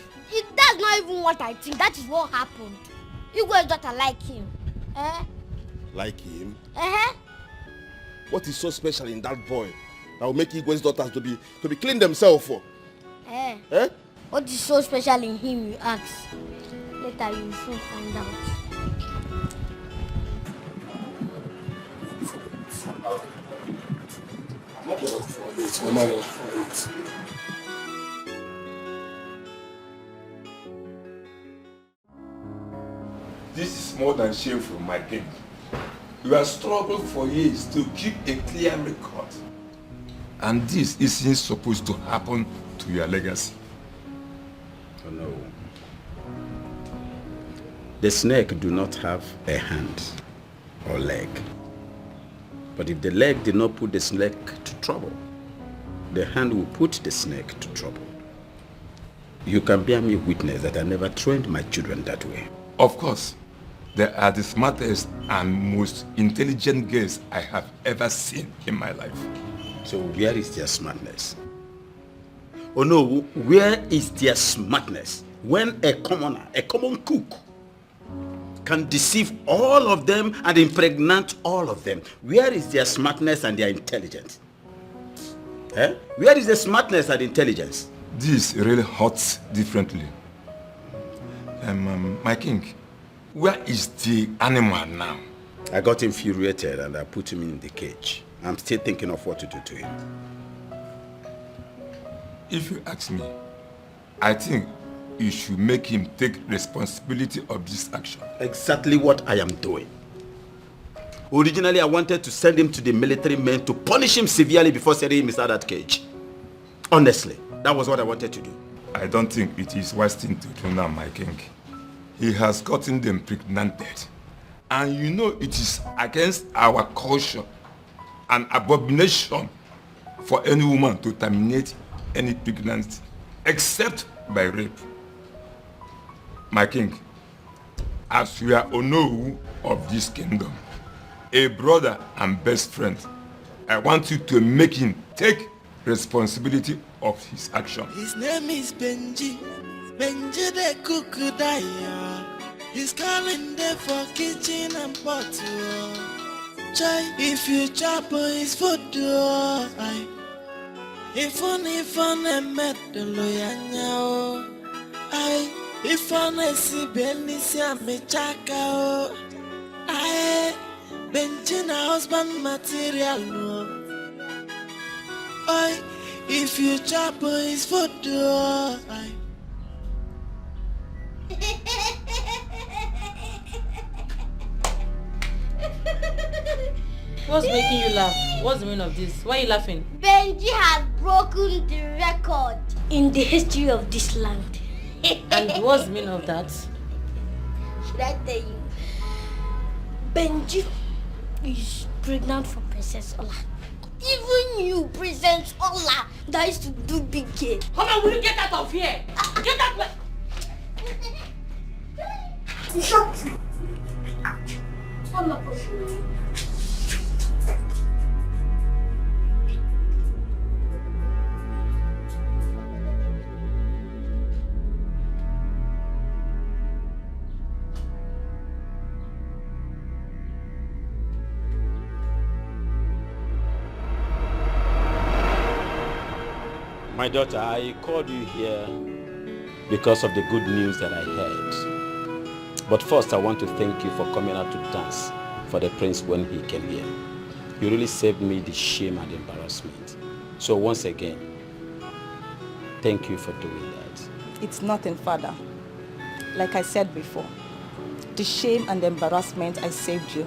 That's not even what I think. That is what happened. Igwe's daughter like him. Eh? Like him? Uh-huh. What is so special in that boy that will make Igwe's daughters to be clean themselves for? Eh? Eh? What is so special in him, you ask? Later you will soon find out. This is more than shameful, my king. You have struggled for years to keep a clear record. And this isn't supposed to happen to your legacy. Oh no. The snake do not have a hand or leg. But if the leg did not put the snake to trouble, the hand will put the snake to trouble. You can bear me witness that I never trained my children that way. Of course, they are the smartest and most intelligent girls I have ever seen in my life. So where is their smartness? Oh no, where is their smartness when a commoner, a common cook, can deceive all of them and impregnate all of them? Where is their smartness and their intelligence? Eh? Where is the smartness and intelligence? This really hurts differently. My king, where is the animal now? I got infuriated and I put him in the cage. I'm still thinking of what to do to him. If you ask me, I think you should make him take responsibility of this action. Exactly what I am doing. Originally, I wanted to send him to the military men to punish him severely before sending him inside that cage. Honestly, that was what I wanted to do. I don't think it is wise thing to do now, my king. He has gotten them impregnated. And you know it is against our culture an abomination for any woman to terminate any pregnancy except by rape. My king, as you are Onowu of this kingdom, a brother and best friend, I want you to make him take responsibility of his action. His name is Benji. Benji the cook daya. He's calling there for kitchen and pot. Chai, if you chop his food, if on met the lawyer, if on a si benisia me chaka, Benji na husband material. If you chop his food, What's making you laugh? What's the meaning of this? Why are you laughing? Benji has broken the record in the history of this land. And what's the meaning of that? Should I tell you? Benji is pregnant for Princess Ola. Even you, Princess Ola, that used to do big game. Come on, will you get out of here? Get out! Shut up. My daughter, I called you here because of the good news that I heard. But first, I want to thank you for coming out to dance for the prince when he came here. You really saved me the shame and embarrassment. So once again, thank you for doing that. It's nothing, Father. Like I said before, the shame and the embarrassment I saved you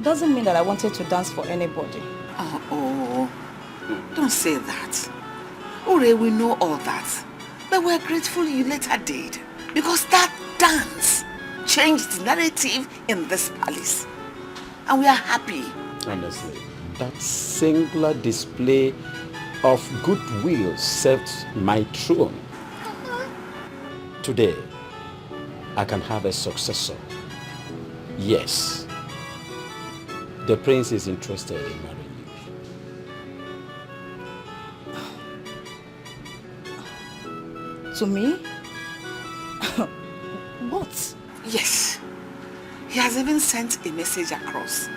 doesn't mean that I wanted to dance for anybody. Oh, don't say that. Ore, we know all that. But we're grateful you later did, because that dance changed the narrative in this palace. And we are happy. Honestly, that singular display of goodwill served my throne. Today, I can have a successor. Yes, the prince is interested in marrying you. To me? What? Yes. He has even sent a message across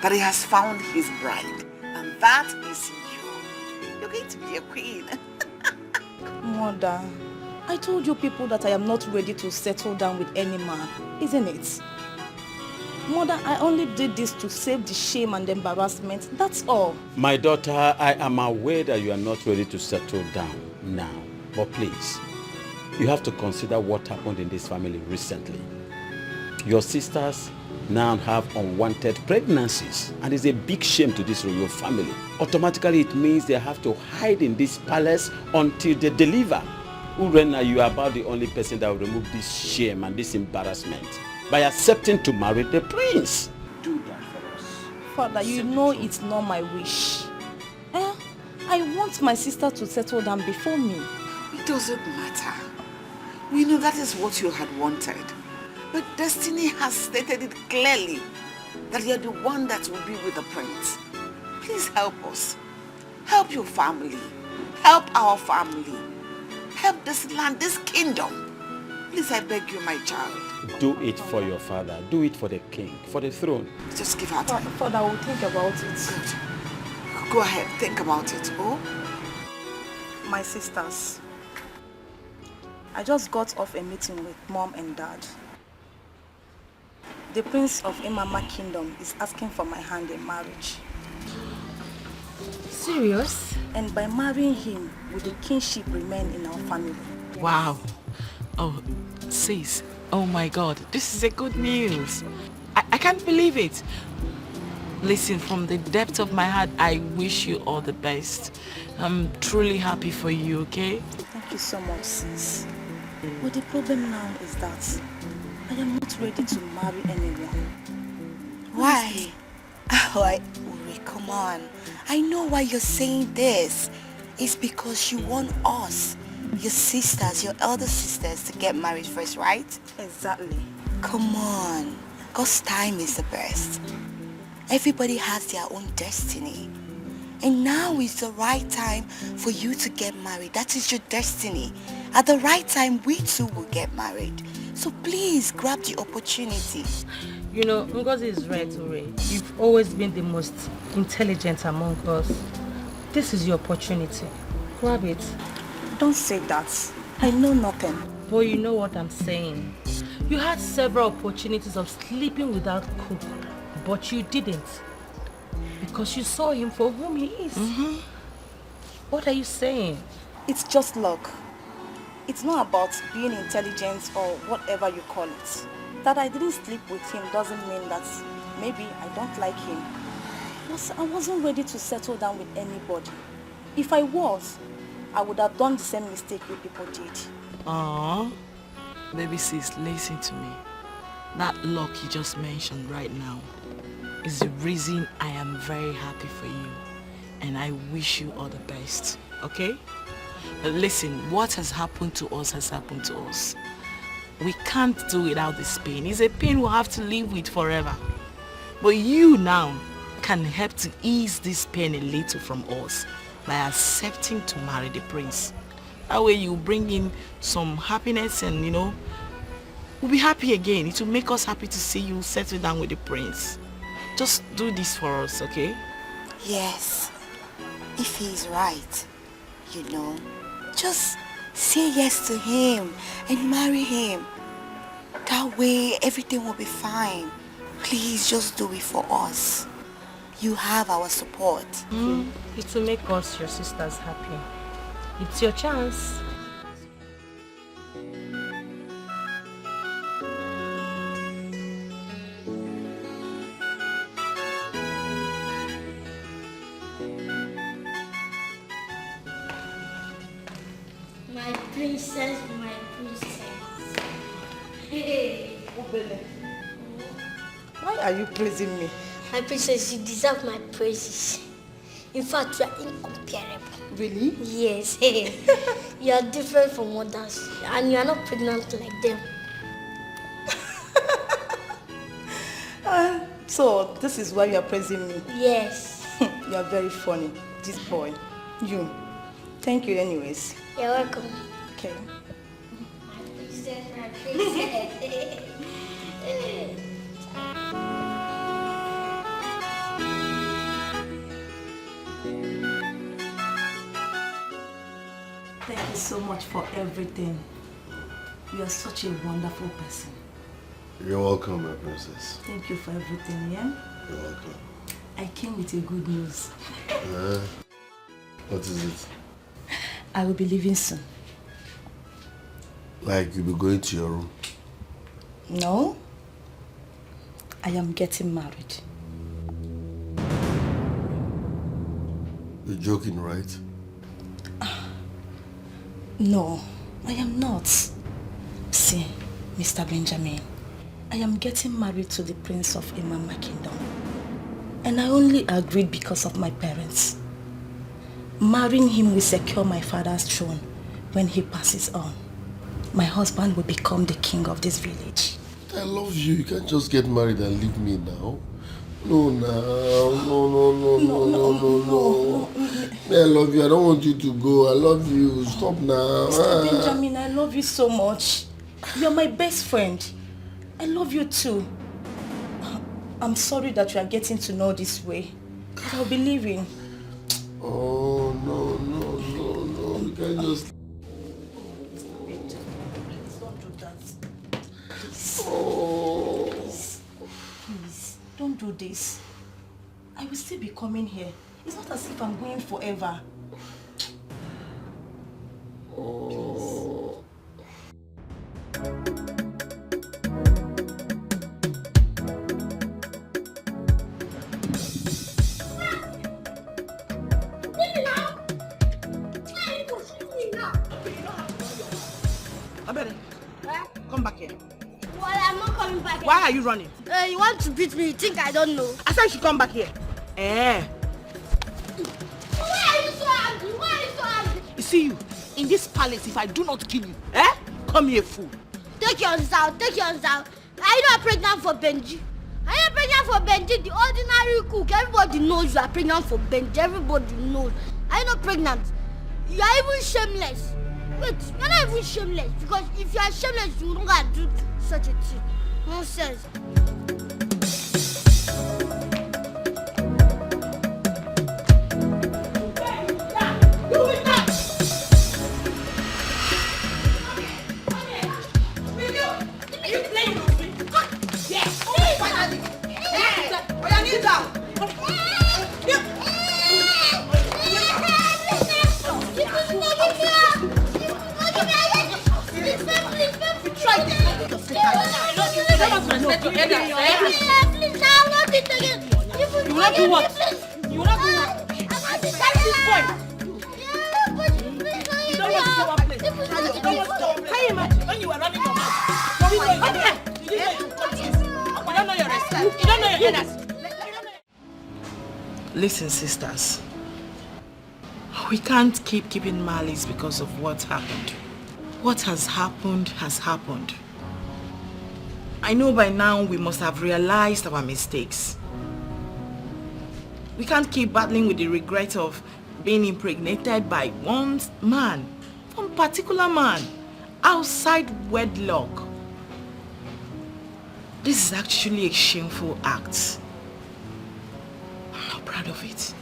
that he has found his bride. And that is you. You're going to be a queen. Mother, I told you people that I am not ready to settle down with any man, isn't it? Mother, I only did this to save the shame and embarrassment, that's all. My daughter, I am aware that you are not ready to settle down now. But please, you have to consider what happened in this family recently. Your sisters now have unwanted pregnancies, and it's a big shame to this royal family. Automatically, it means they have to hide in this palace until they deliver. Urena, you are about the only person that will remove this shame and this embarrassment by accepting to marry the prince. Do that for us. Father, you know it's not my wish. I want my sister to settle down before me. It doesn't matter. We know that is what you had wanted. But destiny has stated it clearly that you're the one that will be with the prince. Please help us. Help your family. Help our family. Help this land, this kingdom. Please, I beg you, my child. Do it for your father. Do it for the king, for the throne. Just give her time. Father, I will think about it. Good. Go ahead, think about it. Oh? My sisters, I just got off a meeting with Mom and Dad. The Prince of Imama Kingdom is asking for my hand in marriage. Serious? And by marrying him, will the kingship remain in our family? Wow. Oh, sis. Oh my God. This is a good news. I can't believe it. Listen, from the depth of my heart, I wish you all the best. I'm truly happy for you, okay? Thank you so much, sis. But the problem now is that I am not ready to marry anyone. Why? Why, Uri, come on. I know why you're saying this. It's because you want us, your sisters, your elder sisters, to get married first, right? Exactly. Come on. God's time is the best. Everybody has their own destiny. And now is the right time for you to get married. That is your destiny. At the right time, we too will get married. So please grab the opportunity. You know, Ngozi is right, Ure. You've always been the most intelligent among us. This is your opportunity. Grab it. Don't say that. I know nothing. But you know what I'm saying. You had several opportunities of sleeping without Cook, but you didn't. Because you saw him for whom he is. Mm-hmm. What are you saying? It's just luck. It's not about being intelligent or whatever you call it. That I didn't sleep with him doesn't mean that maybe I don't like him. I wasn't ready to settle down with anybody. If I was, I would have done the same mistake you people did. Aww. Baby sis, listen to me. That luck you just mentioned right now is the reason I am very happy for you. And I wish you all the best, okay? But listen, what has happened to us has happened to us. We can't do without this pain. It's a pain we'll have to live with forever. But you now can help to ease this pain a little from us by accepting to marry the prince. That way you bring in some happiness and, you know, we'll be happy again. It will make us happy to see you settle down with the prince. Just do this for us, okay? Yes. If he's right, you know, just say yes to him and marry him. That way everything will be fine. Please just do it for us. You have our support. It will make us, your sisters, happy. It's your chance. My princess, my princess. Hey. Why are you praising me? My princess, you deserve my praises. In fact, you are incomparable. Really? Yes. You are different from others. And you are not pregnant like them. So, this is why you are praising me? Yes. You are very funny. This boy. You. Thank you anyways. You're welcome. Okay. My princess. Thank you so much for everything. You are such a wonderful person. You're welcome, my princess. Thank you for everything, yeah? You're welcome. I came with a good news. What is it? I will be leaving soon. Like you'll be going to your room? No. I am getting married. You're joking, right? No, I am not. See, Mr. Benjamin, I am getting married to the Prince of Imama Kingdom. And I only agreed because of my parents. Marrying him will secure my father's throne when he passes on. My husband will become the king of this village. I love you. You can't just get married and leave me now. No. I love you. I don't want you to go. I love you. Stop now. Mr. Benjamin, I love you so much. You're my best friend. I love you too. I'm sorry that you are getting to know this way. But I'll be leaving. Oh, no. You can't just... Don't do that. Please. Oh. Please, don't do this. I will still be coming here. It's not as if I'm going forever. Oh. Come back here. Well, I'm not coming back. Why are you running? You want to beat me? You think I don't know? I said you should come back here. Why are you so angry? Why are you so angry? You see you, in this palace, if I do not kill you, come here, fool. Take yours out. Are you not pregnant for Benji? Are you pregnant for Benji, the ordinary cook? Everybody knows you are pregnant for Benji. Everybody knows. Are you not pregnant? You are even shameless. Wait, you're not even shameless. Because if you are shameless, you wouldn't have do such a thing. Nonsense. Listen, sisters. We can't keep keeping malice because of what's happened. What has happened has happened. I know by now we must have realized our mistakes. We can't keep battling with the regret of being impregnated by one particular man, outside wedlock. This is actually a shameful act. I'm not proud of it.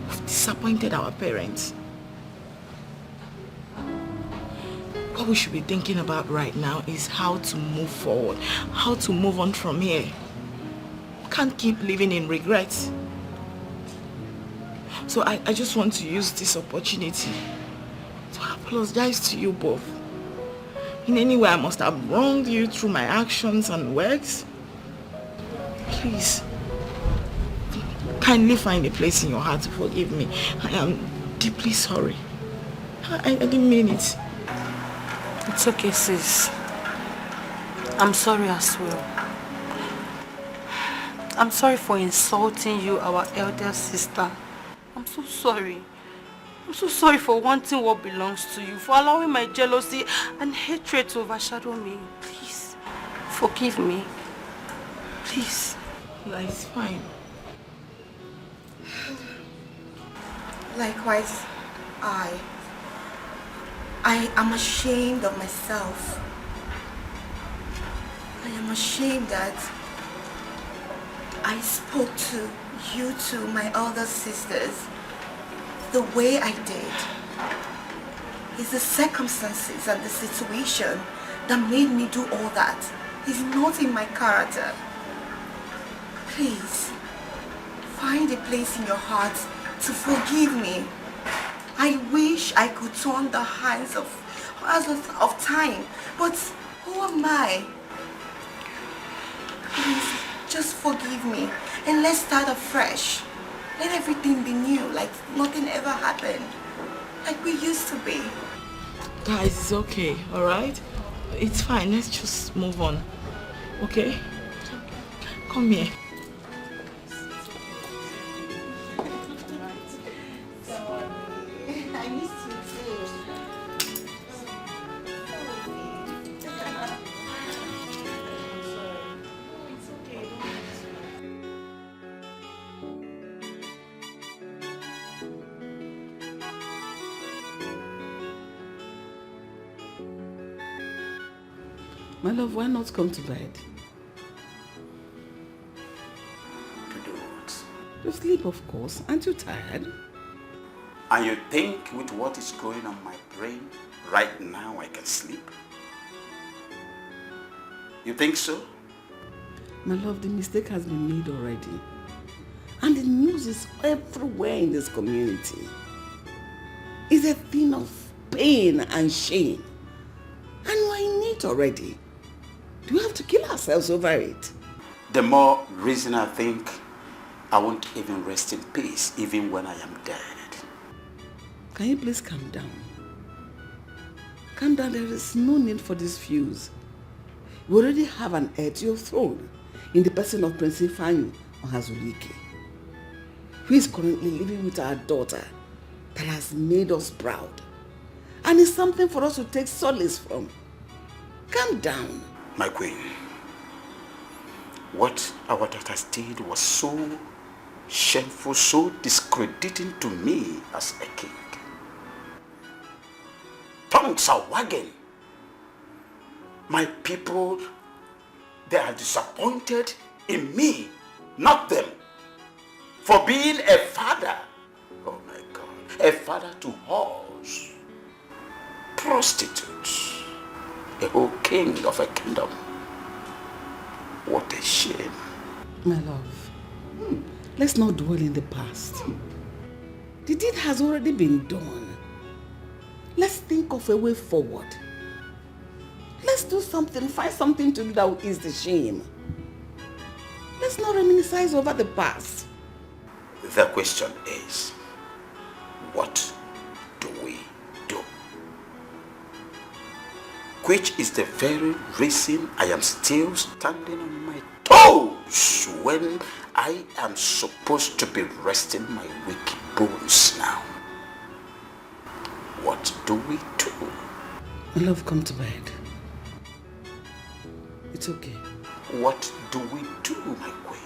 We've disappointed our parents. What we should be thinking about right now is how to move forward, how to move on from here. Can't keep living in regrets. So I just want to use this opportunity to apologize to you both. In any way I must have wronged you through my actions and words. Please, kindly find a place in your heart to forgive me. I am deeply sorry. I didn't mean it. It's okay, sis. I'm sorry as well. I'm sorry for insulting you, our elder sister. I'm so sorry. I'm so sorry for wanting what belongs to you, for allowing my jealousy and hatred to overshadow me. Please, forgive me. Please. Yeah, it's fine. Likewise, I am ashamed of myself. I am ashamed that I spoke to you two, my elder sisters, the way I did. It's the circumstances and the situation that made me do all that. It's not in my character. Please, find a place in your heart to forgive me. I wish I could turn the hands of time, but who am I? Please, just forgive me and let's start afresh. Let everything be new, like nothing ever happened. Like we used to be. Guys, it's okay, alright? It's fine, let's just move on. Okay? Come here. I miss you too. My love, why not come to bed? To do what? To sleep, of course. Aren't you tired? And you think with what is going on my brain right now I can sleep? You think so? My love, the mistake has been made already. And the news is everywhere in this community. It's a thing of pain and shame. And we're in it already. Do we have to kill ourselves over it? The more reason I think I won't even rest in peace even when I am dead. Can you please calm down? Calm down, there is no need for this fuse. We already have an heir to your throne in the person of Prince Ifeanyi Ohazulike, who is currently living with our daughter that has made us proud. And it's something for us to take solace from. Calm down. My queen, what our daughters did was so shameful, so discrediting to me as a king. Tongues are wagging. My people, they are disappointed in me, not them, for being a father. Oh my God, a father to whores, prostitutes, a whole king of a kingdom. What a shame. My love, let's not dwell in the past. The deed has already been done. Let's think of a way forward. Let's do something, find something to do that will ease the shame. Let's not reminisce over the past. The question is, what do we do? Which is the very reason I am still standing on my toes when I am supposed to be resting my weak bones now. What do we do? My love, come to bed. It's okay. What do we do, my queen?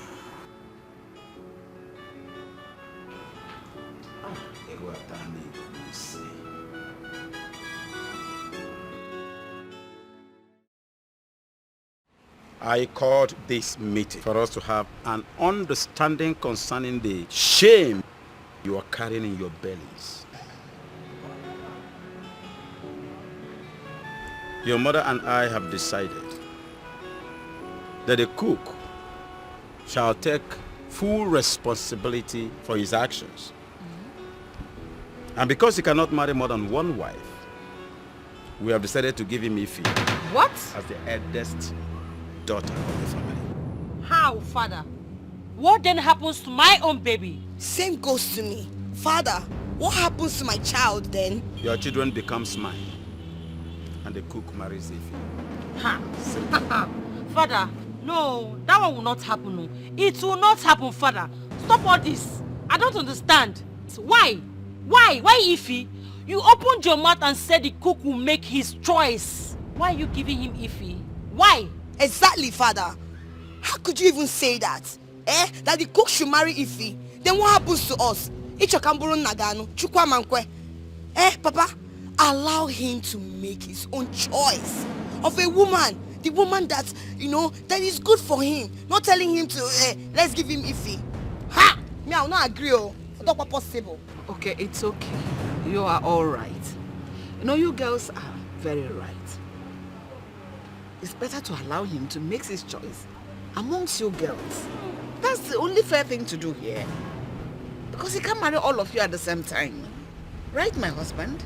I called this meeting for us to have an understanding concerning the shame you are carrying in your bellies. Your mother and I have decided that the cook shall take full responsibility for his actions. And because he cannot marry more than one wife, we have decided to give him Ife. What? As the eldest daughter of the family. How, father? What then happens to my own baby? Same goes to me. Father, what happens to my child then? Your children becomes mine. And the cook marries Ife. Ha! Father, no, that one will not happen. No. It will not happen, Father. Stop all this. I don't understand. Why? Why? Why, Ife? You opened your mouth and said the cook will make his choice. Why are you giving him Ife? Why? Exactly, Father. How could you even say that? That the cook should marry Ife? Then what happens to us? Ichokamburu Nagano, Chukwamankwe. Papa, allow him to make his own choice of a woman. The woman that, that is good for him. Not telling him to, let's give him Ife. Ha! Me, I will not agree. It's not possible. Okay, it's okay. You are all right. You girls are very right. It's better to allow him to make his choice amongst you girls. That's the only fair thing to do here. Because he can't marry all of you at the same time. Right, my husband?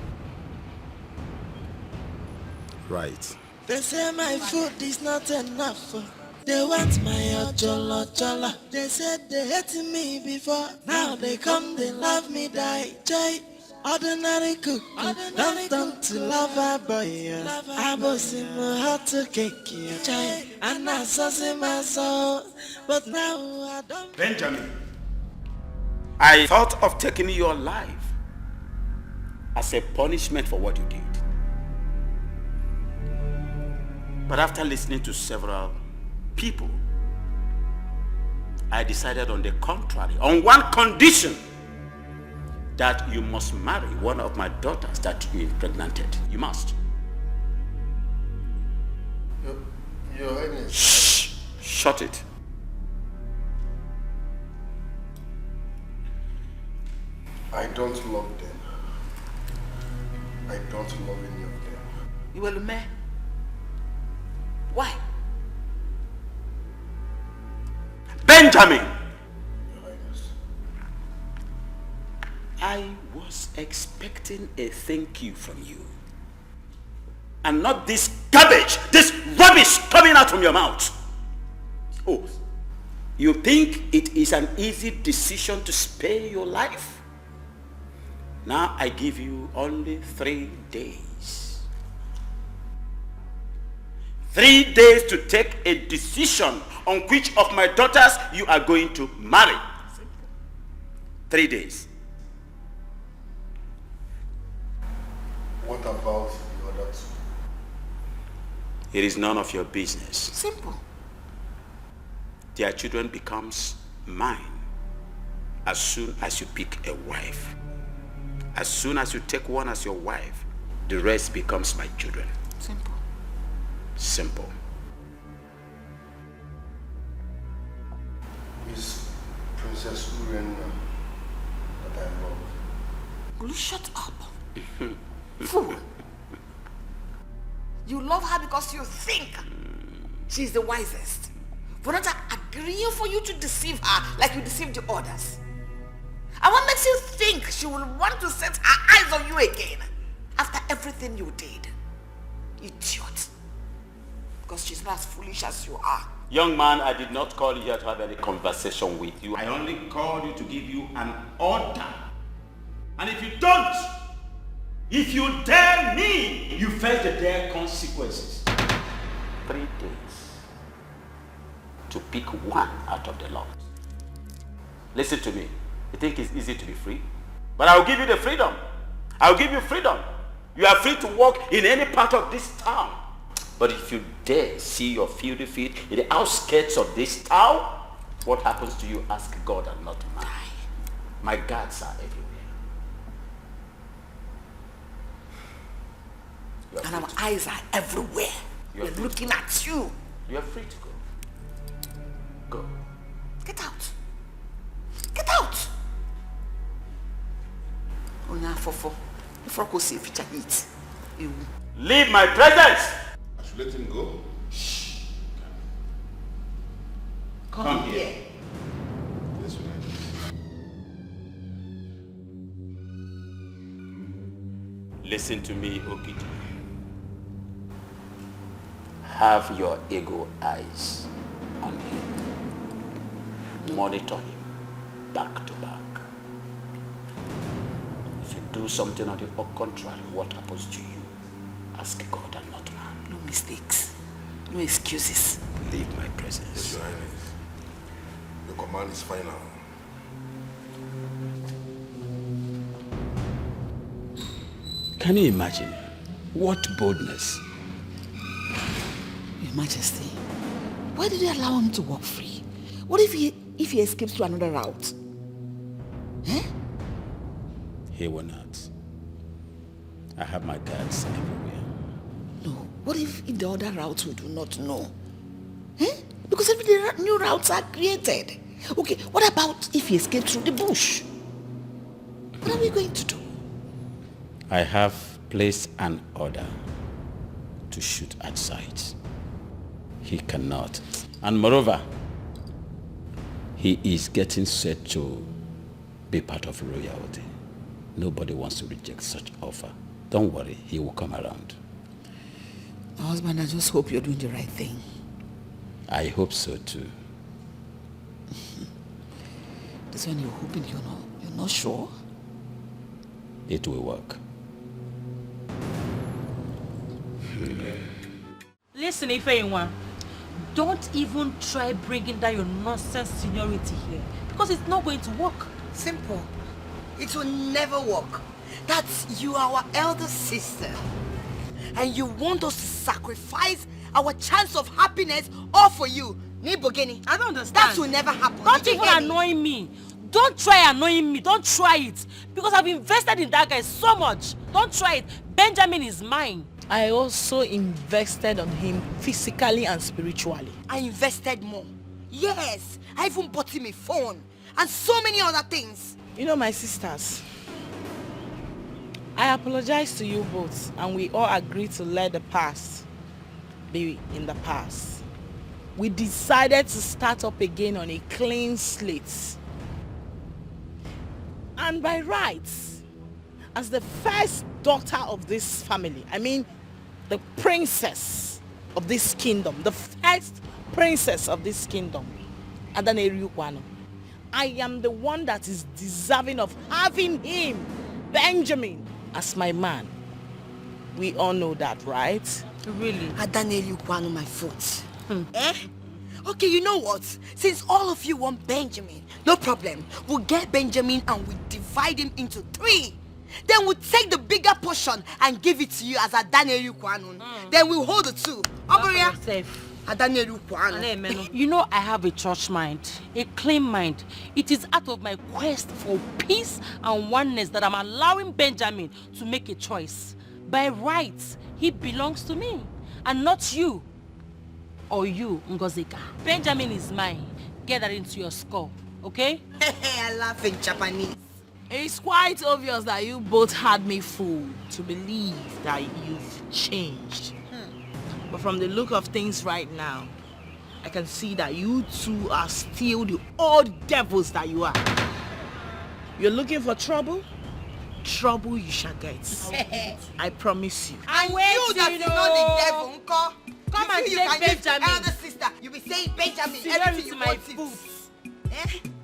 Right. They say my food is not enough. They want my ojolo. They said they hated me before. Now they come, they love me, die. Joy, ordinary cook. Don't turn to lover boy. I was in my heart to cake. Joy, and I saw in my soul. But now I don't. Benjamin, I thought of taking your life as a punishment for what you did. But after listening to several people, I decided on the contrary, on one condition, that you must marry one of my daughters that you impregnated. You must. Your Highness. Shh! Shut it. I don't love them. I don't love any of them. You will marry? Why? Benjamin! Your Highness. I was expecting a thank you from you. And not this garbage, this rubbish coming out from your mouth. Oh, you think it is an easy decision to spare your life? Now I give you only 3 days. 3 days to take a decision on which of my daughters you are going to marry. 3 days. What about the other two? It is none of your business. Simple. Their children becomes mine as soon as you pick a wife. As soon as you take one as your wife, the rest becomes my children. Simple. Simple. Miss Princess Urena that I love. Will you shut up? Fool. You love her because you think she's the wisest. For not agreeing for you to deceive her like you deceived the others. And what makes you think she will want to set her eyes on you again after everything you did? Idiot. Because she's not as foolish as you are. Young man, I did not call you here to have any conversation with you. I only called you to give you an order. And if you don't, if you dare me, you face the dare consequences. 3 days to pick one out of the lot. Listen to me. You think it's easy to be free? But I'll give you the freedom. I'll give you freedom. You are free to walk in any part of this town. But if you dare see your filthy feet in the outskirts of this town, what happens to you, ask God and not mine. My guards are everywhere. And our eyes are everywhere. We're looking at you. You are free to go. Go. Get out. Get out. Leave my presence. I should let him go. Shh. Come here. Yes, we Listen to me, Okiti. Have your ego eyes on him. Monitor him back to back. do something on the contrary, what happens to you? Ask God and not man. No mistakes. No excuses. Leave my presence. Your Highness, your command is final. Can you imagine? What boldness. Your Majesty, why did you allow him to walk free? What if he escapes to another route? He will not. I have my guards everywhere. No. What if the other routes we do not know? Because every day new routes are created. Okay, what about if he escapes through the bush? What are we going to do? I have placed an order to shoot at sight. He cannot. And moreover, he is getting set to be part of royalty. Nobody wants to reject such offer. Don't worry, he will come around. My husband, I just hope you're doing the right thing. I hope so too. This one you're hoping you're not sure? It will work. Listen, Ifeanyi, don't even try bringing down your nonsense seniority here, because it's not going to work. Simple. It will never work. That's you, our elder sister. And you want us to sacrifice our chance of happiness all for you. Nibogeni. I don't understand. That will never happen. Don't even annoy me. Don't try annoying me. Don't try it. Because I've invested in that guy so much. Don't try it. Benjamin is mine. I also invested on him physically and spiritually. I invested more. Yes. I even bought him a phone. And so many other things. You know, my sisters, I apologize to you both, and we all agreed to let the past be in the past. We decided to start up again on a clean slate. And by rights, as the first daughter of this family, I mean the princess of this kingdom, the first princess of this kingdom, Adaneri Ukwano, I am the one that is deserving of having him, Benjamin, as my man. We all know that, right? Really? Adaneri Ukwano, my foot. Okay, you know what? Since all of you want Benjamin, no problem. We'll get Benjamin and we'll divide him into 3. Then we'll take the bigger portion and give it to you as Adaneri Ukwano. Then we'll hold the 2. Oberia. Adaneri Ukwano. You know I have a church mind, a clean mind. It is out of my quest for peace and oneness that I'm allowing Benjamin to make a choice. By rights, he belongs to me and not you. Or you, Ngozika. Benjamin is mine. Get that into your skull, okay? I laugh in Japanese. It's quite obvious that you both had me fooled to believe that you've changed. But from the look of things right now, I can see that you two are still the old devils that you are. You're looking for trouble? Trouble you shall get. I promise you. And you that is not the devil, Nko. Come and you take Benjamin. Elder sister, you be saying Benjamin everything you my want foot.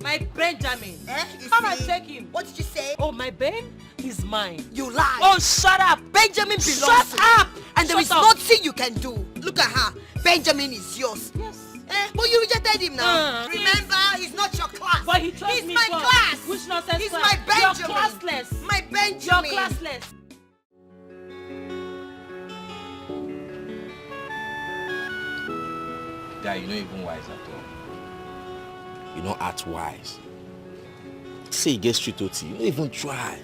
My Benjamin. You Come and see? take him. What did you say? Oh, my Ben is mine. You lie. Oh, shut up. Benjamin belongs Shut to up. you. And there Shut is up. nothing you can do. Look at her. Benjamin is yours. Yes. But you rejected him now. Yes. Remember, he's not your class. But he chose He's me my first. class. Which nonsense He's class? my Benjamin. You're classless. My Benjamin. You're classless. Guy, you're not even wise at all. You don't act wise. Say you get straight to you don't even try.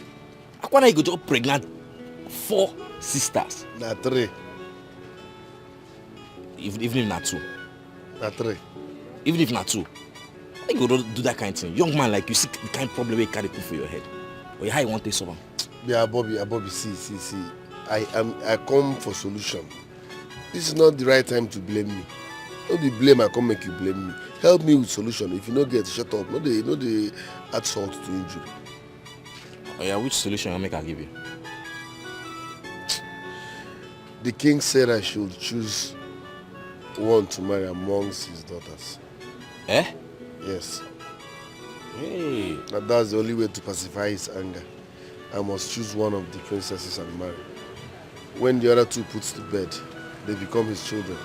Akwana, you go just pregnant 4 sisters. Na 3. Even if not 2. Na 3. Even if not 2. Why you go do that kind of thing? Young man like you see the kind of problem you carry put for your head. Or how you want to solve them? Yeah, Bobby, see. I come for solution. This is not the right time to blame me. No be blame, I come make you blame me. Help me with solution. If you no get, shut up. No dey add salt to injury. Oh yeah, which solution I make I give you? The king said I should choose one to marry amongst his daughters. Eh? Yes. Hey. And that's the only way to pacify his anger. I must choose one of the princesses and marry. When the other two puts to bed, they become his children.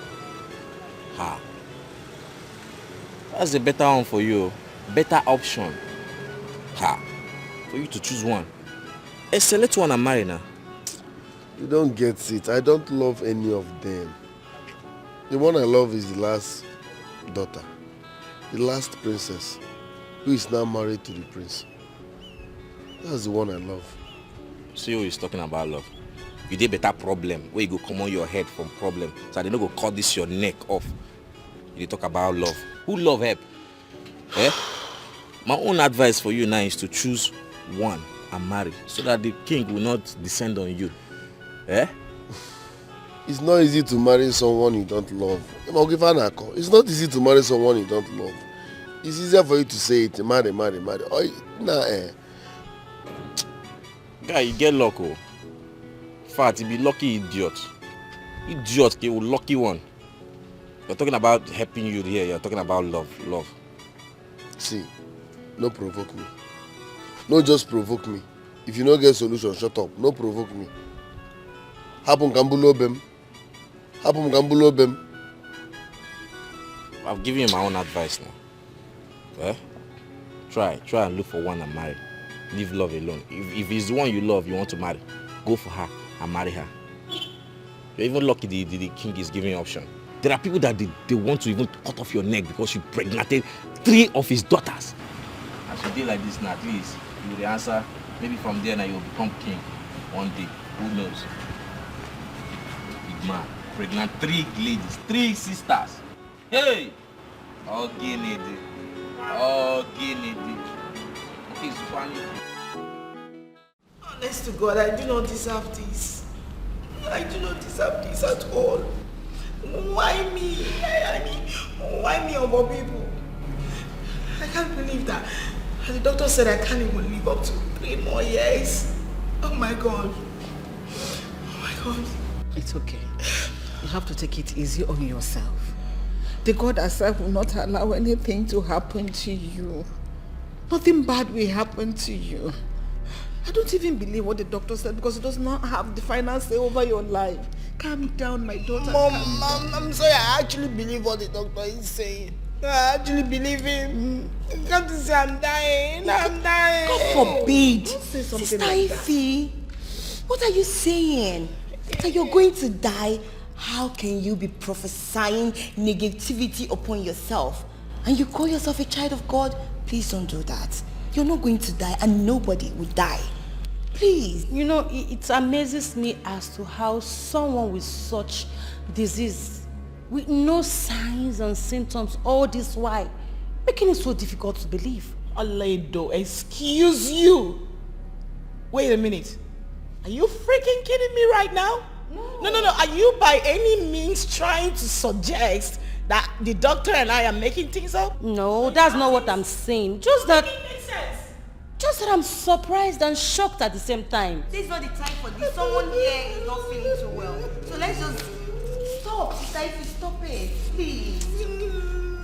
Ha. That's a better one for you. Better option. Ha. For you to choose one. Select one and marry now. You don't get it. I don't love any of them. The one I love is the last daughter, the last princess, who is now married to the prince. That's the one I love. See who is talking about love. You did better problem where you go come on your head from problem. So they don't go cut this your neck off. You talk about love. Who love help? Eh? My own advice for you now is to choose one and marry so that the king will not descend on you. Eh? It's not easy to marry someone you don't love. It's not easy to marry someone you don't love. It's easier for you to say it, marry. Oh, nah, Guy, you get luck, oh. In fact, you be lucky idiot. Idiot, you lucky one. You're talking about helping you here. You're talking about love. See, no provoke me. No just provoke me. If you don't get solution, shut up. No provoke me. Happen Gambulobem. I've given you my own advice now. Eh? Try and look for one and marry. Leave love alone. If it's the one you love, you want to marry, go for her and marry her. You're even lucky the king is giving you option. There are people that they want to even cut off your neck because you impregnated 3 of his daughters. As you did like this now, at least you will answer. Maybe from there now you'll become king one day. Who knows? Big man, pregnant 3 ladies, 3 sisters. Hey! All Guinea. It's funny. Honest to God, I do not deserve this. I do not deserve this at all. Why me? I mean, why me of all people? I can't believe that. The doctor said I can't even live up to 3 more years. Oh my God. Oh my God. It's okay. You have to take it easy on yourself. The God herself will not allow anything to happen to you. Nothing bad will happen to you. I don't even believe what the doctor said because he does not have the final say over your life. Calm down, my daughter. Mom, I'm sorry. I actually believe what the doctor is saying. I actually believe him. You can't say I'm dying. God forbid. Don't say something Sister like that. Ify, what are you saying? That you're going to die? How can you be prophesying negativity upon yourself? And you call yourself a child of God? Please don't do that. You're not going to die and nobody will die. Please. You know, it amazes me as to how someone with such disease, with no signs and symptoms all this while, making it so difficult to believe. Aledo, excuse you. Wait a minute. Are you freaking kidding me right now? No. Are you by any means trying to suggest that the doctor and I are making things up? No, that's not what I'm saying. Just that I'm surprised and shocked at the same time. This is not the time for this. Someone here is not feeling too well. So let's just stop. Sister Ify, stop it. Please.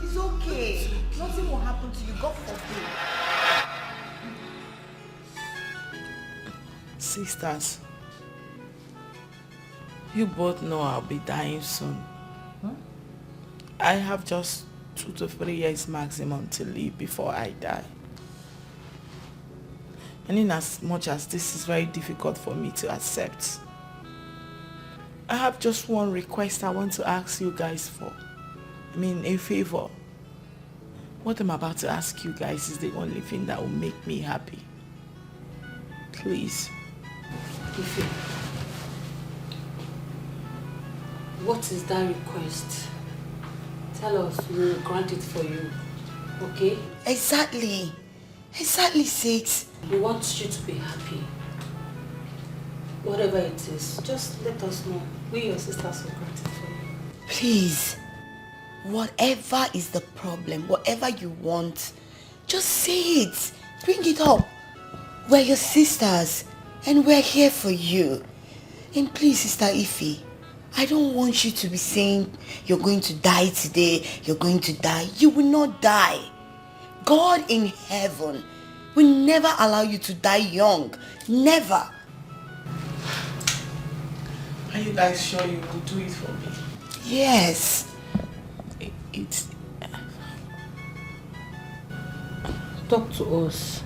It's okay. Nothing will happen to you. God forbid. Sisters, you both know I'll be dying soon. I have just 2 to 3 years maximum to live before I die. And in as much as this is very difficult for me to accept, I have just one request I want to ask you guys for. I mean, a favor. What I'm about to ask you guys is the only thing that will make me happy. Please. Ify, what is that request? Tell us, we will grant it for you. Okay? Exactly, 6. We want you to be happy. Whatever it is, just let us know. We, your sisters, will grant it for you. Please, whatever is the problem, whatever you want, just say it. Bring it up. We're your sisters and we're here for you. And please, Sister Ify, I don't want you to be saying you're going to die today, you're going to die. You will not die. God in heaven will never allow you to die young. Never. Are you guys sure you will do it for me? Yes. It's... Talk to us.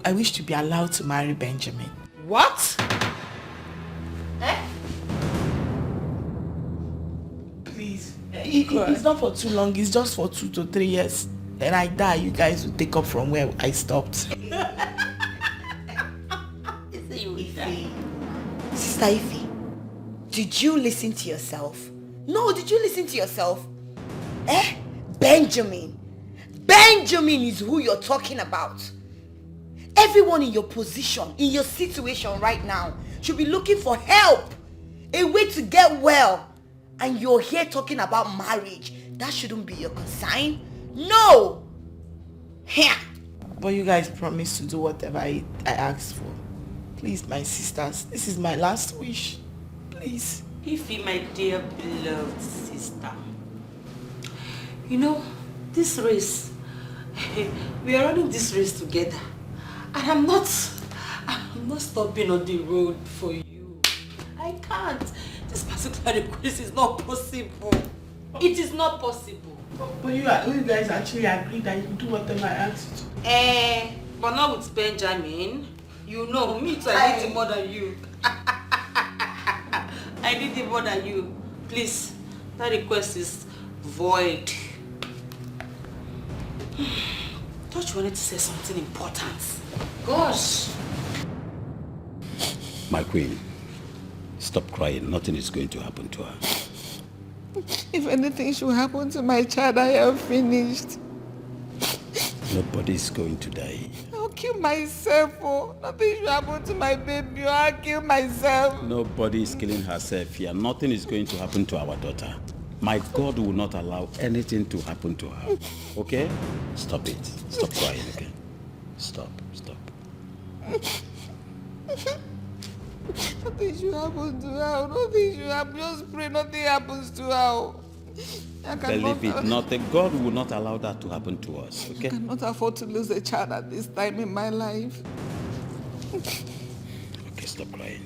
I wish to be allowed to marry Benjamin. What? Please. It's not for too long. It's just for 2 to 3 years. Then I die. You guys will take up from where I stopped. Sister Ify, did you listen to yourself? No, did you listen to yourself? Benjamin. Benjamin is who you're talking about. Everyone in your position, in your situation right now, should be looking for help. A way to get well. And you're here talking about marriage. That shouldn't be your concern. No! Here. But you guys promised to do whatever I asked for. Please, my sisters, this is my last wish. Please. Ify, my dear beloved sister. You know, this race, we are running this race together. And I'm not stopping on the road for you. I can't. This particular request is not possible. It is not possible. But you guys actually agreed that you do whatever I asked you to. But not with Benjamin. You know, me too, I need it more than you. I need it more than you. Please, that request is void. Thought you wanted to say something important. Gosh. My queen, stop crying. Nothing is going to happen to her. If anything should happen to my child, I am finished. Nobody is going to die. I'll kill myself. Oh. Nothing should happen to my baby. I'll kill myself. Nobody is killing herself here. Nothing is going to happen to our daughter. My God will not allow anything to happen to her. Okay? Stop it. Stop crying again. Stop. Nothing should happen to her. Nothing should happen. Just pray nothing happens to her. Believe it, nothing. God will not allow that to happen to us. Okay? I cannot afford to lose a child at this time in my life. Okay, stop crying.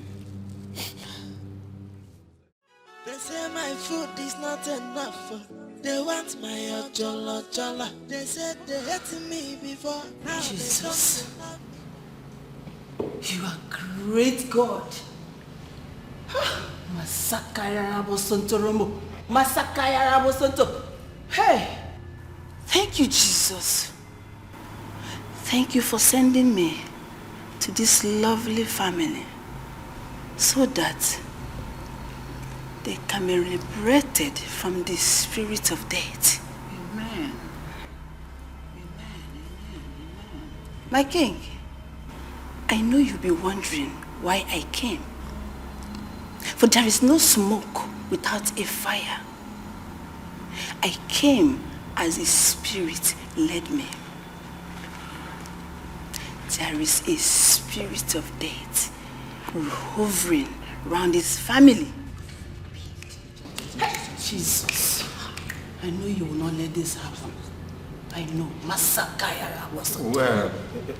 They say my food is not enough. They want my ojolo. They said they hated me before. Now Jesus. You are great God. Masakaya Rabosonto Romo. Masakaya Rabosonto. Hey! Thank you, Jesus. Thank you for sending me to this lovely family so that they can be liberated from the spirit of death. Amen. My king, I know you'll be wondering why I came. For there is no smoke without a fire. I came as the Spirit led me. There is a spirit of death hovering around this family. Jesus, I know you will not let this happen. I know. Masakaya was. Well,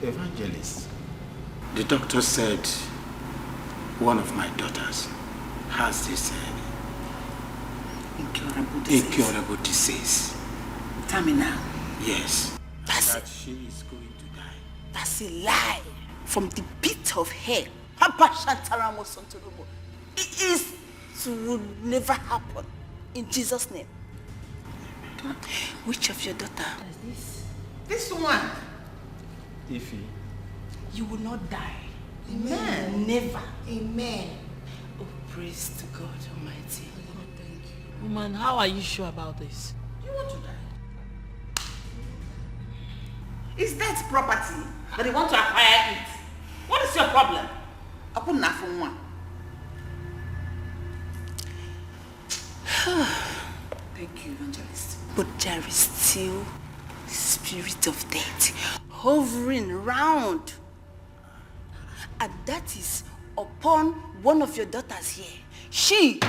evangelist, the doctor said one of my daughters has this incurable disease. Terminal. Yes. That's that she is going to die. That's a lie from the pit of hell. It is to never happen. In Jesus' name. Which of your daughter? This one. Ify. You will not die. Amen. Never. Amen. Oh, praise to God Almighty. God, thank you. Woman, how are you sure about this? You want to die? Is that property that they want to acquire it? What is your problem? I put nothing one. Thank you, evangelist. But there is still spirit of death hovering around. And that is upon one of your daughters here. She.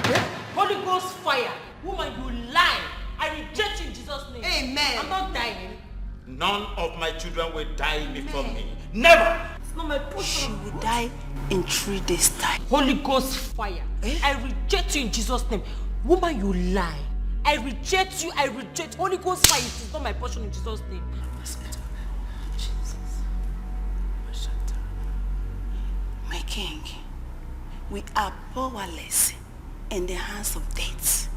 Holy Ghost fire. Woman, you lie. I reject you in Jesus' name. Amen. I'm not dying. None of my children will die before me. Never! It's not my portion. She will die in 3 days' time. Holy Ghost fire. I reject you in Jesus' name. Woman, you lie. I reject you. I reject. Holy Ghost fire. It is not my portion in Jesus' name. My king, we are powerless in the hands of death.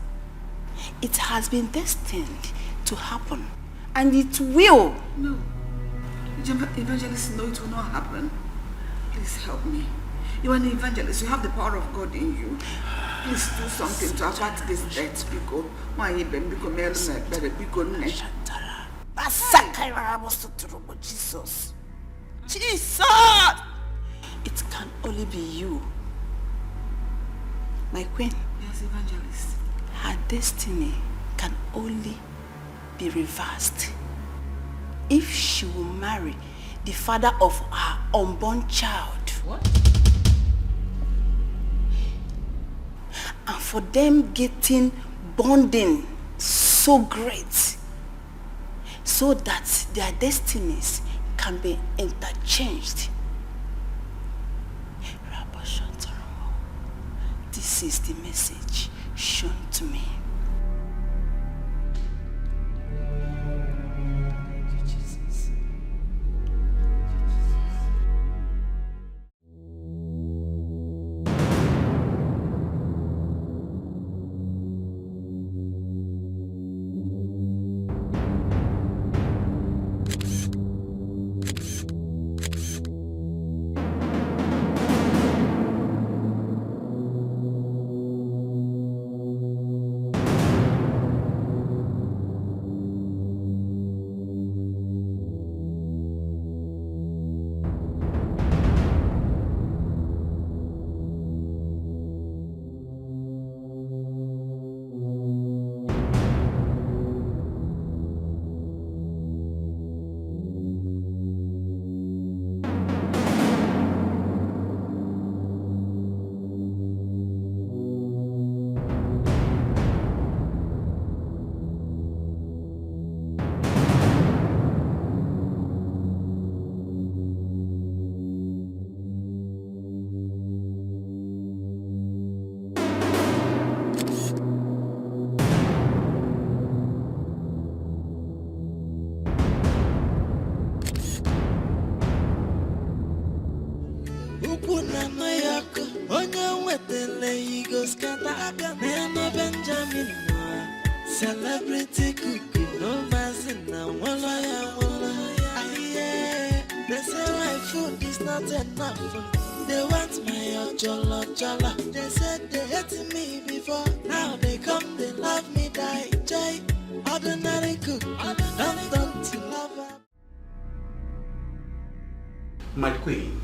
It has been destined to happen, and it will. No. Evangelist, no, it will not happen. Please help me. You are an evangelist. You have the power of God in you. Please do something to avert this death. Jesus. Jesus! It can only be you. My queen. Yes, evangelist. Her destiny can only be reversed if she will marry the father of her unborn child. What? And for them getting bonding so great so that their destinies can be interchanged. This is the message shown to me. Celebrity cookie, no mazina, wallaya. They say my food is not enough. They want my jollo. They said they hated me before. Now they come, they love me, die. Jay, ordinary cook, don't to love her. My queen,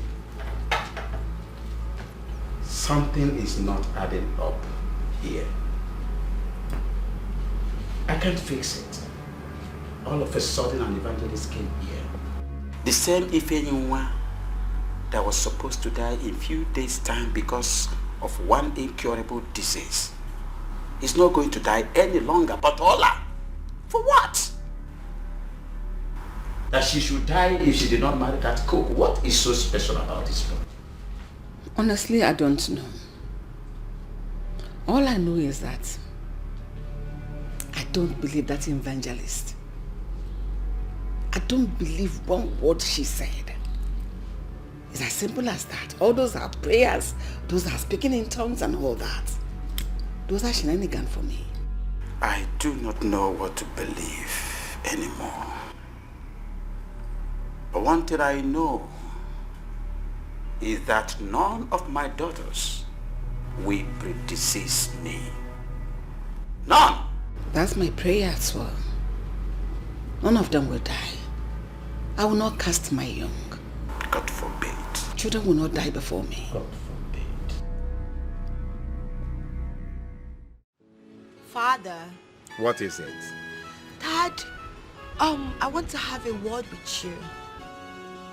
something is not adding up here. I can't fix it. All of a sudden an evangelist came here. The same Ifenyuwa that was supposed to die in few days' time because of one incurable disease is not going to die any longer. But Ola, for what? That she should die if she did not marry that cook. What is so special about this one? Honestly, I don't know. All I know is that I don't believe that evangelist. I don't believe one word she said. It's as simple as that. All those are prayers. Those are speaking in tongues and all that. Those are shenanigans for me. I do not know what to believe anymore. But one thing I know is that none of my daughters will predecease me. None! That's my prayer as well. None of them will die. I will not cast my young. God forbid. Children will not die before me. God forbid. Father. What is it? Dad, I want to have a word with you.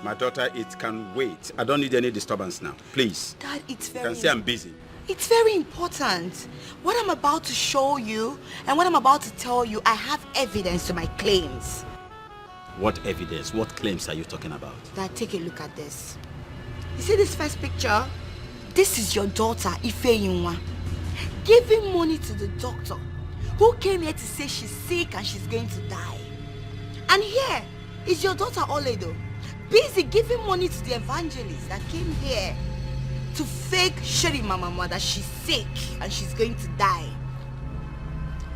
My daughter, it can wait. I don't need any disturbance now. Please. Dad, it's very... You can say I'm busy. It's very important. What I'm about to show you and what I'm about to tell you, I have evidence to my claims. What evidence? What claims are you talking about? Dad, take a look at this. You see this first picture? This is your daughter, Ifeyinwa, giving money to the doctor who came here to say she's sick and she's going to die. And here is your daughter Oledo, busy giving money to the evangelist that came here to fake Sheri Mama that she's sick and she's going to die.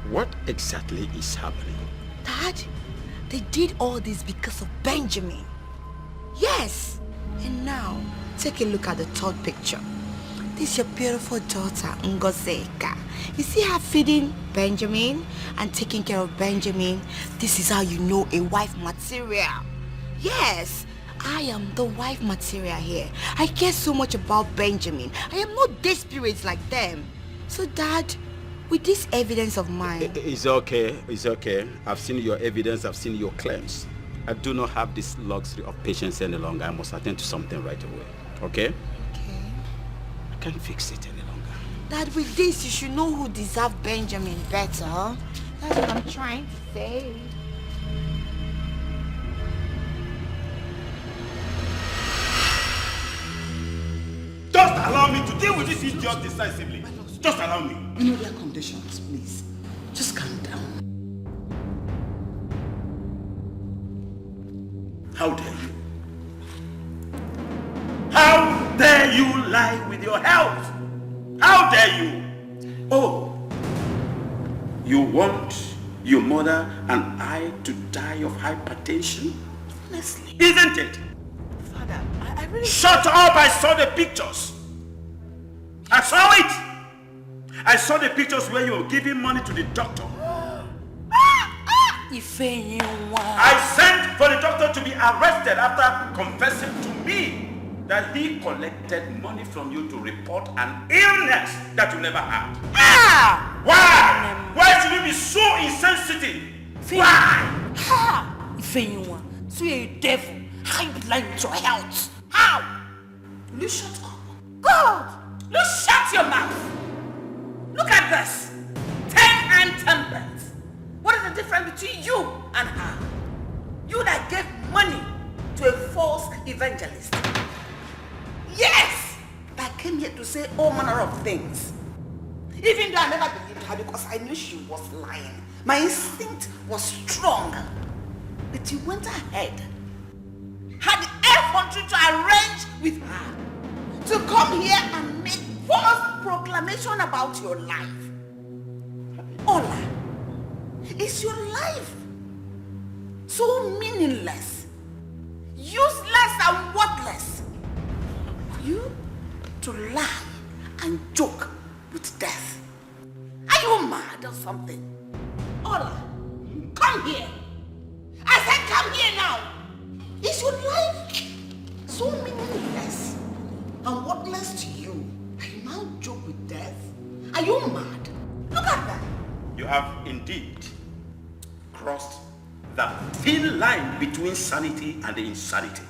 What exactly is happening? Dad, they did all this because of Benjamin. Yes. And now, take a look at the third picture. This is your beautiful daughter, Ngozeka. You see her feeding Benjamin and taking care of Benjamin. This is how you know a wife material. Yes, I am the wife material here. I care so much about Benjamin. I am not desperate like them. So Dad, with this evidence of mine... It's okay, it's okay. I've seen your evidence, I've seen your claims. I do not have this luxury of patience any longer. I must attend to something right away, okay? I can't fix it any longer. Dad, with this, you should know who deserves Benjamin better. That's what I'm trying to say. Just allow me to deal with this idiot decisively. Just allow me. You know their conditions, please. Just calm down. How dare you? How dare you lie with your health? How dare you? Oh, you want your mother and I to die of hypertension? Honestly. Isn't it? Father, I really... Shut up! I saw the pictures. I saw it. I saw the pictures where you were giving money to the doctor. I sent for the doctor to be arrested after confessing to me that he collected money from you to report an illness that you never had. Why? Why should you be so insensitive? Why? So you're a devil. How you like with your health? How? Will you shut up? God! You shut your mouth! Look at this. 10 and 10 pence. What is the difference between you and her? You that gave money to a false evangelist. Yes! That came here to say all manner of things. Even though I never believed her because I knew she was lying. My instinct was strong. But you went ahead. Had the effrontery to arrange with her to come here and make false proclamation about your life. Ola, is your life so meaningless, useless and worthless for you to lie and joke with death? Are you mad or something? Ola, come here. I said come here now. Is your life so meaningless and worthless to you? Are you now joke with death? Are you mad? Look at that. You have indeed crossed the thin line between sanity and insanity.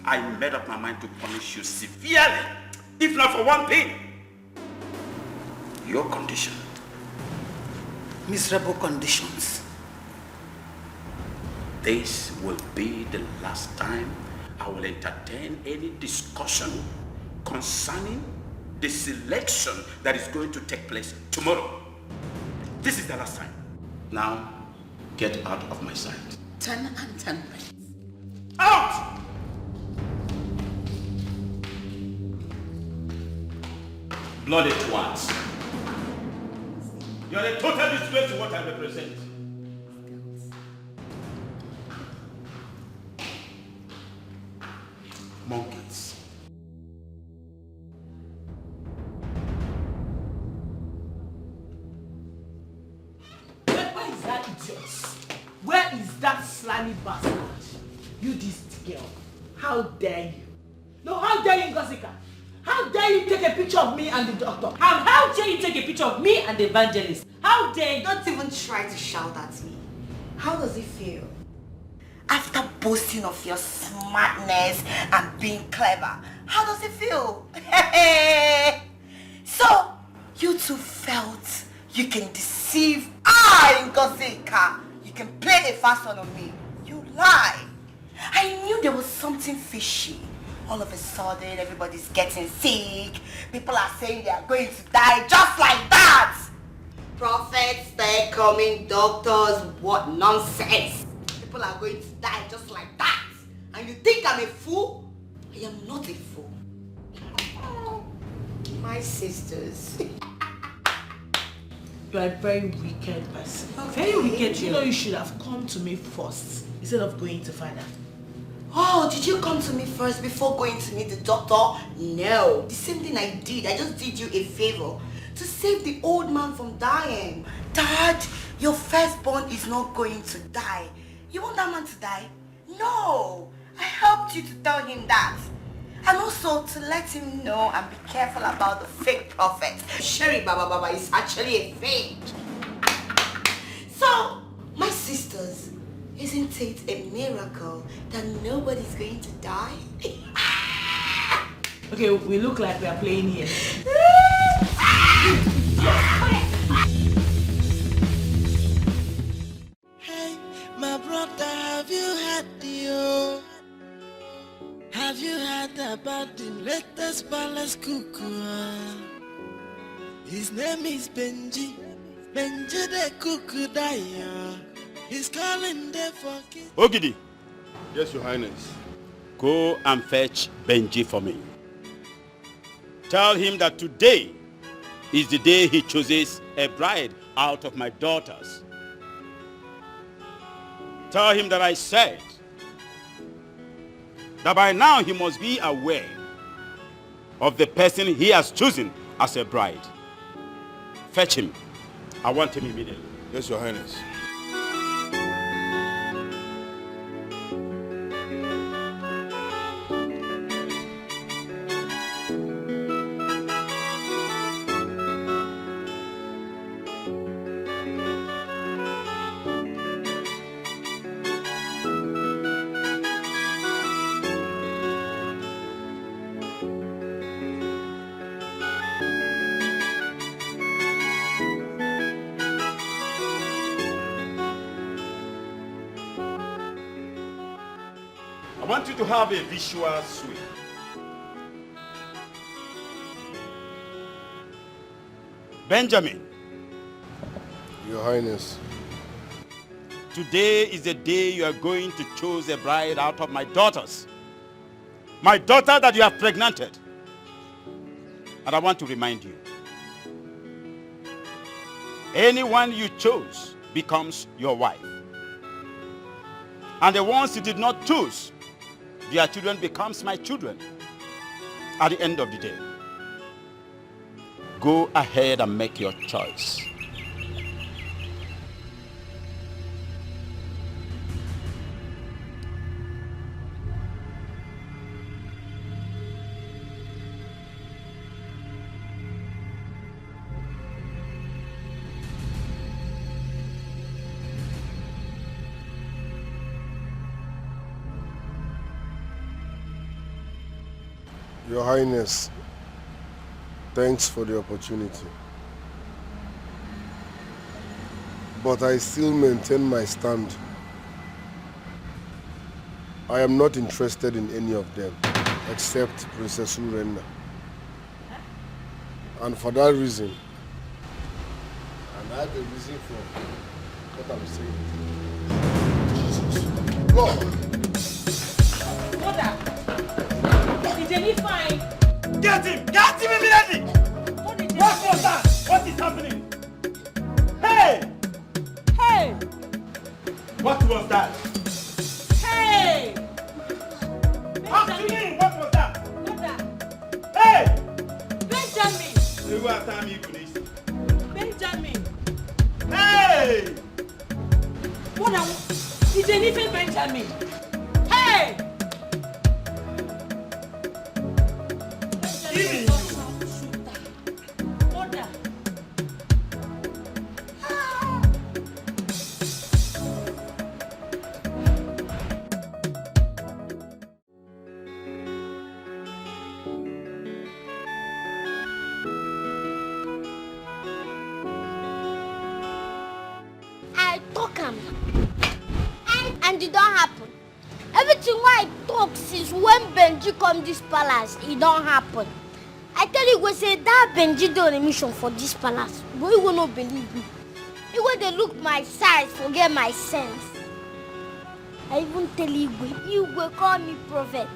I made up my mind to punish you severely, if not for one thing. Your condition. Miserable conditions. This will be the last time I will entertain any discussion concerning the selection that is going to take place tomorrow. This is the last time. Now, get out of my sight. 10 and 10 pence. Out! Bloody twats. You are a total disgrace to what I represent. Monkeys. Where is that idiot? Where is that slimy bastard? You this girl. How dare you? No, how dare you, Ngozika? How dare you take a picture of me and the doctor? How dare you take a picture of me and the evangelist? How dare you? Don't even try to shout at me. How does it feel? After boasting of your smartness and being clever, how does it feel? So, you two felt you can deceive Ngozika. You can play a fast one on me. You lie. I knew there was something fishy. All of a sudden, everybody's getting sick. People are saying they are going to die just like that. Prophets, they're coming, doctors, what nonsense. People are going to die just like that. And you think I'm a fool? I am not a fool. My sisters. You are a very wicked person. Okay. Very wicked. You know you should have come to me first instead of going to father. Oh, did you come to me first before going to meet the doctor? No. The same thing I did. I just did you a favor to save the old man from dying. Dad, your firstborn is not going to die. You want that man to die? No. I helped you to tell him that. And also to let him know and be careful about the fake prophet. Sherry Baba is actually a fake. So, my sisters, isn't it a miracle that nobody's going to die? Okay, we look like we are playing here. Hey, my brother, have you had the Have you heard about the latest palace cuckoo? His name is Benji. Benji the cuckoo daya. He's calling there for kids. Ogidi, Yes, Your Highness. go and fetch Benji for me. Tell him that today is the day he chooses a bride out of my daughters. Tell him that I said that by now he must be aware of the person he has chosen as a bride. Fetch him. I want him immediately. Yes, Your Highness. I want you to have a visual sweep. Benjamin, Your Highness. today is the day you are going to choose a bride out of my daughters. My daughter that you have pregnanted. And I want to remind you, anyone you chose becomes your wife. And the ones you did not choose, their children becomes my children at the end of the day. Go ahead and make your choice. Your Highness, thanks for the opportunity. But I still maintain my stand. I am not interested in any of them, except Princess Urenna. And for that reason, and I have a reason for what I'm saying. Jesus. Lord! Mother! Is Jenny fine? Get him! Get him immediately! What was that? What is happening? Hey! Hey! What was that? Hey! Benjamin, what was that? Mother! Hey! Benjamin! You are telling me this. Benjamin! Hey! What are is Jenny Benjamin? Hey! Even Mother! don't happen. Everything I talk since when Benji come this palace, it don't happen. I tell you, go say that Benji done a mission for this palace, but you will not believe me. You go they look my size, forget my sense. I even tell you will call me prophet.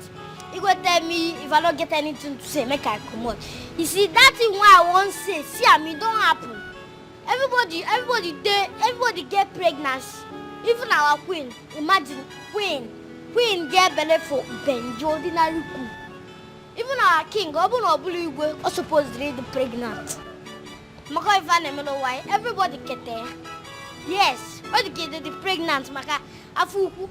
You go tell me if I don't get anything to say, make I come out. You see, that thing why I won't say, see, I mean, don't happen. Everybody get pregnancy. Even our queen, imagine, queen get belly for Benji, ordinary cook. Even our king, Obulu are supposed to be pregnant. Maka if I know why, everybody get there. Yes, all the kids are pregnant, Maka, afuku.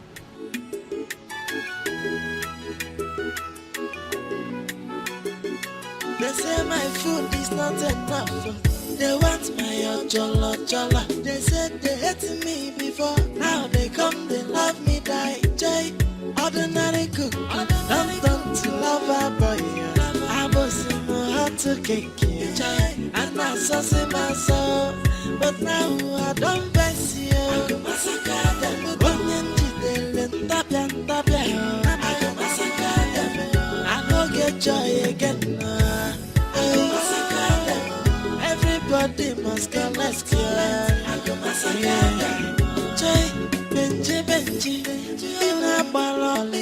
They say my food is not enough. They want my jollo. They said they hated me before. Now they come, they love me, die. Jay, ordinary cook. Don't to love a boy. I was in my heart to cake. And I saw my soul. But now I don't bless you. I go massacre them. I go get joy again. Everybody must come, let's go. Joy, Benji, in a barrel.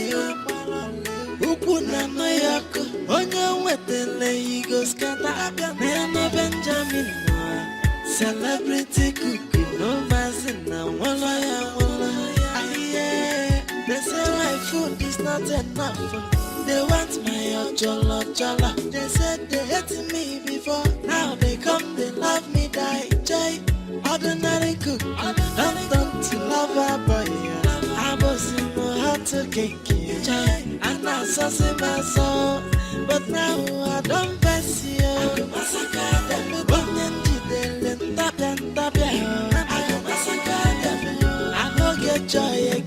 Ukuna no yako, onyo wetele higo skata. Nene Benjamin, celebrity cookie, no mazina, wala ya. They say my food is not enough. They want my jollo. They said they hated me before. Now they come, they love me, die. Jay, ordinary cook. Don't to love a boy. I was in my heart to cake. And I saw my soul. But now I don't bless you. I go massacre them. I go get joy again.